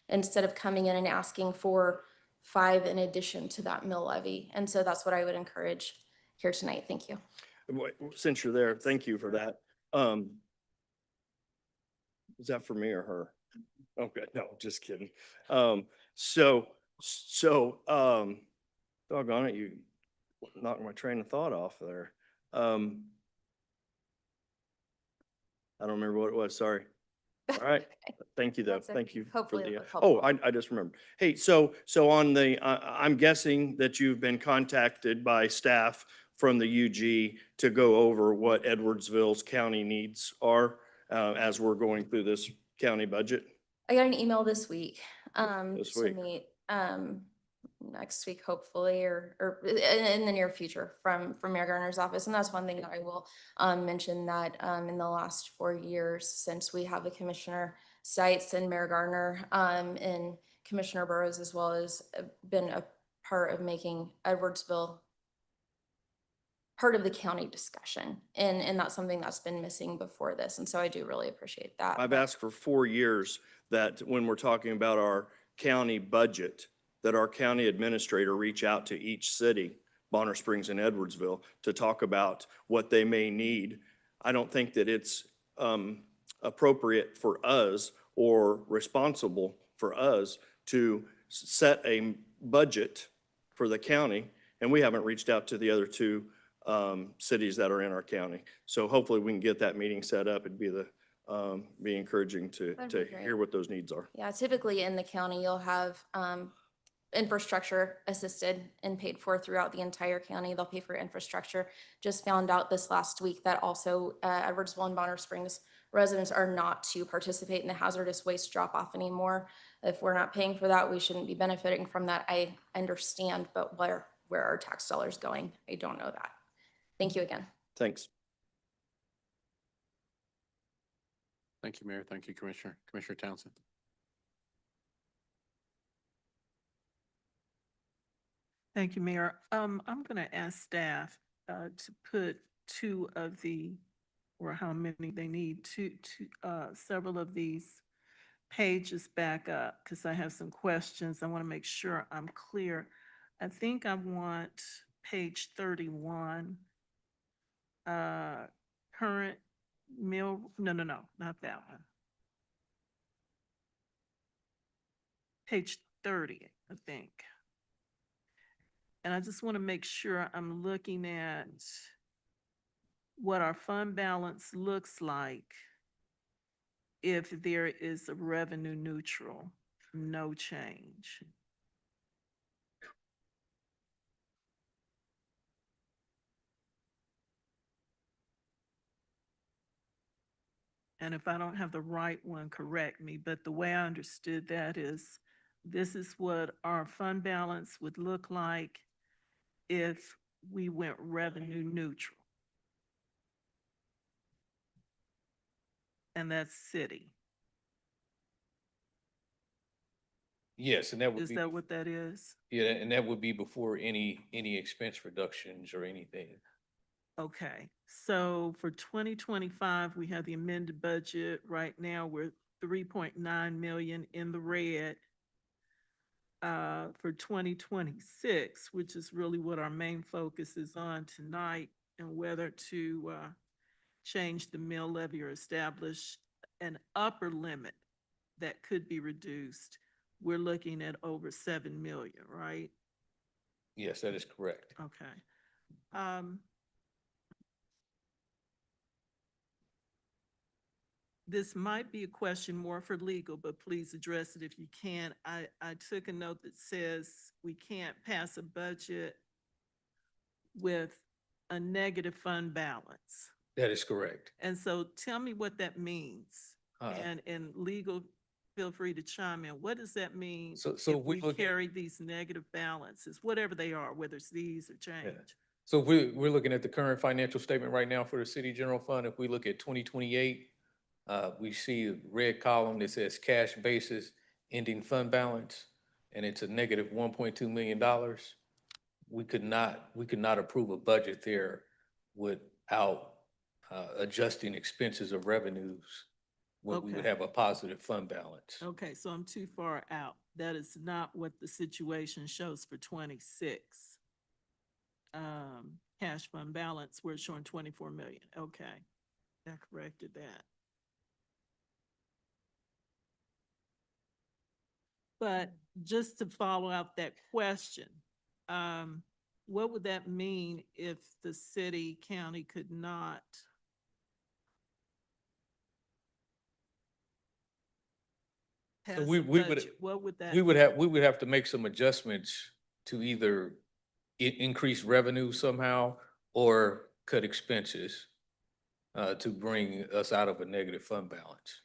Instead of coming in and asking for 5 in addition to that mill levy. And so that's what I would encourage here tonight. Thank you. Since you're there, thank you for that. Is that for me or her? Okay, no, just kidding. Doggone it, you knocked my train of thought off there. I don't remember what it was, sorry. All right, thank you though, That's okay. thank you. for Hopefully the. that was Oh, helpful. I just remembered. Hey, so on the, I'm guessing that you've been contacted by staff from the UG to go over what Edwardsville's county needs are as we're going through this county budget? I got an email this week, This to week. meet, next week, hopefully, or in the near future from Mayor Garner's office. And that's one thing that I will, mention that, in the last 4 years, since we have the Commissioner Sites and Mayor Garner, and Commissioner Burrows, as well as been a part of making Edwardsville part of the county discussion. And that's something that's been missing before this. And so I do really appreciate that. I've But- asked for 4 years that when we're talking about our county budget, that our county administrator reach out to each city, Bonner Springs and Edwardsville, to talk about what they may need. I don't think that it's appropriate for us or responsible for us to set a budget for the county, and we haven't reached out to the other 2 cities that are in our county. So hopefully we can get that meeting set up. It'd be be encouraging to That'd be great. hear what those needs are. Yeah, typically in the county, you'll have infrastructure assisted and paid for throughout the entire county. They'll pay for infrastructure. Just found out this last week that also Edwardsville and Bonner Springs residents are not to participate in the hazardous waste drop-off anymore. If we're not paying for that, we shouldn't be benefiting from that. I understand, but where are tax dollars going? I don't know that. Thank you again. Thanks. Thank you, Mayor. Thank you, Commissioner. Commissioner Townsend. Thank you, Mayor. I'm gonna ask staff to put 2 of the, or how many they need, several of these pages back up, because I have some questions. I want to make sure I'm clear. I think I want page 31, current mill, no, not that one. Page 30, I think. And I just want to make sure I'm looking at what our fund balance looks like if there is a revenue neutral, no change. And if I don't have the right one, correct me, but the way I understood that is, this is what our fund balance would look like if we went revenue neutral. And that's city. Yes, and that would Is be, that what that is? yeah, and that would be before any expense reductions or anything. Okay, so for 2025, we have the amended budget. Right now, we're 3.9 million in the red. For 2026, which is really what our main focus is on tonight, and whether to change the mill levy or establish an upper limit that could be reduced, we're looking at over 7 million, right? Yes, that is correct. Okay. This might be a question more for legal, but please address it if you can. I took a note that says we can't pass a budget with a negative fund balance. That is correct. And so tell me what that means. And legal, feel free to chime in. What does that mean? So if we we carry these negative balances, whatever they are, whether it's these or change? So we're looking at the current financial statement right now for the city general fund. If we look at 2028, we see a red column that says cash basis ending fund balance, and it's a negative $1.2 million. We could not approve a budget there without adjusting expenses of revenues when we would Okay. have a positive fund balance. Okay, so I'm too far out. That is not what the situation shows for 26. Cash fund balance, we're showing 24 million. Okay, I corrected that. But just to follow up that question, what would that mean if the city, county could not So pass we a would, budget? What would that? we would have to make some adjustments to either increase revenue somehow or cut expenses to bring us out of a negative fund balance.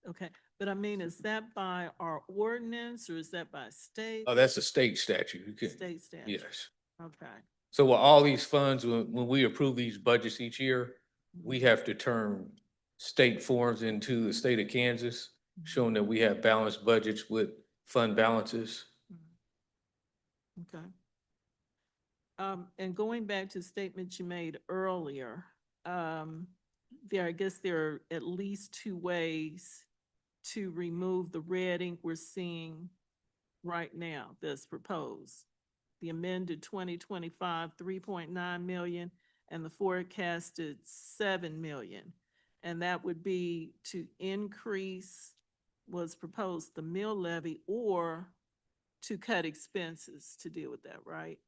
Okay, but I mean, is that by our ordinance or is that by state? Oh, that's a state statute. You can, State statute? yes. Okay, So with all these funds, when we approve these budgets each year, we have to turn state forms into the state of Kansas, showing that we have balanced budgets with fund balances. okay. And going back to the statement you made earlier, I guess there are at least two ways to remove the red ink we're seeing right now that's proposed. The amended 2025, 3.9 million, and the forecasted 7 million. And that would be to increase what's proposed, the mill levy, or to cut expenses to deal with that, right?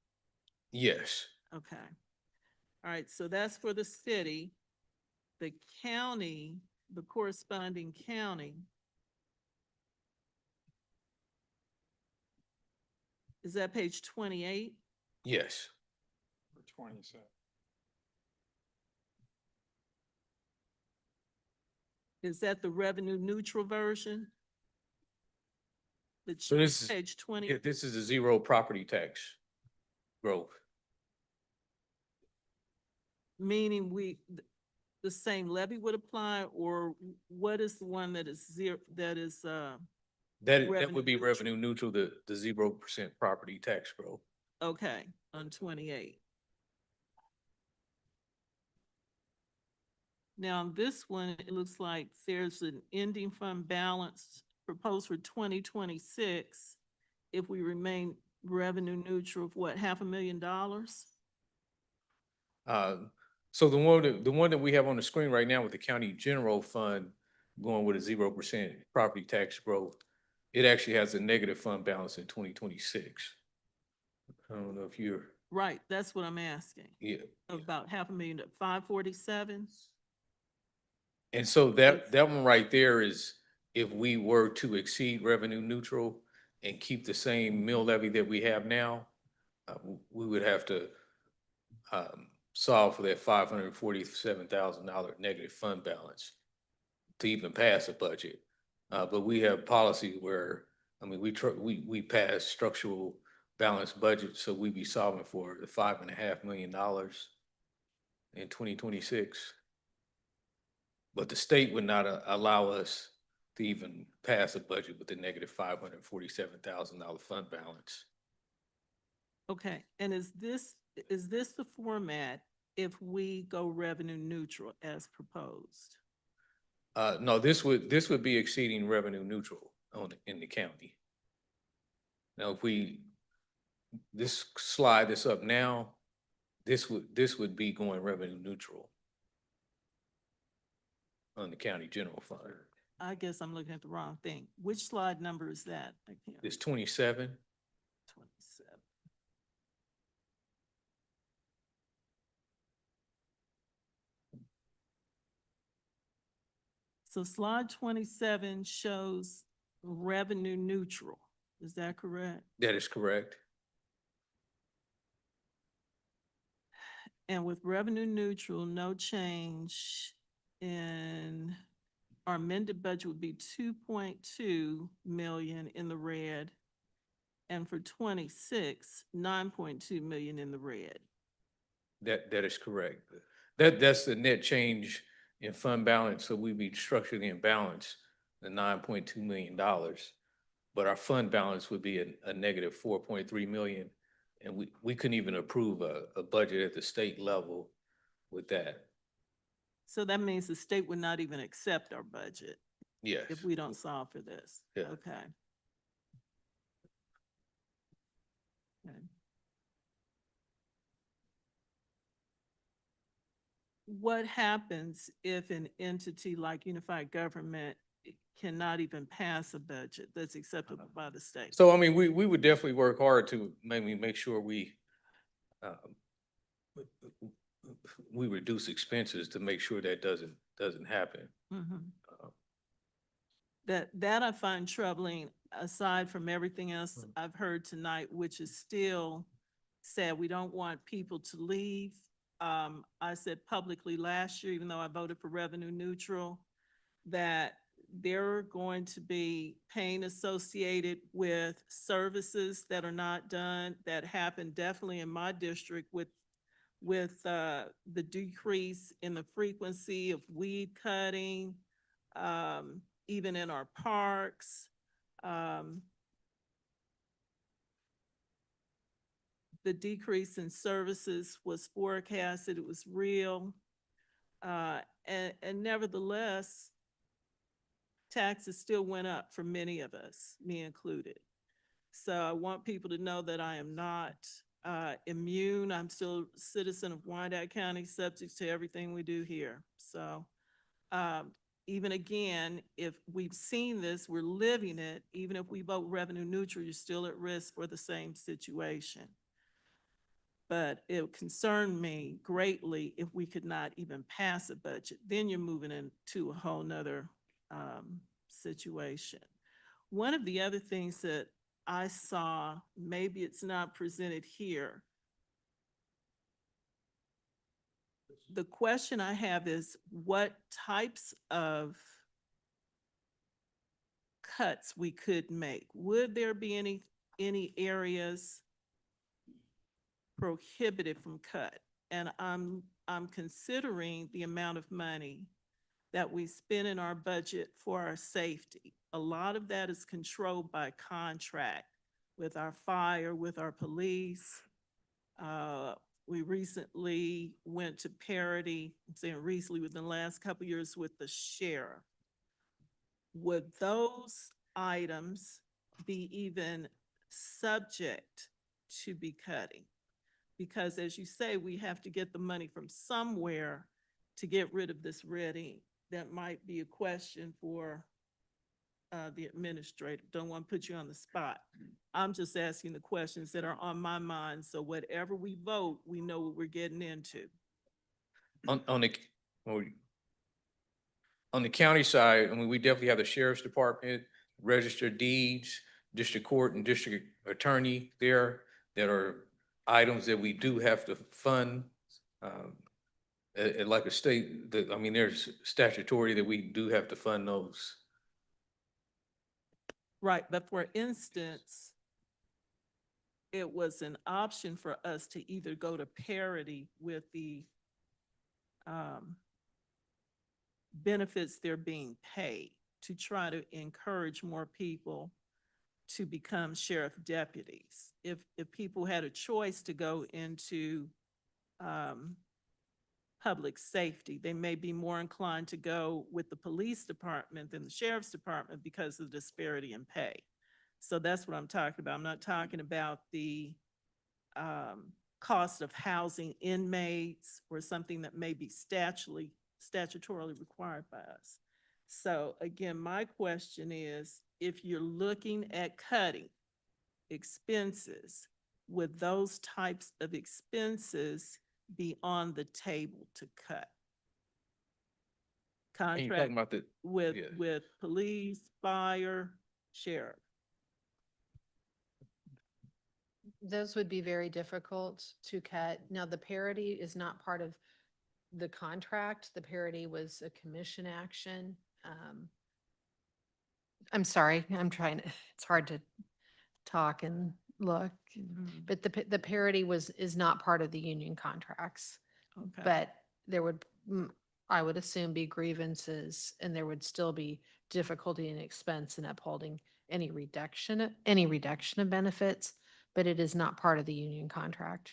Yes. Okay. All right, so that's for the city. The county, the corresponding county, is that page 28? Yes. 27. Is that the revenue neutral version? So this is, Page 20? yeah, this is a zero property tax growth. Meaning the same levy would apply, or what is the one that is zero, that is, That revenue would be neutral? revenue neutral, the 0% property tax growth. Okay, on 28. Now, on this one, it looks like there's an ending fund balance proposed for 2026 if we remain revenue neutral of what, $500,000? So the one that we have on the screen right now with the county general fund going with a 0% property tax growth, it actually has a negative fund balance in 2026. I don't know if you're. Right, that's what I'm asking. Yeah. About $500,000 to 547? And so that one right there is if we were to exceed revenue neutral and keep the same mill levy that we have now, we would have to solve for that $547,000 negative fund balance to even pass a budget. But we have policies where, I mean, we pass structural balanced budgets, so we'd be solving for the $5.5 million in 2026. But the state would not allow us to even pass a budget with a negative $547,000 fund balance. Okay, and is this the format if we go revenue neutral as proposed? No, this would be exceeding revenue neutral in the county. Now, if this slide this up now, this would be going revenue neutral on the county general fund. I guess I'm looking at the wrong thing. Which slide number is that? I can't. It's 27. 27. So slide 27 shows revenue neutral. Is that correct? That is correct. And with revenue neutral, no change in our amended budget would be 2.2 million in the red. And for 26, 9.2 million in the red. That is correct. That's the net change in fund balance. So we'd be structurally in balance, the $9.2 million. But our fund balance would be a negative 4.3 million. And we couldn't even approve a budget at the state level with that. So that means the state would not even accept our budget. Yes. if we don't solve for this. Yeah. Okay. Okay. What happens if an entity like unified government cannot even pass a budget that's acceptable by the state? So, I mean, we would definitely work hard to maybe make sure um, we reduce expenses to make sure that doesn't happen. Mhm. That I find troubling, aside from everything else I've heard tonight, which is still sad. We don't want people to leave. I said publicly last year, even though I voted for revenue neutral, that there are going to be pain associated with services that are not done, that happen definitely in my district with the decrease in the frequency of weed cutting, even in our parks. The decrease in services was forecasted, it was real. And nevertheless, taxes still went up for many of us, me included. So I want people to know that I am not immune. I'm still a citizen of Wyandotte County, subject to everything we do here. So even again, if we've seen this, we're living it, even if we vote revenue neutral, you're still at risk for the same situation. But it would concern me greatly if we could not even pass a budget. Then you're moving into a whole nother situation. One of the other things that I saw, maybe it's not presented here. The question I have is, what types of cuts we could make? Would there be any areas prohibited from cut? And I'm considering the amount of money that we spend in our budget for our safety. A lot of that is controlled by contract with our fire, with our police. We recently went to parity, I'm saying recently within the last couple of years, with the sheriff. Would those items be even subject to be cutting? Because as you say, we have to get the money from somewhere to get rid of this red ink. That might be a question for the administrator. Don't want to put you on the spot. I'm just asking the questions that are on my mind, so whatever we vote, we know what we're getting into. On the county side, I mean, we definitely have the sheriff's department, registered deeds, district court and district attorney there that are items that we do have to fund. Like a state, I mean, there's statutory that we do have to fund those. Right, but for instance, it was an option for us to either go to parity with the benefits they're being paid to try to encourage more people to become sheriff deputies. If people had a choice to go into public safety, they may be more inclined to go with the police department than the sheriff's department because of the disparity in pay. So that's what I'm talking about. I'm not talking about the cost of housing inmates or something that may be statutorily required by us. So again, my question is, if you're looking at cutting expenses, would those types of expenses be on the table to cut? And you're Contract talking about with police, fire, sheriff. Those would be very difficult to cut. Now, the parity is not part of the contract. The parity was a commission action. I'm sorry, it's hard to talk and look. But the parity is not part of the union contracts. Okay. But there would, I would assume, be grievances, and there would still be difficulty and expense in upholding any reduction of benefits, but it is not part of the union contract.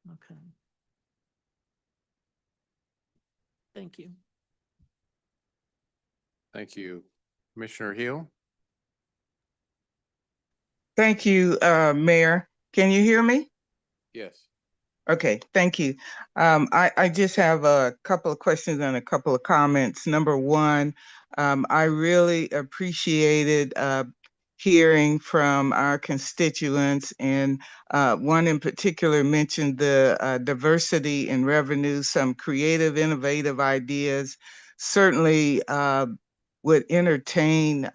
Okay. Thank you. Thank you. Commissioner Hill? Thank you, Mayor. Can you hear me? Yes. Okay, thank you. I just have a couple of questions and a couple of comments. Number one, I really appreciated hearing from our constituents, and one in particular mentioned the diversity in revenue, some creative, innovative ideas. Certainly would entertain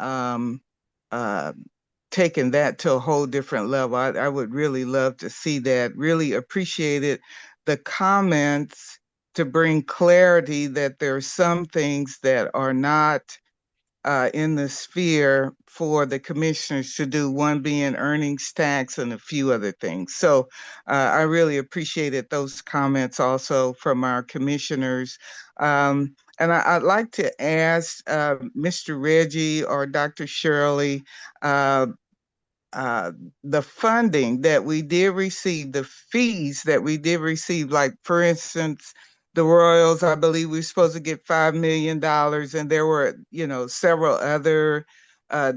taking that to a whole different level. I would really love to see that. Really appreciated the comments to bring clarity that there are some things that are not in the sphere for the commissioners to do, one being earnings tax and a few other things. So I really appreciated those comments also from our commissioners. And I'd like to ask Mr. Reggie or Dr. Shirley, the funding that we did receive, the fees that we did receive, like for instance, the Royals, I believe we were supposed to get $5 million, and there were, several other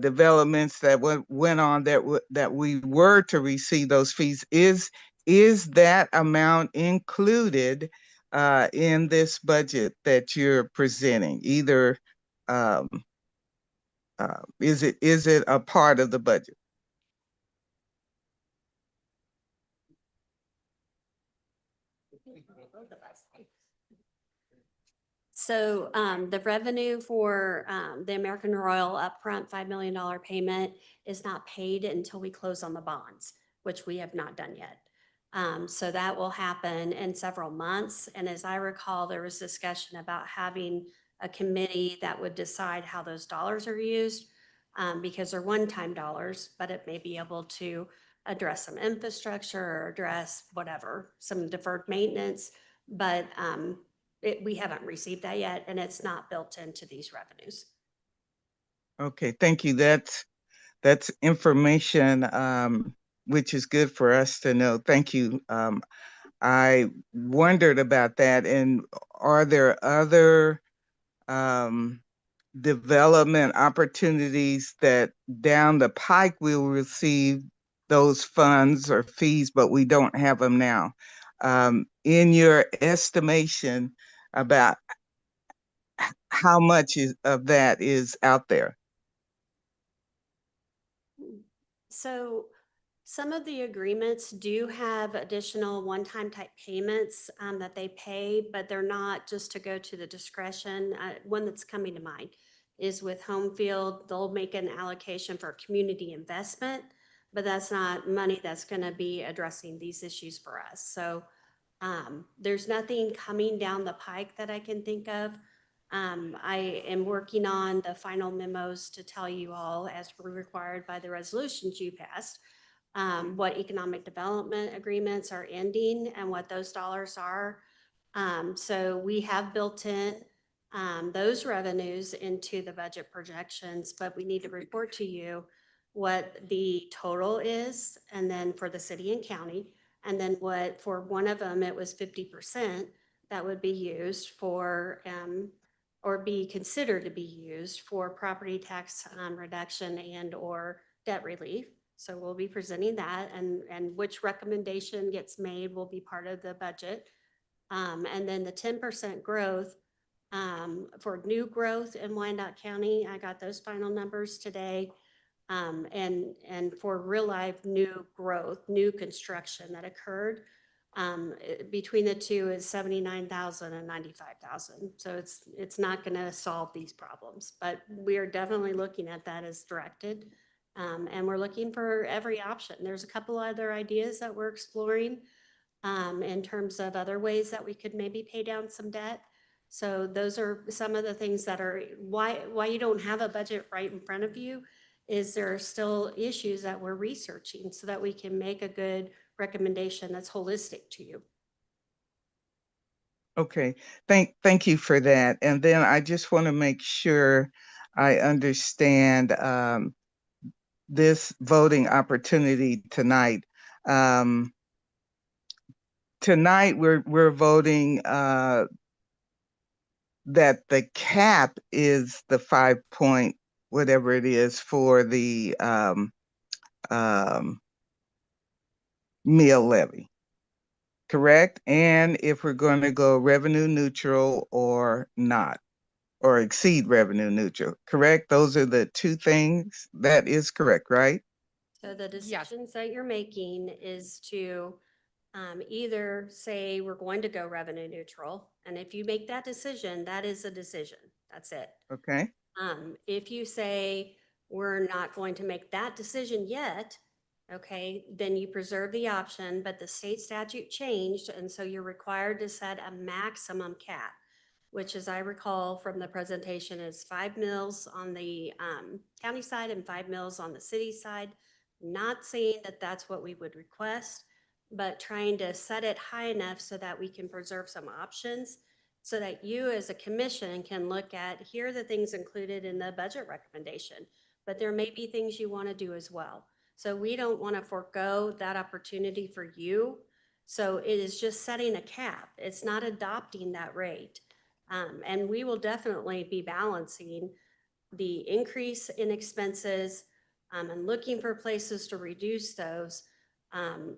developments that went on that we were to receive those fees. Is that amount included in this budget that you're presenting? Either is it a part of the budget? So the revenue for the American Royal upfront $5 million payment is not paid until we close on the bonds, which we have not done yet. So that will happen in several months. And as I recall, there was discussion about having a committee that would decide how those dollars are used, because they're one-time dollars, but it may be able to address some infrastructure or address whatever, some deferred maintenance. But we haven't received that yet, and it's not built into these revenues. Okay, thank you. That's information which is good for us to know. Thank you. I wondered about that. And are there other development opportunities that down the pike we will receive those funds or fees, but we don't have them now? In your estimation about how much of that is out there? So some of the agreements do have additional one-time type payments that they pay, but they're not just to go to the discretion. One that's coming to mind is with Home Field. They'll make an allocation for community investment, but that's not money that's going to be addressing these issues for us. So there's nothing coming down the pike that I can think of. I am working on the final memos to tell you all, as required by the resolutions you passed, what economic development agreements are ending and what those dollars are. So we have built in those revenues into the budget projections, but we need to report to you what the total is, and then for the city and county, and then what, for one of them, it was 50% that would be used for, or be considered to be used for property tax reduction and or debt relief. So we'll be presenting that, and which recommendation gets made will be part of the budget. And then the 10% growth for new growth in Wyandotte County, I got those final numbers today. And for real life new growth, new construction that occurred, between the two is 79,000 and 95,000. So it's not going to solve these problems, but we are definitely looking at that as directed. And we're looking for every option. There's a couple other ideas that we're exploring in terms of other ways that we could maybe pay down some debt. So those are some of the things that are why you don't have a budget right in front of you, is there are still issues that we're researching so that we can make a good recommendation that's holistic to you. Okay, thank you for that. And then I just want to make sure I understand this voting opportunity tonight. Tonight we're voting that the cap is the 5 point, whatever it is for the meal levy, correct? And if we're going to go revenue neutral or not, or exceed revenue neutral, correct? Those are the two things. That is correct, right? So the decisions that you're making is to either say we're going to go revenue neutral. And if you make that decision, that is a decision. That's it. Okay. If you say we're not going to make that decision yet, okay, then you preserve the option, but the state statute changed. And so you're required to set a maximum cap, which as I recall from the presentation is 5 mils on the county side and 5 mils on the city side. Not saying that that's what we would request, but trying to set it high enough so that we can preserve some options so that you as a commission can look at, here are the things included in the budget recommendation, but there may be things you want to do as well. So we don't want to forego that opportunity for you. So it is just setting a cap. It's not adopting that rate. And we will definitely be balancing the increase in expenses and looking for places to reduce those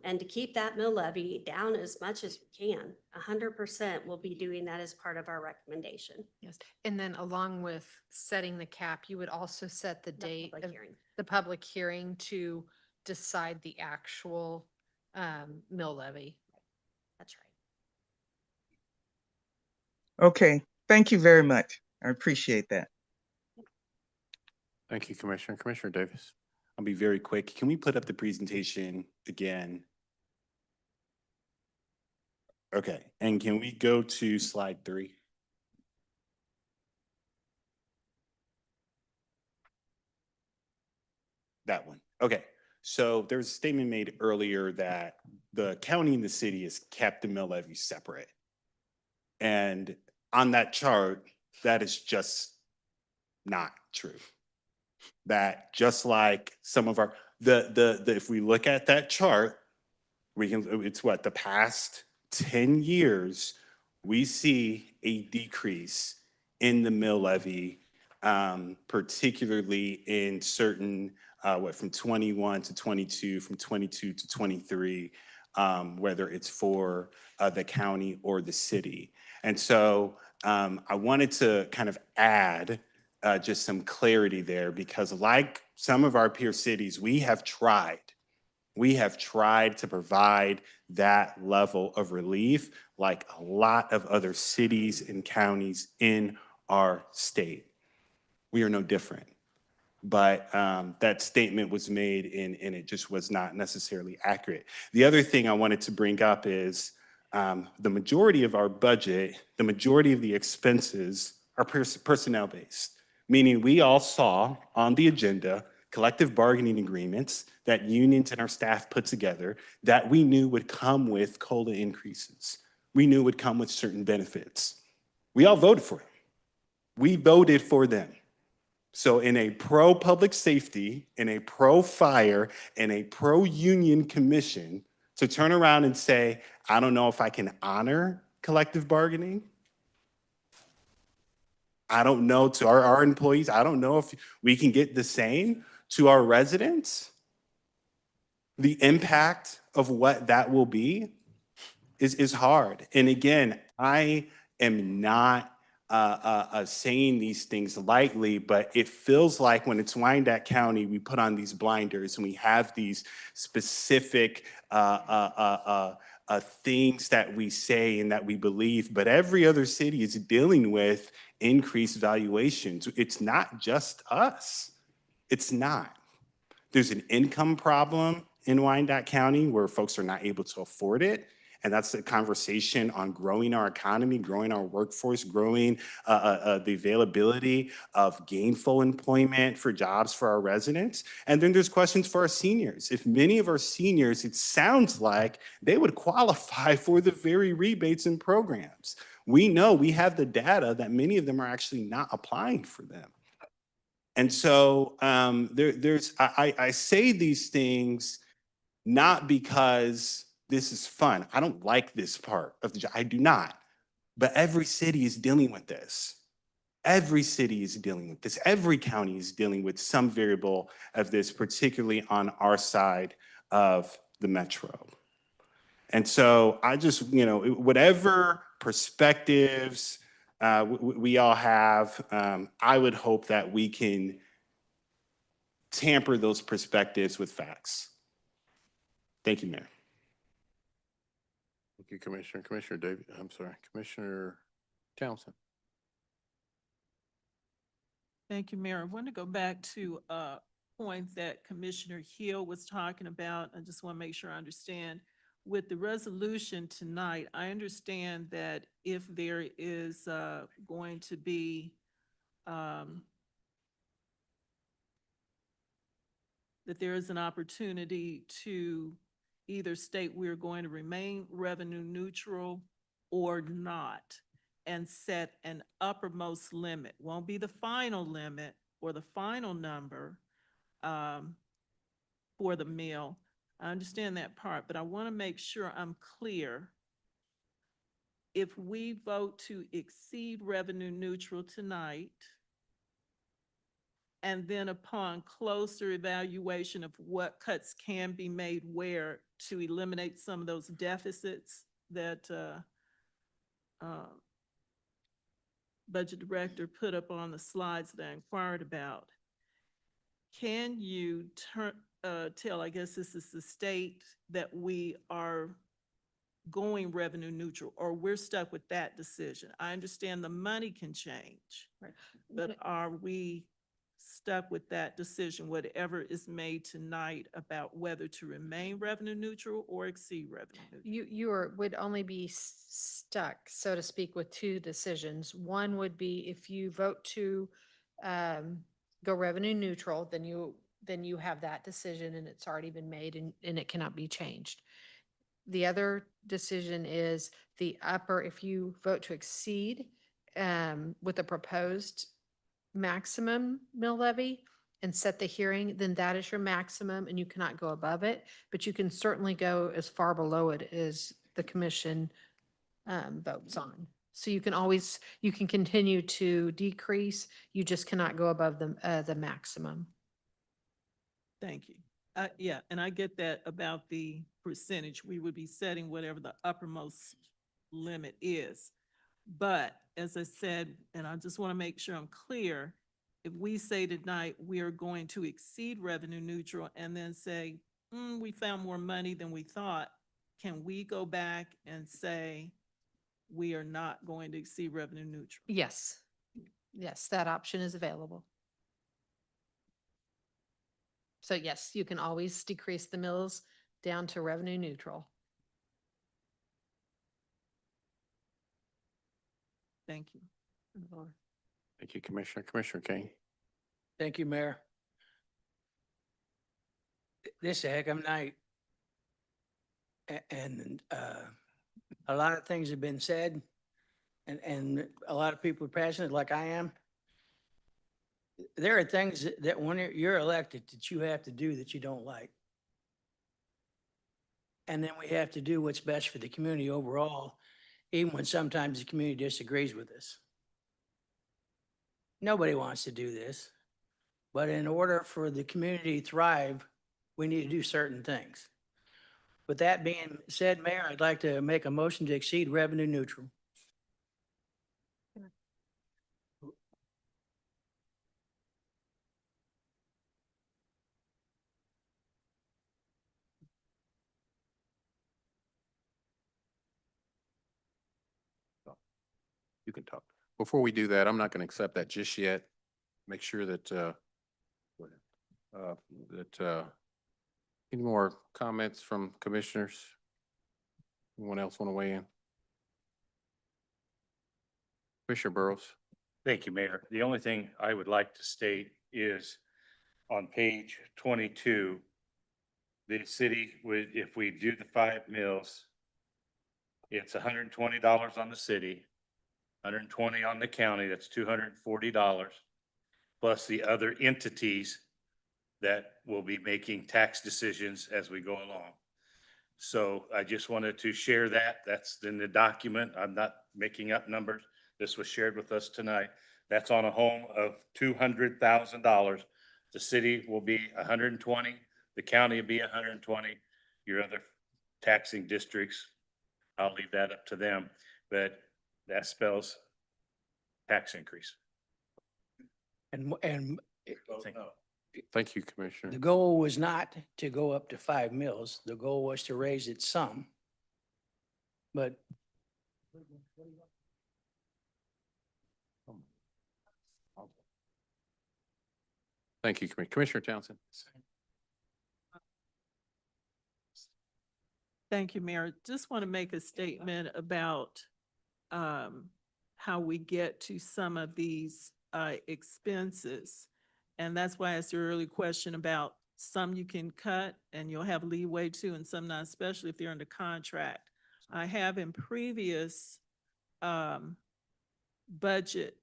and to keep that mill levy down as much as we can. 100% will be doing that as part of our recommendation. Yes, and then along with setting the cap, you would also set the date public of hearing. the public hearing to decide the actual mill levy. That's right. Okay. Thank you very much. I appreciate that. Thank you, Commissioner. Commissioner Davis. I'll be very quick. Can we put up the presentation again? Okay, and can we go to slide 3? That one. Okay, so there was a statement made earlier that the county and the city has kept the mill levy separate. And on that chart, that is just not true. That just like some of our, if we look at that chart, we can, it's what, the past 10 years, we see a decrease in the mill levy, particularly in certain, from 21 to 22, from 22 to 23, whether it's for the county or the city. And so I wanted to kind of add just some clarity there, because like some of our peer cities, we have tried to provide that level of relief like a lot of other cities and counties in our state. We are no different. But that statement was made and it just was not necessarily accurate. The other thing I wanted to bring up is the majority of our budget, the majority of the expenses are personnel-based, meaning we all saw on the agenda collective bargaining agreements that unions and our staff put together that we knew would come with COLA increases. We knew would come with certain benefits. We all voted for it. We voted for them. So in a pro-public safety, in a pro-fire, in a pro-union commission, to turn around and say, I don't know if I can honor collective bargaining. I don't know to our employees, I don't know if we can get the same to our residents. The impact of what that will be is hard. And again, I am not saying these things lightly, but it feels like when it's Wyandotte County, we put on these blinders and we have these specific things that we say and that we believe, but every other city is dealing with increased valuations. It's not just us. It's not. There's an income problem in Wyandotte County where folks are not able to afford it. And that's a conversation on growing our economy, growing our workforce, growing the availability of gainful employment for jobs for our residents. And then there's questions for our seniors. If many of our seniors, it sounds like they would qualify for the very rebates and programs. We know, we have the data that many of them are actually not applying for them. And so I say these things not because this is fun. I don't like this part of the job. I do not. But every city is dealing with this. Every city is dealing with this. Every county is dealing with some variable of this, particularly on our side of the metro. And so I just, whatever perspectives we all have, I would hope that we can tamper those perspectives with facts. Thank you, Mayor. Thank you, Commissioner. Commissioner Townsend. Thank you, Mayor. I want to go back to a point that Commissioner Hill was talking about. I just want to make sure I understand. With the resolution tonight, I understand that if there is going to be that there is an opportunity to either state we're going to remain revenue neutral or not, and set an uppermost limit. Won't be the final limit or the final number for the mill. I understand that part, but I want to make sure I'm clear. If we vote to exceed revenue neutral tonight, and then upon closer evaluation of what cuts can be made where to eliminate some of those deficits that Budget Director put up on the slides that I inquired about, can you tell, I guess this is the state, that we are going revenue neutral, or we're stuck with that decision? I understand the money can change, but are we stuck with that decision, whatever is made tonight about whether to remain revenue neutral or exceed revenue neutral? You would only be stuck, so to speak, with two decisions. One would be if you vote to go revenue neutral, then you have that decision and it's already been made and it cannot be changed. The other decision is if you vote to exceed with a proposed maximum mill levy and set the hearing, then that is your maximum and you cannot go above it, but you can certainly go as far below it as the commission votes on. So you can continue to decrease, you just cannot go above the maximum. Thank you. Yeah, and I get that about the percentage. We would be setting whatever the uppermost limit is. But as I said, and I just want to make sure I'm clear, if we say tonight we are going to exceed revenue neutral and then say, we found more money than we thought, can we go back and say we are not going to exceed revenue neutral? Yes. Yes, that option is available. So yes, you can always decrease the mills down to revenue neutral. Thank you. Thank you, Commissioner. Commissioner Kane. Thank you, Mayor. This is a heck of a night. And a lot of things have been said, and a lot of people are passionate like I am. There are things that when you're elected that you have to do that you don't like. And then we have to do what's best for the community overall, even when sometimes the community disagrees with us. Nobody wants to do this, but in order for the community to thrive, we need to do certain things. With that being said, Mayor, I'd like to make a motion to exceed revenue neutral. You can talk. Before we do that, I'm not going to accept that just yet. Make sure that any more comments from commissioners? Anyone else want to weigh in? Commissioner Burrows. Thank you, Mayor. The only thing I would like to state is on page 22, the city would, if we do the 5 mills, it's $120 on the city, 120 on the county, that's $240, plus the other entities that will be making tax decisions as we go along. So I just wanted to share that. That's in the document. I'm not making up numbers. This was shared with us tonight. That's on a home of $200,000. The city will be 120, the county will be 120, your other taxing districts, I'll leave that up to them, but that spells tax increase. And Thank you, Commissioner. the goal was not to go up to 5 mils. The goal was to raise it some. But Thank you, Commissioner Townsend. Thank you, Mayor. Just want to make a statement about how we get to some of these expenses. And that's why I asked your earlier question about some you can cut and you'll have leeway to, and some not, especially if they're under contract. I have in previous budget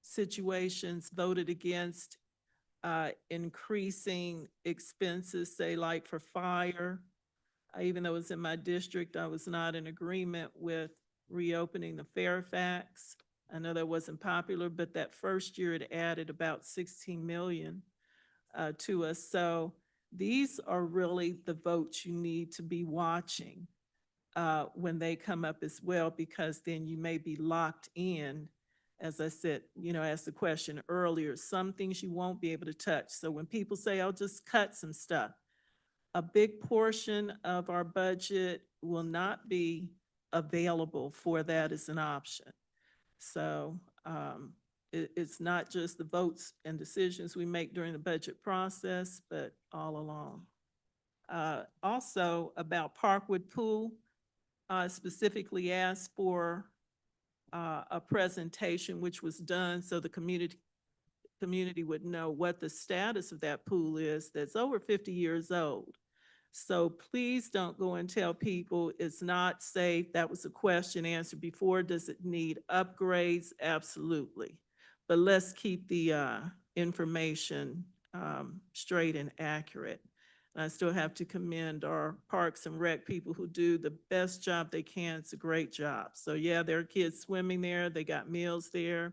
situations voted against increasing expenses, say like for fire. Even though it's in my district, I was not in agreement with reopening the Fairfax. I know that wasn't popular, but that first year it added about 16 million to us. So these are really the votes you need to be watching when they come up as well, because then you may be locked in. As I said, asked the question earlier, some things you won't be able to touch. So when people say, I'll just cut some stuff, a big portion of our budget will not be available for that as an option. So it's not just the votes and decisions we make during the budget process, but all along. Also about Parkwood Pool, specifically asked for a presentation which was done so the community would know what the status of that pool is that's over 50 years old. So please don't go and tell people it's not safe. That was a question answered before. Does it need upgrades? Absolutely. But let's keep the information straight and accurate. I still have to commend our Parks and Rec people who do the best job they can. It's a great job. So yeah, there are kids swimming there. They got meals there.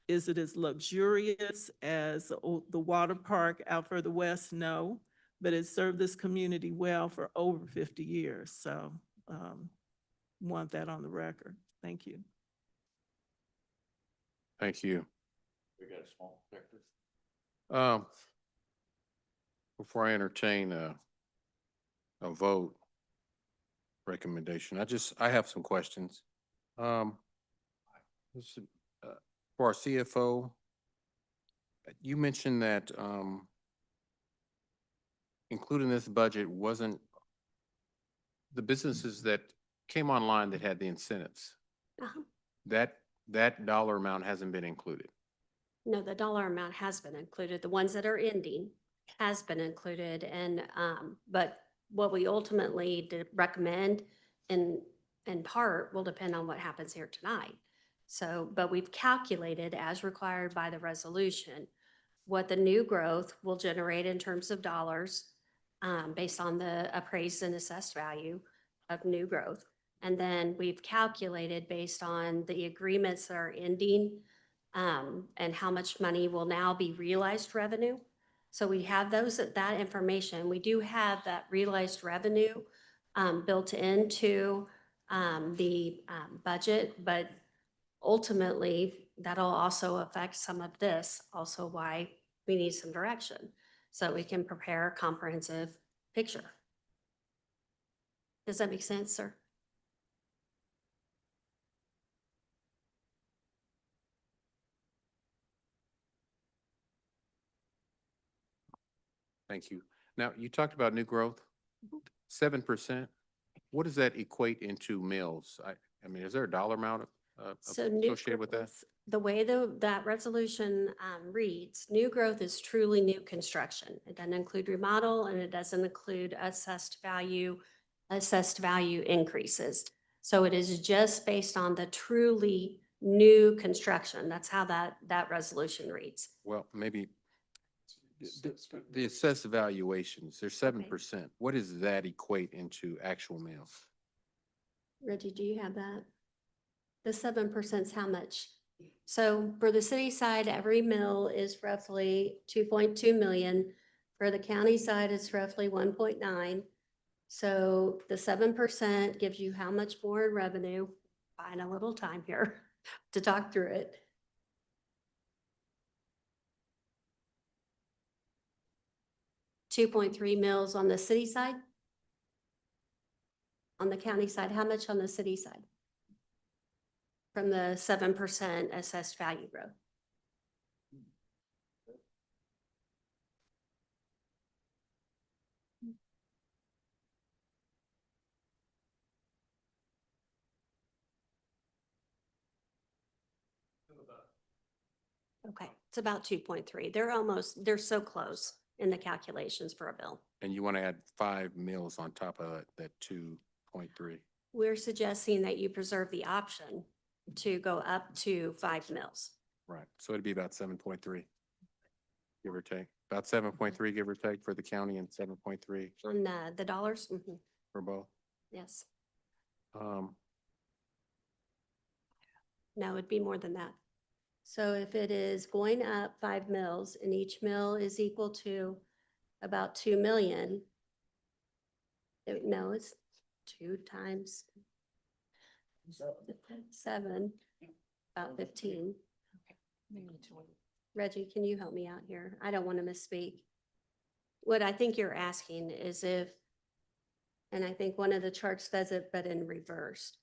Is it as luxurious as the water park out further west? No, but it served this community well for over 50 years. So want that on the record. Thank you. Thank you. We got a small sector. Before I entertain a vote recommendation, I have some questions. For our CFO, you mentioned that including this budget wasn't the businesses that came online that had the incentives. That dollar amount hasn't been included. No, the dollar amount has been included. The ones that are ending has been included. And, but what we ultimately recommend in part will depend on what happens here tonight. So, but we've calculated as required by the resolution, what the new growth will generate in terms of dollars based on the appraised and assessed value of new growth. And then we've calculated based on the agreements that are ending and how much money will now be realized revenue. So we have that information. We do have that realized revenue built into the budget, but ultimately that'll also affect some of this, also why we need some direction so we can prepare a comprehensive picture. Does that make sense, sir? Thank you. Now, you talked about new growth, 7%. What does that equate into mills? I mean, is there a dollar amount So new associated with that? growth, the way that resolution reads, new growth is truly new construction. It doesn't include remodel and it doesn't include assessed value increases. So it is just based on the truly new construction. That's how that resolution reads. Well, maybe the assessed valuations, they're 7%. What does that equate into actual mills? Reggie, do you have that? The 7% is how much So for the city side, every mill is roughly 2.2 million. For the county side, it's roughly 1.9. So the 7% gives you how much more in revenue? Buying a little time here to talk through it. $2.3 mills on the city side. On the county side, how much on the city side? From the 7% assessed value growth. Okay, it's about 2.3. They're so close in the calculations for a bill. And you want to add 5 mills on top of that 2.3. We're suggesting that you preserve the option to go up to 5 mills. Right. So it'd be about 7.3, give or take. About 7.3, give or take, for the county, and 7.3 On the dollars? for both. Yes. Um, No, it'd be more than that. So if it is going up 5 mills and each mill is equal to about 2 million. No, it's 2 times 7, about 15. Reggie, can you help me out here? I don't want to misspeak. What I think you're asking is if, and I think one of the charts says it, but in reverse.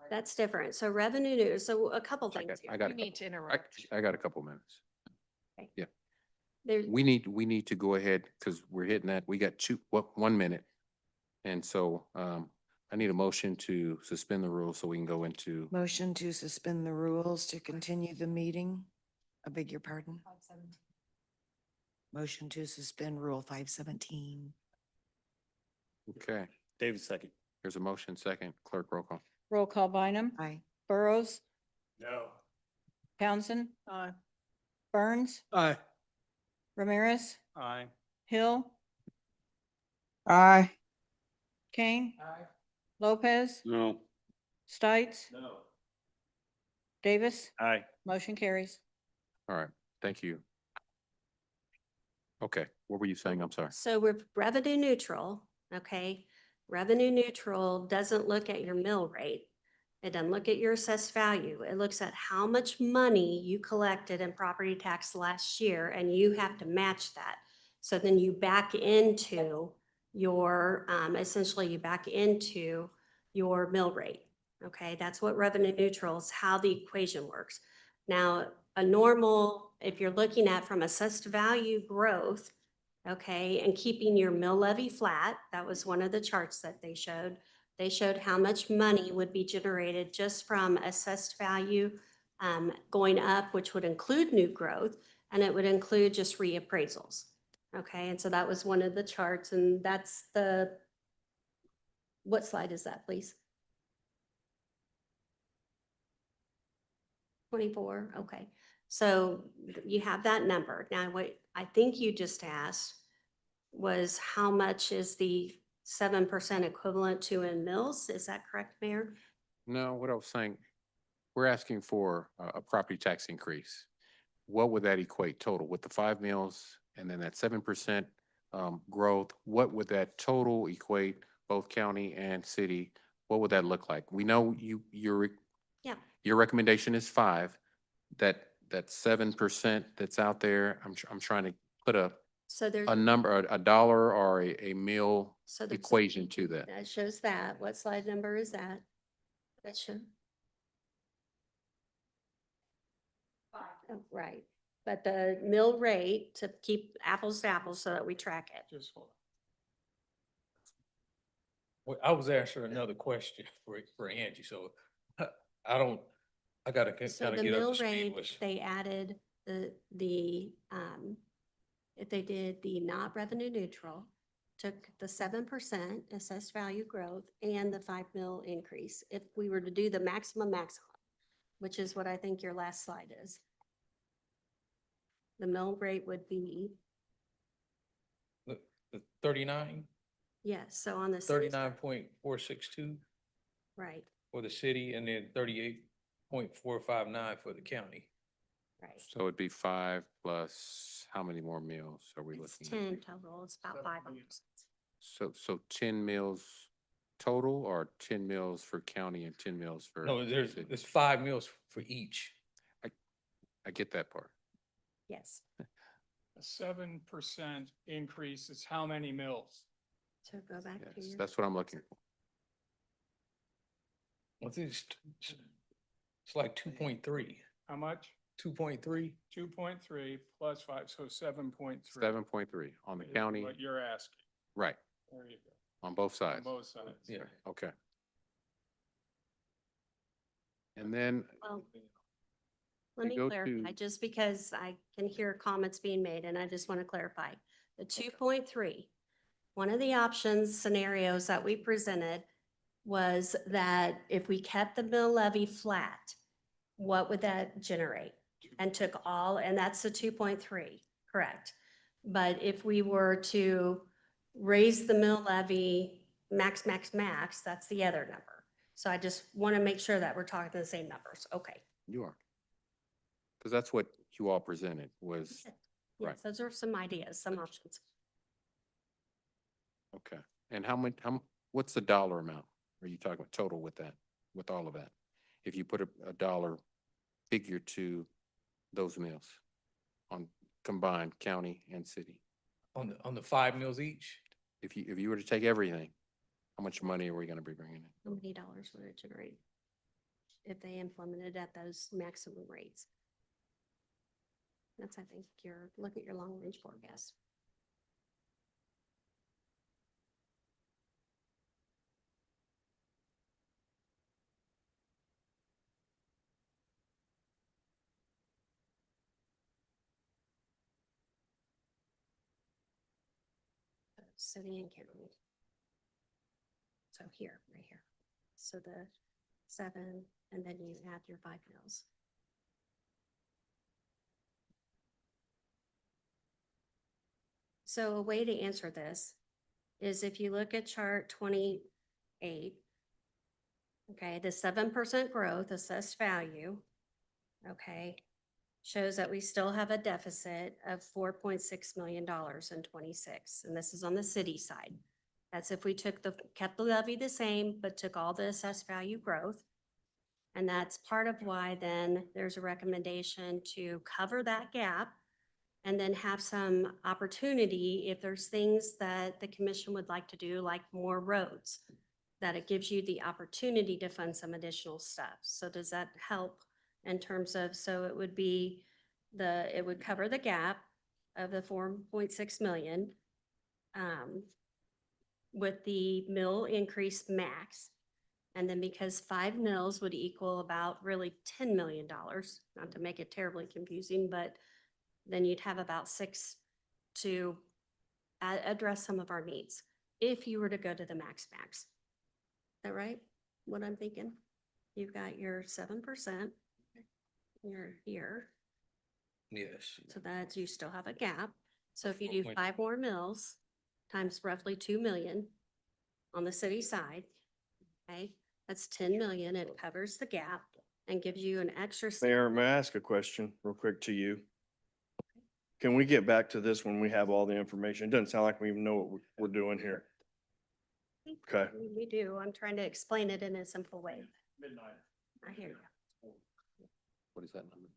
That's different. So revenue, so a couple things here. I got, You need to interrupt. I got a couple minutes. Okay. Yeah. There, We need to go ahead because we're hitting that. We got 1 minute. And so, I need a motion to suspend the rules so we can go into, Motion to suspend the rules to continue the meeting. I beg your pardon. Motion to suspend Rule 517. okay. David, second. There's a motion, second. Clerk, roll call. Roll call Bynum, Aye. Burrows, No. Townsend, Aye. Burns, Aye. Ramirez, Aye. Hill, Aye. Kane, Lopez, No. Stites, No. Davis, Aye. motion carries. All right, thank you. Okay, what were you saying? I'm sorry. so we're revenue neutral, okay? Revenue neutral doesn't look at your mill rate. It doesn't look at your assessed value. It looks at how much money you collected in property tax last year, and you have to match that. So then you back into your, essentially you back into your mill rate. Okay, that's what revenue neutral is, how the equation works. Now, a normal, if you're looking at from assessed value growth, okay, and keeping your mill levy flat, that was one of the charts that they showed. They showed how much money would be generated just from assessed value going up, which would include new growth, and it would include just reappraisals. Okay, and so that was one of the charts, and that's the, what slide is that, please? 24, okay. So you have that number. Now, what I think you just asked was how much is the 7% equivalent to in mills? Is that correct, Mayor? No, what I was saying, we're asking for a property tax increase. What would that equate total with the 5 mills and then that 7% growth? What would that total equate, both county and city? What would that look like? We know your recommendation is 5. That 7% that's out there, I'm trying to put So there's, a number, a dollar or a meal so there's, equation to that. that shows that. What slide number is that? That should. Oh, right, but the mill rate, to keep apples to apples so that we track it. Just hold on. Well, I was answering another question for Angie, so I gotta So kind the of get up mill to speed rate, with. they added if they did the not revenue neutral, took the 7% assessed value growth and the 5 mil increase. If we were to do the maximum, which is what I think your last slide is. The mill rate would be, The 39? Yes, so on the. city side, 39.462 Right, for the city and then 38.459 for the county. right. So it'd be 5 plus, how many more meals are we It's looking at? 10 total. It's about 5 options. So 10 meals total, or 10 meals for county and 10 meals for? No, city? there's 5 meals for each. I get that part. Yes. A 7% increase is how many mills? So go back to Yes, your. that's what I'm looking for. I think it's like 2.3. How much? 2.3. 2.3 plus 5, so 7.3. 7.3 on the is county, What you're asking. right, There you go. on both On sides. both sides. Yeah. Okay. And then Well, you let me go clarify, to- just because I can hear comments being made, and I just want to clarify. The 2.3, one of the options scenarios that we presented was that if we kept the mill levy flat, what would that generate? And took all, and that's the 2.3, correct? But if we were to raise the mill levy max, that's the other number. So I just want to make sure that we're talking the same numbers. Okay. You are. Because that's what you all presented was, right. Yes, those are some ideas, some options. Okay. And what's the dollar amount? Are you talking about total with that, with all of that? If you put a dollar figure to those meals on combined county and city? On the 5 meals each. If you were to take everything, how much money are we gonna be bringing in? How many dollars would it generate if they implemented at those maximum rates? That's, I think, look at your long range forecast. City and county. So here, right here. So the 7, and then you add your 5 mills. So a way to answer this is if you look at chart 28, okay, the 7% growth assessed value, okay, shows that we still have a deficit of $4.6 million in 26, and this is on the city side. That's if we kept the levy the same, but took all the assessed value growth. And that's part of why then there's a recommendation to cover that gap and then have some opportunity if there's things that the commission would like to do, like more roads, that it gives you the opportunity to fund some additional stuff. So does that help in terms of, so it would be it would cover the gap of the 4.6 million with the mill increase max. And then because 5 mills would equal about really $10 million, not to make it terribly confusing, but then you'd have about 6 to address some of our needs if you were to go to the max. Is that right? What I'm thinking? You've got your 7%, you're here. Yes. So that you still have a gap. So if you do 4.6. 5 more mills times roughly 2 million on the city side, okay, that's 10 million. It covers the gap and gives you an extra. Mayor, may I ask a question real quick to you? Can we get back to this when we have all the information? It doesn't sound like we even know what we're doing here. Okay. We do. I'm trying to explain it in a simple way. Midnight. I hear you. What is that number?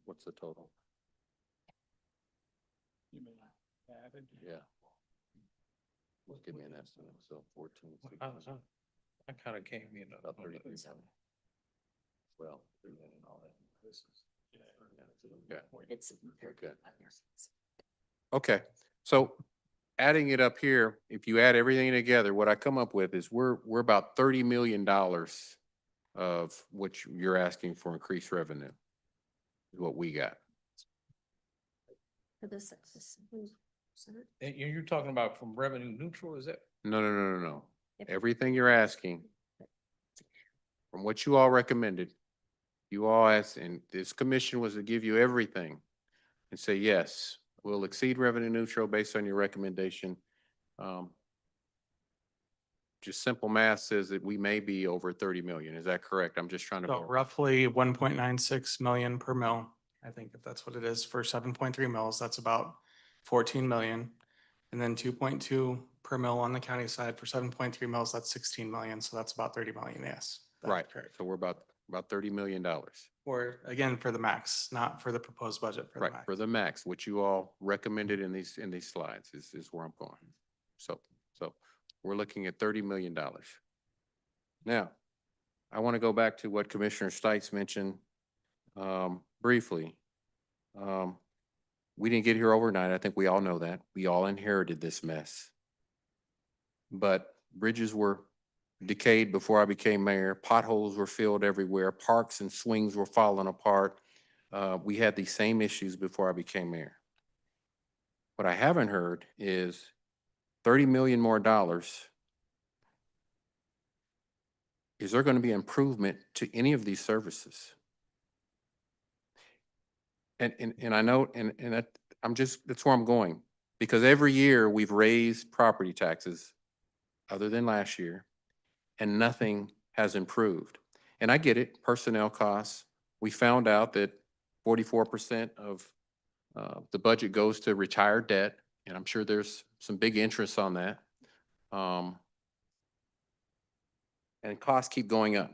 What's the total? You mean added? Yeah. Give me an estimate, so 14. I kind of came in. About 33. Well, and all that. Okay. It's Okay. Okay, so adding it up here, if you add everything together, what I come up with is we're about $30 million of what you're asking for increased revenue. Is what we got. for this. And you're talking about from revenue neutral, is that? No. If- Everything you're asking, from what you all recommended, you all asked, and this commission was to give you everything. and say, yes, we'll exceed revenue neutral based on your recommendation. Just simple math says that we may be over 30 million. Is that correct? I'm just trying to. So roughly 1.96 million per mil. I think if that's what it is for 7.3 mils, that's about 14 million. And then 2.2 per mil on the county side for 7.3 mils, that's 16 million. So that's about 30 million. Yes. that's Right. correct. So we're about $30 million. Or again, for the max, not for the proposed budget for the Right, max. for the max, which you all recommended in these slides is where I'm going. So we're looking at $30 million. Now, I want to go back to what Commissioner Stites mentioned briefly. We didn't get here overnight. I think we all know that. We all inherited this mess. But bridges were decayed before I became mayor. Potholes were filled everywhere. Parks and swings were falling apart. We had these same issues before I became mayor. What I haven't heard is 30 million more dollars. Is there going to be improvement to any of these services? And I know, and that's where I'm going, because every year we've raised property taxes other than last year, and nothing has improved. And I get it, personnel costs. We found out that 44% of the budget goes to retired debt, and I'm sure there's some big interest on that. And costs keep going up.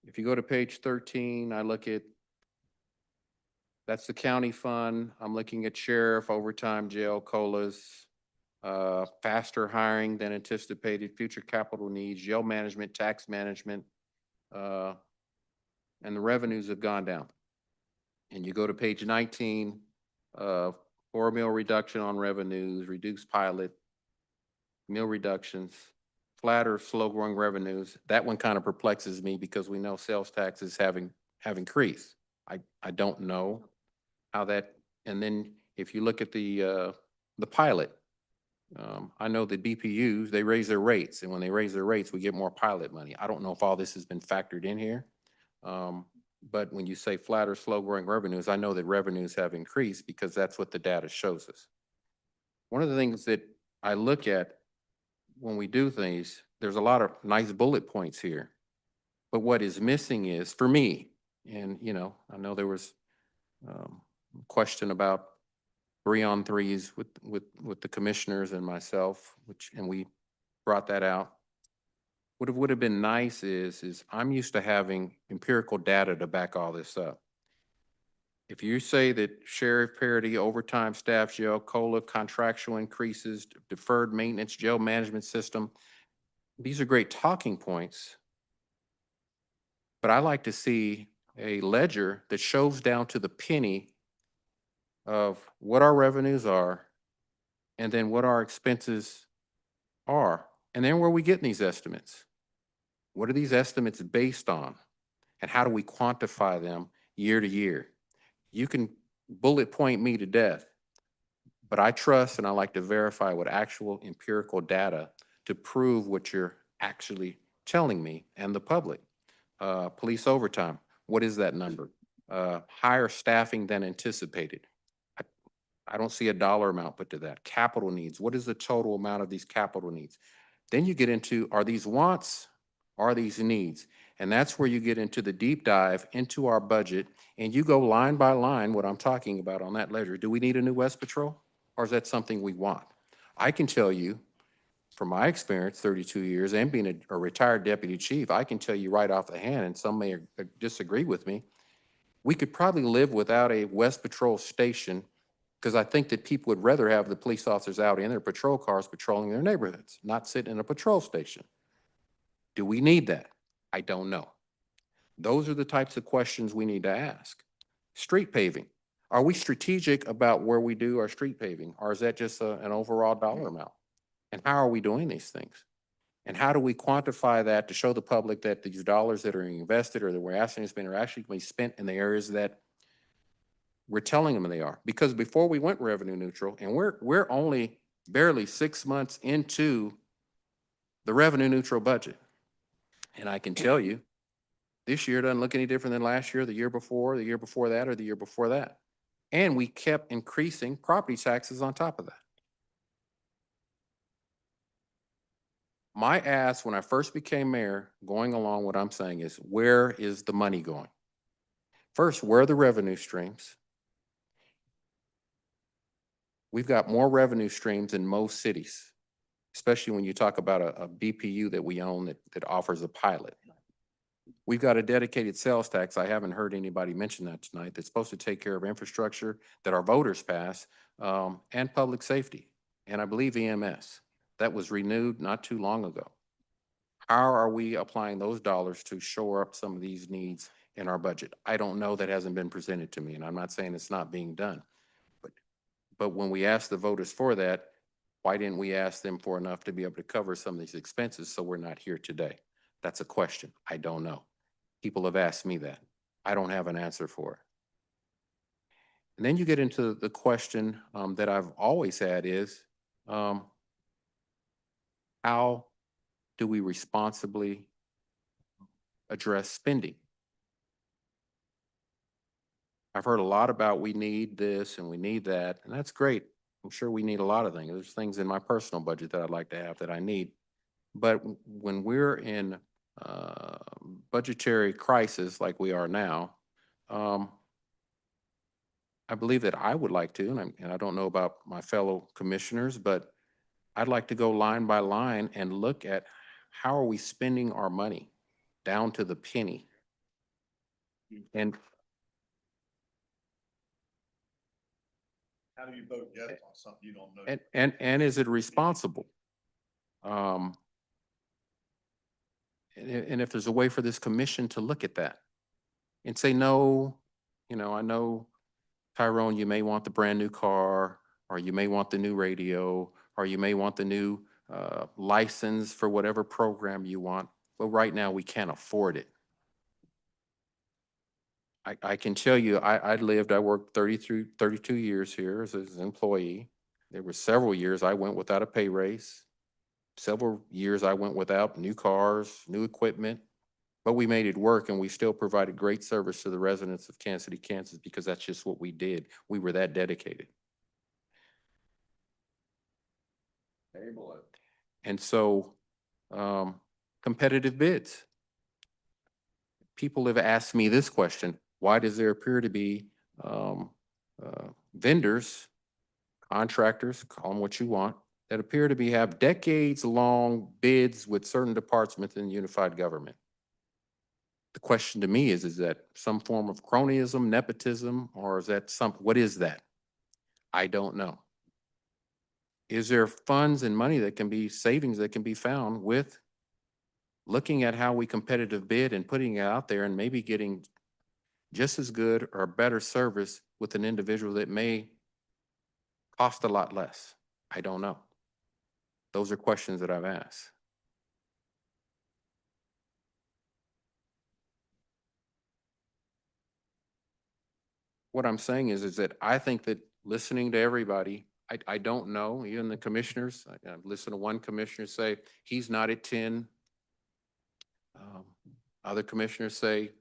If you go to page 13, I look at, that's the county fund. I'm looking at sheriff, overtime, jail, COLAs, faster hiring than anticipated, future capital needs, jail management, tax management, and the revenues have gone down. And you go to page 19, 4 mil reduction on revenues, reduced pilot, meal reductions, flatter, slow-growing revenues. That one kind of perplexes me because we know sales taxes have increased. I don't know how that, and then if you look at the pilot, I know the BPUs, they raise their rates, and when they raise their rates, we get more pilot money. I don't know if all this has been factored in here. But when you say flatter, slow-growing revenues, I know that revenues have increased because that's what the data shows us. One of the things that I look at when we do things, there's a lot of nice bullet points here. But what is missing is, for me, and I know there was question about 3-on-3s with the commissioners and myself, and we brought that out. What would have been nice is I'm used to having empirical data to back all this up. If you say that sheriff parity, overtime, staff, jail, COLA, contractual increases, deferred maintenance, jail management system, these are great talking points. But I like to see a ledger that shows down to the penny of what our revenues are and then what our expenses are. And then where are we getting these estimates? What are these estimates based on? And how do we quantify them year to year? You can bullet point me to death, but I trust and I like to verify with actual empirical data to prove what you're actually telling me and the public. Police overtime, what is that number? Higher staffing than anticipated. I don't see a dollar amount put to that. Capital needs, what is the total amount of these capital needs? Then you get into, are these wants, are these needs? And that's where you get into the deep dive into our budget, and you go line by line what I'm talking about on that ledger. Do we need a new West Patrol, or is that something we want? I can tell you, from my experience, 32 years, and being a retired deputy chief, I can tell you right off the hand, and some may disagree with me, we could probably live without a West Patrol station, because I think that people would rather have the police officers out in their patrol cars patrolling their neighborhoods, not sitting in a patrol station. Do we need that? I don't know. Those are the types of questions we need to ask. Street paving. Are we strategic about where we do our street paving, or is that just an overall dollar amount? And how are we doing these things? And how do we quantify that to show the public that these dollars that are invested or that we're asking to spend are actually going to be spent in the areas that we're telling them they are? Because before we went revenue neutral, and we're only barely 6 months into the revenue neutral budget. And I can tell you, this year doesn't look any different than last year, the year before that, or the year before that. And we kept increasing property taxes on top of that. My ask when I first became mayor, going along what I'm saying is, where is the money going? First, where are the revenue streams? We've got more revenue streams in most cities, especially when you talk about a BPU that we own that offers a pilot. We've got a dedicated sales tax. I haven't heard anybody mention that tonight. That's supposed to take care of infrastructure that our voters pass, and public safety, and I believe EMS. That was renewed not too long ago. How are we applying those dollars to shore up some of these needs in our budget? I don't know. That hasn't been presented to me, and I'm not saying it's not being done. But when we asked the voters for that, why didn't we ask them for enough to be able to cover some of these expenses so we're not here today? That's a question. I don't know. People have asked me that. I don't have an answer for it. And then you get into the question that I've always had is, how do we responsibly address spending? I've heard a lot about we need this and we need that, and that's great. I'm sure we need a lot of things. There's things in my personal budget that I'd like to have that I need. But when we're in budgetary crisis like we are now, I believe that I would like to, and I don't know about my fellow commissioners, but I'd like to go line by line and look at how are we spending our money down to the penny. And How do you vote yes on something you don't know? and is it responsible? And if there's a way for this commission to look at that and say, no, I know, Tyrone, you may want the brand new car, or you may want the new radio, or you may want the new license for whatever program you want. But right now we can't afford it. I can tell you, I worked 32 years here as an employee. There were several years I went without a pay raise. Several years I went without new cars, new equipment, but we made it work and we still provided great service to the residents of Kansas City, Kansas, because that's just what we did. We were that dedicated. And so, competitive bids. People have asked me this question: why does there appear to be vendors, contractors, call them what you want, that appear to have decades-long bids with certain departments in unified government? The question to me is that some form of cronyism, nepotism, or is that what is that? I don't know. Is there funds and money that can be savings that can be found with looking at how we competitive bid and putting it out there and maybe getting just as good or better service with an individual that may cost a lot less? I don't know. Those are questions that I've asked. What I'm saying is that I think that listening to everybody, I don't know, even the commissioners, I've listened to one commissioner say he's not at 10. Other commissioners say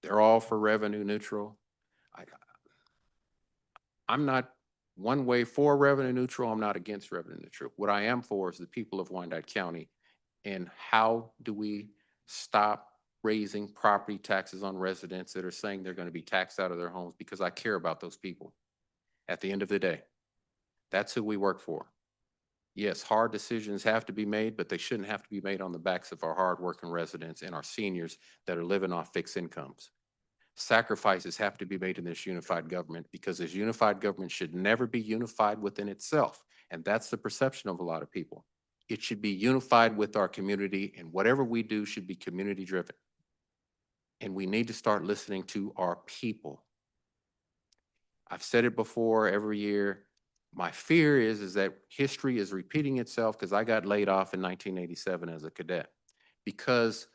they're all for revenue neutral. I'm not one way for revenue neutral. I'm not against revenue neutral. What I am for is the people of Wyandotte County, and how do we stop raising property taxes on residents that are saying they're going to be taxed out of their homes, because I care about those people. At the end of the day, that's who we work for. Yes, hard decisions have to be made, but they shouldn't have to be made on the backs of our hardworking residents and our seniors that are living off fixed incomes. Sacrifices have to be made in this unified government, because this unified government should never be unified within itself. And that's the perception of a lot of people. It should be unified with our community, and whatever we do should be community driven. And we need to start listening to our people. I've said it before every year. My fear is that history is repeating itself, because I got laid off in 1987 as a cadet because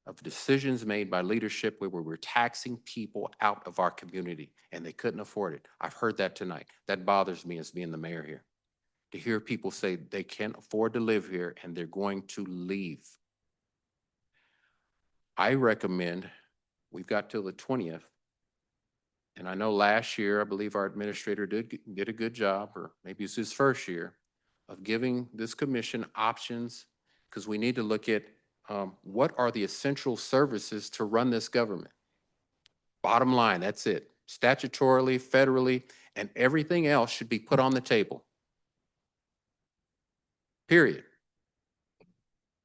of decisions made by leadership where we were taxing people out of our community and they couldn't afford it. I've heard that tonight. That bothers me as being the mayor here, to hear people say they can't afford to live here and they're going to leave. I recommend, we've got till the 20th, And I know last year, I believe our administrator did a good job, or maybe it's his first year, of giving this commission options, because we need to look at what are the essential services to run this government. Bottom line, that's it. Statutorily, federally, and everything else should be put on the table. Period.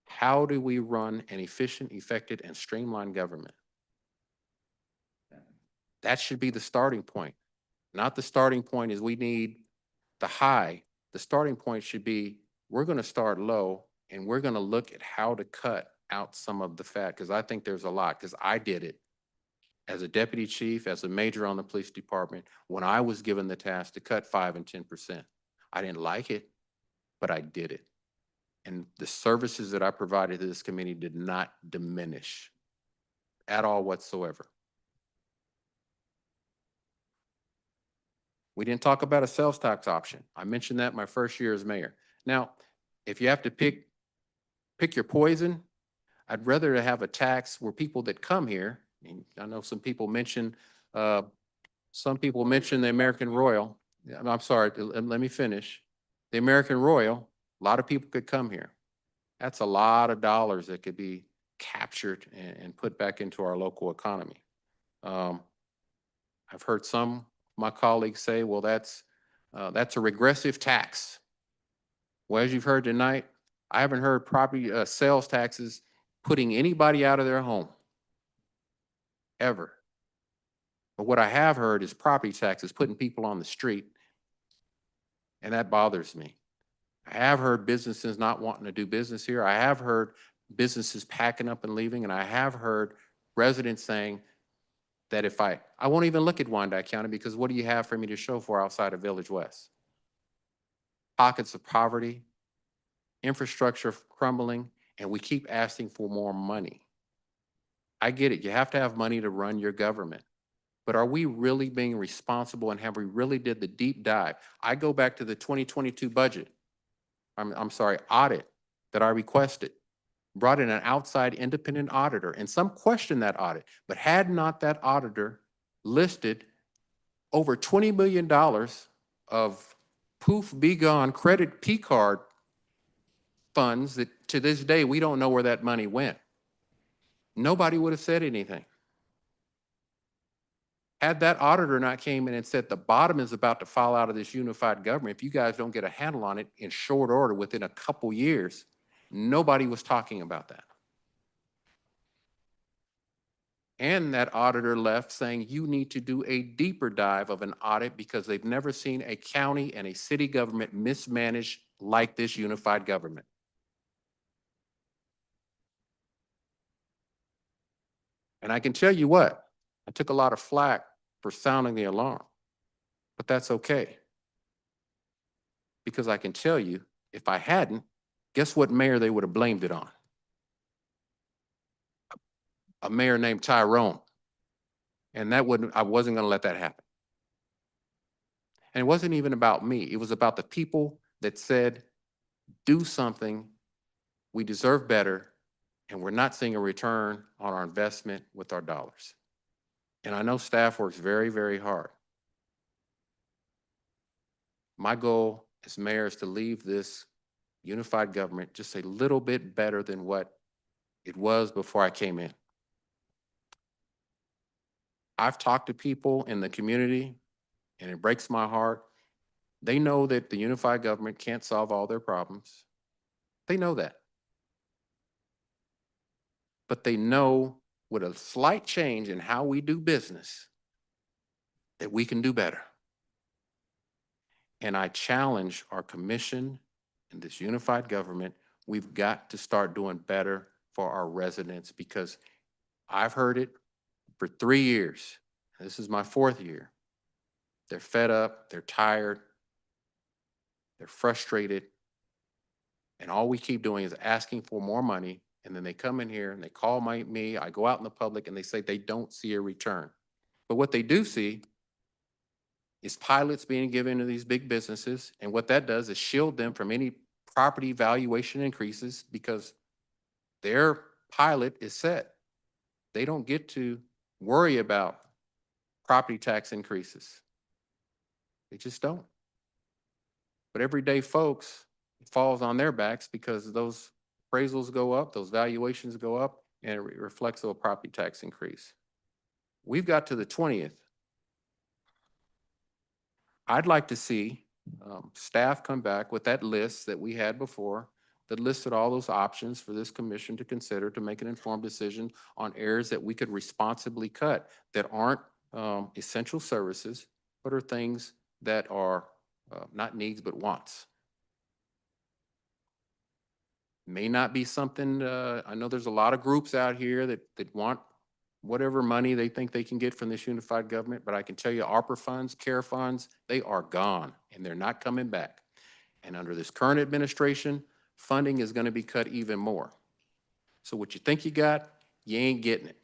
How do we run an efficient, effective, and streamlined government? That should be the starting point. Not the starting point is we need the high. The starting point should be, we're going to start low and we're going to look at how to cut out some of the fat, because I think there's a lot, because I did it as a deputy chief, as a major on the police department, when I was given the task to cut 5 and 10%. I didn't like it, but I did it. And the services that I provided to this committee did not diminish at all whatsoever. We didn't talk about a sales tax option. I mentioned that my first year as mayor. Now, if you have to pick your poison, I'd rather have a tax where people that come here, and I know some people mention the American Royal. I'm sorry, let me finish. The American Royal, a lot of people could come here. That's a lot of dollars that could be captured and put back into our local economy. I've heard some of my colleagues say, well, that's a regressive tax. Well, as you've heard tonight, I haven't heard property sales taxes putting anybody out of their home, ever. But what I have heard is property taxes putting people on the street, and that bothers me. I have heard businesses not wanting to do business here. I have heard businesses packing up and leaving, and I have heard residents saying that if I won't even look at Wyandotte County, because what do you have for me to show for outside of Village West? Pockets of poverty, infrastructure crumbling, and we keep asking for more money. I get it. You have to have money to run your government. But are we really being responsible, and have we really did the deep dive? I go back to the 2022 budget. I'm sorry, audit that I requested. Brought in an outside independent auditor, and some questioned that audit, but had not that auditor listed over $20 million of poof, be gone credit P card funds that to this day, we don't know where that money went. Nobody would have said anything. Had that auditor not came in and said the bottom is about to fall out of this unified government, if you guys don't get a handle on it in short order within a couple years, nobody was talking about that. And that auditor left saying you need to do a deeper dive of an audit because they've never seen a county and a city government mismanaged like this unified government. And I can tell you what, I took a lot of flack for sounding the alarm, but that's okay. Because I can tell you, if I hadn't, guess what mayor they would have blamed it on? A mayor named Tyrone. And I wasn't gonna let that happen. And it wasn't even about me. It was about the people that said, do something, we deserve better, and we're not seeing a return on our investment with our dollars. And I know staff works very, very hard. My goal as mayor is to leave this unified government just a little bit better than what it was before I came in. I've talked to people in the community, and it breaks my heart. They know that the unified government can't solve all their problems. They know that. But they know with a slight change in how we do business that we can do better. And I challenge our commission and this unified government, we've got to start doing better for our residents, because I've heard it for 3 years. This is my 4th year. They're fed up, they're tired, they're frustrated, and all we keep doing is asking for more money, and then they come in here and they call me, I go out in the public and they say they don't see a return. But what they do see is pilots being given to these big businesses, and what that does is shield them from any property valuation increases because their pilot is set. They don't get to worry about property tax increases. They just don't. But everyday folks, it falls on their backs because those appraisals go up, those valuations go up, and it reflects a property tax increase. We've got to the 20th. I'd like to see staff come back with that list that we had before that listed all those options for this commission to consider to make an informed decision on areas that we could responsibly cut that aren't essential services, but are things that are not needs but wants. May not be something, I know there's a lot of groups out here that want whatever money they think they can get from this unified government, but I can tell you ARPA funds, CARE funds, they are gone and they're not coming back. And under this current administration, funding is going to be cut even more. So what you think you got, you ain't getting it.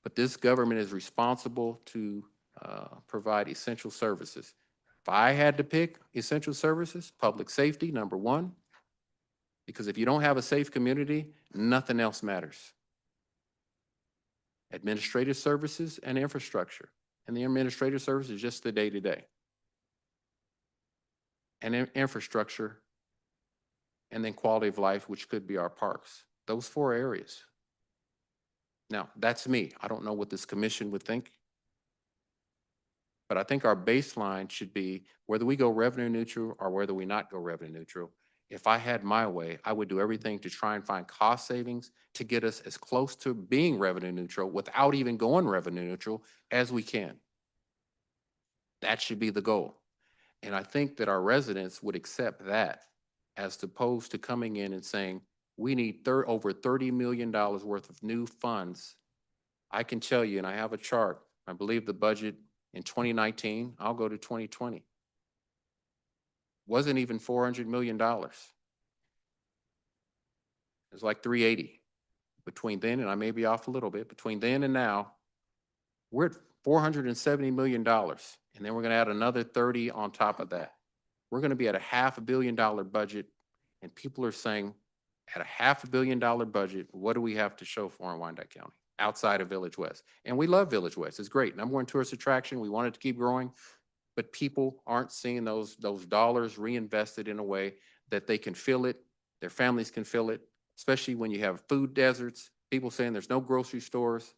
But this government is responsible to provide essential services. If I had to pick essential services, public safety, number one, because if you don't have a safe community, nothing else matters. Administrative services and infrastructure. And the administrative service is just the day-to-day. And infrastructure, and then quality of life, which could be our parks. Those 4 areas. Now, that's me. I don't know what this commission would think. But I think our baseline should be whether we go revenue neutral or whether we not go revenue neutral. If I had my way, I would do everything to try and find cost savings to get us as close to being revenue neutral without even going revenue neutral as we can. That should be the goal. And I think that our residents would accept that as opposed to coming in and saying, we need over $30 million worth of new funds. I can tell you, and I have a chart, I believe the budget in 2019, I'll go to 2020. Wasn't even $400 million. It was like 380. Between then, and I may be off a little bit, between then and now, we're at $470 million. And then we're going to add another 30 on top of that. We're going to be at a $500 million budget. And people are saying, at a $500 million budget, what do we have to show for in Wyandotte County outside of Village West? And we love Village West. It's great. Number 1 tourist attraction. We want it to keep growing. But people aren't seeing those dollars reinvested in a way that they can feel it, their families can feel it, especially when you have food deserts, people saying there's no grocery stores.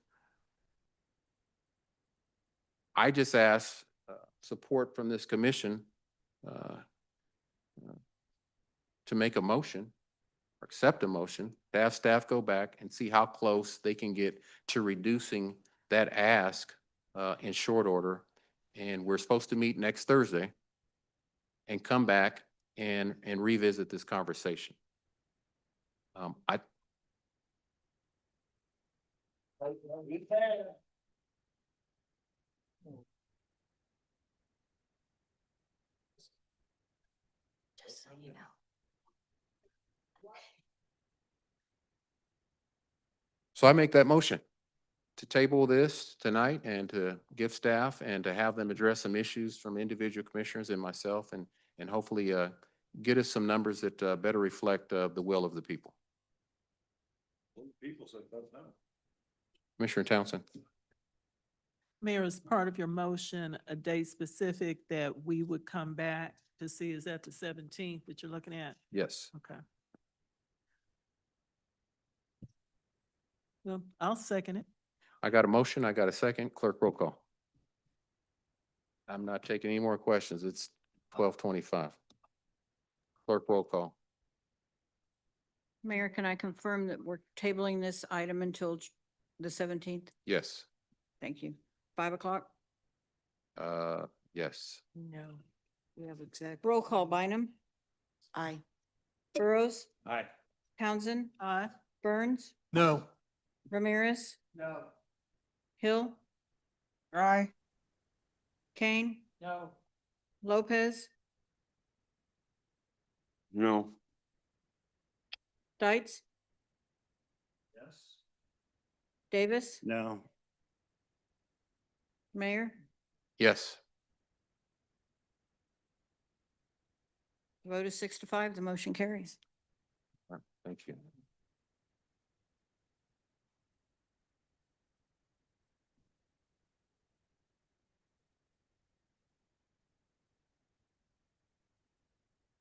I just ask support from this commission to make a motion or accept a motion to have staff go back and see how close they can get to reducing that ask in short order. And we're supposed to meet next Thursday and come back and revisit this conversation. Just so you know. So I make that motion to table this tonight and to give staff and to have them address some issues from individual commissioners and myself and hopefully get us some numbers that better reflect the will of the people. Commissioner Townsend. Mayor, as part of your motion, a date specific that we would come back to see, is that the 17th that you're looking at? Yes. Okay. Well, I'll second it. I got a motion. I got a second. Clerk, roll call. I'm not taking any more questions. It's 12:25. Clerk, roll call. Mayor, can I confirm that we're tabling this item until the 17th? Yes. Thank you. 5 o'clock? Yes. No, we have exact. Roll call, Bynum, Aye. Burrows, Aye. Townsend, Aye. Burns, No. Ramirez, No. Hill, Aye. Kane, No. Lopez, No. Dietz, Yes. Davis, No. Mayor. Yes. Vote is 6-5. The motion carries. Thank you.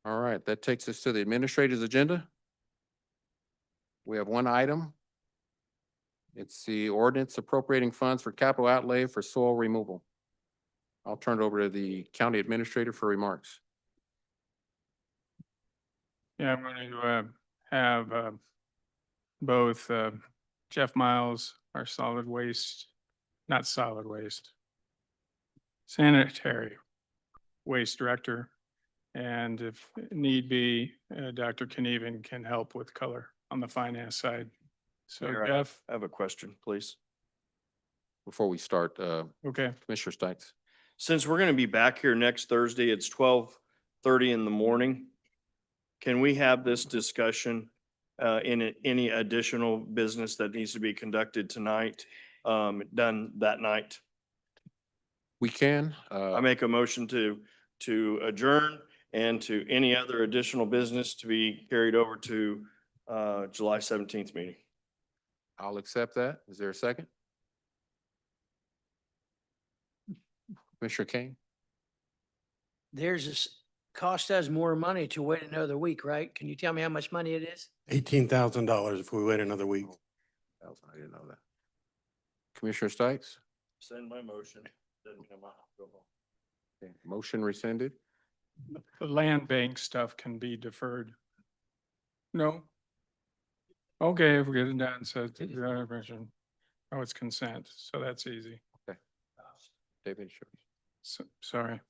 All right, that takes us to the administrator's agenda. We have one item. It's the ordinance appropriating funds for capital outlay for soil removal. I'll turn it over to the county administrator for remarks. Yeah, I'm going to have both Jeff Miles, our sanitary waste director, and if need be, Dr. Knieven can help with color on the finance side. So Mayor, Jeff, I have a question, please. Before we start, okay. Commissioner Stites. Since we're going to be back here next Thursday, it's 12:30 in the morning. Can we have this discussion in any additional business that needs to be conducted tonight, done that night? We can. I make a motion to adjourn and to any other additional business to be carried over to July 17th meeting. I'll accept that. Is there a second? Commissioner Kane? Cost us more money to wait another week, right? Can you tell me how much money it is? $18,000 if we wait another week. I didn't know that. Commissioner Stites? Send my motion. Doesn't come out. Okay, motion rescinded. The land bank stuff can be deferred. No? Okay, if we get it done, so oh, it's consent, so that's easy. Okay. David, sure. Sorry.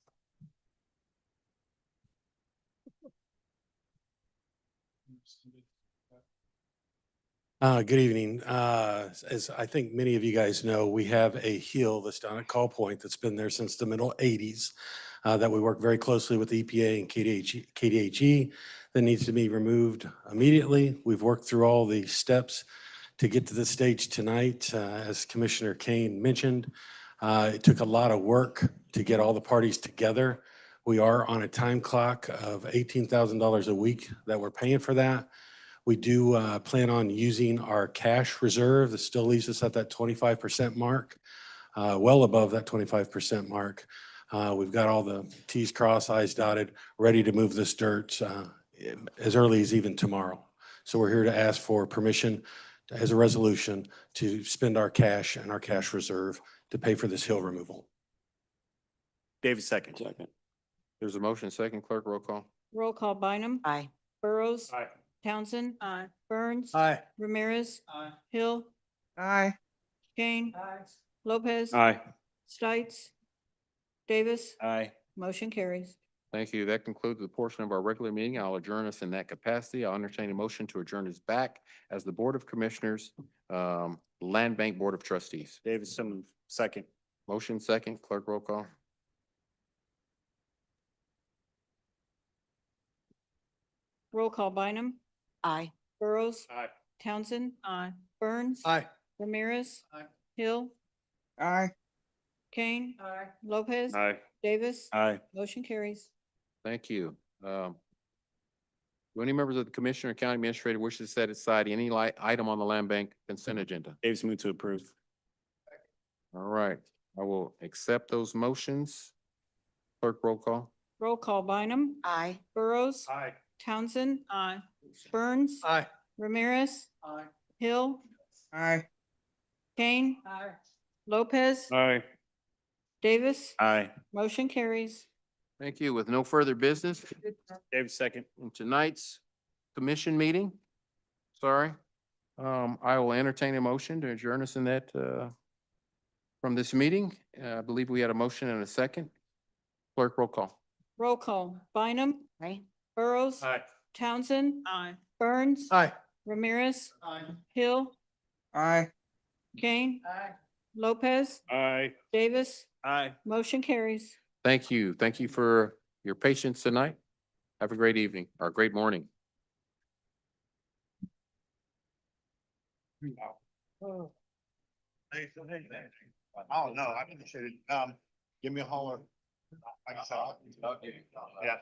Good evening. As I think many of you guys know, we have a hill that's down at Call Point that's been there since the middle 80s that we work very closely with the EPA and KDHE that needs to be removed immediately. We've worked through all the steps to get to this stage tonight. As Commissioner Kane mentioned, it took a lot of work to get all the parties together. We are on a time clock of $18,000 a week that we're paying for that. We do plan on using our cash reserve. That still leaves us at that 25% mark, well above that 25% mark. We've got all the Ts crossed, Is dotted, ready to move this dirt as early as even tomorrow. So we're here to ask for permission as a resolution to spend our cash and our cash reserve to pay for this hill removal. David, second. There's a motion, second. Clerk, roll call. Roll call Bynum. Aye. Burrows. Aye. Townsend. Aye. Burns. Aye. Ramirez. Aye. Hill. Aye. Kane. Lopez. Aye. Stites. Davis. Aye. Motion carries. Thank you. That concludes the portion of our regular meeting. I'll adjourn us in that capacity. I'll entertain a motion to adjourn us back as the Board of Commissioners, Land Bank Board of Trustees. David, second. Motion second. Clerk, roll call. Roll call Bynum. Aye. Burrows. Aye. Townsend. Aye. Burns. Aye. Ramirez. Aye. Hill. Aye. Kane. Aye. Lopez. Aye. Davis. Aye. Motion carries. Thank you. Do any members of the Commissioner or County Administrator wish to set aside any item on the Land Bank consent agenda? Dave's moved to approve. All right, I will accept those motions. Clerk, roll call. Roll call Bynum. Aye. Burrows. Aye. Townsend. Aye. Burns. Aye. Ramirez. Aye. Hill. Aye. Kane. Aye. Lopez. Aye. Davis. Aye. Motion carries. Thank you. With no further business, David, second. in tonight's commission meeting, I will entertain a motion to adjourn us in that, from this meeting. I believe we had a motion and a second. Clerk, roll call. Roll call Bynum. Aye. Burrows. Aye. Townsend. Aye. Burns. Aye. Ramirez. Aye. Hill. Aye. Kane. Aye. Lopez. Aye. Davis. Aye. Motion carries. Thank you. Thank you for your patience tonight. Have a great evening or a great morning. Oh, no, I appreciate it. Give me a holler. Like I said, yeah,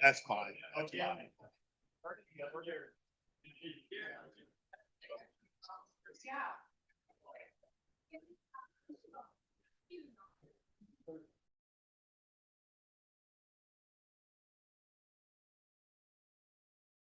that's fine. Okay. Yeah.